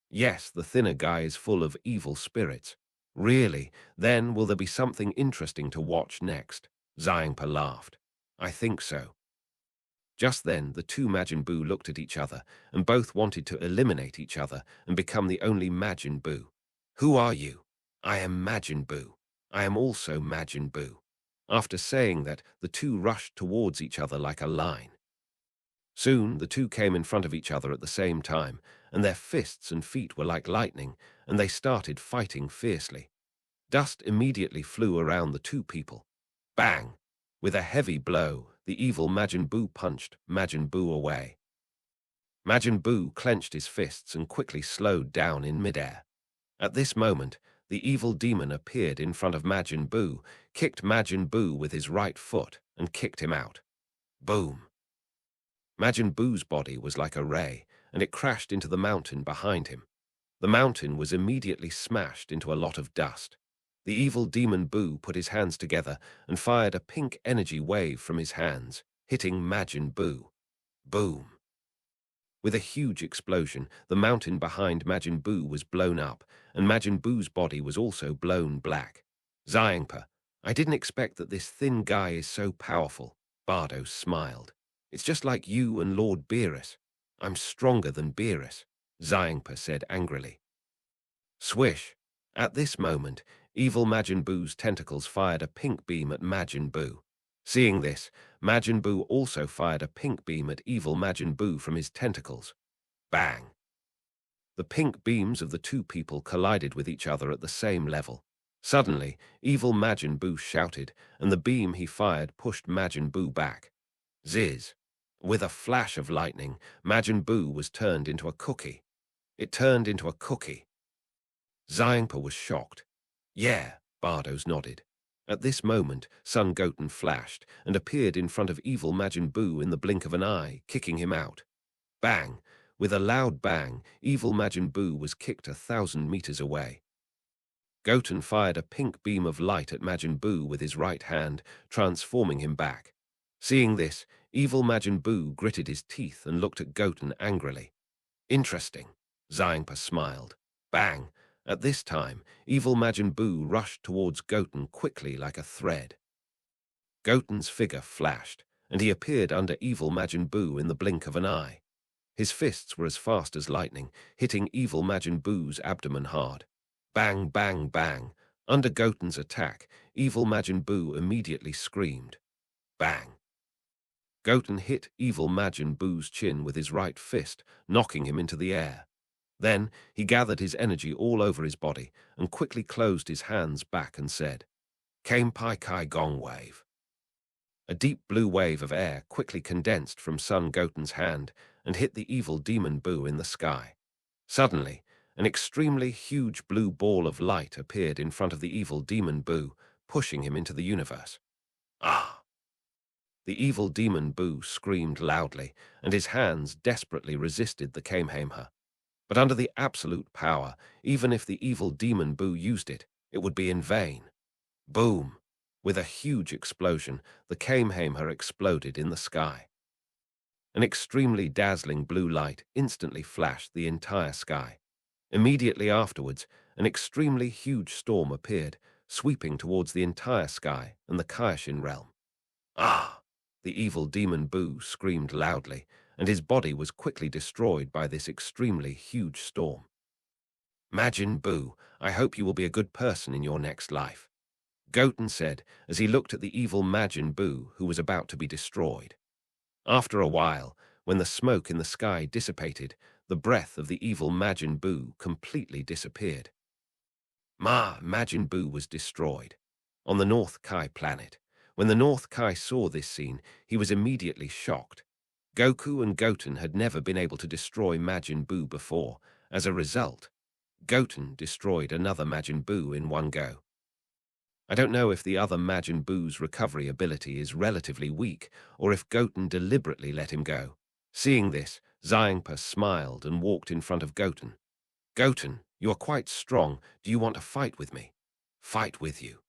Yes, the thinner guy is full of evil spirits. Really? Then will there be something interesting to watch next?" Xiangpa laughed. "I think so." Just then, the two Majin Buu looked at each other, and both wanted to eliminate each other and become the only Majin Buu. "Who are you?" "I am Majin Buu. I am also Majin Buu." After saying that, the two rushed towards each other like a line. Soon, the two came in front of each other at the same time, and their fists and feet were like lightning, and they started fighting fiercely. Dust immediately flew around the two people. Bang! With a heavy blow, the evil Majin Buu punched Majin Buu away. Majin Buu clenched his fists and quickly slowed down in midair. At this moment, the evil demon appeared in front of Majin Buu, kicked Majin Buu with his right foot, and kicked him out. Boom! Majin Buu's body was like a ray, and it crashed into the mountain behind him. The mountain was immediately smashed into a lot of dust. The evil demon Buu put his hands together and fired a pink energy wave from his hands, hitting Majin Buu. Boom! With a huge explosion, the mountain behind Majin Buu was blown up, and Majin Buu's body was also blown black. "Xiangpa, I didn't expect that this thin guy is so powerful," Bardo smiled. "It's just like you and Lord Beerus." "I'm stronger than Beerus," Xiangpa said angrily. Swish! At this moment, evil Majin Buu's tentacles fired a pink beam at Majin Buu. Seeing this, Majin Buu also fired a pink beam at evil Majin Buu from his tentacles. Bang! The pink beams of the two people collided with each other at the same level. Suddenly, evil Majin Buu shouted, and the beam he fired pushed Majin Buu back. Ziz! With a flash of lightning, Majin Buu was turned into a cookie. It turned into a cookie. Xiangpa was shocked. "Yeah," Bardos nodded. At this moment, Son Goten flashed and appeared in front of evil Majin Buu in the blink of an eye, kicking him out. Bang! With a loud bang, evil Majin Buu was kicked 1,000 meters away. Goten fired a pink beam of light at Majin Buu with his right hand, transforming him back. Seeing this, evil Majin Buu gritted his teeth and looked at Goten angrily. "Interesting," Xiangpa smiled. Bang! At this time, evil Majin Buu rushed towards Goten quickly like a thread. Goten's figure flashed, and he appeared under evil Majin Buu in the blink of an eye. His fists were as fast as lightning, hitting evil Majin Buu's abdomen hard. Bang, bang, bang! Under Goten's attack, evil Majin Buu immediately screamed. Bang! Goten hit evil Majin Buu's chin with his right fist, knocking him into the air. Then he gathered his energy all over his body and quickly closed his hands back and said, "Kame Pai Kai Gong Wave." A deep blue wave of air quickly condensed from Son Goten's hand and hit the evil demon Buu in the sky. Suddenly, an extremely huge blue ball of light appeared in front of the evil demon Buu, pushing him into the universe. Ah! The evil demon Buu screamed loudly, and his hands desperately resisted the Kamehameha. But under the absolute power, even if the evil demon Buu used it, it would be in vain. Boom! With a huge explosion, the Kamehameha exploded in the sky. An extremely dazzling blue light instantly flashed the entire sky. Immediately afterwards, an extremely huge storm appeared, sweeping towards the entire sky and the Kaioshin realm. Ah! The evil demon Buu screamed loudly, and his body was quickly destroyed by this extremely huge storm. Majin Buu, I hope you will be a good person in your next life, Goten said as he looked at the evil Majin Buu who was about to be destroyed. After a while, when the smoke in the sky dissipated, the breath of the evil Majin Buu completely disappeared. Majin Buu was destroyed. On the North Kai planet. When the North Kai saw this scene, he was immediately shocked. Goku and Goten had never been able to destroy Majin Buu before. As a result, Goten destroyed another Majin Buu in one go. I don't know if the other Majin Buu's recovery ability is relatively weak, or if Goten deliberately let him go. Seeing this, Xiangpa smiled and walked in front of Goten. Goten, you are quite strong. Do you want to fight with me? Fight with you.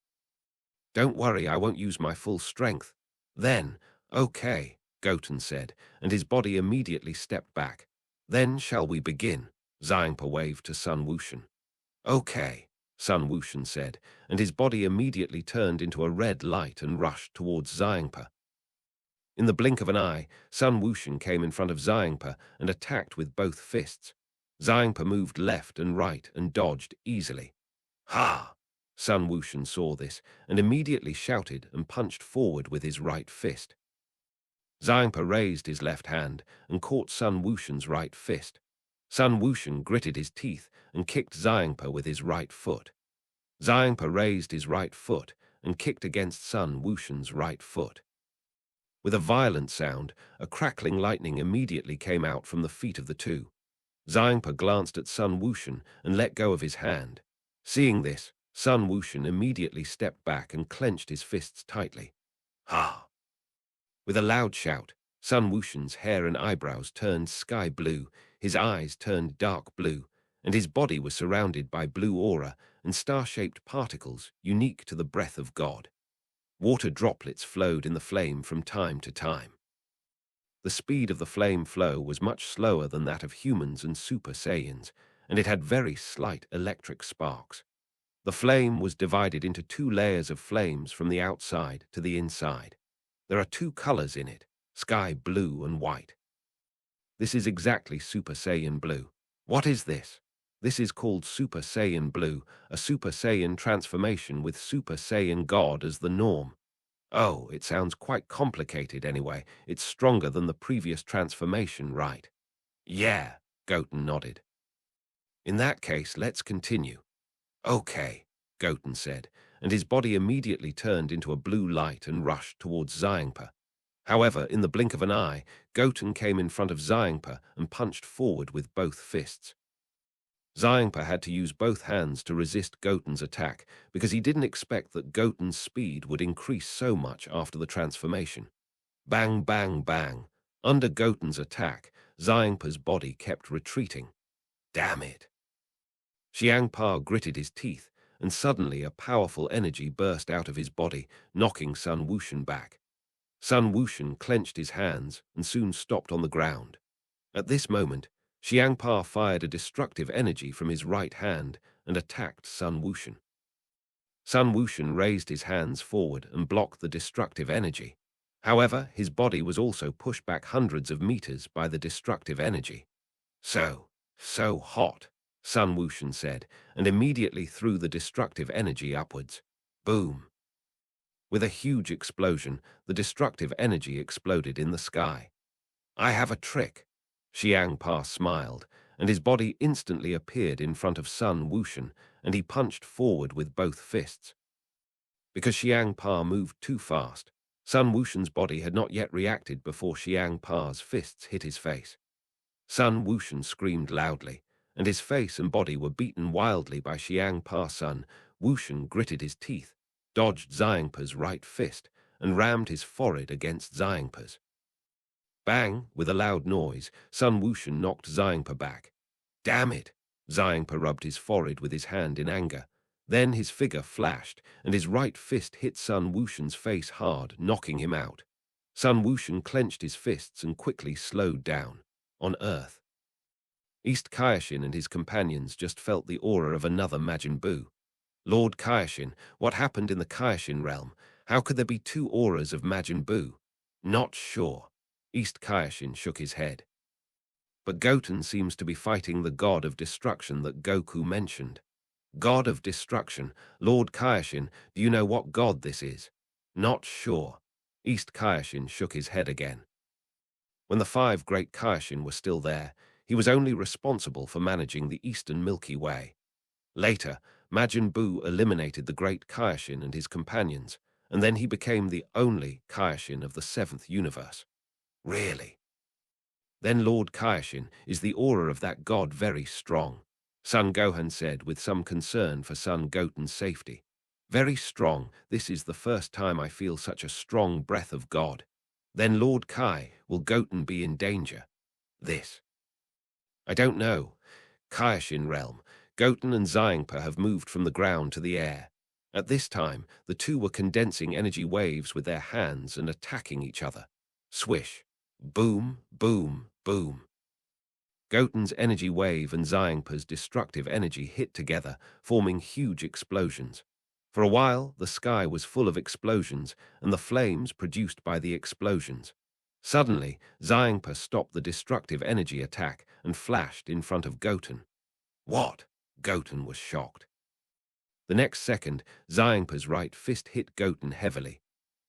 Don't worry, I won't use my full strength. Then, okay, Goten said, and his body immediately stepped back. Then shall we begin? Xiangpa waved to Sun Wushan. Okay, Sun Wushan said, and his body immediately turned into a red light and rushed towards Xiangpa. In the blink of an eye, Sun Wushan came in front of Xiangpa and attacked with both fists. Xiangpa moved left and right and dodged easily. Ha! Sun Wushan saw this and immediately shouted and punched forward with his right fist. Xiangpa raised his left hand and caught Sun Wushan's right fist. Sun Wushan gritted his teeth and kicked Xiangpa with his right foot. Xiangpa raised his right foot and kicked against Sun Wushan's right foot. With a violent sound, a crackling lightning immediately came out from the feet of the two. Xiangpa glanced at Sun Wushan and let go of his hand. Seeing this, Sun Wushan immediately stepped back and clenched his fists tightly. Ha! With a loud shout, Sun Wushan's hair and eyebrows turned sky blue, his eyes turned dark blue, and his body was surrounded by blue aura and star-shaped particles unique to the breath of God. Water droplets flowed in the flame from time to time. The speed of the flame flow was much slower than that of humans and Super Saiyans, and it had very slight electric sparks. The flame was divided into 2 layers of flames from the outside to the inside. There are 2 colors in it, sky blue and white. This is exactly Super Saiyan Blue. What is this? This is called Super Saiyan Blue, a Super Saiyan transformation with Super Saiyan God as the norm. Oh, it sounds quite complicated anyway. It's stronger than the previous transformation, right? Yeah, Goten nodded. In that case, let's continue. Okay, Goten said, and his body immediately turned into a blue light and rushed towards Xiangpa. However, in the blink of an eye, Goten came in front of Xiangpa and punched forward with both fists. Xiangpa had to use both hands to resist Goten's attack because he didn't expect that Goten's speed would increase so much after the transformation. Bang, bang, bang. Under Goten's attack, Xiangpa's body kept retreating. Damn it. Xiangpa gritted his teeth, and suddenly a powerful energy burst out of his body, knocking Sun Wushan back. Sun Wushan clenched his hands and soon stopped on the ground. At this moment, Xiangpa fired a destructive energy from his right hand and attacked Sun Wushan. Sun Wushan raised his hands forward and blocked the destructive energy. However, his body was also pushed back hundreds of meters by the destructive energy. So hot, Sun Wushan said, and immediately threw the destructive energy upwards. Boom! With a huge explosion, the destructive energy exploded in the sky. I have a trick. Xiangpa smiled, and his body instantly appeared in front of Sun Wushan, and he punched forward with both fists. Because Xiangpa moved too fast, Sun Wushan's body had not yet reacted before Xiang Pa's fists hit his face. Sun Wushan screamed loudly, and his face and body were beaten wildly by Xiang Pa. Sun Wushan gritted his teeth, dodged Xiangpa's right fist, and rammed his forehead against Xiangpa's. Bang! With a loud noise, Sun Wushan knocked Xiangpa back. Damn it! Xiangpa rubbed his forehead with his hand in anger. Then his figure flashed, and his right fist hit Sun Wushan's face hard, knocking him out. Sun Wushan clenched his fists and quickly slowed down. On Earth, East Kaioshin and his companions just felt the aura of another Majin Buu. Lord Kaioshin, what happened in the Kaioshin realm? How could there be two auras of Majin Buu? Not sure. East Kaioshin shook his head. But Goten seems to be fighting the god of destruction that Goku mentioned. God of destruction, Lord Kaioshin, do you know what god this is? Not sure. East Kaioshin shook his head again. When the five great Kaioshin were still there, he was only responsible for managing the eastern Milky Way. Later, Majin Buu eliminated the great Kaioshin and his companions, and then he became the only Kaioshin of the seventh universe. Really? Then Lord Kaioshin, is the aura of that god very strong? Son Gohan said with some concern for Son Goten's safety. Very strong, this is the first time I feel such a strong breath of God. Then Lord Kai, will Goten be in danger? This. I don't know. Kaioshin realm, Goten and Xiangpa have moved from the ground to the air. At this time, the two were condensing energy waves with their hands and attacking each other. Swish. Boom, boom, boom. Goten's energy wave and Xiangpa's destructive energy hit together, forming huge explosions. For a while, the sky was full of explosions and the flames produced by the explosions. Suddenly, Xiangpa stopped the destructive energy attack and flashed in front of Goten. What? Goten was shocked. The next second, Xiangpa's right fist hit Goten heavily.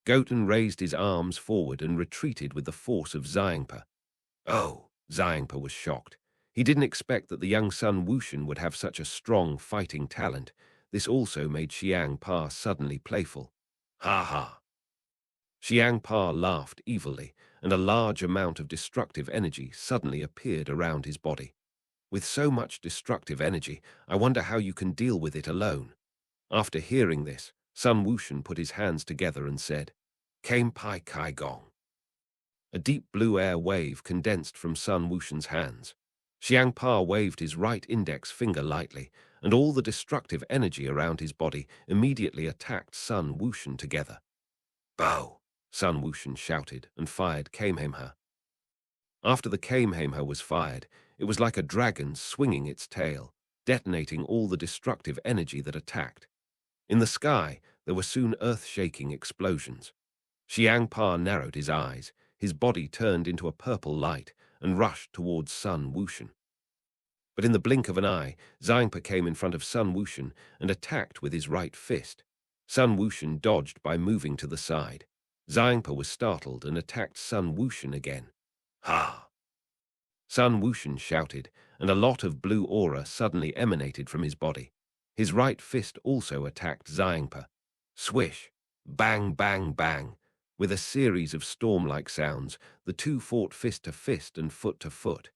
Goten raised his arms forward and retreated with the force of Xiangpa. Oh, Xiangpa was shocked. He didn't expect that the young Sun Wushan would have such a strong fighting talent. This also made Xiang Pa suddenly playful. Ha ha. Xiang Pa laughed evilly, and a large amount of destructive energy suddenly appeared around his body. With so much destructive energy, I wonder how you can deal with it alone. After hearing this, Sun Wushan put his hands together and said, Kame Pai Kai Gong. A deep blue air wave condensed from Sun Wushan's hands. Xiang Pa waved his right index finger lightly, and all the destructive energy around his body immediately attacked Sun Wushan together. Bow! Sun Wushan shouted and fired Kamehameha. After the Kamehameha was fired, it was like a dragon swinging its tail, detonating all the destructive energy that attacked. In the sky, there were soon earth-shaking explosions. Xiang Pa narrowed his eyes, his body turned into a purple light, and rushed towards Sun Wushan. But in the blink of an eye, Xiangpa came in front of Sun Wushan and attacked with his right fist. Sun Wushan dodged by moving to the side. Xiangpa was startled and attacked Sun Wushan again. Ha! Sun Wushan shouted, and a lot of blue aura suddenly emanated from his body. His right fist also attacked Xiangpa. Swish! Bang, bang, bang! With a series of storm-like sounds, the two fought fist to fist and foot to foot.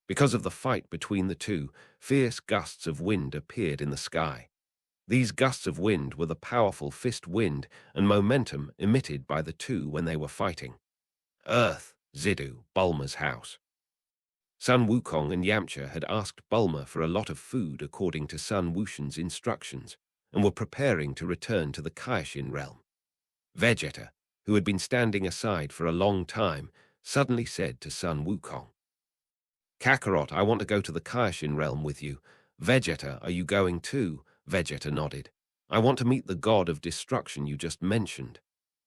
Because of the fight between the two, fierce gusts of wind appeared in the sky. These gusts of wind were the powerful fist wind and momentum emitted by the two when they were fighting. Earth, Zidu, Bulma's house. Sun Wukong and Yamcha had asked Bulma for a lot of food according to Sun Wushan's instructions, and were preparing to return to the Kaioshin realm. Vegeta, who had been standing aside for a long time, suddenly said to Sun Wukong, Kakarot, I want to go to the Kaioshin realm with you. Vegeta, are you going too? Vegeta nodded. I want to meet the god of destruction you just mentioned.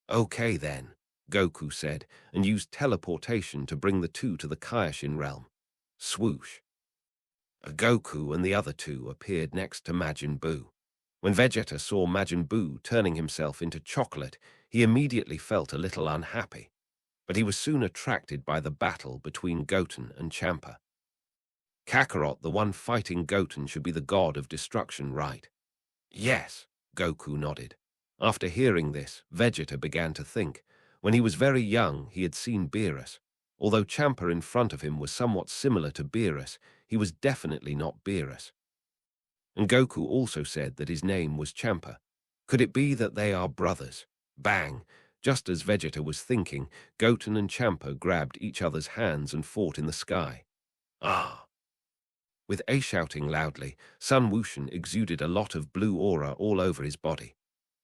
Okay then, Goku said, and used teleportation to bring the two to the Kaioshin realm. Swoosh. Goku and the other two appeared next to Majin Buu. When Vegeta saw Majin Buu turning himself into chocolate, he immediately felt a little unhappy. But he was soon attracted by the battle between Goten and Champa. Kakarot, the one fighting Goten, should be the god of destruction, right? Yes, Goku nodded. After hearing this, Vegeta began to think. When he was very young, he had seen Beerus. Although Champa in front of him was somewhat similar to Beerus, he was definitely not Beerus. And Goku also said that his name was Champa. Could it be that they are brothers? Bang! Just as Vegeta was thinking, Goten and Champa grabbed each other's hands and fought in the sky. Ah! With A shouting loudly, Sun Wushan exuded a lot of blue aura all over his body.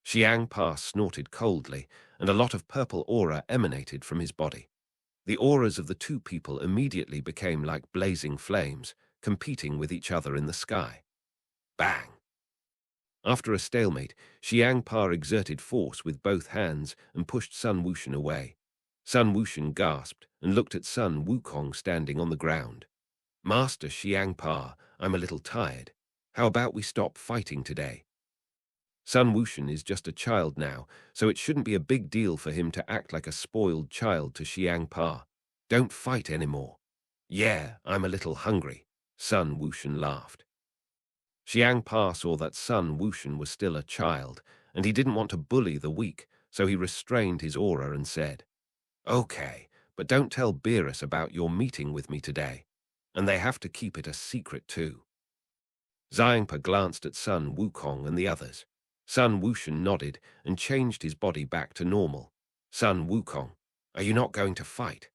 Xiang Pa snorted coldly, and a lot of purple aura emanated from his body. The auras of the two people immediately became like blazing flames, competing with each other in the sky. Bang! After a stalemate, Xiang Pa exerted force with both hands and pushed Sun Wushan away. Sun Wushan gasped and looked at Sun Wukong standing on the ground. Master Xiang Pa, I'm a little tired. How about we stop fighting today? Sun Wushan is just a child now, so it shouldn't be a big deal for him to act like a spoiled child to Xiang Pa. Don't fight anymore. Yeah, I'm a little hungry, Sun Wushan laughed. Xiang Pa saw that Sun Wushan was still a child, and he didn't want to bully the weak, so he restrained his aura and said, Okay, but don't tell Beerus about your meeting with me today, and they have to keep it a secret too. Xiangpa glanced at Sun Wukong and the others. Sun Wushan nodded and changed his body back to normal. Sun Wukong, are you not going to fight?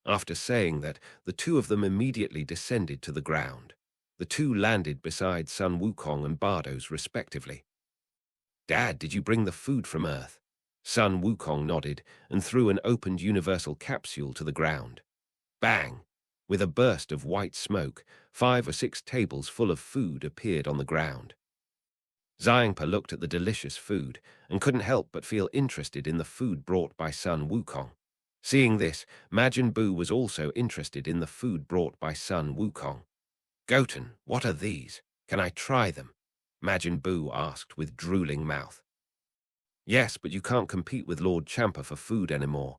After saying that, the two of them immediately descended to the ground. The two landed beside Sun Wukong and Bardos respectively. Dad, did you bring the food from Earth? Sun Wukong nodded and threw an opened universal capsule to the ground. Bang! With a burst of white smoke, 5 or 6 tables full of food appeared on the ground. Xiangpa looked at the delicious food and couldn't help but feel interested in the food brought by Sun Wukong. Seeing this, Majin Buu was also interested in the food brought by Sun Wukong. Goten, what are these? Can I try them? Majin Buu asked with drooling mouth. Yes, but you can't compete with Lord Champa for food anymore.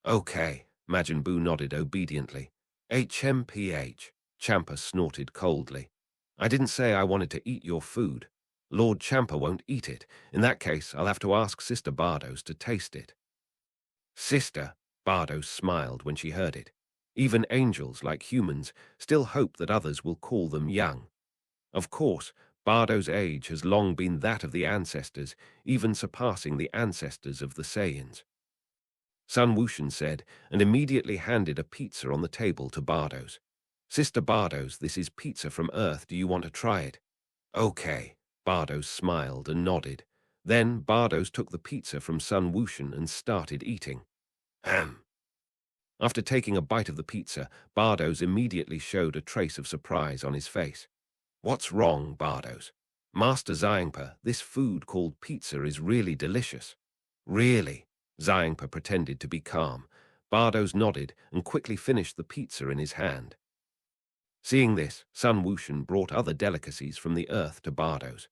Okay, Majin Buu nodded obediently. HMPH, Champa snorted coldly. I didn't say I wanted to eat your food. Lord Champa won't eat it. In that case, I'll have to ask Sister Bardos to taste it. Sister, Bardos smiled when she heard it. Even angels, like humans, still hope that others will call them young. Of course, Bardo's age has long been that of the ancestors, even surpassing the ancestors of the Saiyans. Sun Wushan said, and immediately handed a pizza on the table to Bardos. Sister Bardos, this is pizza from Earth. Do you want to try it? Okay. Bardos smiled and nodded. Then Bardos took the pizza from Sun Wushan and started eating. After taking a bite of the pizza, Bardos immediately showed a trace of surprise on his face. What's wrong, Bardos? Master Xiangpa, this food called pizza is really delicious. Really? Xiangpa pretended to be calm. Bardos nodded and quickly finished the pizza in his hand. Seeing this, Sun Wushan brought other delicacies from the earth to Bardos.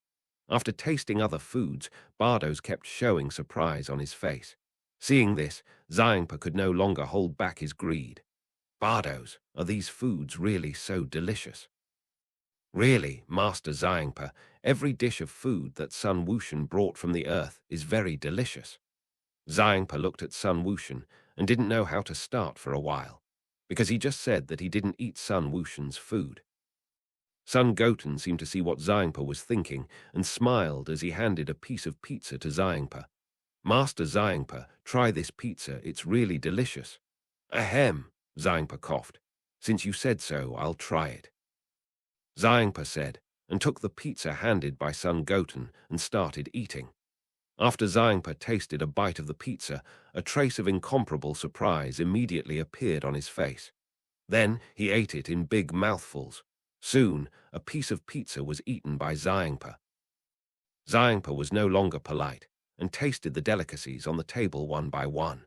After tasting other foods, Bardos kept showing surprise on his face. Seeing this, Xiangpa could no longer hold back his greed. Bardos, are these foods really so delicious? Really, Master Xiangpa, every dish of food that Sun Wushan brought from the earth is very delicious. Xiangpa looked at Sun Wushan and didn't know how to start for a while, because he just said that he didn't eat Sun Wushan's food. Son Goten seemed to see what Xiangpa was thinking and smiled as he handed a piece of pizza to Xiangpa. Master Xiangpa, try this pizza, it's really delicious. Ahem, Xiangpa coughed. Since you said so, I'll try it. Xiangpa said, and took the pizza handed by Son Goten and started eating. After Xiangpa tasted a bite of the pizza, a trace of incomparable surprise immediately appeared on his face. Then he ate it in big mouthfuls. Soon, a piece of pizza was eaten by Xiangpa. Xiangpa was no longer polite and tasted the delicacies on the table one by one.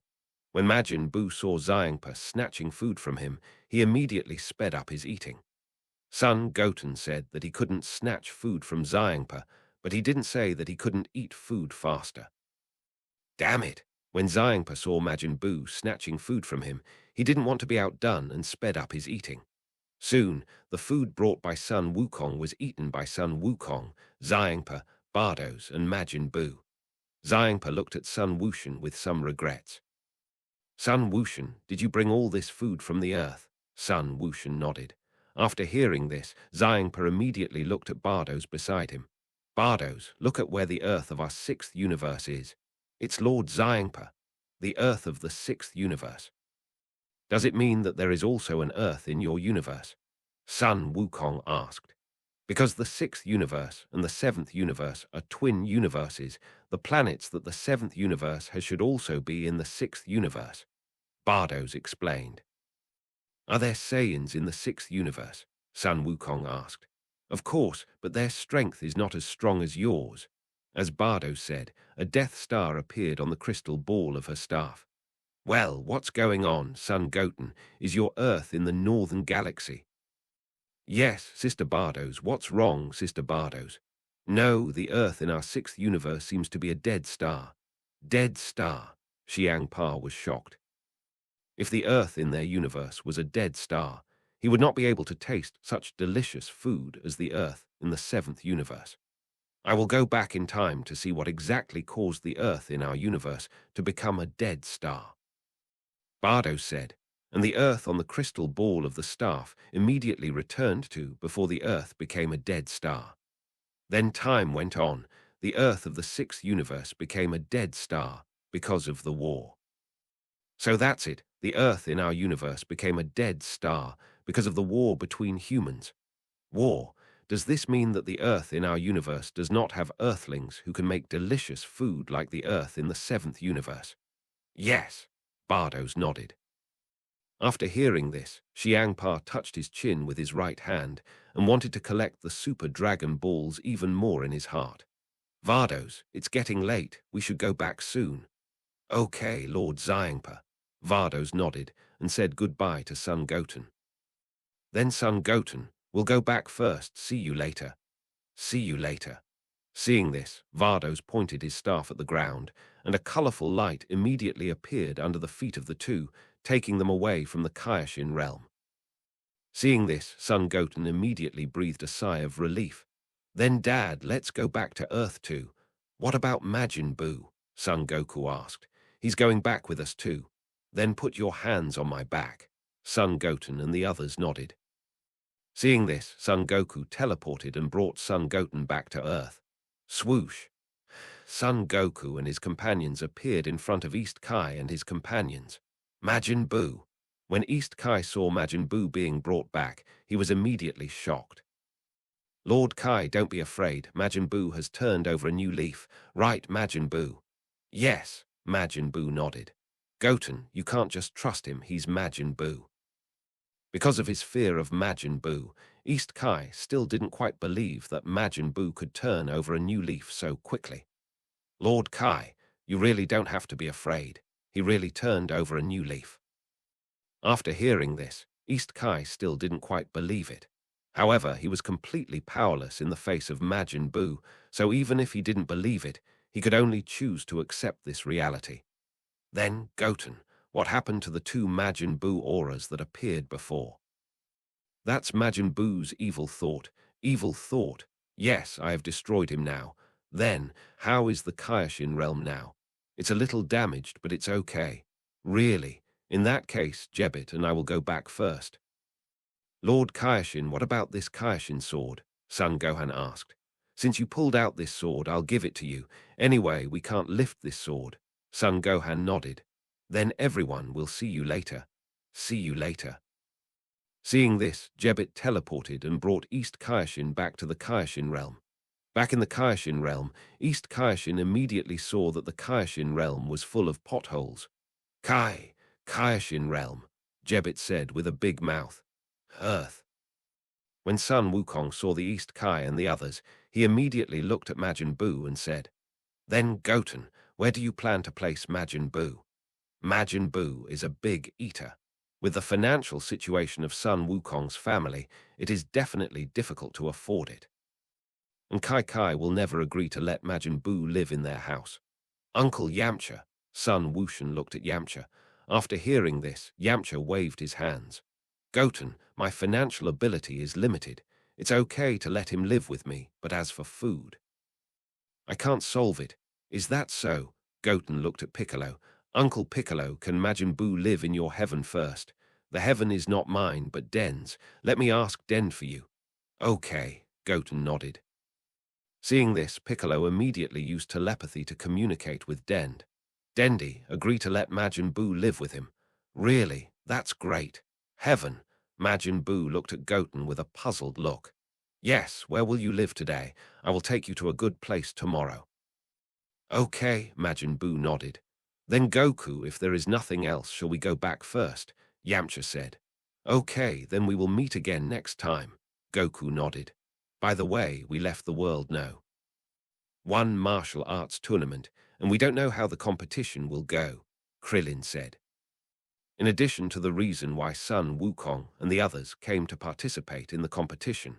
When Majin Buu saw Xiangpa snatching food from him, he immediately sped up his eating. Son Goten said that he couldn't snatch food from Xiangpa, but he didn't say that he couldn't eat food faster. Damn it! When Xiangpa saw Majin Buu snatching food from him, he didn't want to be outdone and sped up his eating. Soon, the food brought by Sun Wukong was eaten by Sun Wukong, Xiangpa, Bardos, and Majin Buu. Zhangpa looked at Sun Wushan with some regrets. Sun Wushan, did you bring all this food from the earth? Sun Wushan nodded. After hearing this, Zhangpa immediately looked at Bardos beside him. Bardos, look at where the earth of our sixth universe is. It's Lord Zhangpa, the earth of the sixth universe. Does it mean that there is also an earth in your universe? Sun Wukong asked. Because the sixth universe and the seventh universe are twin universes, the planets that the seventh universe has should also be in the sixth universe. Bardos explained. Are there Saiyans in the sixth universe? Sun Wukong asked. Of course, but their strength is not as strong as yours. As Bardos said, a Death Star appeared on the crystal ball of her staff. Well, what's going on, Son Goten? Is your Earth in the northern galaxy? Yes, Sister Bardos. What's wrong, Sister Bardos? No, the Earth in our sixth universe seems to be a dead star. Dead star? Xiang Pa was shocked. If the Earth in their universe was a dead star, he would not be able to taste such delicious food as the Earth in the seventh universe. I will go back in time to see what exactly caused the Earth in our universe to become a dead star. Bardos said, and the Earth on the crystal ball of the staff immediately returned to before the Earth became a dead star. Then time went on. The Earth of the sixth universe became a dead star because of the war. So that's it. The Earth in our universe became a dead star because of the war between humans. War. Does this mean that the Earth in our universe does not have Earthlings who can make delicious food like the Earth in the seventh universe? Yes, Bardos nodded. After hearing this, Xiang Pa touched his chin with his right hand and wanted to collect the Super Dragon Balls even more in his heart. Vardos, it's getting late. We should go back soon. Okay, Lord Xiangpa. Vardos nodded and said goodbye to Son Goten. Then Son Goten, we'll go back first. See you later. See you later. Seeing this, Vardos pointed his staff at the ground, and a colorful light immediately appeared under the feet of the two, taking them away from the Kaioshin realm. Seeing this, Son Goten immediately breathed a sigh of relief. Then, Dad, let's go back to Earth too. What about Majin Buu? Son Goku asked. He's going back with us too. Then put your hands on my back. Son Goten and the others nodded. Seeing this, Son Goku teleported and brought Son Goten back to Earth. Swoosh! Son Goku and his companions appeared in front of East Kai and his companions. Majin Buu. When East Kai saw Majin Buu being brought back, he was immediately shocked. Lord Kai, don't be afraid. Majin Buu has turned over a new leaf. Right, Majin Buu? Yes, Majin Buu nodded. Goten, you can't just trust him. He's Majin Buu. Because of his fear of Majin Buu, East Kai still didn't quite believe that Majin Buu could turn over a new leaf so quickly. Lord Kai, you really don't have to be afraid. He really turned over a new leaf. After hearing this, East Kai still didn't quite believe it. However, he was completely powerless in the face of Majin Buu, so even if he didn't believe it, he could only choose to accept this reality. Then, Goten, what happened to the two Majin Buu auras that appeared before? That's Majin Buu's evil thought. Evil thought. Yes, I have destroyed him now. Then, how is the Kaioshin realm now? It's a little damaged, but it's okay. Really? In that case, Jebbit and I will go back first. Lord Kaioshin, what about this Kaioshin sword? Son Gohan asked. Since you pulled out this sword, I'll give it to you. Anyway, we can't lift this sword. Son Gohan nodded. Then everyone will see you later. See you later. Seeing this, Jebbit teleported and brought East Kaioshin back to the Kaioshin realm. Back in the Kaioshin realm, East Kaioshin immediately saw that the Kaioshin realm was full of potholes. Kaioshin realm, Jebbit said with a big mouth. Earth. When Sun Wukong saw the East Kai and the others, he immediately looked at Majin Buu and said, Then, Goten, where do you plan to place Majin Buu? Majin Buu is a big eater. With the financial situation of Sun Wukong's family, it is definitely difficult to afford it. And Kai will never agree to let Majin Buu live in their house. Uncle Yamcha, Sun Wushan looked at Yamcha. After hearing this, Yamcha waved his hands. Goten, my financial ability is limited. It's okay to let him live with me, but as for food, I can't solve it. Is that so? Goten looked at Piccolo. Uncle Piccolo, can Majin Buu live in your heaven first? The heaven is not mine, but Den's. Let me ask Den for you. Okay, Goten nodded. Seeing this, Piccolo immediately used telepathy to communicate with Den. Dendi, agree to let Majin Buu live with him. Really? That's great. Heaven. Majin Buu looked at Goten with a puzzled look. Yes, where will you live today? I will take you to a good place tomorrow. Okay, Majin Buu nodded. Then Goku, if there is nothing else, shall we go back first? Yamcha said. Okay, then we will meet again next time. Goku nodded. By the way, we left the world now. One martial arts tournament, and we don't know how the competition will go, Krillin said. In addition to the reason why Son Wukong and the others came to participate in the competition,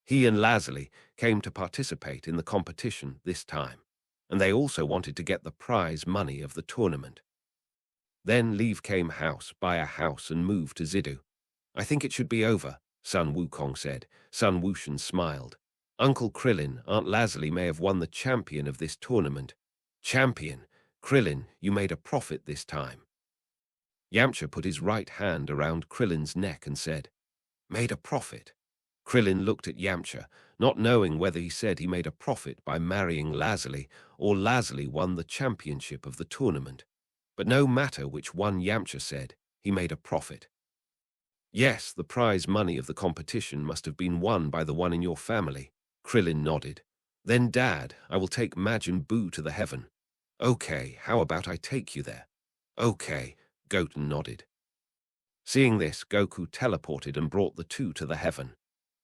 he and Lazli came to participate in the competition this time, and they also wanted to get the prize money of the tournament. Then leave came house, buy a house and move to Zidu. I think it should be over, Sun Wukong said. Sun Wushan smiled. Uncle Krillin, Aunt Lazli may have won the champion of this tournament. Champion? Krillin, you made a profit this time. Yamcha put his right hand around Krillin's neck and said, Made a profit? Krillin looked at Yamcha, not knowing whether he said he made a profit by marrying Lazli or Lazli won the championship of the tournament. But no matter which one, Yamcha said, he made a profit. Yes, the prize money of the competition must have been won by the one in your family. Krillin nodded. Then, Dad, I will take Majin Buu to the heaven. Okay, how about I take you there? Okay, Goten nodded. Seeing this, Goku teleported and brought the two to the heaven.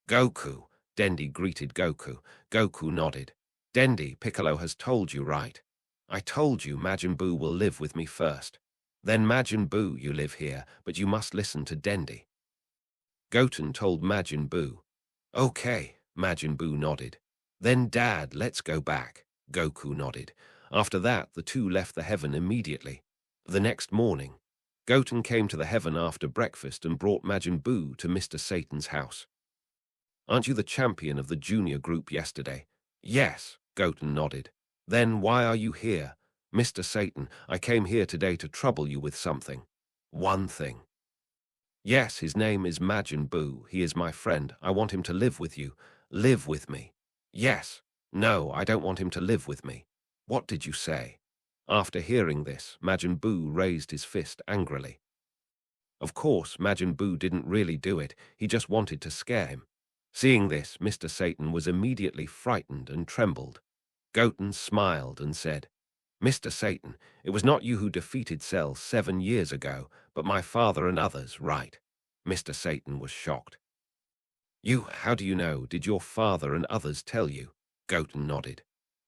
Goku, Dendi greeted Goku. Goku nodded. Dendi, Piccolo has told you right. I told you Majin Buu will live with me first. Then Majin Buu, you live here, but you must listen to Dendi. Goten told Majin Buu. Okay, Majin Buu nodded. Then Dad, let's go back. Goku nodded. After that, the two left the heaven immediately. The next morning, Goten came to the heaven after breakfast and brought Majin Buu to Mr. Satan's house. Aren't you the champion of the junior group yesterday? Yes, Goten nodded. Then why are you here? Mr. Satan, I came here today to trouble you with something. One thing. Yes, his name is Majin Buu. He is my friend. I want him to live with you. Live with me. Yes. No, I don't want him to live with me. What did you say? After hearing this, Majin Buu raised his fist angrily. Of course, Majin Buu didn't really do it. He just wanted to scare him. Seeing this, Mr. Satan was immediately frightened and trembled. Goten smiled and said, Mr. Satan, it was not you who defeated Cell 7 years ago, but my father and others, right? Mr. Satan was shocked. How do you know? Did your father and others tell you? Goten nodded.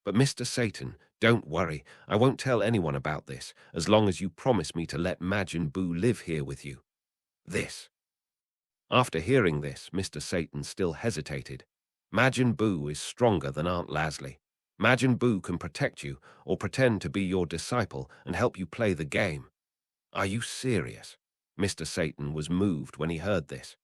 But Mr. Satan, don't worry, I won't tell anyone about this, as long as you promise me to let Majin Buu live here with you. This. After hearing this, Mr. Satan still hesitated. Majin Buu is stronger than Aunt Lazli. Majin Buu can protect you or pretend to be your disciple and help you play the game. Are you serious? Mr. Satan was moved when he heard this.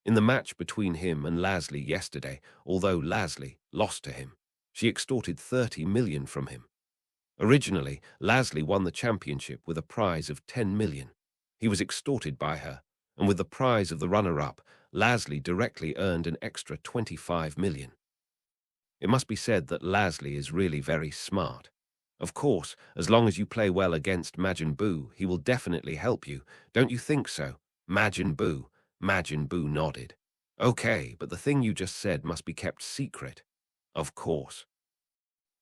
In the match between him and Lazli yesterday, although Lazli lost to him, she extorted 30 million from him. Originally, Lazli won the championship with a prize of 10 million. He was extorted by her, and with the prize of the runner-up, Lazli directly earned an extra 25 million. It must be said that Lazli is really very smart. Of course, as long as you play well against Majin Buu, he will definitely help you. Don't you think so? Majin Buu. Majin Buu nodded. Okay, but the thing you just said must be kept secret. Of course.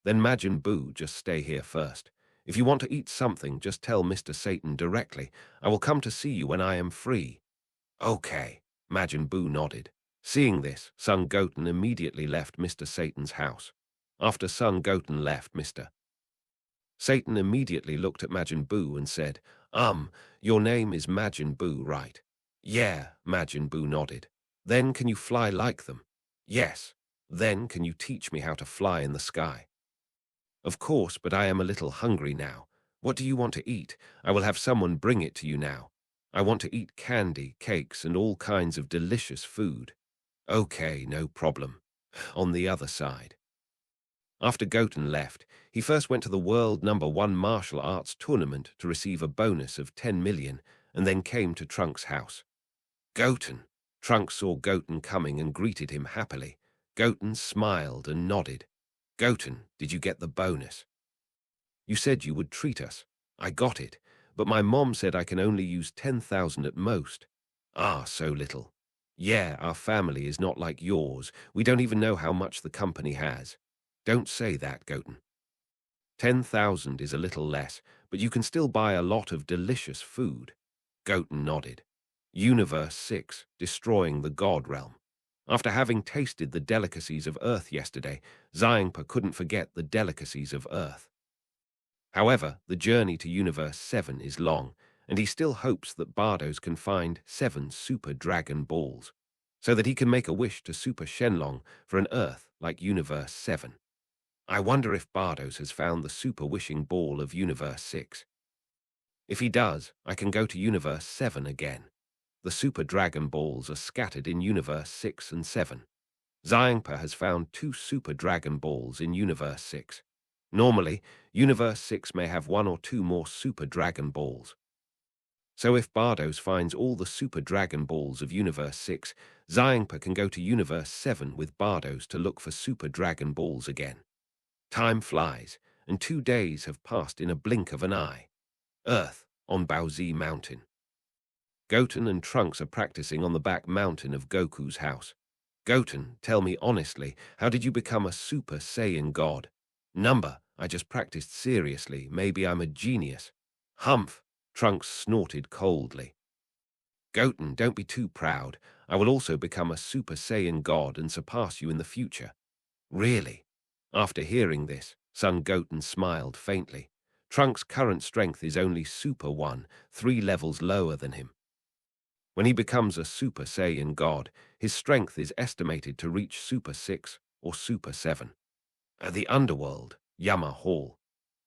Then Majin Buu, just stay here first. If you want to eat something, just tell Mr. Satan directly. I will come to see you when I am free. Okay, Majin Buu nodded. Seeing this, Son Goten immediately left Mr. Satan's house. After Son Goten left, Mr. Satan immediately looked at Majin Buu and said, your name is Majin Buu, right? Yeah, Majin Buu nodded. Then can you fly like them? Yes. Then can you teach me how to fly in the sky? Of course, but I am a little hungry now. What do you want to eat? I will have someone bring it to you now. I want to eat candy, cakes, and all kinds of delicious food. Okay, no problem. On the other side. After Goten left, he first went to the world #1 martial arts tournament to receive a bonus of 10 million and then came to Trunks' house. Goten! Trunks saw Goten coming and greeted him happily. Goten smiled and nodded. Goten, did you get the bonus? You said you would treat us. I got it, but my mom said I can only use 10,000 at most. Ah, so little. Yeah, our family is not like yours. We don't even know how much the company has. Don't say that, Goten. 10,000 is a little less, but you can still buy a lot of delicious food. Goten nodded. Universe 6, destroying the God realm. After having tasted the delicacies of Earth yesterday, Xiangpa couldn't forget the delicacies of Earth. However, the journey to Universe 7 is long, and he still hopes that Bardos can find 7 Super Dragon Balls, so that he can make a wish to Super Shenlong for an Earth like Universe 7. I wonder if Bardos has found the Super Wishing Ball of Universe 6. If he does, I can go to Universe 7 again. The Super Dragon Balls are scattered in Universe 6 and 7. Xiangpa has found 2 Super Dragon Balls in Universe 6. Normally, Universe 6 may have 1 or 2 more Super Dragon Balls. So if Bardos finds all the Super Dragon Balls of Universe 6, Xiangpa can go to Universe 7 with Bardos to look for Super Dragon Balls again. Time flies, and 2 days have passed in a blink of an eye. Earth, on Baozi Mountain. Goten and Trunks are practicing on the back mountain of Goku's house. Goten, tell me honestly, how did you become a Super Saiyan god? Number, I just practiced seriously, maybe I'm a genius. Humph, Trunks snorted coldly. Goten, don't be too proud. I will also become a Super Saiyan god and surpass you in the future. Really? After hearing this, Son Goten smiled faintly. Trunks' current strength is only Super 1, 3 levels lower than him. When he becomes a Super Saiyan god, his strength is estimated to reach Super 6 or Super 7. At the underworld, Yama Hall.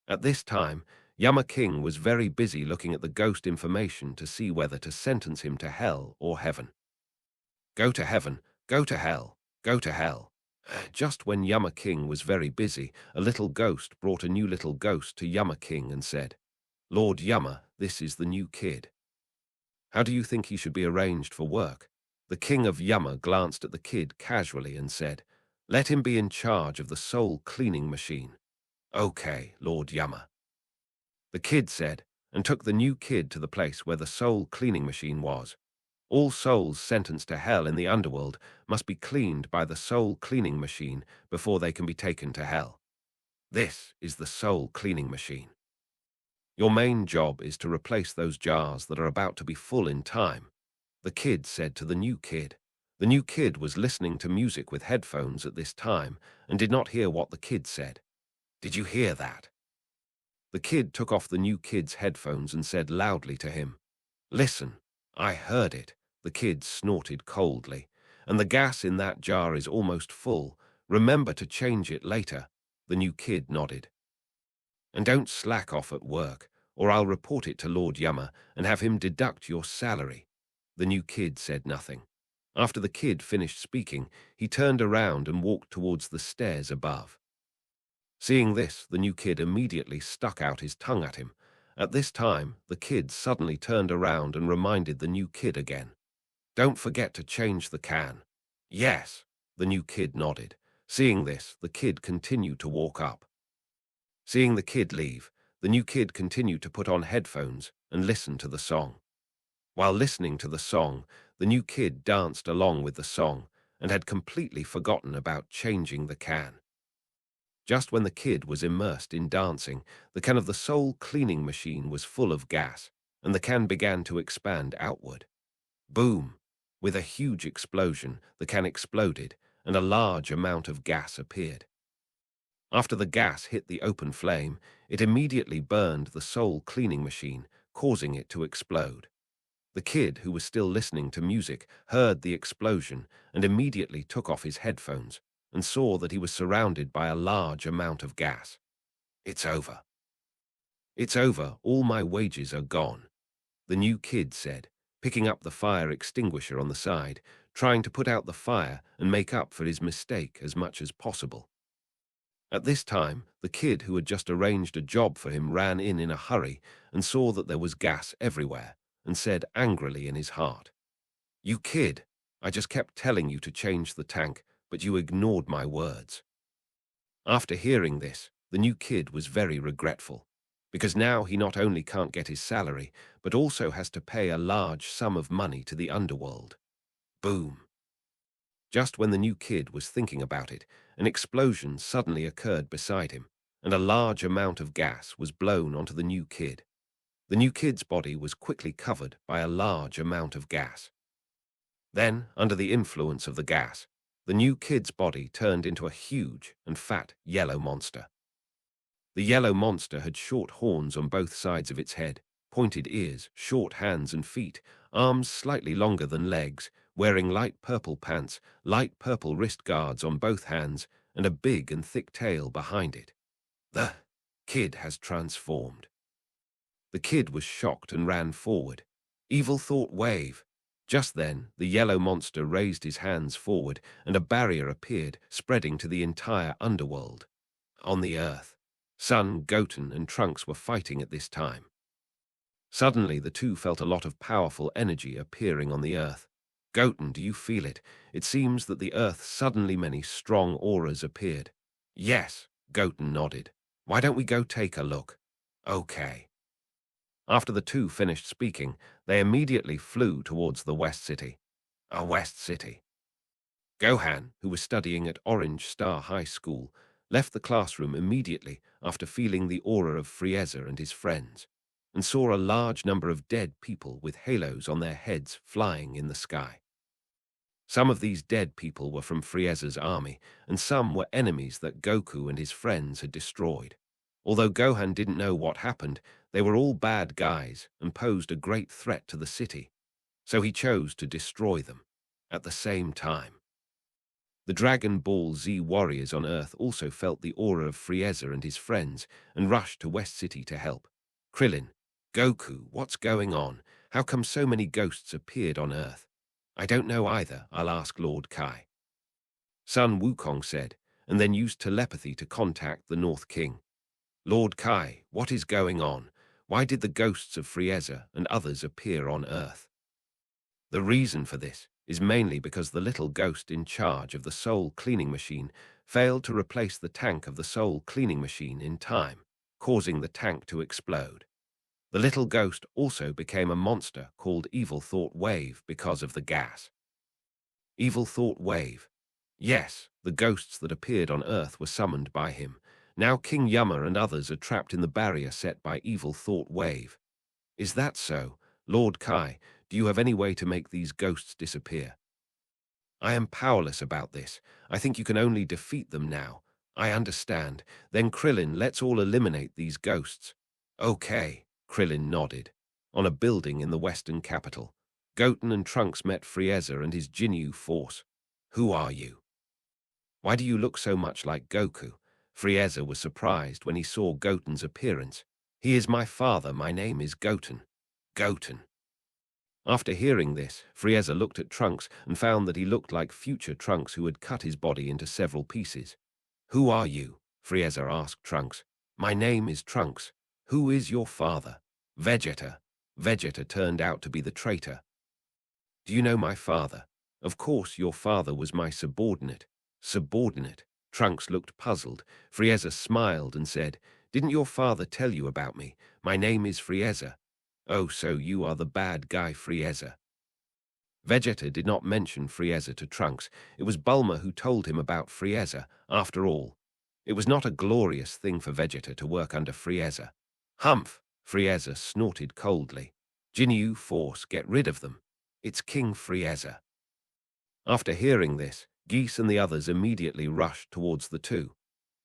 At this time, Yama King was very busy looking at the ghost information to see whether to sentence him to hell or heaven. Go to heaven, go to hell, go to hell. Just when Yama King was very busy, a little ghost brought a new little ghost to Yama King and said, Lord Yama, this is the new kid. How do you think he should be arranged for work? The king of Yama glanced at the kid casually and said, Let him be in charge of the soul cleaning machine. Okay, Lord Yama. The kid said, and took the new kid to the place where the soul cleaning machine was. All souls sentenced to hell in the underworld must be cleaned by the soul cleaning machine before they can be taken to hell. This is the soul cleaning machine. Your main job is to replace those jars that are about to be full in time, the kid said to the new kid. The new kid was listening to music with headphones at this time and did not hear what the kid said. Did you hear that? The kid took off the new kid's headphones and said loudly to him, Listen, I heard it, the kid snorted coldly, and the gas in that jar is almost full. Remember to change it later, the new kid nodded. And don't slack off at work, or I'll report it to Lord Yama and have him deduct your salary. The new kid said nothing. After the kid finished speaking, he turned around and walked towards the stairs above. Seeing this, the new kid immediately stuck out his tongue at him. At this time, the kid suddenly turned around and reminded the new kid again. Don't forget to change the can. Yes, the new kid nodded. Seeing this, the kid continued to walk up. Seeing the kid leave, the new kid continued to put on headphones and listen to the song. While listening to the song, the new kid danced along with the song and had completely forgotten about changing the can. Just when the kid was immersed in dancing, the can of the soul cleaning machine was full of gas, and the can began to expand outward. Boom! With a huge explosion, the can exploded, and a large amount of gas appeared. After the gas hit the open flame, it immediately burned the soul cleaning machine, causing it to explode. The kid, who was still listening to music, heard the explosion and immediately took off his headphones and saw that he was surrounded by a large amount of gas. It's over. It's over, all my wages are gone, the new kid said, picking up the fire extinguisher on the side, trying to put out the fire and make up for his mistake as much as possible. At this time, the kid who had just arranged a job for him ran in a hurry and saw that there was gas everywhere and said angrily in his heart, "You kid, I just kept telling you to change the tank, but you ignored my words." After hearing this, the new kid was very regretful, because now he not only can't get his salary, but also has to pay a large sum of money to the underworld. Boom. Just when the new kid was thinking about it, an explosion suddenly occurred beside him, and a large amount of gas was blown onto the new kid. The new kid's body was quickly covered by a large amount of gas. Then, under the influence of the gas, the new kid's body turned into a huge and fat yellow monster. The yellow monster had short horns on both sides of its head, pointed ears, short hands and feet, arms slightly longer than legs, wearing light purple pants, light purple wrist guards on both hands, and a big and thick tail behind it. The kid has transformed. The kid was shocked and ran forward. Evil thought wave. Just then, the yellow monster raised his hands forward, and a barrier appeared, spreading to the entire underworld. On the earth, Son Goten and Trunks were fighting at this time. Suddenly, the two felt a lot of powerful energy appearing on the earth. "Goten, do you feel it? It seems that the earth suddenly many strong auras appeared." "Yes," Goten nodded. "Why don't we go take a look?" "Okay." After the two finished speaking, they immediately flew towards the West City. A West City. Gohan, who was studying at Orange Star High School, left the classroom immediately after feeling the aura of Frieza and his friends, and saw a large number of dead people with halos on their heads flying in the sky. Some of these dead people were from Frieza's army, and some were enemies that Goku and his friends had destroyed. Although Gohan didn't know what happened, they were all bad guys and posed a great threat to the city, so he chose to destroy them. At the same time, the Dragon Ball Z warriors on Earth also felt the aura of Frieza and his friends and rushed to West City to help. Krillin, Goku, what's going on? How come so many ghosts appeared on Earth? I don't know either, I'll ask Lord Kai. Sun Wukong said, and then used telepathy to contact the North King. Lord Kai, what is going on? Why did the ghosts of Frieza and others appear on Earth? The reason for this is mainly because the little ghost in charge of the soul cleaning machine failed to replace the tank of the soul cleaning machine in time, causing the tank to explode. The little ghost also became a monster called Evil Thought Wave because of the gas. Evil Thought Wave. Yes, the ghosts that appeared on Earth were summoned by him. Now King Yama and others are trapped in the barrier set by Evil Thought Wave. Is that so? Lord Kai, do you have any way to make these ghosts disappear? I am powerless about this. I think you can only defeat them now. I understand. Then Krillin, let's all eliminate these ghosts. Okay, Krillin nodded. On a building in the western capital, Goten and Trunks met Frieza and his Jinyu force. Who are you? Why do you look so much like Goku? Frieza was surprised when he saw Goten's appearance. He is my father. My name is Goten. Goten. After hearing this, Frieza looked at Trunks and found that he looked like future Trunks who had cut his body into several pieces. Who are you? Frieza asked Trunks. My name is Trunks. Who is your father? Vegeta. Vegeta turned out to be the traitor. Do you know my father? Of course your father was my subordinate. Subordinate? Trunks looked puzzled. Frieza smiled and said, Didn't your father tell you about me? My name is Frieza. Oh, so you are the bad guy Frieza. Vegeta did not mention Frieza to Trunks. It was Bulma who told him about Frieza. After all, it was not a glorious thing for Vegeta to work under Frieza. Humph! Frieza snorted coldly. Jinyu Force, get rid of them. It's King Frieza. After hearing this, Geese and the others immediately rushed towards the two.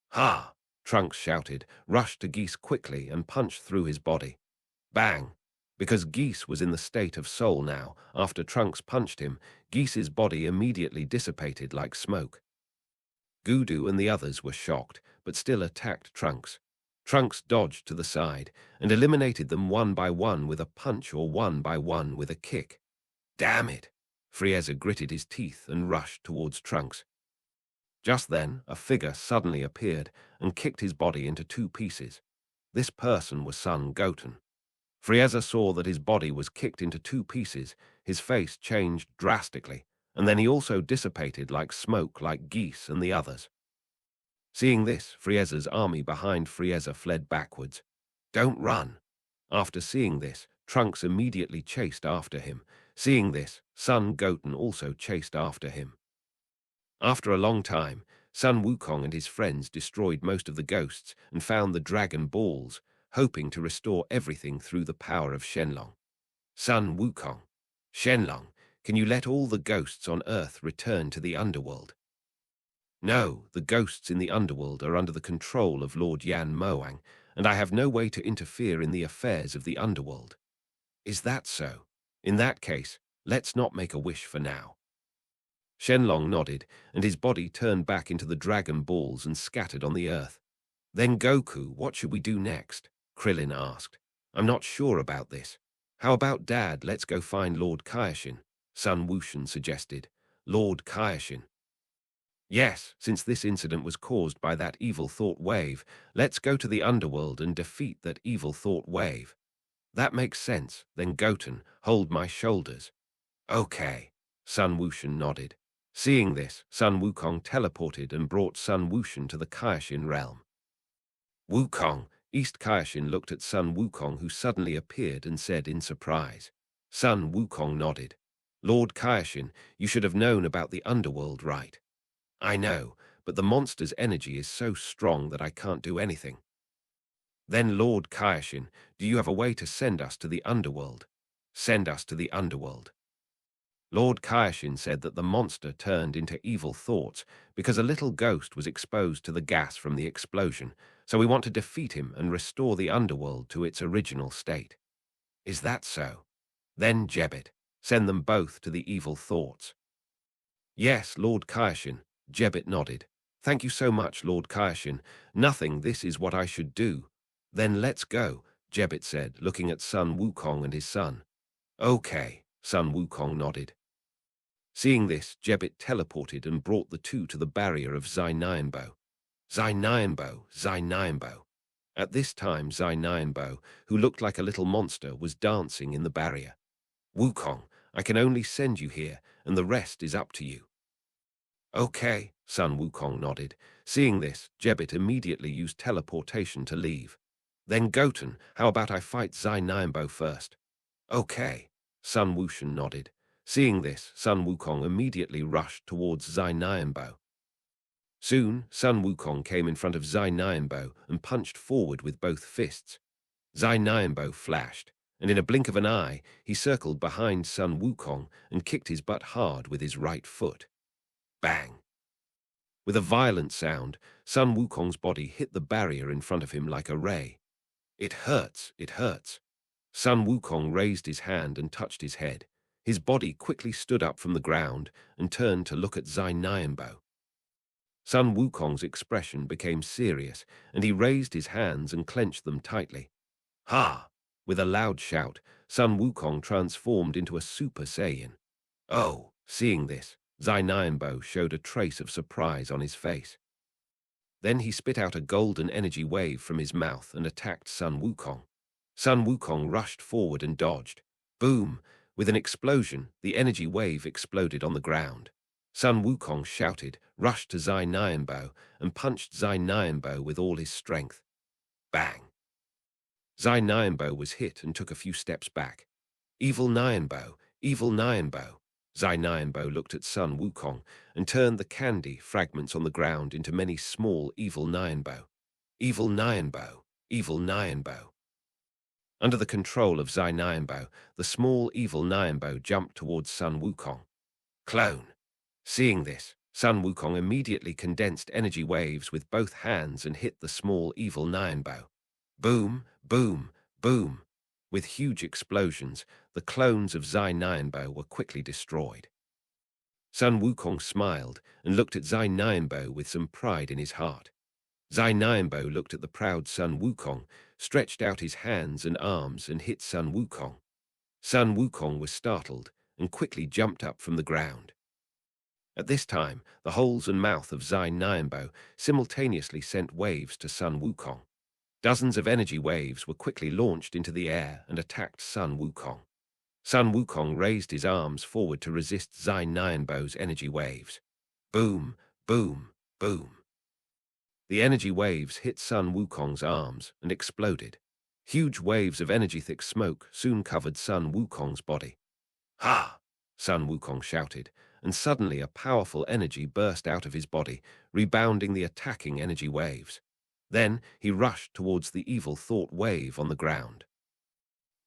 Ha! Trunks shouted, rushed to Geese quickly and punched through his body. Bang! Because Geese was in the state of soul now, after Trunks punched him, Geese's body immediately dissipated like smoke. Gudu and the others were shocked, but still attacked Trunks. Trunks dodged to the side and eliminated them one by one with a punch or one by one with a kick. Damn it! Frieza gritted his teeth and rushed towards Trunks. Just then, a figure suddenly appeared and kicked his body into two pieces. This person was Son Goten. Frieza saw that his body was kicked into two pieces, his face changed drastically, and then he also dissipated like smoke like Geese and the others. Seeing this, Frieza's army behind Frieza fled backwards. "Don't run!" After seeing this, Trunks immediately chased after him. Seeing this, Son Goten also chased after him. After a long time, Sun Wukong and his friends destroyed most of the ghosts and found the Dragon Balls, hoping to restore everything through the power of Shenlong. Sun Wukong, Shenlong, can you let all the ghosts on Earth return to the underworld? No, the ghosts in the underworld are under the control of Lord Yan Moang, and I have no way to interfere in the affairs of the underworld. Is that so? In that case, let's not make a wish for now. Shenlong nodded, and his body turned back into the Dragon Balls and scattered on the earth. Then Goku, what should we do next? Krillin asked. I'm not sure about this. How about Dad, let's go find Lord Kaioshin, Sun Wushan suggested. Lord Kaioshin. Yes, since this incident was caused by that evil thought wave, let's go to the underworld and defeat that evil thought wave. That makes sense. Then Goten, hold my shoulders. Okay, Sun Wushan nodded. Seeing this, Sun Wukong teleported and brought Sun Wushan to the Kaioshin realm. Wukong, East Kaioshin looked at Sun Wukong, who suddenly appeared and said in surprise. Sun Wukong nodded. Lord Kaioshin, you should have known about the underworld, right? I know, but the monster's energy is so strong that I can't do anything. Then Lord Kaioshin, do you have a way to send us to the underworld? Send us to the underworld. Lord Kaioshin said that the monster turned into evil thoughts because a little ghost was exposed to the gas from the explosion, so we want to defeat him and restore the underworld to its original state. Is that so? Then Jebbit, send them both to the evil thoughts. Yes, Lord Kaioshin, Jebbit nodded. Thank you so much, Lord Kaioshin. Nothing, this is what I should do. Then let's go, Jebbit said, looking at Sun Wukong and his son. Okay, Sun Wukong nodded. Seeing this, Jebbit teleported and brought the two to the barrier of Zainianbo. Zainianbo, Zainianbo. At this time, Zainianbo, who looked like a little monster, was dancing in the barrier. Wukong, I can only send you here, and the rest is up to you. Okay, Sun Wukong nodded. Seeing this, Jebbit immediately used teleportation to leave. Then Goten, how about I fight Zainianbo first? Okay, Sun Wushan nodded. Seeing this, Sun Wukong immediately rushed towards Zainianbo. Soon, Sun Wukong came in front of Zainianbo and punched forward with both fists. Zainianbo flashed, and in a blink of an eye, he circled behind Sun Wukong and kicked his butt hard with his right foot. Bang! With a violent sound, Sun Wukong's body hit the barrier in front of him like a ray. It hurts, it hurts. Sun Wukong raised his hand and touched his head. His body quickly stood up from the ground and turned to look at Zainianbo. Sun Wukong's expression became serious, and he raised his hands and clenched them tightly. Ha! With a loud shout, Sun Wukong transformed into a Super Saiyan. Oh! Seeing this, Zainianbo showed a trace of surprise on his face. Then he spit out a golden energy wave from his mouth and attacked Sun Wukong. Sun Wukong rushed forward and dodged. Boom! With an explosion, the energy wave exploded on the ground. Sun Wukong shouted, rushed to Zainianbo, and punched Zainianbo with all his strength. Bang! Zainianbo was hit and took a few steps back. Evil Nianbo! Evil Nianbo! Zainianbo looked at Sun Wukong and turned the candy fragments on the ground into many small Evil Nianbo. Evil Nianbo! Evil Nianbo! Under the control of Zainianbo, the small Evil Nianbo jumped towards Sun Wukong. Clone! Seeing this, Sun Wukong immediately condensed energy waves with both hands and hit the small Evil Nianbo. Boom! Boom! Boom! With huge explosions, the clones of Zainianbo were quickly destroyed. Sun Wukong smiled and looked at Zainianbo with some pride in his heart. Zainianbo looked at the proud Sun Wukong, stretched out his hands and arms and hit Sun Wukong. Sun Wukong was startled and quickly jumped up from the ground. At this time, the holes and mouth of Zai Nianbo simultaneously sent waves to Sun Wukong. Dozens of energy waves were quickly launched into the air and attacked Sun Wukong. Sun Wukong raised his arms forward to resist Zai Nianbo's energy waves. Boom, boom, boom. The energy waves hit Sun Wukong's arms and exploded. Huge waves of energy-thick smoke soon covered Sun Wukong's body. Ha! Sun Wukong shouted, and suddenly a powerful energy burst out of his body, rebounding the attacking energy waves. Then he rushed towards the evil thought wave on the ground.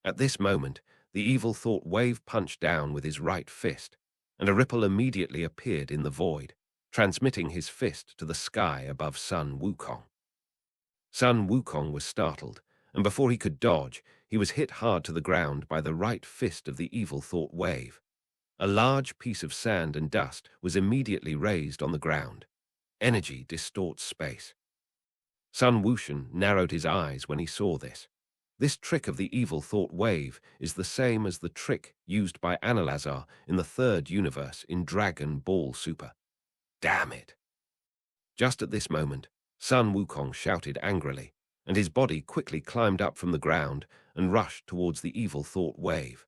At this moment, the evil thought wave punched down with his right fist, and a ripple immediately appeared in the void, transmitting his fist to the sky above Sun Wukong. Sun Wukong was startled, and before he could dodge, he was hit hard to the ground by the right fist of the evil thought wave. A large piece of sand and dust was immediately raised on the ground. Energy distorts space. Sun Wushan narrowed his eyes when he saw this. This trick of the evil thought wave is the same as the trick used by Analazar in the third universe in Dragon Ball Super. Damn it! Just at this moment, Sun Wukong shouted angrily, and his body quickly climbed up from the ground and rushed towards the evil thought wave.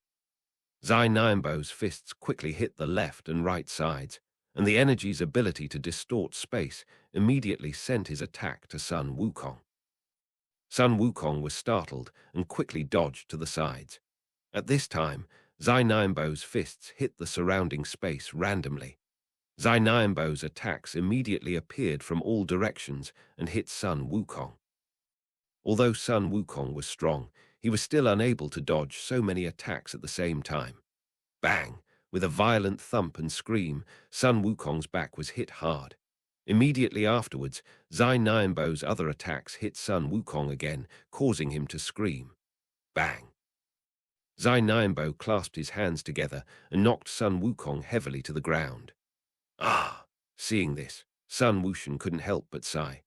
Zai Nianbo's fists quickly hit the left and right sides, and the energy's ability to distort space immediately sent his attack to Sun Wukong. Sun Wukong was startled and quickly dodged to the sides. At this time, Zai Nianbo's fists hit the surrounding space randomly. Zai Nianbo's attacks immediately appeared from all directions and hit Sun Wukong. Although Sun Wukong was strong, he was still unable to dodge so many attacks at the same time. Bang! With a violent thump and scream, Sun Wukong's back was hit hard. Immediately afterwards, Zai Nianbo's other attacks hit Sun Wukong again, causing him to scream. Bang! Zai Nianbo clasped his hands together and knocked Sun Wukong heavily to the ground. Ah! Seeing this, Sun Wushan couldn't help but sigh.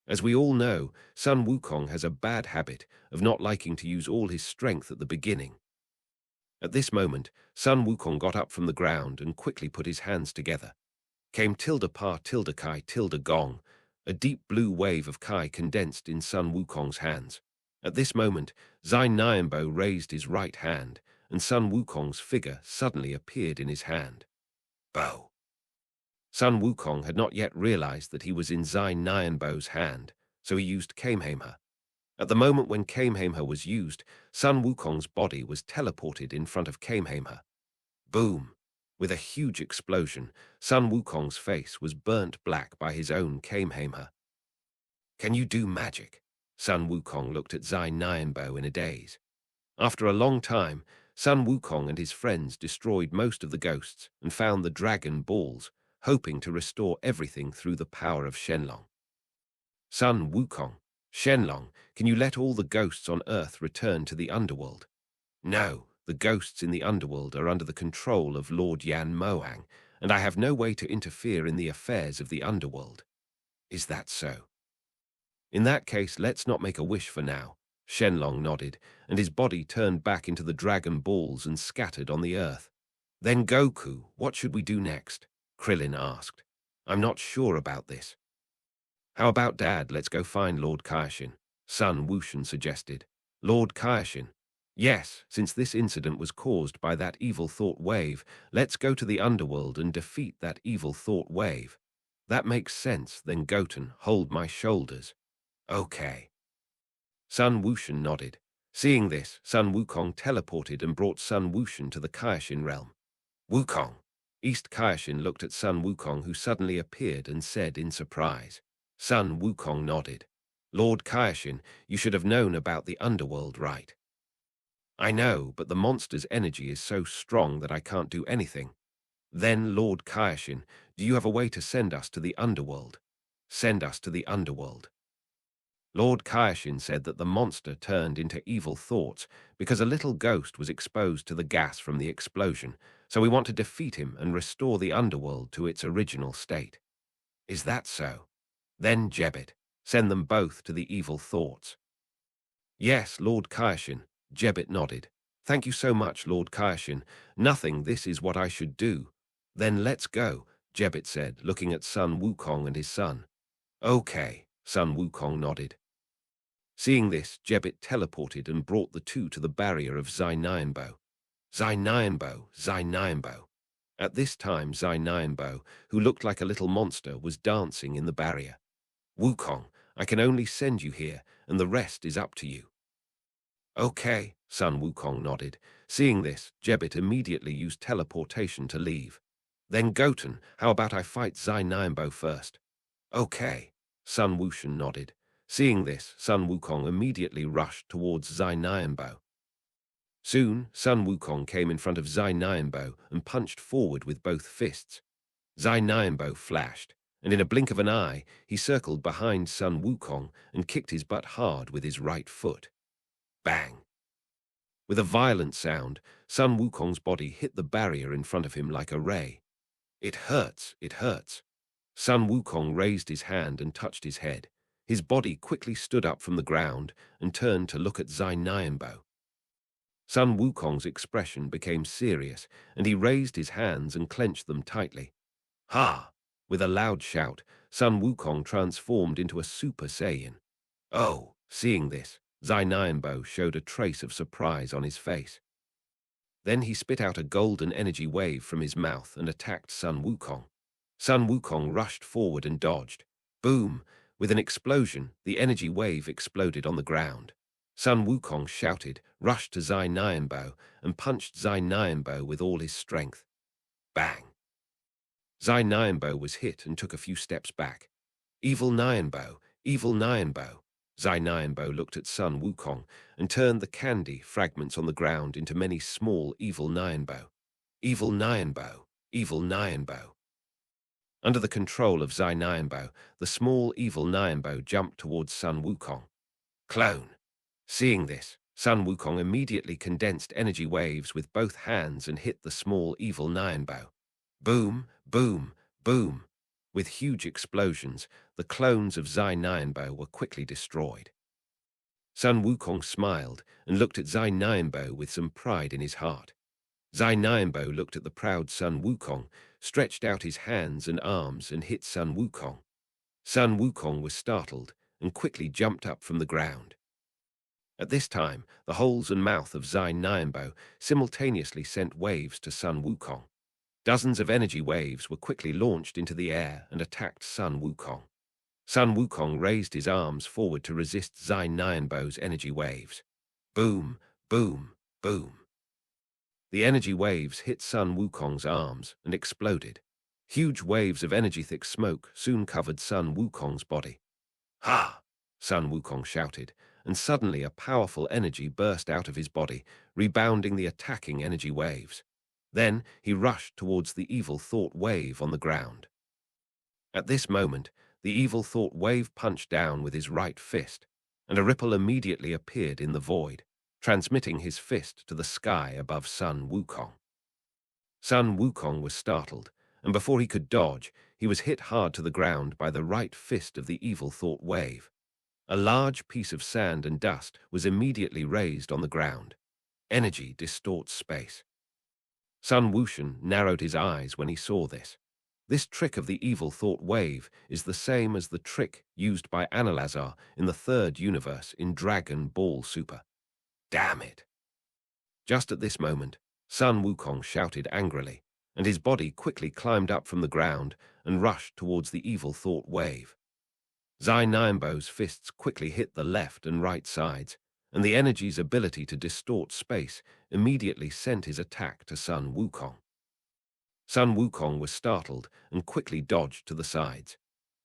As we all know, Sun Wukong has a bad habit of not liking to use all his strength at the beginning. At this moment, Sun Wukong got up from the ground and quickly put his hands together. Came tilde pa tilde kai tilde gong. A deep blue wave of kai condensed in Sun Wukong's hands. At this moment, Zai Nianbo raised his right hand, and Sun Wukong's figure suddenly appeared in his hand. Bow! Sun Wukong had not yet realized that he was in Zai Nianbo's hand, so he used Kamehameha. At the moment when Kamehameha was used, Sun Wukong's body was teleported in front of Kamehameha. Boom! With a huge explosion, Sun Wukong's face was burnt black by his own Kamehameha. Can you do magic? Sun Wukong looked at Zai Nianbo in a daze. After a long time, Sun Wukong and his friends destroyed most of the ghosts and found the Dragon Balls, hoping to restore everything through the power of Shenlong. Sun Wukong, Shenlong, can you let all the ghosts on Earth return to the underworld? No, the ghosts in the underworld are under the control of Lord Yan Moang, and I have no way to interfere in the affairs of the underworld. Is that so? In that case, let's not make a wish for now. Shenlong nodded, and his body turned back into the Dragon Balls and scattered on the earth. Then Goku, what should we do next? Krillin asked. I'm not sure about this. How about Dad, let's go find Lord Kaioshin, Sun Wushan suggested. Lord Kaioshin? Yes, since this incident was caused by that evil thought wave, let's go to the underworld and defeat that evil thought wave. That makes sense, then Goten, hold my shoulders. Okay. Sun Wushan nodded. Seeing this, Sun Wukong teleported and brought Sun Wushan to the Kaioshin realm. Wukong. East Kaioshin looked at Sun Wukong, who suddenly appeared and said in surprise. Sun Wukong nodded. Lord Kaioshin, you should have known about the underworld, right? I know, but the monster's energy is so strong that I can't do anything. Then, Lord Kaioshin, do you have a way to send us to the underworld? Send us to the underworld. Lord Kaioshin said that the monster turned into evil thoughts because a little ghost was exposed to the gas from the explosion, so we want to defeat him and restore the underworld to its original state. Is that so? Then Jebbit, send them both to the evil thoughts. Yes, Lord Kaioshin, Jebbit nodded. Thank you so much, Lord Kaioshin. Nothing, this is what I should do. Then let's go. Jebbit said, looking at Sun Wukong and his son. Okay, Sun Wukong nodded. Seeing this, Jebbit teleported and brought the two to the barrier of Zainianbo. Zainianbo. At this time, Zainianbo, who looked like a little monster, was dancing in the barrier. Wukong, I can only send you here, and the rest is up to you. Okay, Sun Wukong nodded. Seeing this, Jebbit immediately used teleportation to leave. Then Goten, how about I fight Zainianbo first? Okay, Sun Wushan nodded. Seeing this, Sun Wukong immediately rushed towards Zainianbo. Soon, Sun Wukong came in front of Zainianbo and punched forward with both fists. Zainianbo flashed, and in a blink of an eye, he circled behind Sun Wukong and kicked his butt hard with his right foot. Bang! With a violent sound, Sun Wukong's body hit the barrier in front of him like a ray. It hurts. Sun Wukong raised his hand and touched his head. His body quickly stood up from the ground and turned to look at Zainianbo. Sun Wukong's expression became serious, and he raised his hands and clenched them tightly. Ha! With a loud shout, Sun Wukong transformed into a Super Saiyan. Oh, seeing this, Zainianbo showed a trace of surprise on his face. Then he spit out a golden energy wave from his mouth and attacked Sun Wukong. Sun Wukong rushed forward and dodged. Boom! With an explosion, the energy wave exploded on the ground. Sun Wukong shouted, rushed to Zainianbo, and punched Zainianbo with all his strength. Bang! Zainianbo was hit and took a few steps back. Evil Nianbo! Zainianbo looked at Sun Wukong and turned the candy fragments on the ground into many small Evil Nianbo. Under the control of Zainianbo, the small Evil Nianbo jumped towards Sun Wukong. Clone! Seeing this, Sun Wukong immediately condensed energy waves with both hands and hit the small Evil Nianbo. Boom! With huge explosions, the clones of Zainianbo were quickly destroyed. Sun Wukong smiled and looked at Zainianbo with some pride in his heart. Zainianbo looked at the proud Sun Wukong, stretched out his hands and arms and hit Sun Wukong. Sun Wukong was startled and quickly jumped up from the ground. At this time, the holes and mouth of Zainianbo simultaneously sent waves to Sun Wukong. Dozens of energy waves were quickly launched into the air and attacked Sun Wukong. Sun Wukong raised his arms forward to resist Zainianbo's energy waves. Boom! The energy waves hit Sun Wukong's arms and exploded. Huge waves of energy-thick smoke soon covered Sun Wukong's body. Ha! Sun Wukong shouted, and suddenly a powerful energy burst out of his body, rebounding the attacking energy waves. Then he rushed towards the evil thought wave on the ground. At this moment, the evil thought wave punched down with his right fist, and a ripple immediately appeared in the void, transmitting his fist to the sky above Sun Wukong. Sun Wukong was startled, and before he could dodge, he was hit hard to the ground by the right fist of the evil thought wave. A large piece of sand and dust was immediately raised on the ground. Energy distorts space. Sun Wushan narrowed his eyes when he saw this. This trick of the evil thought wave is the same as the trick used by Analazar in the third universe in Dragon Ball Super. Damn it! Just at this moment, Sun Wukong shouted angrily, and his body quickly climbed up from the ground and rushed towards the evil thought wave. Zainianbo's fists quickly hit the left and right sides, and the energy's ability to distort space immediately sent his attack to Sun Wukong. Sun Wukong was startled and quickly dodged to the sides.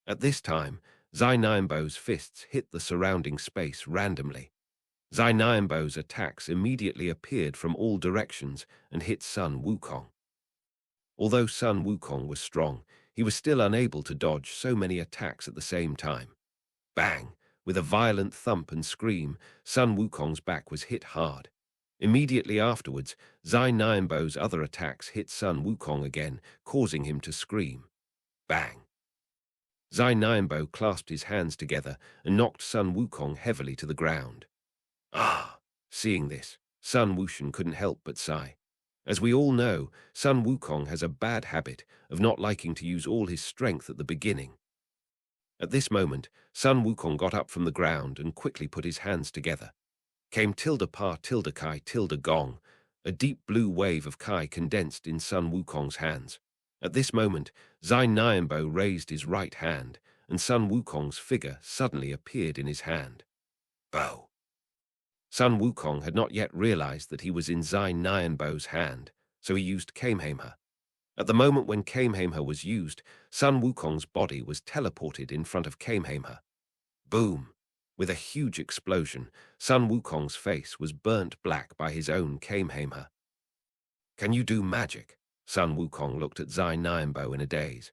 At this time, Zainianbo's fists hit the surrounding space randomly. Zainianbo's attacks immediately appeared from all directions and hit Sun Wukong. Although Sun Wukong was strong, he was still unable to dodge so many attacks at the same time. Bang! With a violent thump and scream, Sun Wukong's back was hit hard. Immediately afterwards, Zainianbo's other attacks hit Sun Wukong again, causing him to scream. Bang! Zainianbo clasped his hands together and knocked Sun Wukong heavily to the ground. Ah! Seeing this, Sun Wushan couldn't help but sigh. As we all know, Sun Wukong has a bad habit of not liking to use all his strength at the beginning. At this moment, Sun Wukong got up from the ground and quickly put his hands together. Came tilde pa tilde kai tilde gong. A deep blue wave of Kai condensed in Sun Wukong's hands. At this moment, Zai Nianbo raised his right hand, and Sun Wukong's figure suddenly appeared in his hand. Bow. Sun Wukong had not yet realized that he was in Zai Nianbo's hand, so he used Kamehameha. At the moment when Kamehameha was used, Sun Wukong's body was teleported in front of Kamehameha. Boom! With a huge explosion, Sun Wukong's face was burnt black by his own Kamehameha. Can you do magic? Sun Wukong looked at Zai Nianbo in a daze.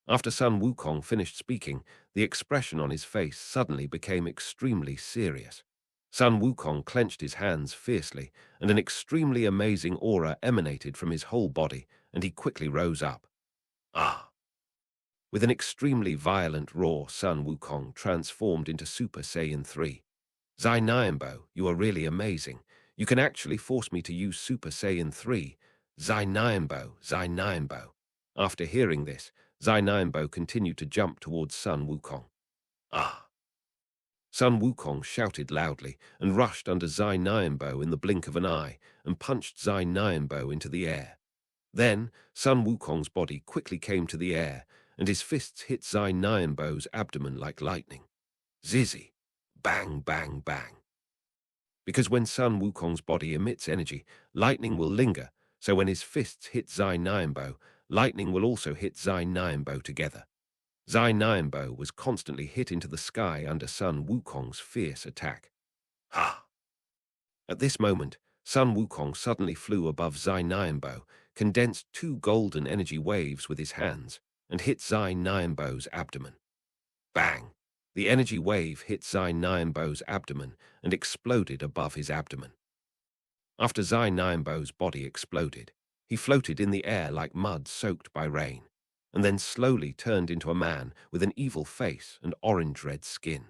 After Sun Wukong finished speaking, the expression on his face suddenly became extremely serious. Sun Wukong clenched his hands fiercely, and an extremely amazing aura emanated from his whole body, and he quickly rose up. Ah! With an extremely violent roar, Sun Wukong transformed into Super Saiyan 3. Zai Nianbo, you are really amazing. You can actually force me to use Super Saiyan 3. Zai Nianbo, Zai Nianbo. After hearing this, Zai Nianbo continued to jump towards Sun Wukong. Ah! Sun Wukong shouted loudly and rushed under Zai Nianbo in the blink of an eye and punched Zai Nianbo into the air. Then, Sun Wukong's body quickly came to the air, and his fists hit Zai Nianbo's abdomen like lightning. Zizzy! Bang, bang, bang. Because when Sun Wukong's body emits energy, lightning will linger, so when his fists hit Zai Nianbo, lightning will also hit Zai Nianbo together. Zai Nianbo was constantly hit into the sky under Sun Wukong's fierce attack. Ha! At this moment, Sun Wukong suddenly flew above Zai Nianbo, condensed 2 golden energy waves with his hands, and hit Zai Nianbo's abdomen. Bang! The energy wave hit Zai Nianbo's abdomen and exploded above his abdomen. After Zai Nianbo's body exploded, he floated in the air like mud soaked by rain, and then slowly turned into a man with an evil face and orange-red skin.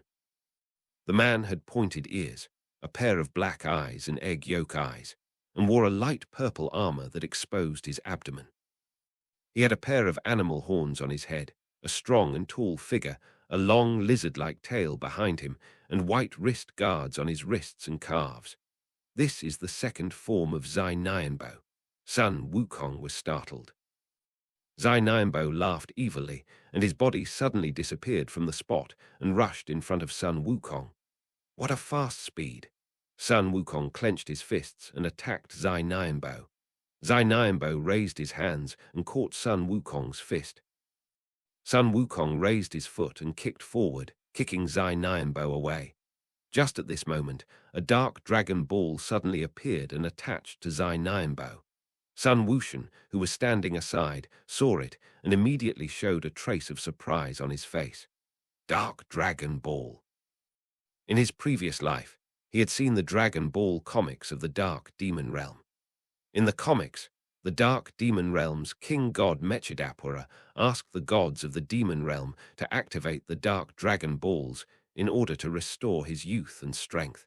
The man had pointed ears, a pair of black eyes and egg yolk eyes, and wore a light purple armor that exposed his abdomen. He had a pair of animal horns on his head, a strong and tall figure, a long lizard-like tail behind him, and white wrist guards on his wrists and calves. This is the second form of Zai Nianbo. Sun Wukong was startled. Zai Nianbo laughed evilly, and his body suddenly disappeared from the spot and rushed in front of Sun Wukong. What a fast speed! Sun Wukong clenched his fists and attacked Zai Nianbo. Zai Nianbo raised his hands and caught Sun Wukong's fist. Sun Wukong raised his foot and kicked forward, kicking Zai Nianbo away. Just at this moment, a dark dragon ball suddenly appeared and attached to Zai Nianbo. Sun Wushan, who was standing aside, saw it and immediately showed a trace of surprise on his face. Dark Dragon Ball. In his previous life, he had seen the Dragon Ball comics of the Dark Demon Realm. In the comics, the Dark Demon Realm's King God Mechidapura asked the gods of the Demon Realm to activate the Dark Dragon Balls in order to restore his youth and strength.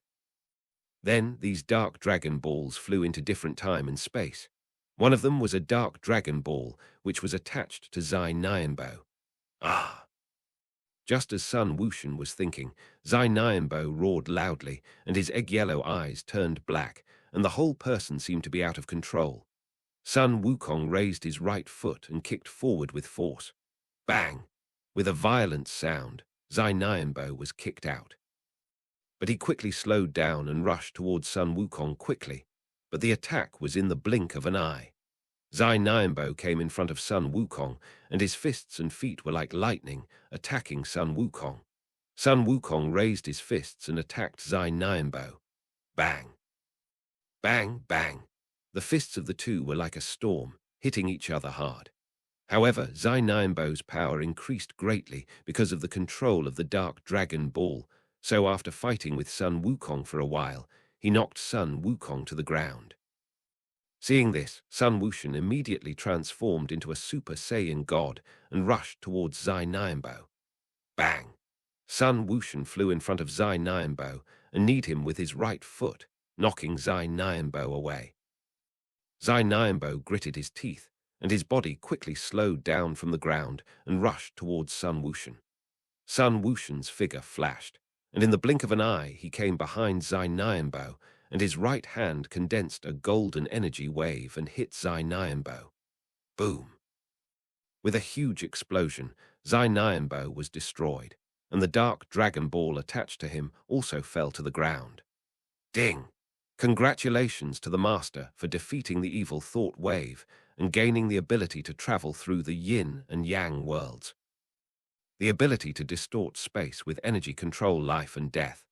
Then these Dark Dragon Balls flew into different time and space. One of them was a Dark Dragon Ball, which was attached to Zai Nianbo. Ah! Just as Sun Wushan was thinking, Zai Nianbo roared loudly, and his egg-yellow eyes turned black, and the whole person seemed to be out of control. Sun Wukong raised his right foot and kicked forward with force. Bang! With a violent sound, Zai Nianbo was kicked out. But he quickly slowed down and rushed towards Sun Wukong quickly, but the attack was in the blink of an eye. Zai Nianbo came in front of Sun Wukong, and his fists and feet were like lightning, attacking Sun Wukong. Sun Wukong raised his fists and attacked Zai Nianbo. Bang! Bang, bang! The fists of the two were like a storm, hitting each other hard. However, Zai Nianbo's power increased greatly because of the control of the Dark Dragon Ball, so after fighting with Sun Wukong for a while, he knocked Sun Wukong to the ground. Seeing this, Sun Wushan immediately transformed into a Super Saiyan god and rushed towards Zai Nianbo. Bang! Sun Wushan flew in front of Zai Nianbo and kneed him with his right foot, knocking Zai Nianbo away. Zainiambo gritted his teeth, and his body quickly slowed down from the ground and rushed towards Sun Wushan. Sun Wushan's figure flashed, and in the blink of an eye he came behind Zainiambo, and his right hand condensed a golden energy wave and hit Zainiambo. Boom! With a huge explosion, Zainiambo was destroyed, and the dark dragon ball attached to him also fell to the ground. Ding! Congratulations to the master for defeating the evil thought wave and gaining the ability to travel through the yin and yang worlds. The ability to distort space with energy, control life and death.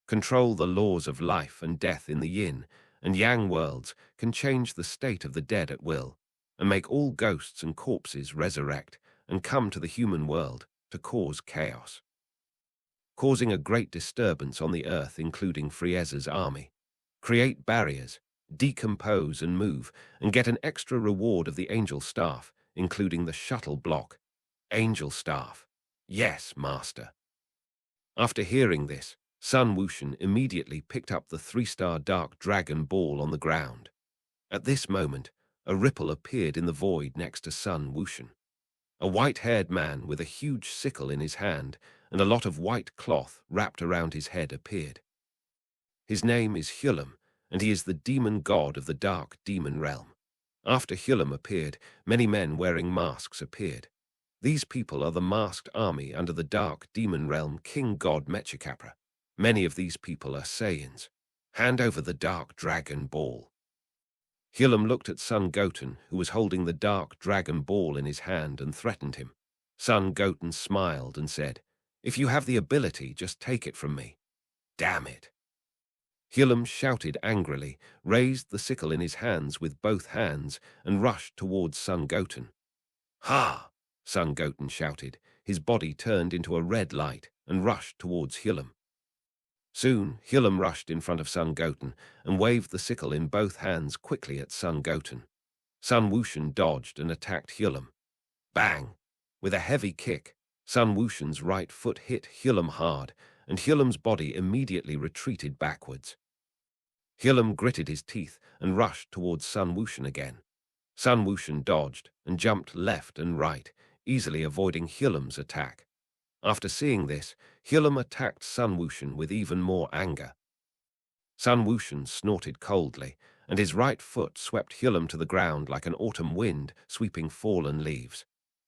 Control the laws of life and death in the yin and yang worlds, can change the state of the dead at will and make all ghosts and corpses resurrect and come to the human world to cause chaos, causing a great disturbance on the earth, including Frieza's army. Create barriers, decompose and move, and get an extra reward of the angel staff, including the shuttle block. Angel staff. Yes, master. After hearing this, Sun Wushan immediately picked up the 3-star dark dragon ball on the ground. At this moment, a ripple appeared in the void next to Sun Wushan. A white-haired man with a huge sickle in his hand and a lot of white cloth wrapped around his head appeared. His name is Hulam, and he is the demon god of the dark demon realm. After Hulam appeared, many men wearing masks appeared. These people are the masked army under the dark demon realm king god Mechakapra. Many of these people are Saiyans. Hand over the dark dragon ball. Hulam looked at Son Goten, who was holding the dark dragon ball in his hand, and threatened him. Son Goten smiled and said, "If you have the ability, just take it from me." Damn it. Hulam shouted angrily, raised the sickle in his hands with both hands, and rushed towards Son Goten. Ha! Son Goten shouted. His body turned into a red light and rushed towards Hulam. Soon, Hulam rushed in front of Son Goten and waved the sickle in both hands quickly at Son Goten. Sun Wushan dodged and attacked Hulam. Bang! With a heavy kick, Sun Wushan's right foot hit Hulam hard, and Hulam's body immediately retreated backwards. Hulam gritted his teeth and rushed towards Sun Wushan again. Sun Wushan dodged and jumped left and right, easily avoiding Hulam's attack. After seeing this, Hulam attacked Sun Wushan with even more anger. Sun Wushan snorted coldly, and his right foot swept Hulam to the ground like an autumn wind sweeping fallen leaves.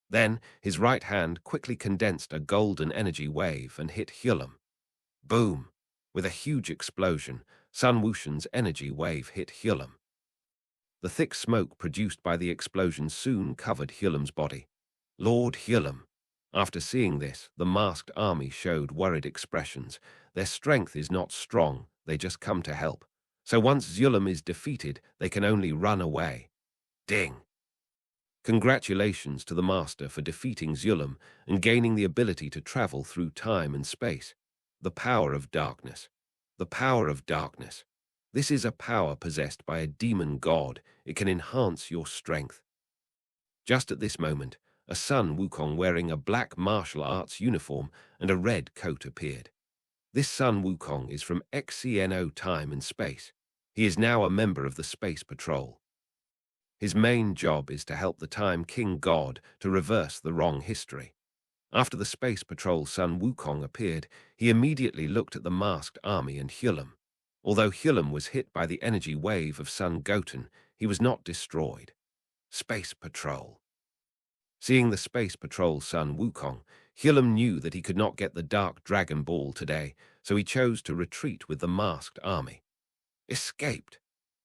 Then, his right hand quickly condensed a golden energy wave and hit Hulam. Boom! With a huge explosion, Sun Wushan's energy wave hit Hulam. The thick smoke produced by the explosion soon covered Hulam's body. Lord Hulam. After seeing this, the masked army showed worried expressions. Their strength is not strong, they just come to help. So once Hulam is defeated, they can only run away. Ding! Congratulations to the master for defeating Hulam and gaining the ability to travel through time and space. The power of darkness. The power of darkness. This is a power possessed by a demon god. It can enhance your strength. Just at this moment, a Sun Wukong wearing a black martial arts uniform and a red coat appeared. This Sun Wukong is from XCNO Time and Space. He is now a member of the Space Patrol. His main job is to help the Time King God to reverse the wrong history. After the Space Patrol Sun Wukong appeared, he immediately looked at the masked army and Hulam. Although Hulam was hit by the energy wave of Son Goten, he was not destroyed. Space Patrol. Seeing the Space Patrol Sun Wukong, Hulam knew that he could not get the Dark Dragon Ball today, so he chose to retreat with the masked army. Escaped,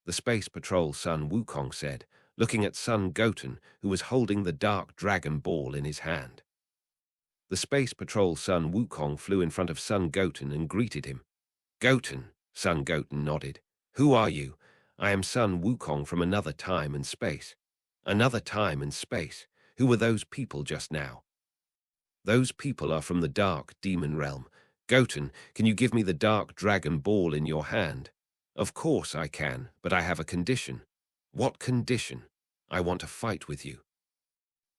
the Space Patrol Sun Wukong said, looking at Son Goten, who was holding the Dark Dragon Ball in his hand. The Space Patrol Sun Wukong flew in front of Son Goten and greeted him. Goten, Son Goten nodded. Who are you? I am Sun Wukong from another time and space. Another time and space? Who were those people just now? Those people are from the dark demon realm. Goten, can you give me the Dark Dragon Ball in your hand? Of course I can, but I have a condition. What condition? I want to fight with you.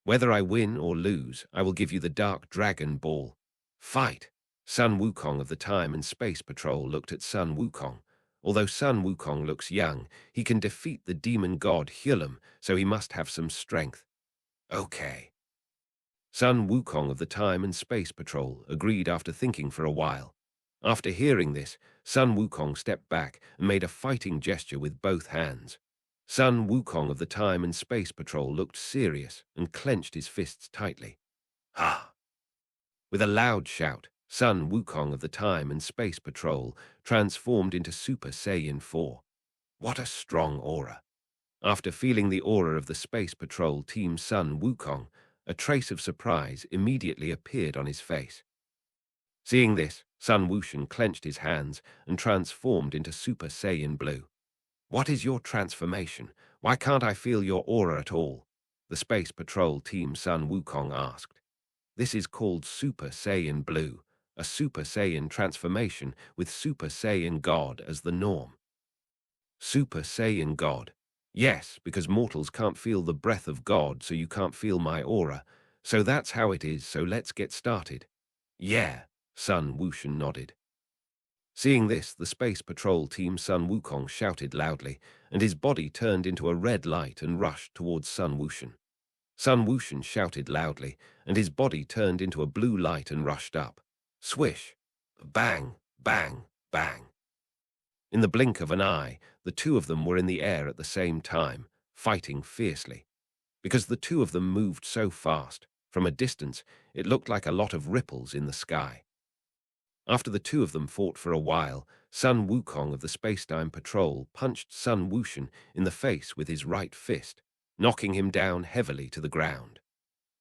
Whether I win or lose, I will give you the Dark Dragon Ball. Fight! Sun Wukong of the Time and Space Patrol looked at Sun Wukong. Although Sun Wukong looks young, he can defeat the demon god Hyulim, so he must have some strength. Okay. Sun Wukong of the Time and Space Patrol agreed after thinking for a while. After hearing this, Sun Wukong stepped back and made a fighting gesture with both hands. Sun Wukong of the Time and Space Patrol looked serious and clenched his fists tightly. Ha! With a loud shout, Sun Wukong of the Time and Space Patrol transformed into Super Saiyan 4. What a strong aura! After feeling the aura of the Space Patrol Team Sun Wukong, a trace of surprise immediately appeared on his face. Seeing this, Sun Wushan clenched his hands and transformed into Super Saiyan Blue. What is your transformation? Why can't I feel your aura at all? The Space Patrol Team Sun Wukong asked. This is called Super Saiyan Blue, a Super Saiyan transformation with Super Saiyan God as the norm. Super Saiyan God. Yes, because mortals can't feel the breath of God, so you can't feel my aura. So that's how it is, so let's get started. Yeah, Sun Wushan nodded. Seeing this, the Space Patrol Team Sun Wukong shouted loudly, and his body turned into a red light and rushed towards Sun Wushan. Sun Wushan shouted loudly, and his body turned into a blue light and rushed up. Swish! Bang! Bang! Bang! In the blink of an eye, the two of them were in the air at the same time, fighting fiercely. Because the two of them moved so fast, from a distance, it looked like a lot of ripples in the sky. After the two of them fought for a while, Sun Wukong of the Spacetime Patrol punched Sun Wushan in the face with his right fist, knocking him down heavily to the ground.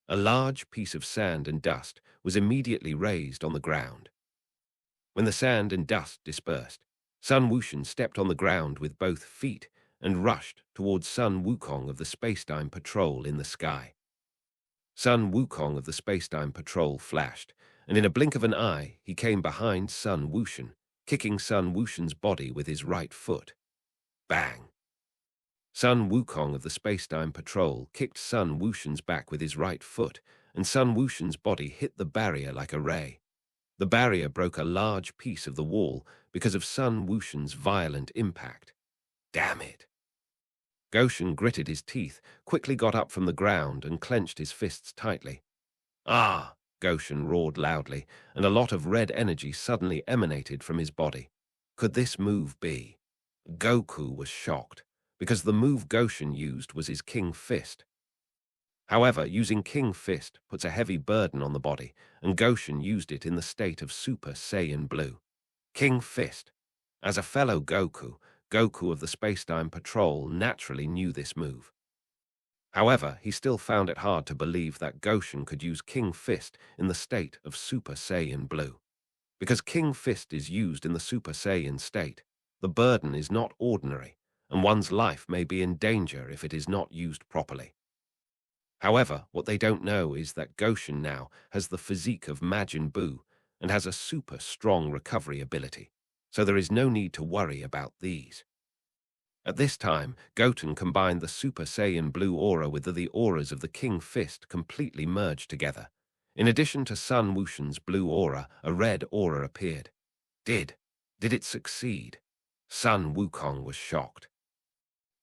A large piece of sand and dust was immediately raised on the ground. When the sand and dust dispersed, Sun Wushan stepped on the ground with both feet and rushed towards Sun Wukong of the Spacetime Patrol in the sky. Sun Wukong of the Spacetime Patrol flashed, and in a blink of an eye, he came behind Sun Wushan, kicking Sun Wushan's body with his right foot. Bang! Sun Wukong of the Spacetime Patrol kicked Sun Wushan's back with his right foot, and Sun Wushan's body hit the barrier like a ray. The barrier broke a large piece of the wall because of Sun Wushan's violent impact. Damn it! Goshen gritted his teeth, quickly got up from the ground and clenched his fists tightly. Ah! Goshen roared loudly, and a lot of red energy suddenly emanated from his body. Could this move be? Goku was shocked, because the move Goshen used was his King Fist. However, using King Fist puts a heavy burden on the body, and Goshen used it in the state of Super Saiyan Blue. King Fist. As a fellow Goku, Goku of the Spacetime Patrol naturally knew this move. However, he still found it hard to believe that Goshen could use King Fist in the state of Super Saiyan Blue. Because King Fist is used in the Super Saiyan state, the burden is not ordinary, and one's life may be in danger if it is not used properly. However, what they don't know is that Goshen now has the physique of Majin Buu and has a super strong recovery ability, so there is no need to worry about these. At this time, Goten combined the Super Saiyan Blue aura with the auras of the King Fist completely merged together. In addition to Sun Wushan's blue aura, a red aura appeared. Did it succeed? Sun Wukong was shocked.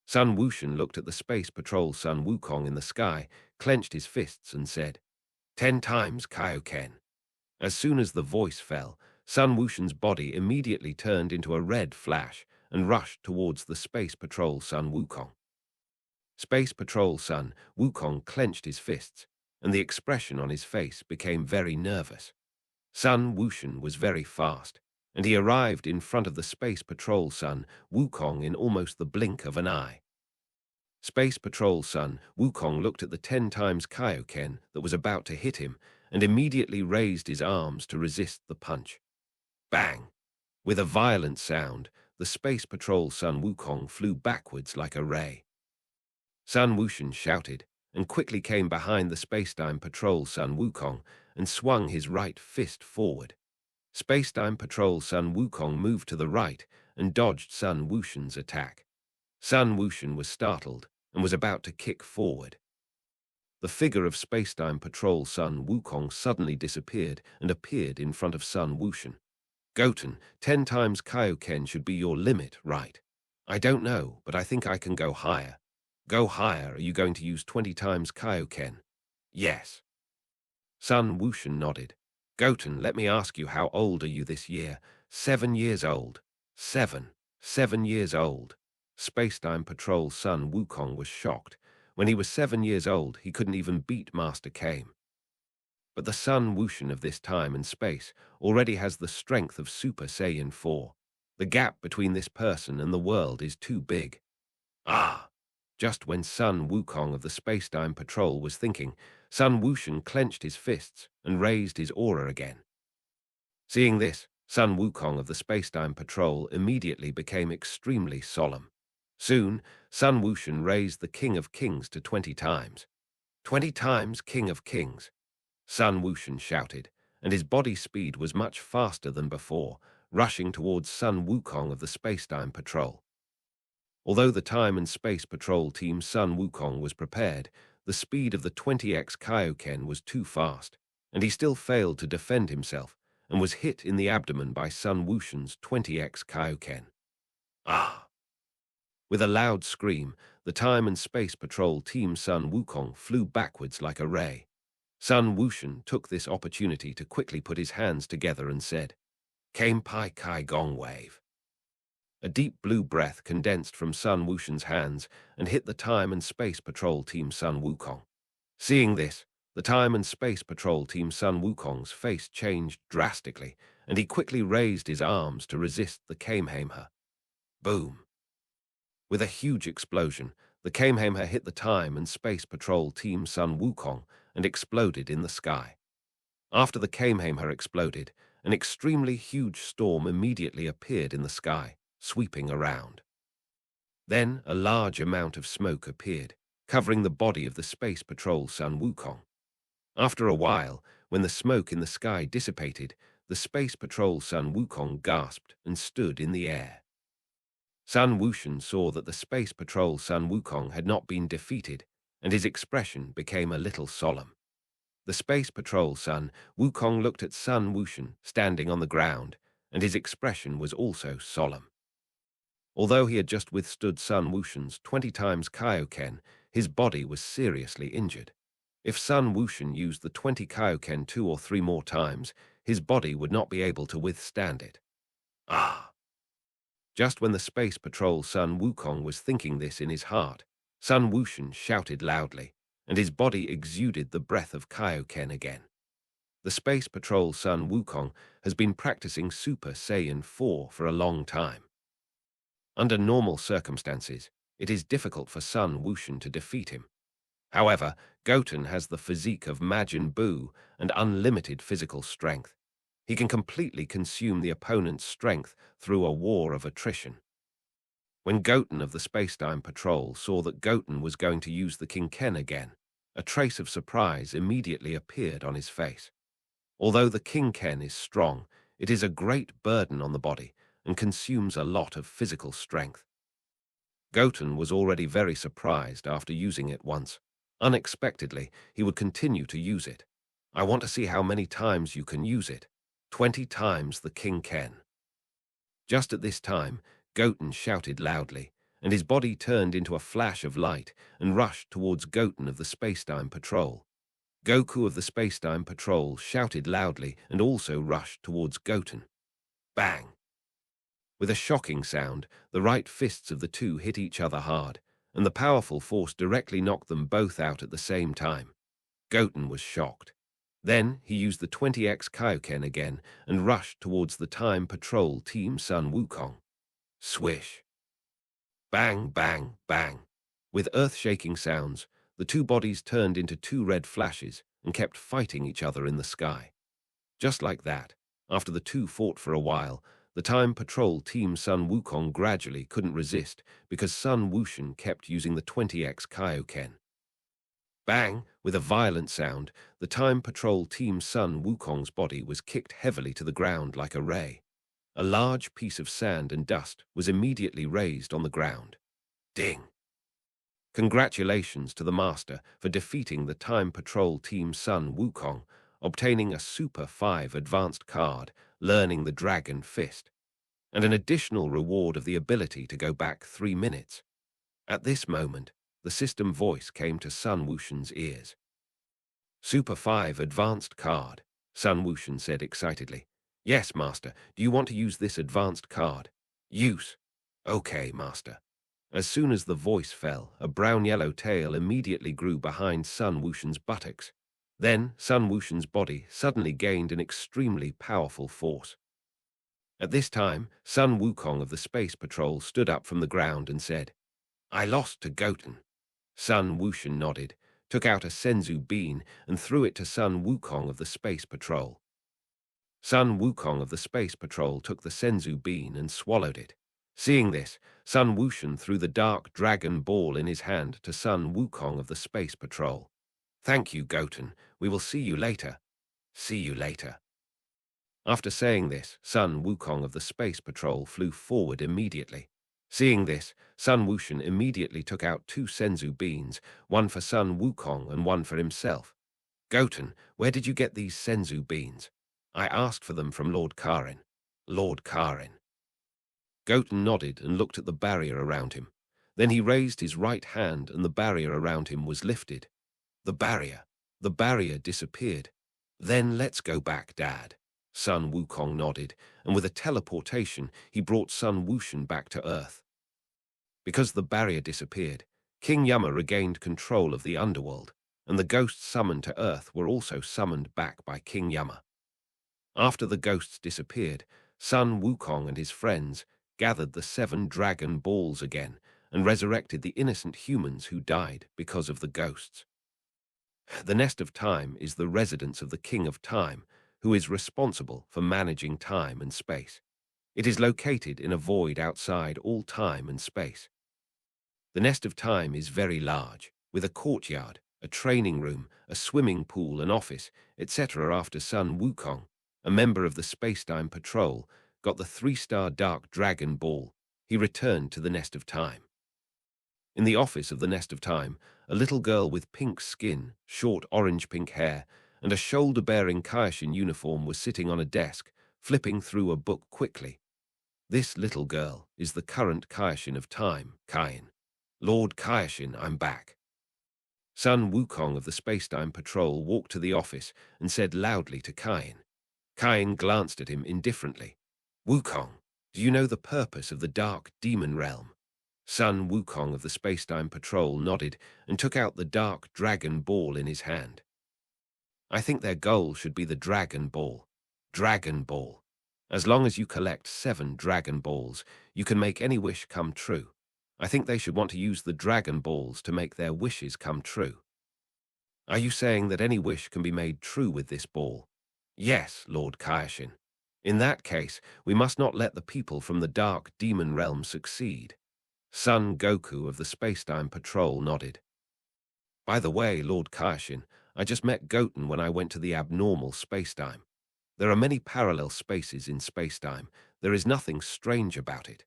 Sun Wushan looked at the Space Patrol Sun Wukong in the sky, clenched his fists and said, 10 times Kaioken. As soon as the voice fell, Sun Wushan's body immediately turned into a red flash and rushed towards the Space Patrol Sun Wukong. Space Patrol Sun Wukong clenched his fists, and the expression on his face became very nervous. Sun Wushan was very fast, and he arrived in front of the Space Patrol Sun Wukong in almost the blink of an eye. Space Patrol Sun Wukong looked at the 10 times Kaioken that was about to hit him and immediately raised his arms to resist the punch. Bang! With a violent sound, the Space Patrol Sun Wukong flew backwards like a ray. Sun Wushan shouted and quickly came behind the Spacetime Patrol Sun Wukong and swung his right fist forward. Spacetime Patrol Sun Wukong moved to the right and dodged Sun Wushan's attack. Sun Wushan was startled and was about to kick forward. The figure of Spacetime Patrol Sun Wukong suddenly disappeared and appeared in front of Sun Wushan. Goten, 10 times Kaioken should be your limit, right? I don't know, but I think I can go higher. Go higher, are you going to use 20 times Kaioken? Yes. Son Wushan nodded. Goten, let me ask you, how old are you this year? 7 years old. 7. 7 years old. Spacetime Patrol Son Wukong was shocked. When he was 7 years old, he couldn't even beat Master Kame. But the Son Wushan of this time and space already has the strength of Super Saiyan 4. The gap between this person and the world is too big. Ah! Just when Son Wukong of the Spacetime Patrol was thinking, Son Wushan clenched his fists and raised his aura again. Seeing this, Son Wukong of the Spacetime Patrol immediately became extremely solemn. Soon, Son Wushan raised the King of Kings to 20 times. 20 times King of Kings. Son Wushan shouted, and his body speed was much faster than before, rushing towards Son Wukong of the Spacetime Patrol. Although the Time and Space Patrol team Son Wukong was prepared, the speed of the 20x Kaioken was too fast, and he still failed to defend himself and was hit in the abdomen by Son Wushan's 20x Kaioken. Ah! With a loud scream, the Time and Space Patrol team Son Wukong flew backwards like a ray. Son Wushan took this opportunity to quickly put his hands together and said, Kame Pai Kai Gong Wave. A deep blue breath condensed from Son Wushan's hands and hit the Time and Space Patrol team Son Wukong. Seeing this, the Time and Space Patrol team Son Wukong's face changed drastically, and he quickly raised his arms to resist the Kamehameha. Boom! With a huge explosion, the Kamehameha hit the Time and Space Patrol team Son Wukong and exploded in the sky. After the Kamehameha exploded, an extremely huge storm immediately appeared in the sky, sweeping around. Then a large amount of smoke appeared, covering the body of the Space Patrol Son Wukong. After a while, when the smoke in the sky dissipated, the Space Patrol Son Wukong gasped and stood in the air. Son Wushan saw that the Space Patrol Son Wukong had not been defeated, and his expression became a little solemn. The Space Patrol Son Wukong looked at Son Wushan standing on the ground, and his expression was also solemn. Although he had just withstood Son Wushan's 20 times Kaioken, his body was seriously injured. If Son Wushan used the 20 Kaioken 2 or 3 more times, his body would not be able to withstand it. Ah! Just when the Space Patrol Son Wukong was thinking this in his heart, Son Wushan shouted loudly, and his body exuded the breath of Kaioken again. The Space Patrol Son Wukong has been practicing Super Saiyan 4 for a long time. Under normal circumstances, it is difficult for Son Wushan to defeat him. However, Goten has the physique of Majin Buu and unlimited physical strength. He can completely consume the opponent's strength through a war of attrition. When Goten of the Spacetime Patrol saw that Goten was going to use the King-Ken again, a trace of surprise immediately appeared on his face. Although the King-Ken is strong, it is a great burden on the body and consumes a lot of physical strength. Goten was already very surprised after using it once. Unexpectedly, he would continue to use it. I want to see how many times you can use it. 20 times the King-Ken. Just at this time, Goten shouted loudly, and his body turned into a flash of light and rushed towards Goten of the Spacetime Patrol. Goku of the Spacetime Patrol shouted loudly and also rushed towards Goten. Bang! With a shocking sound, the right fists of the two hit each other hard, and the powerful force directly knocked them both out at the same time. Goten was shocked. Then he used the 20x Kaioken again and rushed towards the Time Patrol team Son Wukong. Swish! Bang, bang, bang! With earth-shaking sounds, the two bodies turned into two red flashes and kept fighting each other in the sky. Just like that, after the two fought for a while, the Time Patrol team Son Wukong gradually couldn't resist because Son Wushan kept using the 20x Kaioken. Bang! With a violent sound, the Time Patrol team Son Wukong's body was kicked heavily to the ground like a ray. A large piece of sand and dust was immediately raised on the ground. Ding! Congratulations to the Master for defeating the Time Patrol team Son Wukong, obtaining a Super 5 advanced card learning the Dragon Fist, and an additional reward of the ability to go back 3 minutes. At this moment, the system voice came to Sun Wuxian's ears. Super 5 advanced card, Sun Wuxian said excitedly. Yes, Master. Do you want to use this advanced card? Use. Okay, Master. As soon as the voice fell, a brown-yellow tail immediately grew behind Sun Wuxian's buttocks. Then, Sun Wuxian's body suddenly gained an extremely powerful force. At this time, Sun Wukong of the Space Patrol stood up from the ground and said, I lost to Goten. Sun Wuxian nodded, took out a Senzu bean and threw it to Sun Wukong of the Space Patrol. Sun Wukong of the Space Patrol took the Senzu bean and swallowed it. Seeing this, Sun Wuxian threw the Dark Dragon Ball in his hand to Sun Wukong of the Space Patrol. Thank you, Goten. We will see you later. See you later. After saying this, Sun Wukong of the Space Patrol flew forward immediately. Seeing this, Sun Wuxian immediately took out 2 Senzu beans, one for Sun Wukong and one for himself. Goten, where did you get these Senzu beans? I asked for them from Lord Karin. Lord Karin. Goten nodded and looked at the barrier around him. Then he raised his right hand and the barrier around him was lifted. The barrier disappeared. Then let's go back, Dad. Sun Wukong nodded, and with a teleportation, he brought Sun Wuxian back to Earth. Because the barrier disappeared, King Yama regained control of the underworld, and the ghosts summoned to Earth were also summoned back by King Yama. After the ghosts disappeared, Sun Wukong and his friends gathered the 7 Dragon Balls again and resurrected the innocent humans who died because of the ghosts. The Nest of Time is the residence of the King of Time, who is responsible for managing time and space. It is located in a void outside all time and space. The Nest of Time is very large, with a courtyard, a training room, a swimming pool, an office, etc. After Sun Wukong, a member of the Spacetime Patrol, got the 3-star Dark Dragon Ball, he returned to the Nest of Time. In the office of the Nest of Time, a little girl with pink skin, short orange-pink hair, and a shoulder-bearing Kaioshin uniform was sitting on a desk, flipping through a book quickly. This little girl is the current Kaioshin of Time, Karin. Lord Kaioshin, I'm back. Sun Wukong of the Spacetime Patrol walked to the office and said loudly to Karin. Karin glanced at him indifferently. Wukong, do you know the purpose of the Dark Demon Realm? Sun Wukong of the Spacetime Patrol nodded and took out the Dark Dragon Ball in his hand. I think their goal should be the Dragon Ball. Dragon Ball. As long as you collect 7 Dragon Balls, you can make any wish come true. I think they should want to use the Dragon Balls to make their wishes come true. Are you saying that any wish can be made true with this ball? Yes, Lord Kaioshin. In that case, we must not let the people from the Dark Demon Realm succeed. Son Goku of the Spacetime Patrol nodded. By the way, Lord Kaioshin, I just met Goten when I went to the abnormal spacetime. There are many parallel spaces in spacetime. There is nothing strange about it.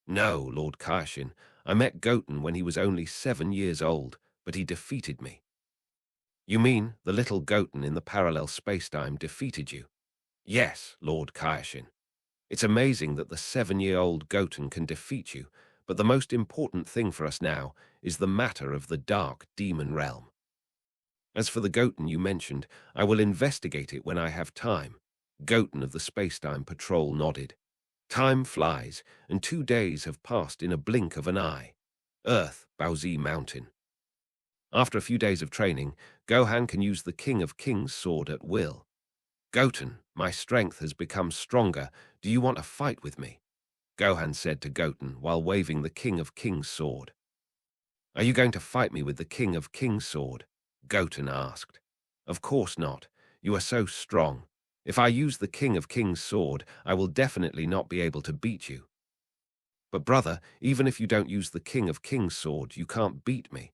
No, Lord Kaioshin, I met Goten when he was only 7 years old, but he defeated me. You mean the little Goten in the parallel spacetime defeated you? Yes, Lord Kaioshin. It's amazing that the 7-year-old Goten can defeat you, but the most important thing for us now is the matter of the Dark Demon Realm. As for the Goten you mentioned, I will investigate it when I have time. Goten of the Spacetime Patrol nodded. Time flies, and 2 days have passed in a blink of an eye. Earth, Baozi Mountain. After a few days of training, Gohan can use the King of Kings sword at will. Goten, my strength has become stronger. Do you want a fight with me? Gohan said to Goten while waving the King of Kings sword. Are you going to fight me with the King of Kings sword? Goten asked. Of course not. You are so strong. If I use the King of Kings sword, I will definitely not be able to beat you. But brother, even if you don't use the King of Kings sword, you can't beat me.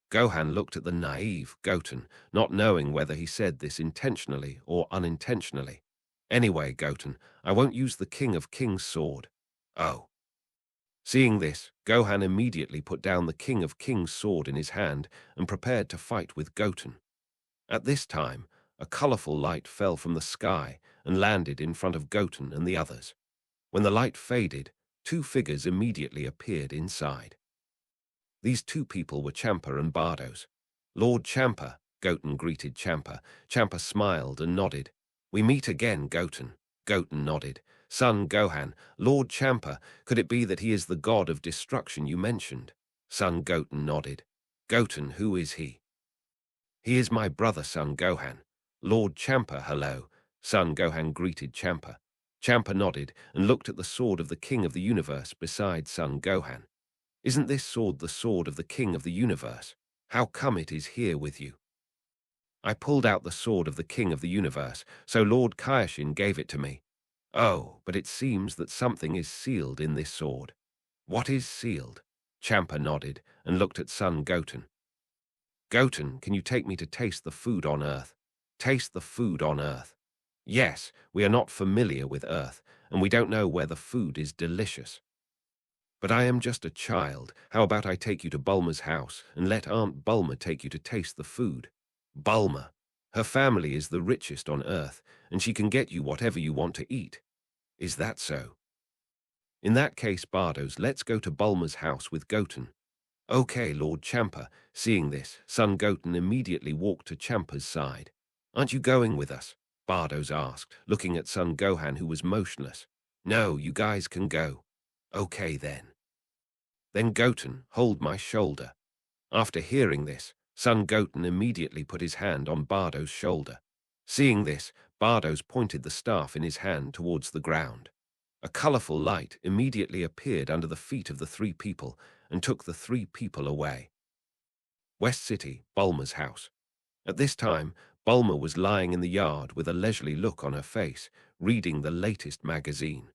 Gohan looked at the naive Goten, not knowing whether he said this intentionally or unintentionally. Anyway, Goten, I won't use the King of Kings sword. Oh. Seeing this, Gohan immediately put down the King of Kings sword in his hand and prepared to fight with Goten. At this time, a colorful light fell from the sky, and landed in front of Goten and the others. When the light faded, two figures immediately appeared inside. These two people were Champa and Bardos. "Lord Champa," Goten greeted Champa. Champa smiled and nodded. "We meet again, Goten." Goten nodded. "Son Gohan, Lord Champa, could it be that he is the god of destruction you mentioned?" Son Goten nodded. "Goten, who is he?" "He is my brother, Son Gohan." "Lord Champa, hello." Son Gohan greeted Champa. Champa nodded and looked at the sword of the King of the Universe beside Son Gohan. "Isn't this sword the sword of the King of the Universe? How come it is here with you?" "I pulled out the sword of the King of the Universe, so Lord Kaioshin gave it to me." "Oh, but it seems that something is sealed in this sword." "What is sealed?" Champa nodded and looked at Son Goten. "Goten, can you take me to taste the food on Earth?" "Taste the food on Earth?" "Yes, we are not familiar with Earth, and we don't know where the food is delicious." "But I am just a child. How about I take you to Bulma's house and let Aunt Bulma take you to taste the food?" "Bulma. Her family is the richest on Earth, and she can get you whatever you want to eat." "Is that so?" "In that case, Bardos, let's go to Bulma's house with Goten." "Okay, Lord Champa." Seeing this, Son Goten immediately walked to Champa's side. "Aren't you going with us?" Bardos asked, looking at Son Gohan, who was motionless. "No, you guys can go." "Okay then." "Then Goten, hold my shoulder." After hearing this, Son Goten immediately put his hand on Bardo's shoulder. Seeing this, Bardos pointed the staff in his hand towards the ground. A colorful light immediately appeared under the feet of the three people and took the three people away. West City, Bulma's house. At this time, Bulma was lying in the yard with a leisurely look on her face, reading the latest magazine.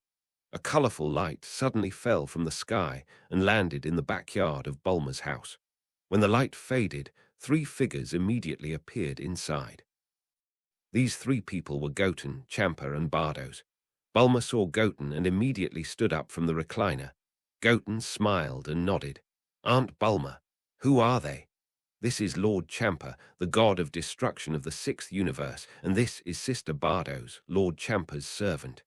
A colorful light suddenly fell from the sky and landed in the backyard of Bulma's house. When the light faded, three figures immediately appeared inside. These three people were Goten, Champa, and Bardos. Bulma saw Goten and immediately stood up from the recliner. Goten smiled and nodded. "Aunt Bulma, who are they?" "This is Lord Champa, the god of destruction of the sixth universe, and this is Sister Bardos, Lord Champa's servant."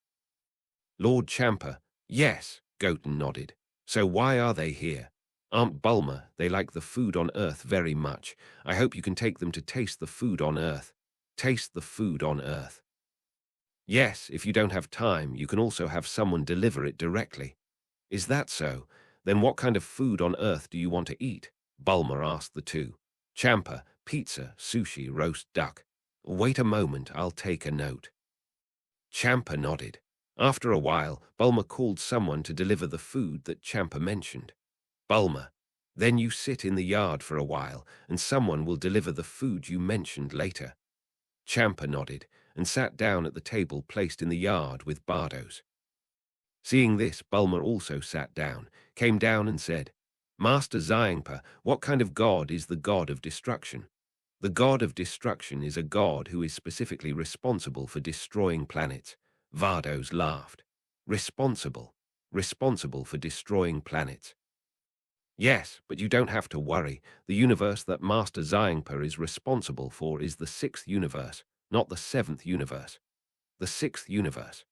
"Lord Champa, yes," Goten nodded. "So why are they here?" "Aunt Bulma, they like the food on Earth very much. I hope you can take them to taste the food on Earth." "Taste the food on Earth?" "Yes, if you don't have time, you can also have someone deliver it directly." "Is that so? Then what kind of food on Earth do you want to eat?" Bulma asked the two. "Champa, pizza, sushi, roast duck." "Wait a moment, I'll take a note." Champa nodded. After a while, Bulma called someone to deliver the food that Champa mentioned. "Bulma, then you sit in the yard for a while, and someone will deliver the food you mentioned later." Champa nodded and sat down at the table placed in the yard with Bardos. Seeing this, Bulma also sat down, came down and said, "Master Xiangpa, what kind of god is the god of destruction?" "The god of destruction is a god who is specifically responsible for destroying planets." Bardos laughed. "Responsible? Responsible for destroying planets?" "Yes, but you don't have to worry. The universe that Master Xiangpa is responsible for is the sixth universe, not the seventh universe." "The sixth universe?"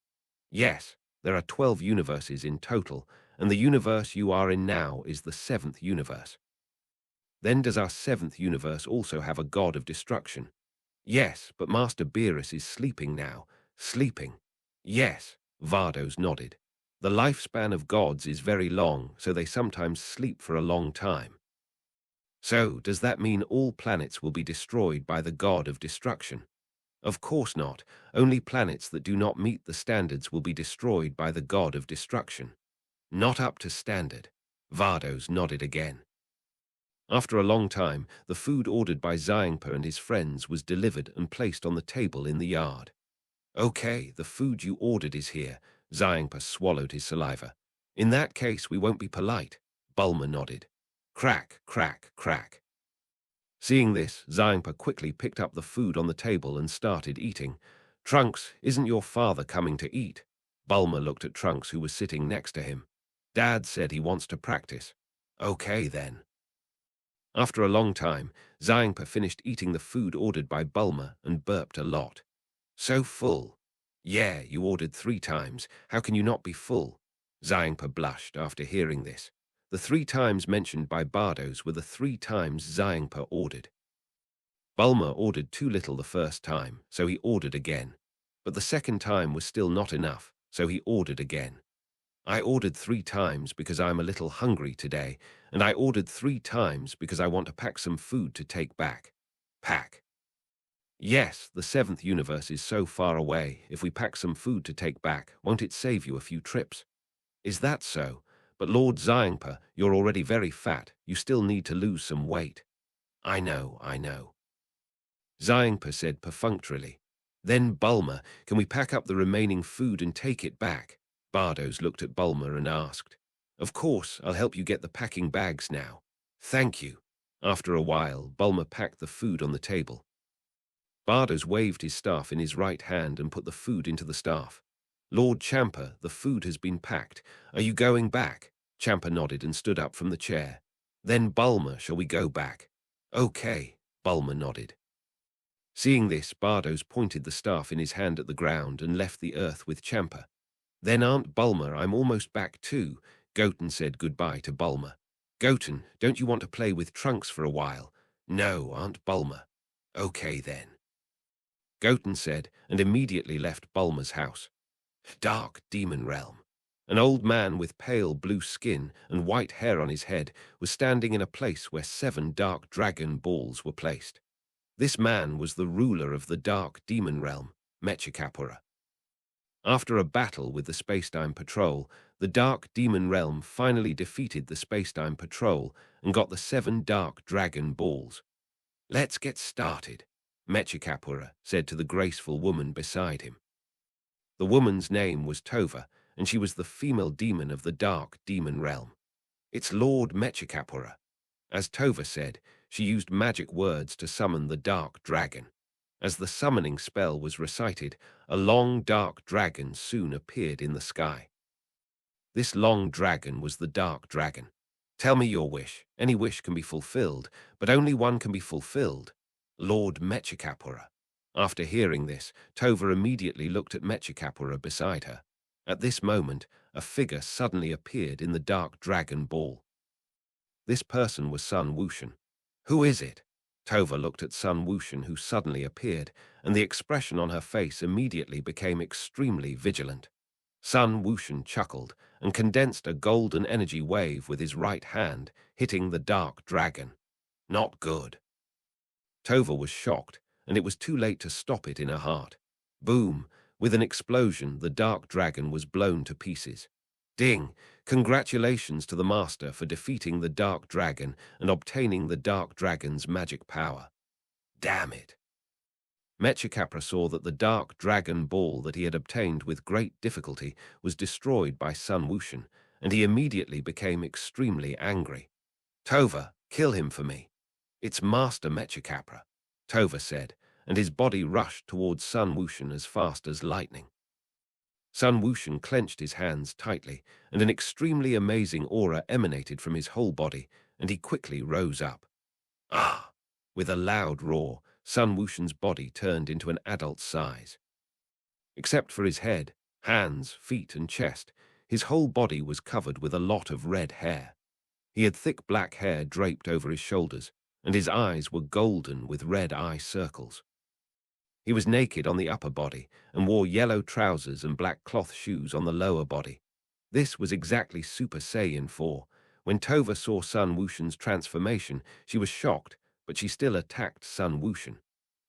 "Yes, there are 12 universes in total, and the universe you are in now is the seventh universe." "Then does our seventh universe also have a god of destruction?" "Yes, but Master Beerus is sleeping now." "Sleeping?" "Yes," Vardos nodded. "The lifespan of gods is very long, so they sometimes sleep for a long time." "So, does that mean all planets will be destroyed by the god of destruction?" "Of course not. Only planets that do not meet the standards will be destroyed by the god of destruction." "Not up to standard." Vardos nodded again. After a long time, the food ordered by Xiangpa and his friends was delivered and placed on the table in the yard. "Okay, the food you ordered is here." Xiangpa swallowed his saliva. "In that case, we won't be polite." Bulma nodded. Crack, crack, crack. Seeing this, Xiangpa quickly picked up the food on the table and started eating. "Trunks, isn't your father coming to eat?" Bulma looked at Trunks, who was sitting next to him. "Dad said he wants to practice." "Okay, then." After a long time, Xiangpa finished eating the food ordered by Bulma and burped a lot. "So full." Yeah, you ordered 3 times. How can you not be full? Xiangpa blushed after hearing this. The 3 times mentioned by Bardos were the 3 times Xiangpa ordered. Bulma ordered too little the first time, so he ordered again. But the second time was still not enough, so he ordered again. I ordered 3 times because I'm a little hungry today, and I ordered 3 times because I want to pack some food to take back. Pack. Yes, the 7th universe is so far away. If we pack some food to take back, won't it save you a few trips? Is that so? But Lord Xiangpa, you're already very fat. You still need to lose some weight. I know, I know. Xiangpa said perfunctorily. Then, Bulma, can we pack up the remaining food and take it back? Bardos looked at Bulma and asked. Of course, I'll help you get the packing bags now. Thank you. After a while, Bulma packed the food on the table. Bardos waved his staff in his right hand and put the food into the staff. Lord Champa, the food has been packed. Are you going back? Champa nodded and stood up from the chair. Then, Bulma, shall we go back? Okay, Bulma nodded. Seeing this, Bardos pointed the staff in his hand at the ground and left the earth with Champa. Then, Aunt Bulma, I'm almost back too. Goten said goodbye to Bulma. Goten, don't you want to play with Trunks for a while? No, Aunt Bulma. Okay then. Goten said, and immediately left Bulma's house. Dark Demon Realm. An old man with pale blue skin and white hair on his head was standing in a place where 7 dark dragon balls were placed. This man was the ruler of the Dark Demon Realm, Mechikapura. After a battle with the Spacetime Patrol, the Dark Demon Realm finally defeated the Spacetime Patrol and got the 7 dark dragon balls. Let's get started, Mechikapura said to the graceful woman beside him. The woman's name was Tova, and she was the female demon of the Dark Demon Realm. It's Lord Mechikapura. As Tova said, she used magic words to summon the dark dragon. As the summoning spell was recited, a long dark dragon soon appeared in the sky. This long dragon was the dark dragon. Tell me your wish. Any wish can be fulfilled, but only one can be fulfilled. Lord Mechikapura. After hearing this, Tova immediately looked at Mechikapura beside her. At this moment, a figure suddenly appeared in the dark dragon ball. This person was Sun Wushan. Who is it? Tova looked at Sun Wushan, who suddenly appeared, and the expression on her face immediately became extremely vigilant. Sun Wushan chuckled and condensed a golden energy wave with his right hand, hitting the dark dragon. Not good. Tova was shocked, and it was too late to stop it in her heart. Boom! With an explosion, the dark dragon was blown to pieces. Ding! Congratulations to the master for defeating the dark dragon and obtaining the dark dragon's magic power. Damn it! Mechikapura saw that the dark dragon ball that he had obtained with great difficulty was destroyed by Sun Wushan, and he immediately became extremely angry. Tova, kill him for me. It's Master Mechikapura, Tova said, and his body rushed towards Sun Wushan as fast as lightning. Sun Wushan clenched his hands tightly, and an extremely amazing aura emanated from his whole body, and he quickly rose up. Ah! With a loud roar, Sun Wushan's body turned into an adult size. Except for his head, hands, feet, and chest, his whole body was covered with a lot of red hair. He had thick black hair draped over his shoulders, and his eyes were golden with red eye circles. He was naked on the upper body and wore yellow trousers and black cloth shoes on the lower body. This was exactly Super Saiyan 4. When Tova saw Sun Wushan's transformation, she was shocked, but she still attacked Sun Wushan.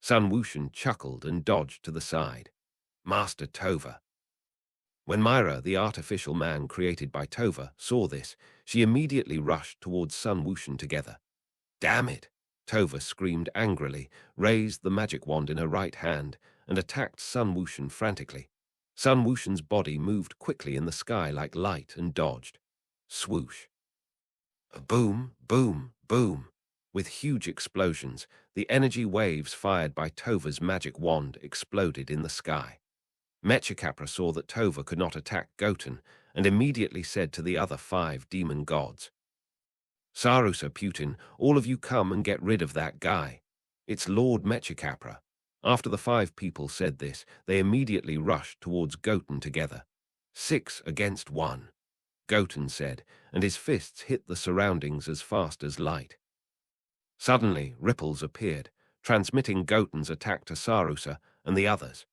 Sun Wushan chuckled and dodged to the side. Master Tova. When Myra, the artificial man created by Tova, saw this, she immediately rushed towards Sun Wushan together. Damn it! Tova screamed angrily, raised the magic wand in her right hand, and attacked Sun Wushan frantically. Sun Wushan's body moved quickly in the sky like light and dodged. Swoosh. Boom, boom, boom. With huge explosions, the energy waves fired by Tova's magic wand exploded in the sky. Mechikapura saw that Tova could not attack Goten, and immediately said to the other 5 demon gods, Sarusa Putin, all of you come and get rid of that guy. It's Lord Mechikapura. After the 5 people said this, they immediately rushed towards Goten together. 6 against 1, Goten said, and his fists hit the surroundings as fast as light. Suddenly, ripples appeared, transmitting Goten's attack to Sarusa and the others.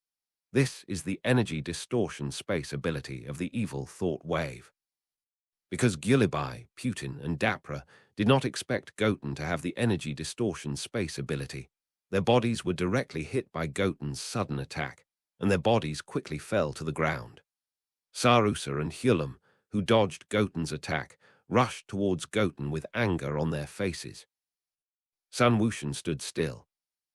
This is the energy distortion space ability of the evil thought wave. Because Gyulibai, Putin, and Dabura did not expect Goten to have the energy distortion space ability, their bodies were directly hit by Goten's sudden attack, and their bodies quickly fell to the ground. Sarusa and Hyulam, who dodged Goten's attack, rushed towards Goten with anger on their faces. Sun Wushan stood still.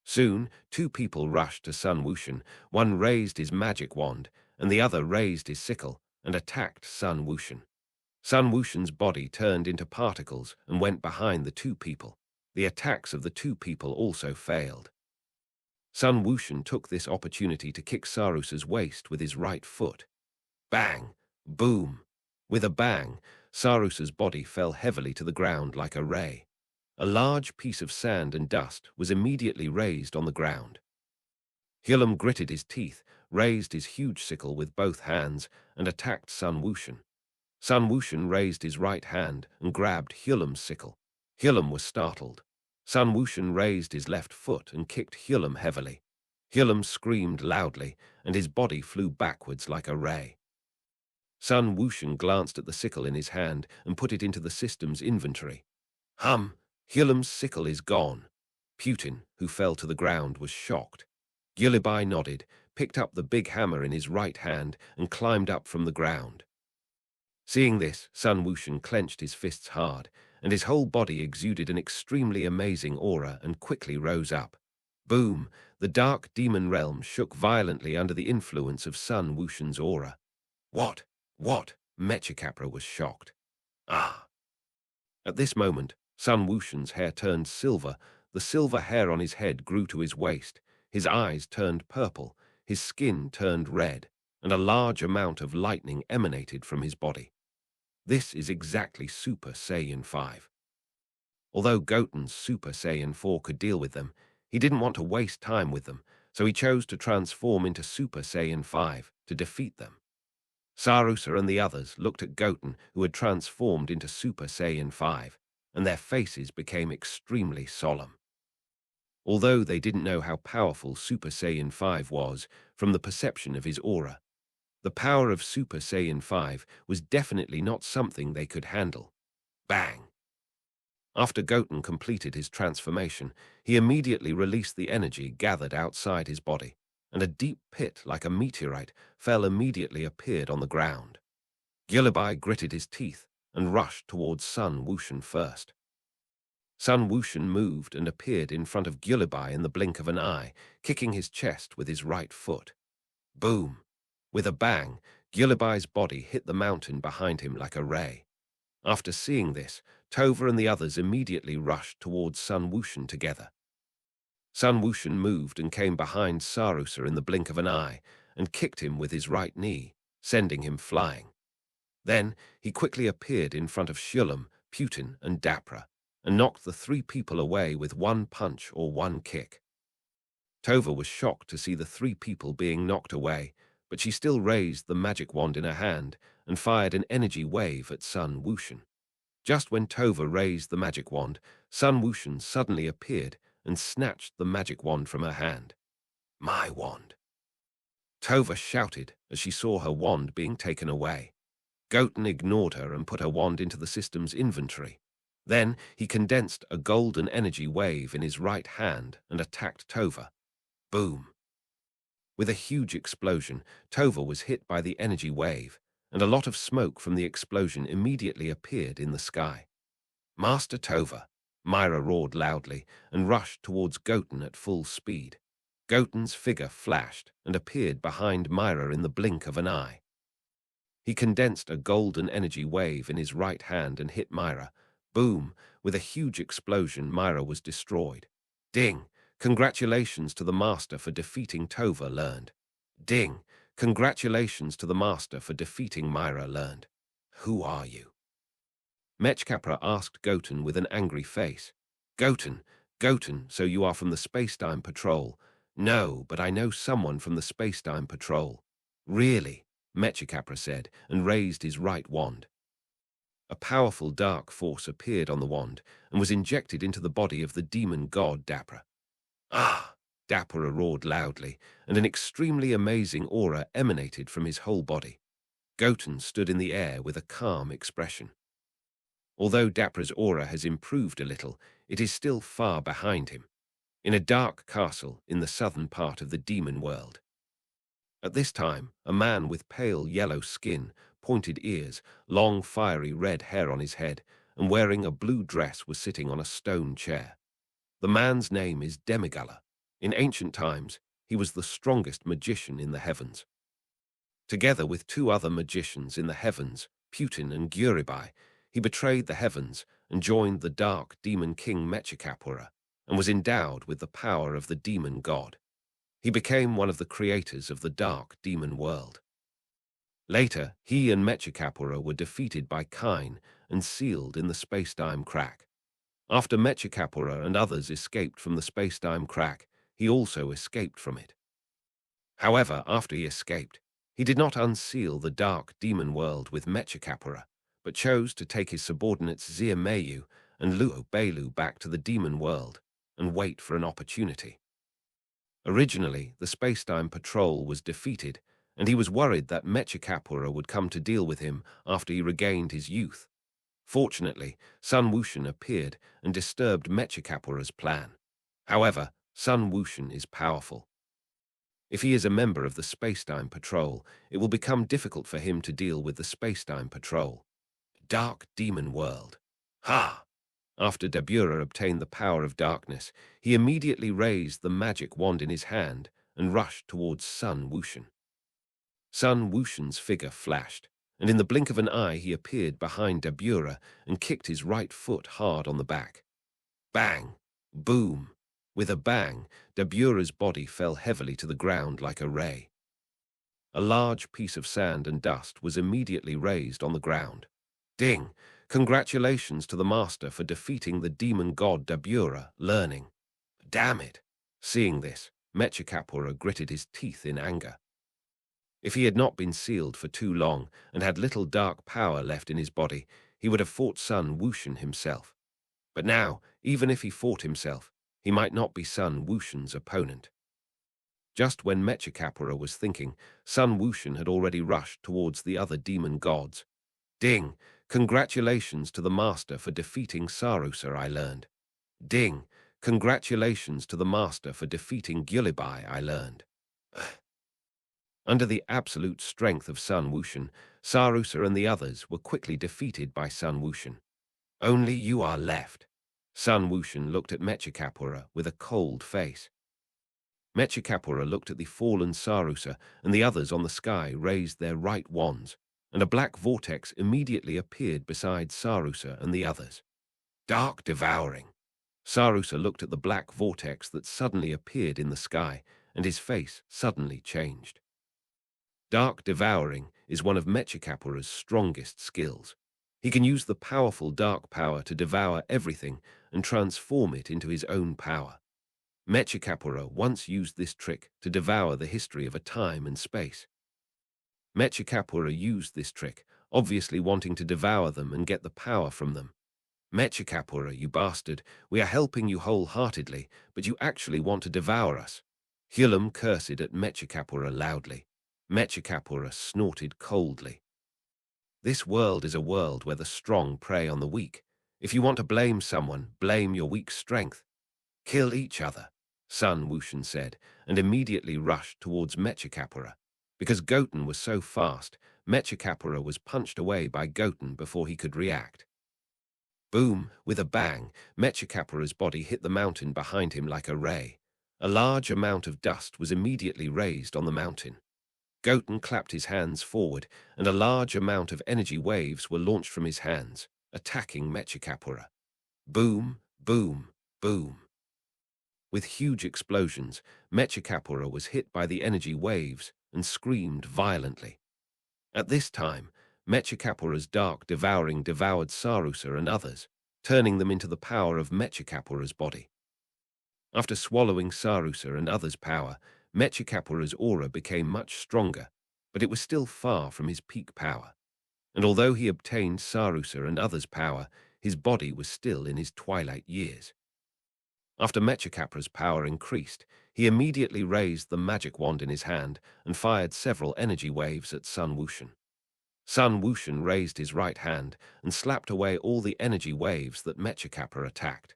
Soon, 2 people rushed to Sun Wushan. One raised his magic wand, and the other raised his sickle, and attacked Sun Wushan. Sun Wushan's body turned into particles and went behind the 2 people. The attacks of the 2 people also failed. Sun Wushan took this opportunity to kick Sarusa's waist with his right foot. Bang! Boom! With a bang, Sarusa's body fell heavily to the ground like a ray. A large piece of sand and dust was immediately raised on the ground. Hyulam gritted his teeth, raised his huge sickle with both hands, and attacked Sun Wushan. Sun Wushan raised his right hand and grabbed Hyulam's sickle. Hyulam was startled. Sun Wushan raised his left foot and kicked Hyulam heavily. Hyulam screamed loudly, and his body flew backwards like a ray. Sun Wushan glanced at the sickle in his hand and put it into the system's inventory. Hyulam's sickle is gone. Putin, who fell to the ground, was shocked. Gyulibai nodded, picked up the big hammer in his right hand, and climbed up from the ground. Seeing this, Sun Wushan clenched his fists hard, and his whole body exuded an extremely amazing aura and quickly rose up. Boom! The dark demon realm shook violently under the influence of Sun Wushan's aura. What? Mechacapra was shocked. Ah! At this moment, Sun Wushan's hair turned silver, the silver hair on his head grew to his waist, his eyes turned purple, his skin turned red, and a large amount of lightning emanated from his body. This is exactly Super Saiyan 5. Although Goten's Super Saiyan 4 could deal with them, he didn't want to waste time with them, so he chose to transform into Super Saiyan 5 to defeat them. Sarusa and the others looked at Goten, who had transformed into Super Saiyan 5, and their faces became extremely solemn. Although they didn't know how powerful Super Saiyan 5 was from the perception of his aura, the power of Super Saiyan 5 was definitely not something they could handle. Bang! After Goten completed his transformation, he immediately released the energy gathered outside his body, and a deep pit like a meteorite immediately appeared on the ground. Gyulibai gritted his teeth and rushed towards Sun Wushan first. Sun Wushan moved and appeared in front of Gyulibai in the blink of an eye, kicking his chest with his right foot. Boom! With a bang, Gyulibai's body hit the mountain behind him like a ray. After seeing this, Tova and the others immediately rushed towards Sun Wushan together. Sun Wushan moved and came behind Sarusa in the blink of an eye and kicked him with his right knee, sending him flying. Then he quickly appeared in front of Hyulam, Putin, and Dabura, and knocked the 3 people away with one punch or one kick. Tova was shocked to see the 3 people being knocked away, but she still raised the magic wand in her hand and fired an energy wave at Sun Wushan. Just when Tova raised the magic wand, Sun Wushan suddenly appeared and snatched the magic wand from her hand. My wand! Tova shouted as she saw her wand being taken away. Goten ignored her and put her wand into the system's inventory. Then he condensed a golden energy wave in his right hand and attacked Tova. Boom! With a huge explosion, Tova was hit by the energy wave, and a lot of smoke from the explosion immediately appeared in the sky. Master Tova! Myra roared loudly and rushed towards Goten at full speed. Goten's figure flashed and appeared behind Myra in the blink of an eye. He condensed a golden energy wave in his right hand and hit Myra. Boom! With a huge explosion, Myra was destroyed. Ding! Congratulations to the Master for defeating Tova, learned. Ding! Congratulations to the Master for defeating Myra, learned. Who are you? Mechacapra asked Goten with an angry face. Goten, so you are from the Space-Time Patrol. No, but I know someone from the Spacetime Patrol. Really? Mechacapra said, and raised his right wand. A powerful dark force appeared on the wand and was injected into the body of the demon god Dabura. Ah! Dabura roared loudly, and an extremely amazing aura emanated from his whole body. Goten stood in the air with a calm expression. Although Dabura's aura has improved a little, it is still far behind him, in a dark castle in the southern part of the demon world. At this time, a man with pale yellow skin, pointed ears, long fiery red hair on his head, and wearing a blue dress was sitting on a stone chair. The man's name is Demigala. In ancient times, he was the strongest magician in the heavens. Together with two other magicians in the heavens, Putin and Gyuribai, he betrayed the heavens and joined the dark demon king Mechacapura, and was endowed with the power of the demon god. He became one of the creators of the dark demon world. Later, he and Mechacapura were defeated by Karin and sealed in the spacetime crack. After Mechacapura and others escaped from the spacetime crack, he also escaped from it. However, after he escaped, he did not unseal the dark demon world with Mechacapura, but chose to take his subordinates Ziamayu and Luo Belu back to the demon world and wait for an opportunity. Originally, the Spacetime Patrol was defeated, and he was worried that Mechacapura would come to deal with him after he regained his youth. Fortunately, Sun Wushan appeared and disturbed Mechacapura's plan. However, Sun Wushan is powerful. If he is a member of the Spacetime Patrol, it will become difficult for him to deal with the Spacetime Patrol. Dark Demon World. Ha! After Dabura obtained the power of darkness, he immediately raised the magic wand in his hand and rushed towards Sun Wushan. Sun Wushan's figure flashed, and in the blink of an eye he appeared behind Dabura and kicked his right foot hard on the back. Bang! Boom! With a bang, Dabura's body fell heavily to the ground like a ray. A large piece of sand and dust was immediately raised on the ground. Ding! Congratulations to the master for defeating the demon god Dabura, learning. Damn it! Seeing this, Mechacapura gritted his teeth in anger. If he had not been sealed for too long and had little dark power left in his body, he would have fought Sun Wushan himself. But now, even if he fought himself, he might not be Sun Wushan's opponent. Just when Mechacapura was thinking, Sun Wushan had already rushed towards the other demon gods. Ding! Congratulations to the master for defeating Sarusa, I learned. Ding! Congratulations to the master for defeating Gyuribai, I learned. Under the absolute strength of Sun Wushan, Sarusa and the others were quickly defeated by Sun Wushan. Only you are left. Sun Wushan looked at Mechacapura with a cold face. Mechacapura looked at the fallen Sarusa, and the others on the sky raised their right wands, and a black vortex immediately appeared beside Sarusa and the others. Dark Devouring. Sarusa looked at the black vortex that suddenly appeared in the sky, and his face suddenly changed. Dark Devouring is one of Mechacapura's strongest skills. He can use the powerful dark power to devour everything and transform it into his own power. Mechacapura once used this trick to devour the history of a time and space. Mechacapura used this trick, obviously wanting to devour them and get the power from them. Mechacapura, you bastard, we are helping you wholeheartedly, but you actually want to devour us. Hulam cursed at Mechacapura loudly. Mechacapura snorted coldly. This world is a world where the strong prey on the weak. If you want to blame someone, blame your weak strength. Kill each other, Sun Wushan said, and immediately rushed towards Mechacapura. Because Goten was so fast, Mechacapura was punched away by Goten before he could react. Boom! With a bang, Mechacapura's body hit the mountain behind him like a ray. A large amount of dust was immediately raised on the mountain. Goten clapped his hands forward, and a large amount of energy waves were launched from his hands, attacking Mechacapura. Boom! Boom! Boom! With huge explosions, Mechacapura was hit by the energy waves and screamed violently. At this time, Mechacapura's dark devouring devoured Sarusa and others, turning them into the power of Mechacapura's body. After swallowing Sarusa and others' power, Mechikapura's aura became much stronger, but it was still far from his peak power. And although he obtained Sarusa and others' power, his body was still in his twilight years. After Mechikapura's power increased, he immediately raised the magic wand in his hand and fired several energy waves at Sun Wushan. Sun Wushan raised his right hand and slapped away all the energy waves that Mechikapura attacked.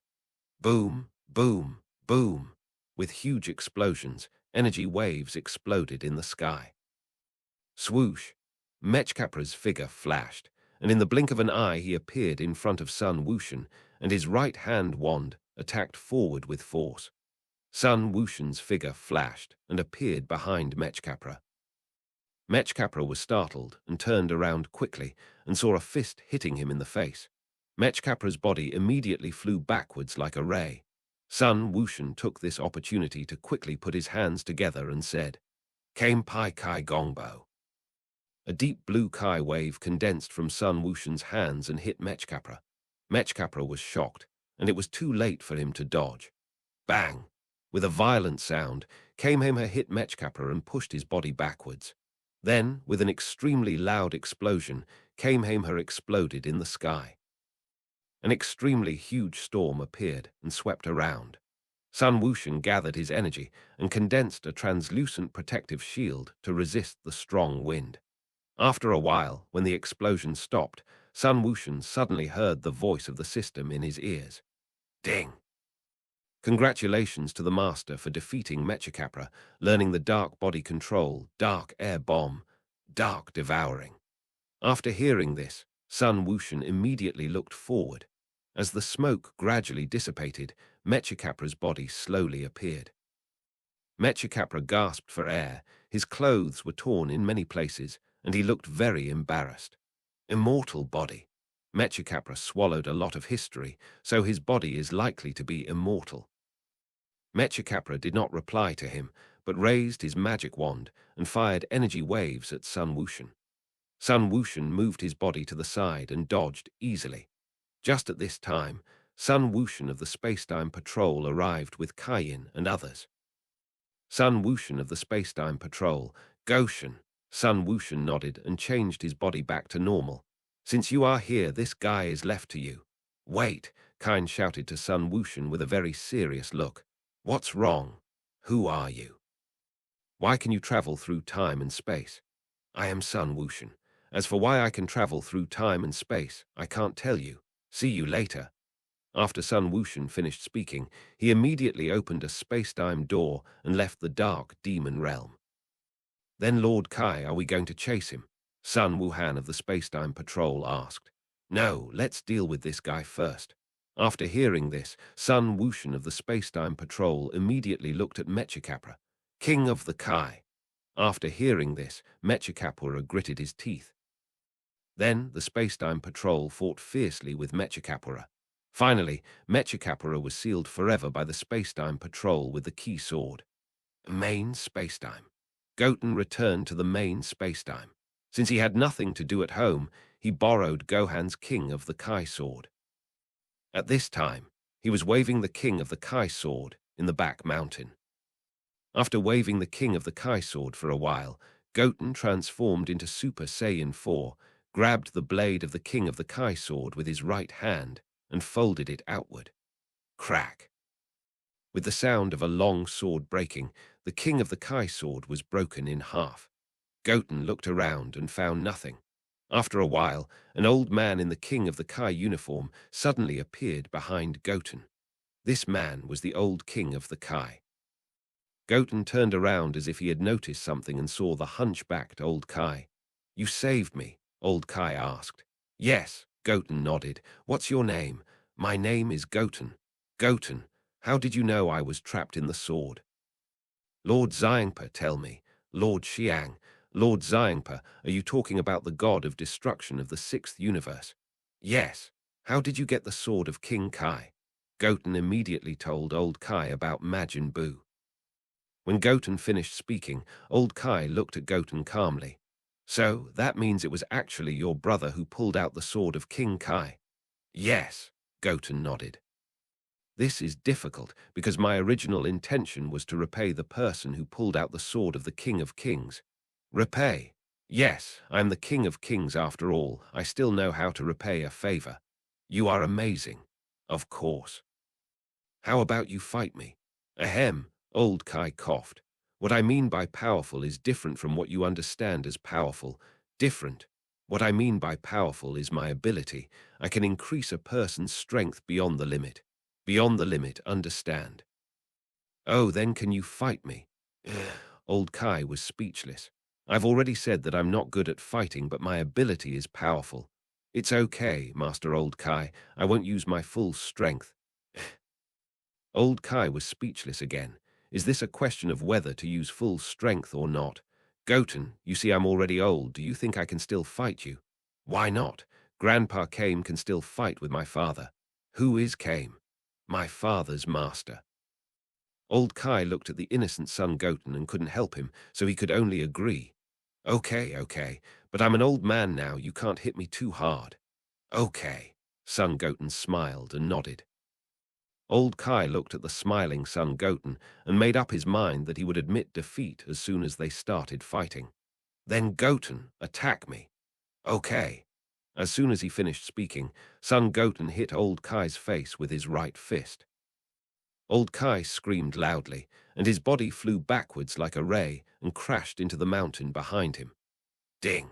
Boom, boom, boom. With huge explosions, energy waves exploded in the sky. Swoosh! Mechikapura's figure flashed, and in the blink of an eye he appeared in front of Sun Wushan, and his right-hand wand attacked forward with force. Sun Wushan's figure flashed and appeared behind Mechikapura. Mechikapura was startled and turned around quickly and saw a fist hitting him in the face. Mechikapura's body immediately flew backwards like a ray. Sun Wushan took this opportunity to quickly put his hands together and said, "Kame Pai Kai Gongbo." A deep blue Kai wave condensed from Sun Wushan's hands and hit Mechikapura. Mechikapura was shocked, and it was too late for him to dodge. Bang! With a violent sound, Kamehameha hit Mechikapura and pushed his body backwards. Then, with an extremely loud explosion, Kamehameha exploded in the sky. An extremely huge storm appeared and swept around. Sun Wushan gathered his energy and condensed a translucent protective shield to resist the strong wind. After a while, when the explosion stopped, Sun Wushan suddenly heard the voice of the system in his ears. Ding! Congratulations to the Master for defeating Mechikapura, learning the Dark Body Control, Dark Air Bomb, Dark Devouring. After hearing this, Sun Wushan immediately looked forward. As the smoke gradually dissipated, Mechikapura's body slowly appeared. Mechikapura gasped for air, his clothes were torn in many places, and he looked very embarrassed. Immortal body. Mechikapura swallowed a lot of history, so his body is likely to be immortal. Mechikapura did not reply to him, but raised his magic wand and fired energy waves at Sun Wushan. Sun Wushan moved his body to the side and dodged easily. Just at this time, Sun Wushan of the Spacetime Patrol arrived with Karin and others. Sun Wushan of the Spacetime Patrol, Goshen. Sun Wushan nodded and changed his body back to normal. Since you are here, this guy is left to you. Wait, Karin shouted to Sun Wushan with a very serious look. What's wrong? Who are you? Why can you travel through time and space? I am Sun Wushan. As for why I can travel through time and space, I can't tell you. See you later. After Sun Wushan finished speaking, he immediately opened a spacetime door and left the dark demon realm. Then Lord Kai, are we going to chase him? Sun Wuhan of the Spacetime Patrol asked. No, let's deal with this guy first. After hearing this, Sun Wushan of the Spacetime Patrol immediately looked at Mechikapura, King of the Kai. After hearing this, Mechikapura gritted his teeth. Then the Spacetime Patrol fought fiercely with Mechikapura. Finally, Mechikapura was sealed forever by the Spacetime Patrol with the key sword. Main Spacetime. Goten returned to the main spacetime. Since he had nothing to do at home, he borrowed Gohan's King of the Kai sword. At this time, he was waving the King of the Kai sword in the back mountain. After waving the King of the Kai sword for a while, Goten transformed into Super Saiyan 4, grabbed the blade of the King of the Kai sword with his right hand, and folded it outward. Crack! With the sound of a long sword breaking, the King of the Kai sword was broken in half. Goten looked around and found nothing. After a while, an old man in the King of the Kai uniform suddenly appeared behind Goten. This man was the old King of the Kai. Goten turned around as if he had noticed something and saw the hunchbacked old Kai. You saved me, old Kai asked. Yes, Goten nodded. What's your name? My name is Goten. Goten, how did you know I was trapped in the sword? Lord Xiangpa, tell me. Lord Xiang. Lord Xiangpa, are you talking about the god of destruction of the sixth universe? Yes. How did you get the sword of King Kai? Goten immediately told old Kai about Majin Buu. When Goten finished speaking, old Kai looked at Goten calmly. So, that means it was actually your brother who pulled out the sword of King Kai? Yes, Goten nodded. This is difficult because my original intention was to repay the person who pulled out the sword of the King of Kings. Repay? Yes, I'm the King of Kings after all. I still know how to repay a favor. You are amazing. Of course. How about you fight me? Ahem, old Kai coughed. What I mean by powerful is different from what you understand as powerful. Different. What I mean by powerful is my ability. I can increase a person's strength beyond the limit. Beyond the limit, understand? Oh, then can you fight me? Old Kai was speechless. I've already said that I'm not good at fighting, but my ability is powerful. It's okay, Master Old Kai. I won't use my full strength. Old Kai was speechless again. Is this a question of whether to use full strength or not? Goten, you see I'm already old. Do you think I can still fight you? Why not? Grandpa Kame can still fight with my father. Who is Kame? My father's master. Old Kai looked at the innocent Son Goten and couldn't help him, so he could only agree. Okay, but I'm an old man now. You can't hit me too hard. Okay. Son Goten smiled and nodded. Old Kai looked at the smiling Son Goten and made up his mind that he would admit defeat as soon as they started fighting. Then Goten, attack me. Okay. As soon as he finished speaking, Son Goten hit Old Kai's face with his right fist. Old Kai screamed loudly, and his body flew backwards like a ray and crashed into the mountain behind him. Ding!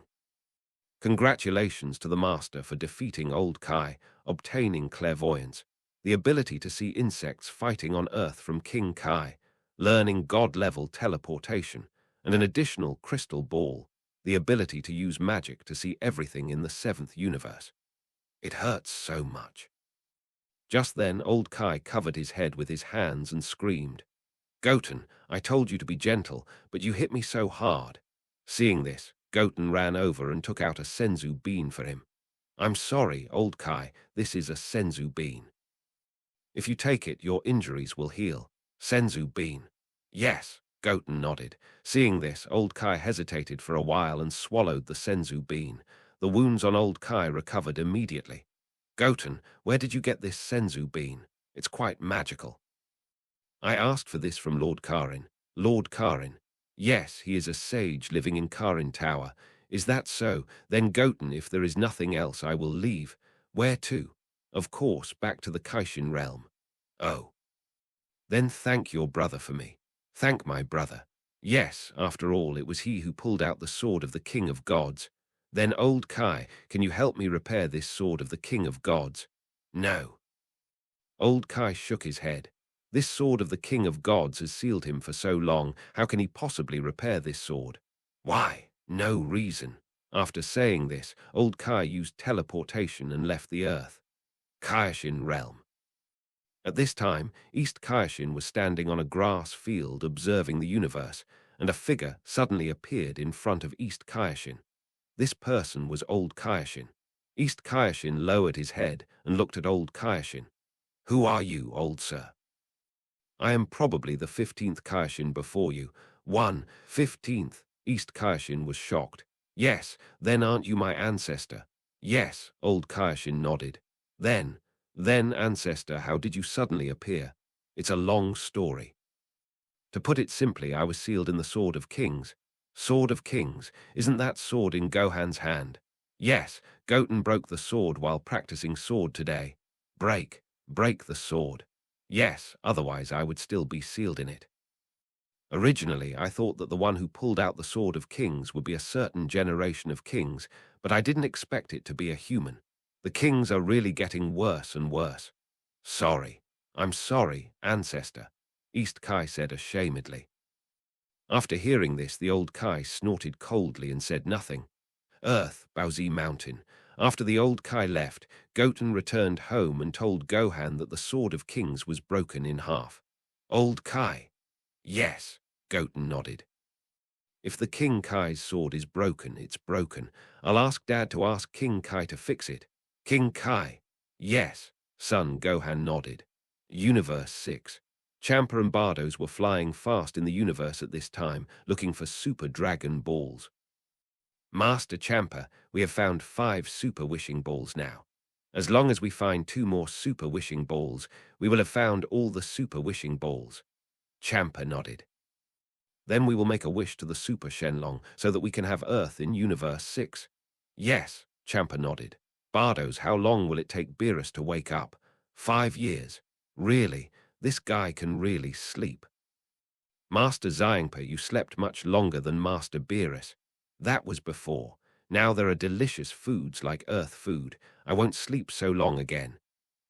Congratulations to the master for defeating Old Kai, obtaining clairvoyance, the ability to see insects fighting on Earth from King Kai, learning God-level teleportation, and an additional crystal ball, the ability to use magic to see everything in the seventh universe. It hurts so much. Just then, Old Kai covered his head with his hands and screamed, Goten, I told you to be gentle, but you hit me so hard. Seeing this, Goten ran over and took out a senzu bean for him. I'm sorry, Old Kai, this is a senzu bean. If you take it, your injuries will heal. Senzu bean. Yes, Goten nodded. Seeing this, Old Kai hesitated for a while and swallowed the senzu bean. The wounds on Old Kai recovered immediately. Goten, where did you get this senzu bean? It's quite magical. I asked for this from Lord Karin. Lord Karin? Yes, he is a sage living in Karin Tower. Is that so? Then Goten, if there is nothing else, I will leave. Where to? Of course, back to the Kaioshin realm. Oh. Then thank your brother for me. Thank my brother. Yes, after all, it was he who pulled out the sword of the King of Gods. Then, Old Kai, can you help me repair this sword of the King of Gods? No. Old Kai shook his head. This sword of the King of Gods has sealed him for so long. How can he possibly repair this sword? Why? No reason. After saying this, Old Kai used teleportation and left the Earth. Kaioshin realm. At this time, East Kaioshin was standing on a grass field observing the universe, and a figure suddenly appeared in front of East Kaioshin. This person was Old Kaioshin. East Kaioshin lowered his head and looked at Old Kaioshin. Who are you, old sir? I am probably the 15th Kaioshin before you. 15th. East Kaioshin was shocked. Yes, then aren't you my ancestor? Yes, Old Kaioshin nodded. Then ancestor, how did you suddenly appear? It's a long story. To put it simply, I was sealed in the Sword of Kings. Sword of Kings, isn't that sword in Gohan's hand? Yes, Goten broke the sword while practicing sword today. Break the sword. Yes, otherwise I would still be sealed in it. Originally, I thought that the one who pulled out the Sword of Kings would be a certain generation of kings, but I didn't expect it to be a human. The kings are really getting worse and worse. Sorry. I'm sorry, ancestor, East Kai said ashamedly. After hearing this, the old Kai snorted coldly and said nothing. Earth, Baozi Mountain. After the old Kai left, Goten returned home and told Gohan that the Sword of Kings was broken in half. Old Kai. Yes, Goten nodded. If the King Kai's sword is broken, it's broken. I'll ask Dad to ask King Kai to fix it. King Kai. Yes, son, Gohan nodded. Universe 6. Champa and Bardos were flying fast in the universe at this time, looking for Super Dragon Balls. Master Champa, we have found 5 Super Wishing Balls now. As long as we find 2 more super wishing balls, we will have found all the super wishing balls. Champa nodded. Then we will make a wish to the Super Shenlong so that we can have Earth in Universe 6. Yes, Champa nodded. Bardos, how long will it take Beerus to wake up? 5 years. Really, this guy can really sleep. Master Xiangpa, you slept much longer than Master Beerus. That was before. Now there are delicious foods like Earth food. I won't sleep so long again.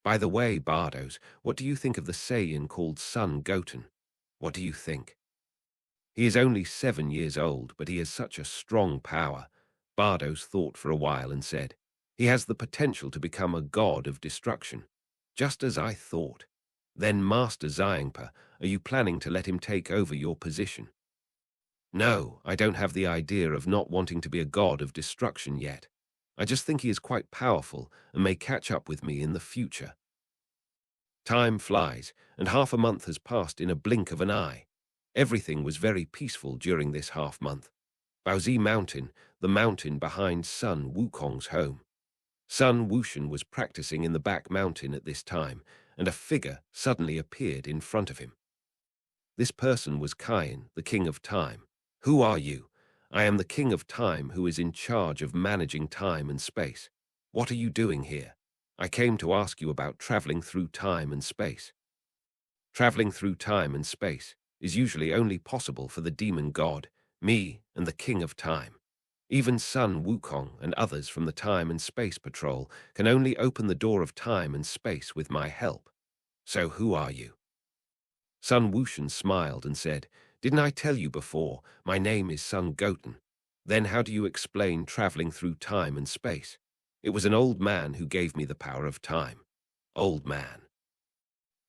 By the way, Bardos, what do you think of the Saiyan called Son Goten? What do you think? He is only 7 years old, but he has such a strong power. Bardos thought for a while and said, he has the potential to become a god of destruction. Just as I thought. Then, Master Xiangpa, are you planning to let him take over your position? No, I don't have the idea of not wanting to be a god of destruction yet. I just think he is quite powerful and may catch up with me in the future. Time flies, and half a month has passed in a blink of an eye. Everything was very peaceful during this half-month. Baozi Mountain, the mountain behind Sun Wukong's home. Sun Wushan was practicing in the back mountain at this time, and a figure suddenly appeared in front of him. This person was Karin, the King of Time. Who are you? I am the King of Time who is in charge of managing time and space. What are you doing here? I came to ask you about traveling through time and space. Traveling through time and space is usually only possible for the demon god, me, and the King of Time. Even Sun Wukong and others from the Time and Space Patrol can only open the door of time and space with my help. So who are you? Sun Wushan smiled and said, didn't I tell you before, my name is Son Goten? Then how do you explain traveling through time and space? It was an old man who gave me the power of time. Old man.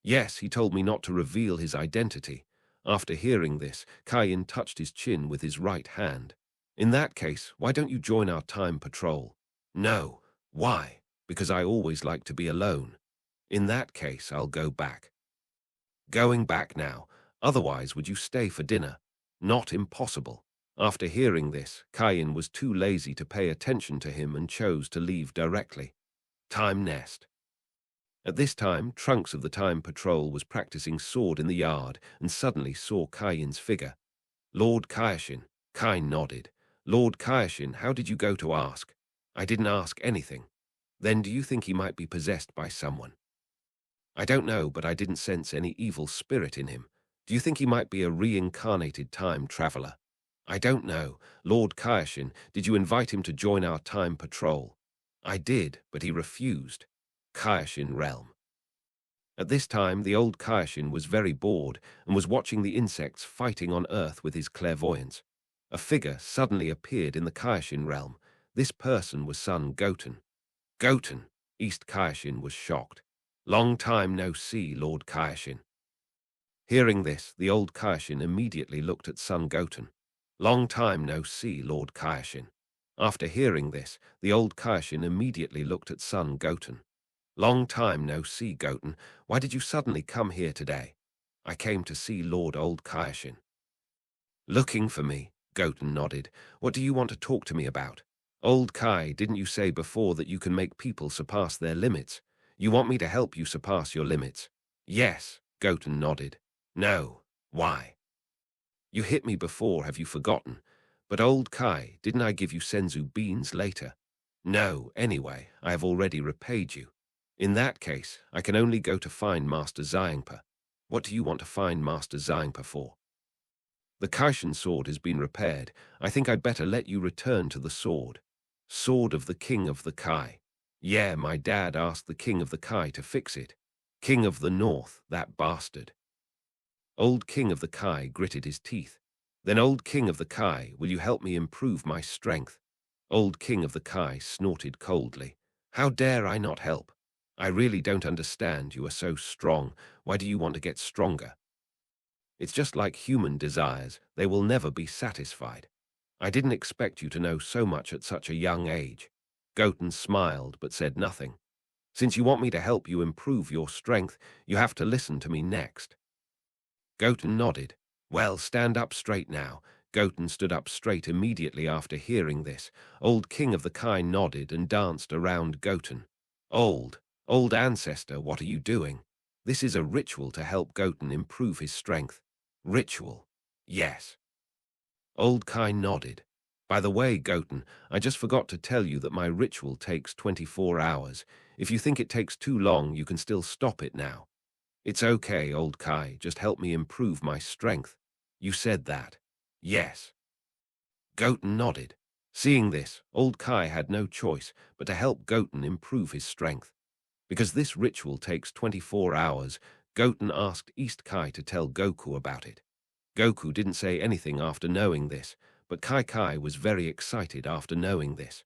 Yes, he told me not to reveal his identity. After hearing this, Karin touched his chin with his right hand. In that case, why don't you join our time patrol? No. Why? Because I always like to be alone. In that case, I'll go back. Going back now, otherwise would you stay for dinner? Not impossible. After hearing this, Karin was too lazy to pay attention to him and chose to leave directly. Time Nest. At this time, Trunks of the Time Patrol was practicing sword in the yard and suddenly saw Karin's figure. Lord Kaioshin. Kain nodded. Lord Kaioshin, how did you go to ask? I didn't ask anything. Then do you think he might be possessed by someone? I don't know, but I didn't sense any evil spirit in him. Do you think he might be a reincarnated time traveler? I don't know. Lord Kaioshin, did you invite him to join our time patrol? I did, but he refused. Kaioshin realm. At this time, the old Kaioshin was very bored and was watching the insects fighting on Earth with his clairvoyance. A figure suddenly appeared in the Kaioshin realm. This person was Son Goten. Goten! East Kaioshin was shocked. Long time no see, Lord Kaioshin. Hearing this, the old Kaioshin immediately looked at Son Goten. Long time no see, Lord Kaioshin. After hearing this, the old Kaioshin immediately looked at Son Goten. Long time no see, Goten. Why did you suddenly come here today? I came to see Lord Old Kaioshin. Looking for me? Goten nodded. What do you want to talk to me about? Old Kai, didn't you say before that you can make people surpass their limits? You want me to help you surpass your limits? Yes, Goten nodded. No. Why? You hit me before, have you forgotten? But Old Kai, didn't I give you senzu beans later? No, anyway, I have already repaid you. In that case, I can only go to find Master Xiangpa. What do you want to find Master Xiangpa for? The Kaishin sword has been repaired. I think I'd better let you return to the sword. Sword of the King of the Kai. Yeah, my dad asked the King of the Kai to fix it. King of the North, that bastard. Old King of the Kai gritted his teeth. Then Old King of the Kai, will you help me improve my strength? Old King of the Kai snorted coldly. How dare I not help? I really don't understand. You are so strong. Why do you want to get stronger? It's just like human desires. They will never be satisfied. I didn't expect you to know so much at such a young age. Goten smiled but said nothing. Since you want me to help you improve your strength, you have to listen to me next. Goten nodded. Well, stand up straight now. Goten stood up straight immediately after hearing this. Old King of the Kai nodded and danced around Goten. Old ancestor, what are you doing? This is a ritual to help Goten improve his strength. Ritual? Yes. Old Kai nodded. By the way, Goten, I just forgot to tell you that my ritual takes 24 hours. If you think it takes too long, you can still stop it now. It's okay, Old Kai, just help me improve my strength. You said that. Yes. Goten nodded. Seeing this, Old Kai had no choice but to help Goten improve his strength. Because this ritual takes 24 hours, Goten asked East Kai to tell Goku about it. Goku didn't say anything after knowing this, but Kai was very excited after knowing this.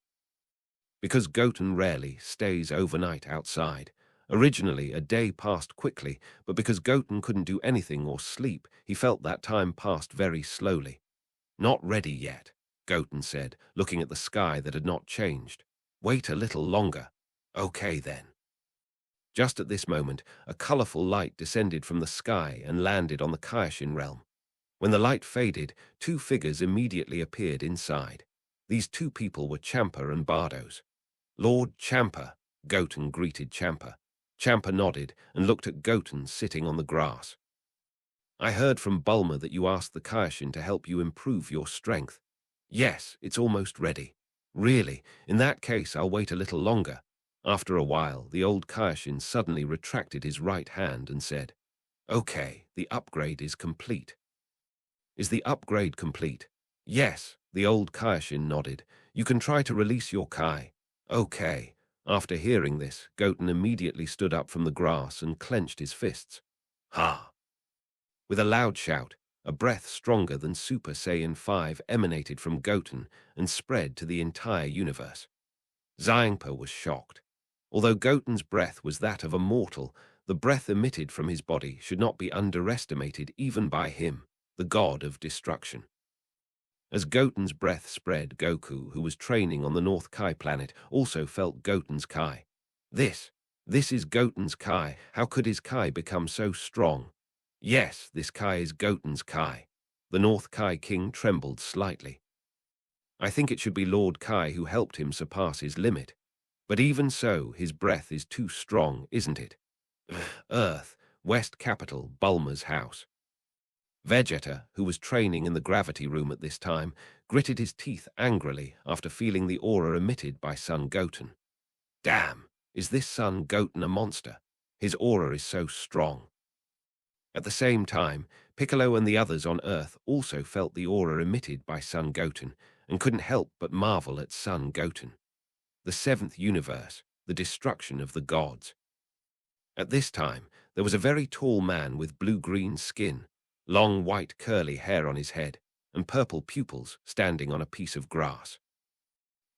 Because Goten rarely stays overnight outside. Originally, a day passed quickly, but because Goten couldn't do anything or sleep, he felt that time passed very slowly. Not ready yet, Goten said, looking at the sky that had not changed. Wait a little longer. Okay then. Just at this moment, a colorful light descended from the sky and landed on the Kaioshin realm. When the light faded, two figures immediately appeared inside. These two people were Champa and Bardos. Lord Champa, Goten greeted Champa. Champa nodded and looked at Goten sitting on the grass. I heard from Bulma that you asked the Kaioshin to help you improve your strength. Yes, it's almost ready. Really, in that case I'll wait a little longer. After a while, the old Kaioshin suddenly retracted his right hand and said, Okay, the upgrade is complete. Is the upgrade complete? Yes, the old Kaioshin nodded. You can try to release your Kai. Okay. After hearing this, Goten immediately stood up from the grass and clenched his fists. Ha! With a loud shout, a breath stronger than Super Saiyan 5 emanated from Goten and spread to the entire universe. Xiangpa was shocked. Although Goten's breath was that of a mortal, the breath emitted from his body should not be underestimated even by him, the god of destruction. As Goten's breath spread, Goku, who was training on the North Kai planet, also felt Goten's Kai. This is Goten's Kai. How could his Kai become so strong? Yes, this Kai is Goten's Kai. The North Kai king trembled slightly. I think it should be Lord Kai who helped him surpass his limit. But even so, his breath is too strong, isn't it? Earth, West Capital, Bulma's house. Vegeta, who was training in the gravity room at this time, gritted his teeth angrily after feeling the aura emitted by Son Goten. Damn, is this Son Goten a monster? His aura is so strong. At the same time, Piccolo and the others on Earth also felt the aura emitted by Son Goten and couldn't help but marvel at Son Goten. The seventh universe, the destruction of the gods. At this time, there was a very tall man with blue-green skin, long white curly hair on his head, and purple pupils standing on a piece of grass.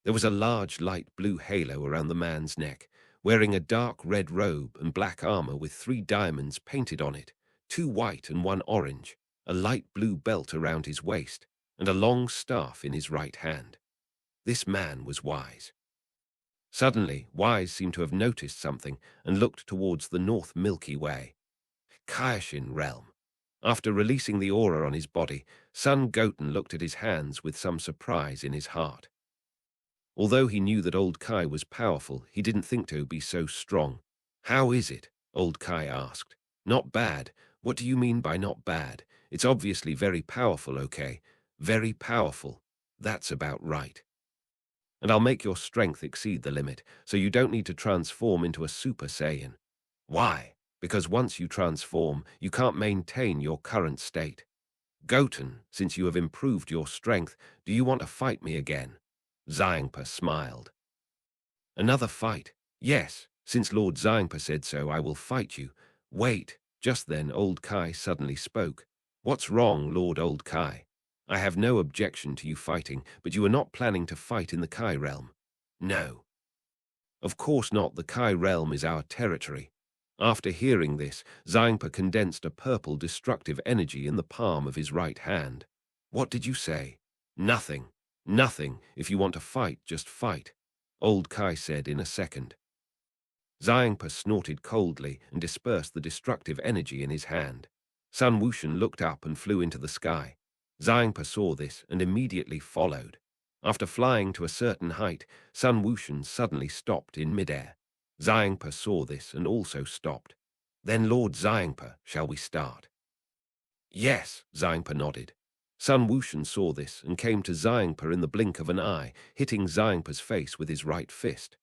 There was a large light blue halo around the man's neck, wearing a dark red robe and black armor with 3 diamonds painted on it, 2 white and 1 orange, a light blue belt around his waist, and a long staff in his right hand. This man was Wise. Suddenly, Wise seemed to have noticed something and looked towards the North Milky Way. Kaioshin realm. After releasing the aura on his body, Son Goten looked at his hands with some surprise in his heart. Although he knew that Old Kai was powerful, he didn't think to be so strong. How is it? Old Kai asked. Not bad. What do you mean by not bad? It's obviously very powerful, okay? Very powerful. That's about right. And I'll make your strength exceed the limit, so you don't need to transform into a Super Saiyan. Why? Because once you transform, you can't maintain your current state. Goten, since you have improved your strength, do you want to fight me again? Xiangpa smiled. Another fight? Yes, since Lord Xiangpa said so, I will fight you. Wait, just then Old Kai suddenly spoke. What's wrong, Lord Old Kai? I have no objection to you fighting, but you are not planning to fight in the Kai realm. No. Of course not, the Kai realm is our territory. After hearing this, Xiangpa condensed a purple destructive energy in the palm of his right hand. What did you say? Nothing. Nothing. If you want to fight, just fight, Old Kai said in a second. Xiangpa snorted coldly and dispersed the destructive energy in his hand. Sun Wushan looked up and flew into the sky. Xiangpa saw this and immediately followed. After flying to a certain height, Sun Wushan suddenly stopped in midair. Xiangpa saw this and also stopped. Then, Lord Xiangpa, shall we start? Yes, Xiangpa nodded. Sun Wushan saw this and came to Xiangpa in the blink of an eye, hitting Xiangpa's face with his right fist.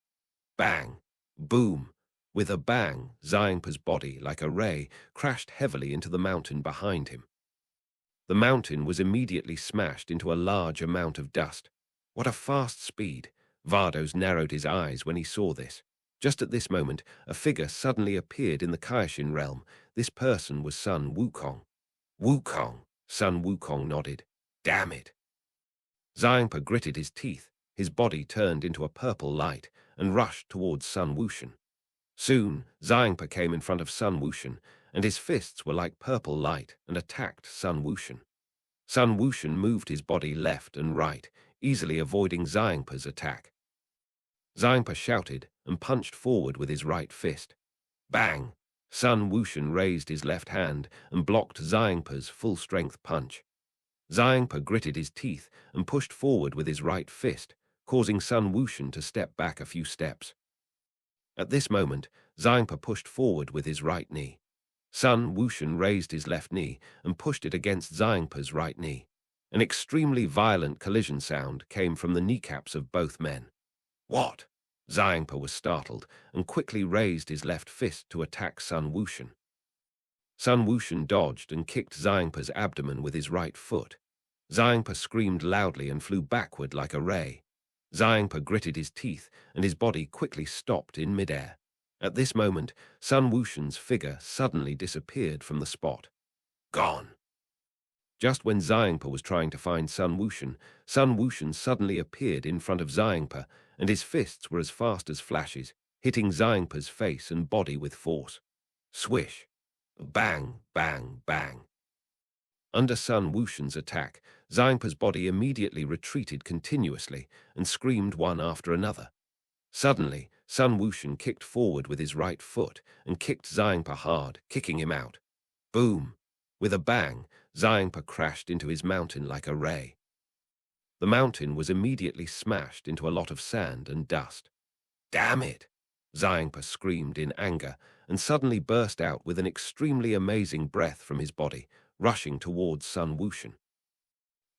Bang! Boom! With a bang, Xiangpa's body, like a ray, crashed heavily into the mountain behind him. The mountain was immediately smashed into a large amount of dust. What a fast speed! Vardos narrowed his eyes when he saw this. Just at this moment, a figure suddenly appeared in the Kaioshin realm. This person was Sun Wukong. Wukong! Sun Wukong nodded. Damn it! Xiangpa gritted his teeth. His body turned into a purple light and rushed towards Sun Wushan. Soon, Xiangpa came in front of Sun Wushan, and his fists were like purple light and attacked Sun Wushan. Sun Wushan moved his body left and right, easily avoiding Xiangpa's attack. Xiangpa shouted and punched forward with his right fist. Bang! Sun Wushan raised his left hand and blocked Xiangpa's full-strength punch. Xiangpa gritted his teeth and pushed forward with his right fist, causing Sun Wushan to step back a few steps. At this moment, Xiangpa pushed forward with his right knee. Sun Wushan raised his left knee and pushed it against Xiangpa's right knee. An extremely violent collision sound came from the kneecaps of both men. What? Xiangpa was startled and quickly raised his left fist to attack Sun Wushan. Sun Wushan dodged and kicked Xiangpa's abdomen with his right foot. Xiangpa screamed loudly and flew backward like a ray. Xiangpa gritted his teeth and his body quickly stopped in midair. At this moment, Sun Wushan's figure suddenly disappeared from the spot. Gone! Just when Xiangpa was trying to find Sun Wushan suddenly appeared in front of Xiangpa, and his fists were as fast as flashes, hitting Xiangpa's face and body with force. Swish! Bang, bang, bang. Under Sun Wushan's attack, Xiangpa's body immediately retreated continuously and screamed one after another. Suddenly, Sun Wushan kicked forward with his right foot and kicked Xiangpa hard, kicking him out. Boom! With a bang, Xiangpa crashed into his mountain like a ray. The mountain was immediately smashed into a lot of sand and dust. Damn it! Xiangpa screamed in anger and suddenly burst out with an extremely amazing breath from his body, rushing towards Sun Wushan.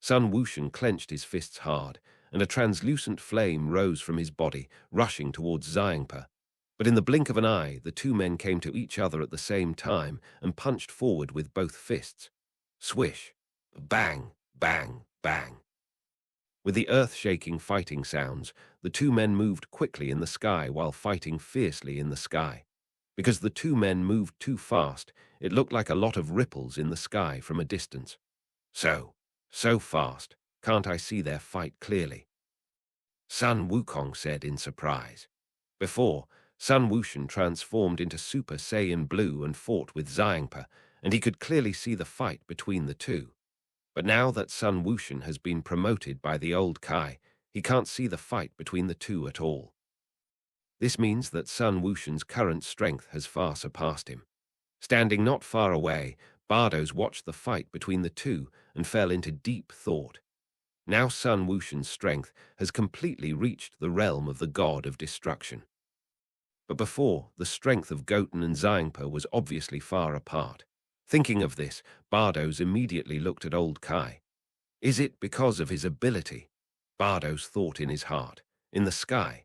Sun Wushan clenched his fists hard, and a translucent flame rose from his body, rushing towards Xiangpa. But in the blink of an eye, the two men came to each other at the same time and punched forward with both fists. Swish! Bang! Bang! Bang! With the earth-shaking fighting sounds, the two men moved quickly in the sky while fighting fiercely in the sky. Because the two men moved too fast, it looked like a lot of ripples in the sky from a distance. So fast, can't I see their fight clearly? Sun Wukong said in surprise. Before, Sun Wushan transformed into Super Saiyan Blue and fought with Xiangpa, and he could clearly see the fight between the two. But now that Sun Wushan has been promoted by the old Kai, he can't see the fight between the two at all. This means that Sun Wushan's current strength has far surpassed him. Standing not far away, Bardos watched the fight between the two and fell into deep thought. Now Sun Wushan's strength has completely reached the realm of the god of destruction. But before, the strength of Goten and Xiangpa was obviously far apart. Thinking of this, Bardos immediately looked at old Kai. Is it because of his ability? Bardos thought in his heart. In the sky,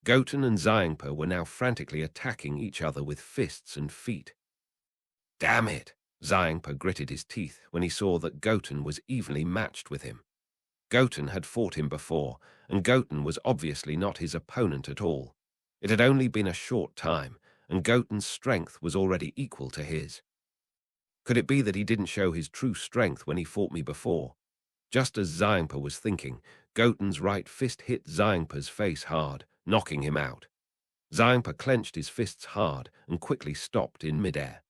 Goten and Xiangpa were now frantically attacking each other with fists and feet. Damn it! Xiangpa gritted his teeth when he saw that Goten was evenly matched with him. Goten had fought him before, and Goten was obviously not his opponent at all. It had only been a short time, and Goten's strength was already equal to his. Could it be that he didn't show his true strength when he fought me before? Just as Xiangpa was thinking, Goten's right fist hit Xiangpa's face hard, knocking him out. Xiangpa clenched his fists hard and quickly stopped in midair.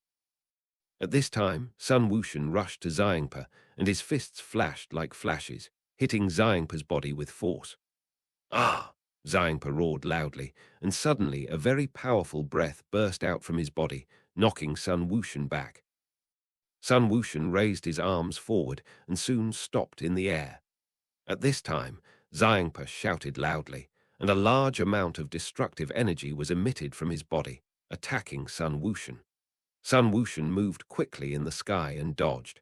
At this time, Sun Wushan rushed to Xiangpa, and his fists flashed like flashes, hitting Xiangpa's body with force. Ah! Xiangpa roared loudly, and suddenly a very powerful breath burst out from his body, knocking Sun Wushan back. Sun Wushan raised his arms forward and soon stopped in the air. At this time, Xiangpa shouted loudly, and a large amount of destructive energy was emitted from his body, attacking Sun Wushan. Sun Wushan moved quickly in the sky and dodged.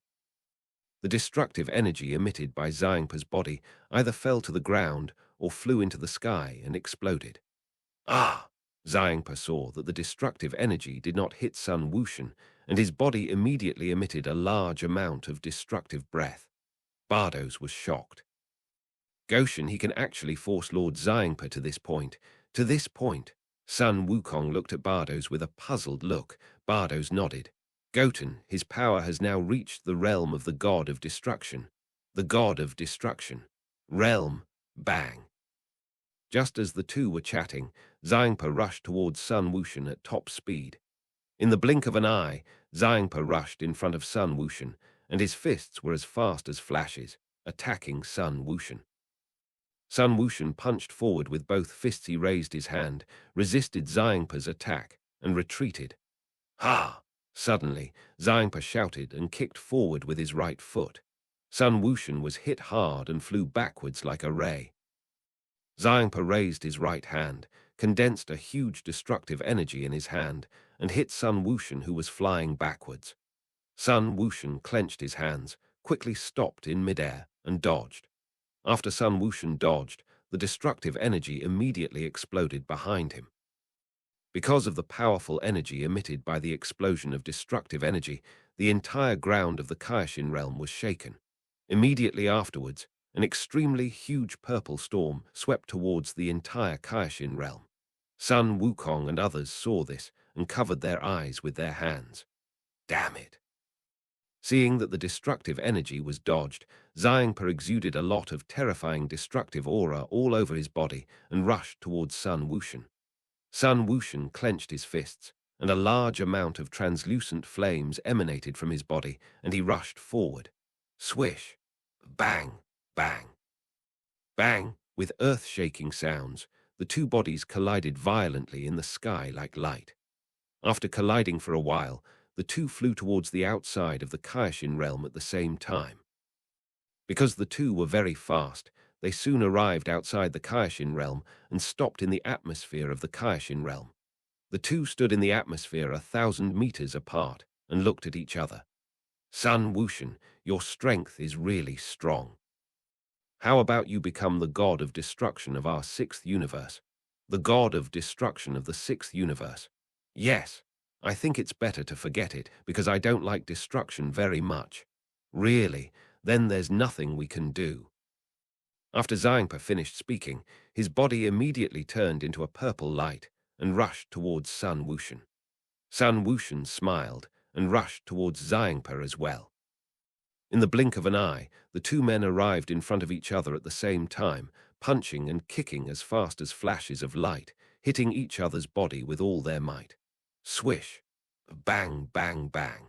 The destructive energy emitted by Xiangpa's body either fell to the ground or flew into the sky and exploded. Ah! Xiangpa saw that the destructive energy did not hit Sun Wushan, and his body immediately emitted a large amount of destructive breath. Bardos was shocked. Goshen, he can actually force Lord Xiangpa to this point. To this point. Sun Wukong looked at Bardos with a puzzled look. Bardos nodded. Goten, his power has now reached the realm of the god of destruction. The god of destruction. Realm. Bang. Just as the two were chatting, Xiangpa rushed towards Sun Wushan at top speed. In the blink of an eye, Xiangpa rushed in front of Sun Wushan, and his fists were as fast as flashes, attacking Sun Wushan. Sun Wushan punched forward with both fists. He raised his hand, resisted Xiangpa's attack, and retreated. Ha! Suddenly, Xiangpa shouted and kicked forward with his right foot. Sun Wushan was hit hard and flew backwards like a ray. Xiangpa raised his right hand, condensed a huge destructive energy in his hand, and hit Sun Wushan, who was flying backwards. Sun Wushan clenched his hands, quickly stopped in midair, and dodged. After Sun Wushan dodged, the destructive energy immediately exploded behind him. Because of the powerful energy emitted by the explosion of destructive energy, the entire ground of the Kaioshin realm was shaken. Immediately afterwards, an extremely huge purple storm swept towards the entire Kaioshin realm. Sun Wukong and others saw this and covered their eyes with their hands. Damn it! Seeing that the destructive energy was dodged, Xiangpa exuded a lot of terrifying destructive aura all over his body and rushed towards Sun Wushan. Sun Wushan clenched his fists, and a large amount of translucent flames emanated from his body, and he rushed forward. Swish! Bang! Bang! Bang! With earth-shaking sounds, the two bodies collided violently in the sky like light. After colliding for a while, the two flew towards the outside of the Kaioshin realm at the same time. Because the two were very fast, they soon arrived outside the Kaioshin realm and stopped in the atmosphere of the Kaioshin realm. The two stood in the atmosphere 1,000 meters apart and looked at each other. Sun Wushan, your strength is really strong. How about you become the god of destruction of our sixth universe? The god of destruction of the sixth universe. Yes, I think it's better to forget it because I don't like destruction very much. Really, then there's nothing we can do. After Xiangpa finished speaking, his body immediately turned into a purple light and rushed towards Sun Wushan. Sun Wushan smiled and rushed towards Xiangpa as well. In the blink of an eye, the two men arrived in front of each other at the same time, punching and kicking as fast as flashes of light, hitting each other's body with all their might. Swish! Bang, bang, bang.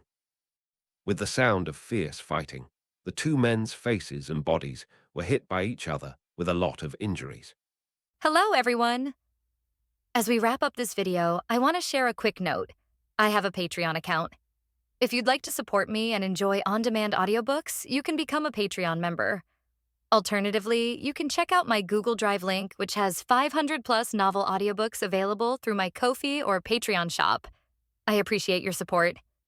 With the sound of fierce fighting, the two men's faces and bodies were hit by each other with a lot of injuries. Hello, everyone! As we wrap up this video, I want to share a quick note. I have a Patreon account. If you'd like to support me and enjoy on-demand audiobooks, you can become a Patreon member. Alternatively, you can check out my Google Drive link, which has 500+ novel audiobooks available through my Ko-fi or Patreon shop. I appreciate your support.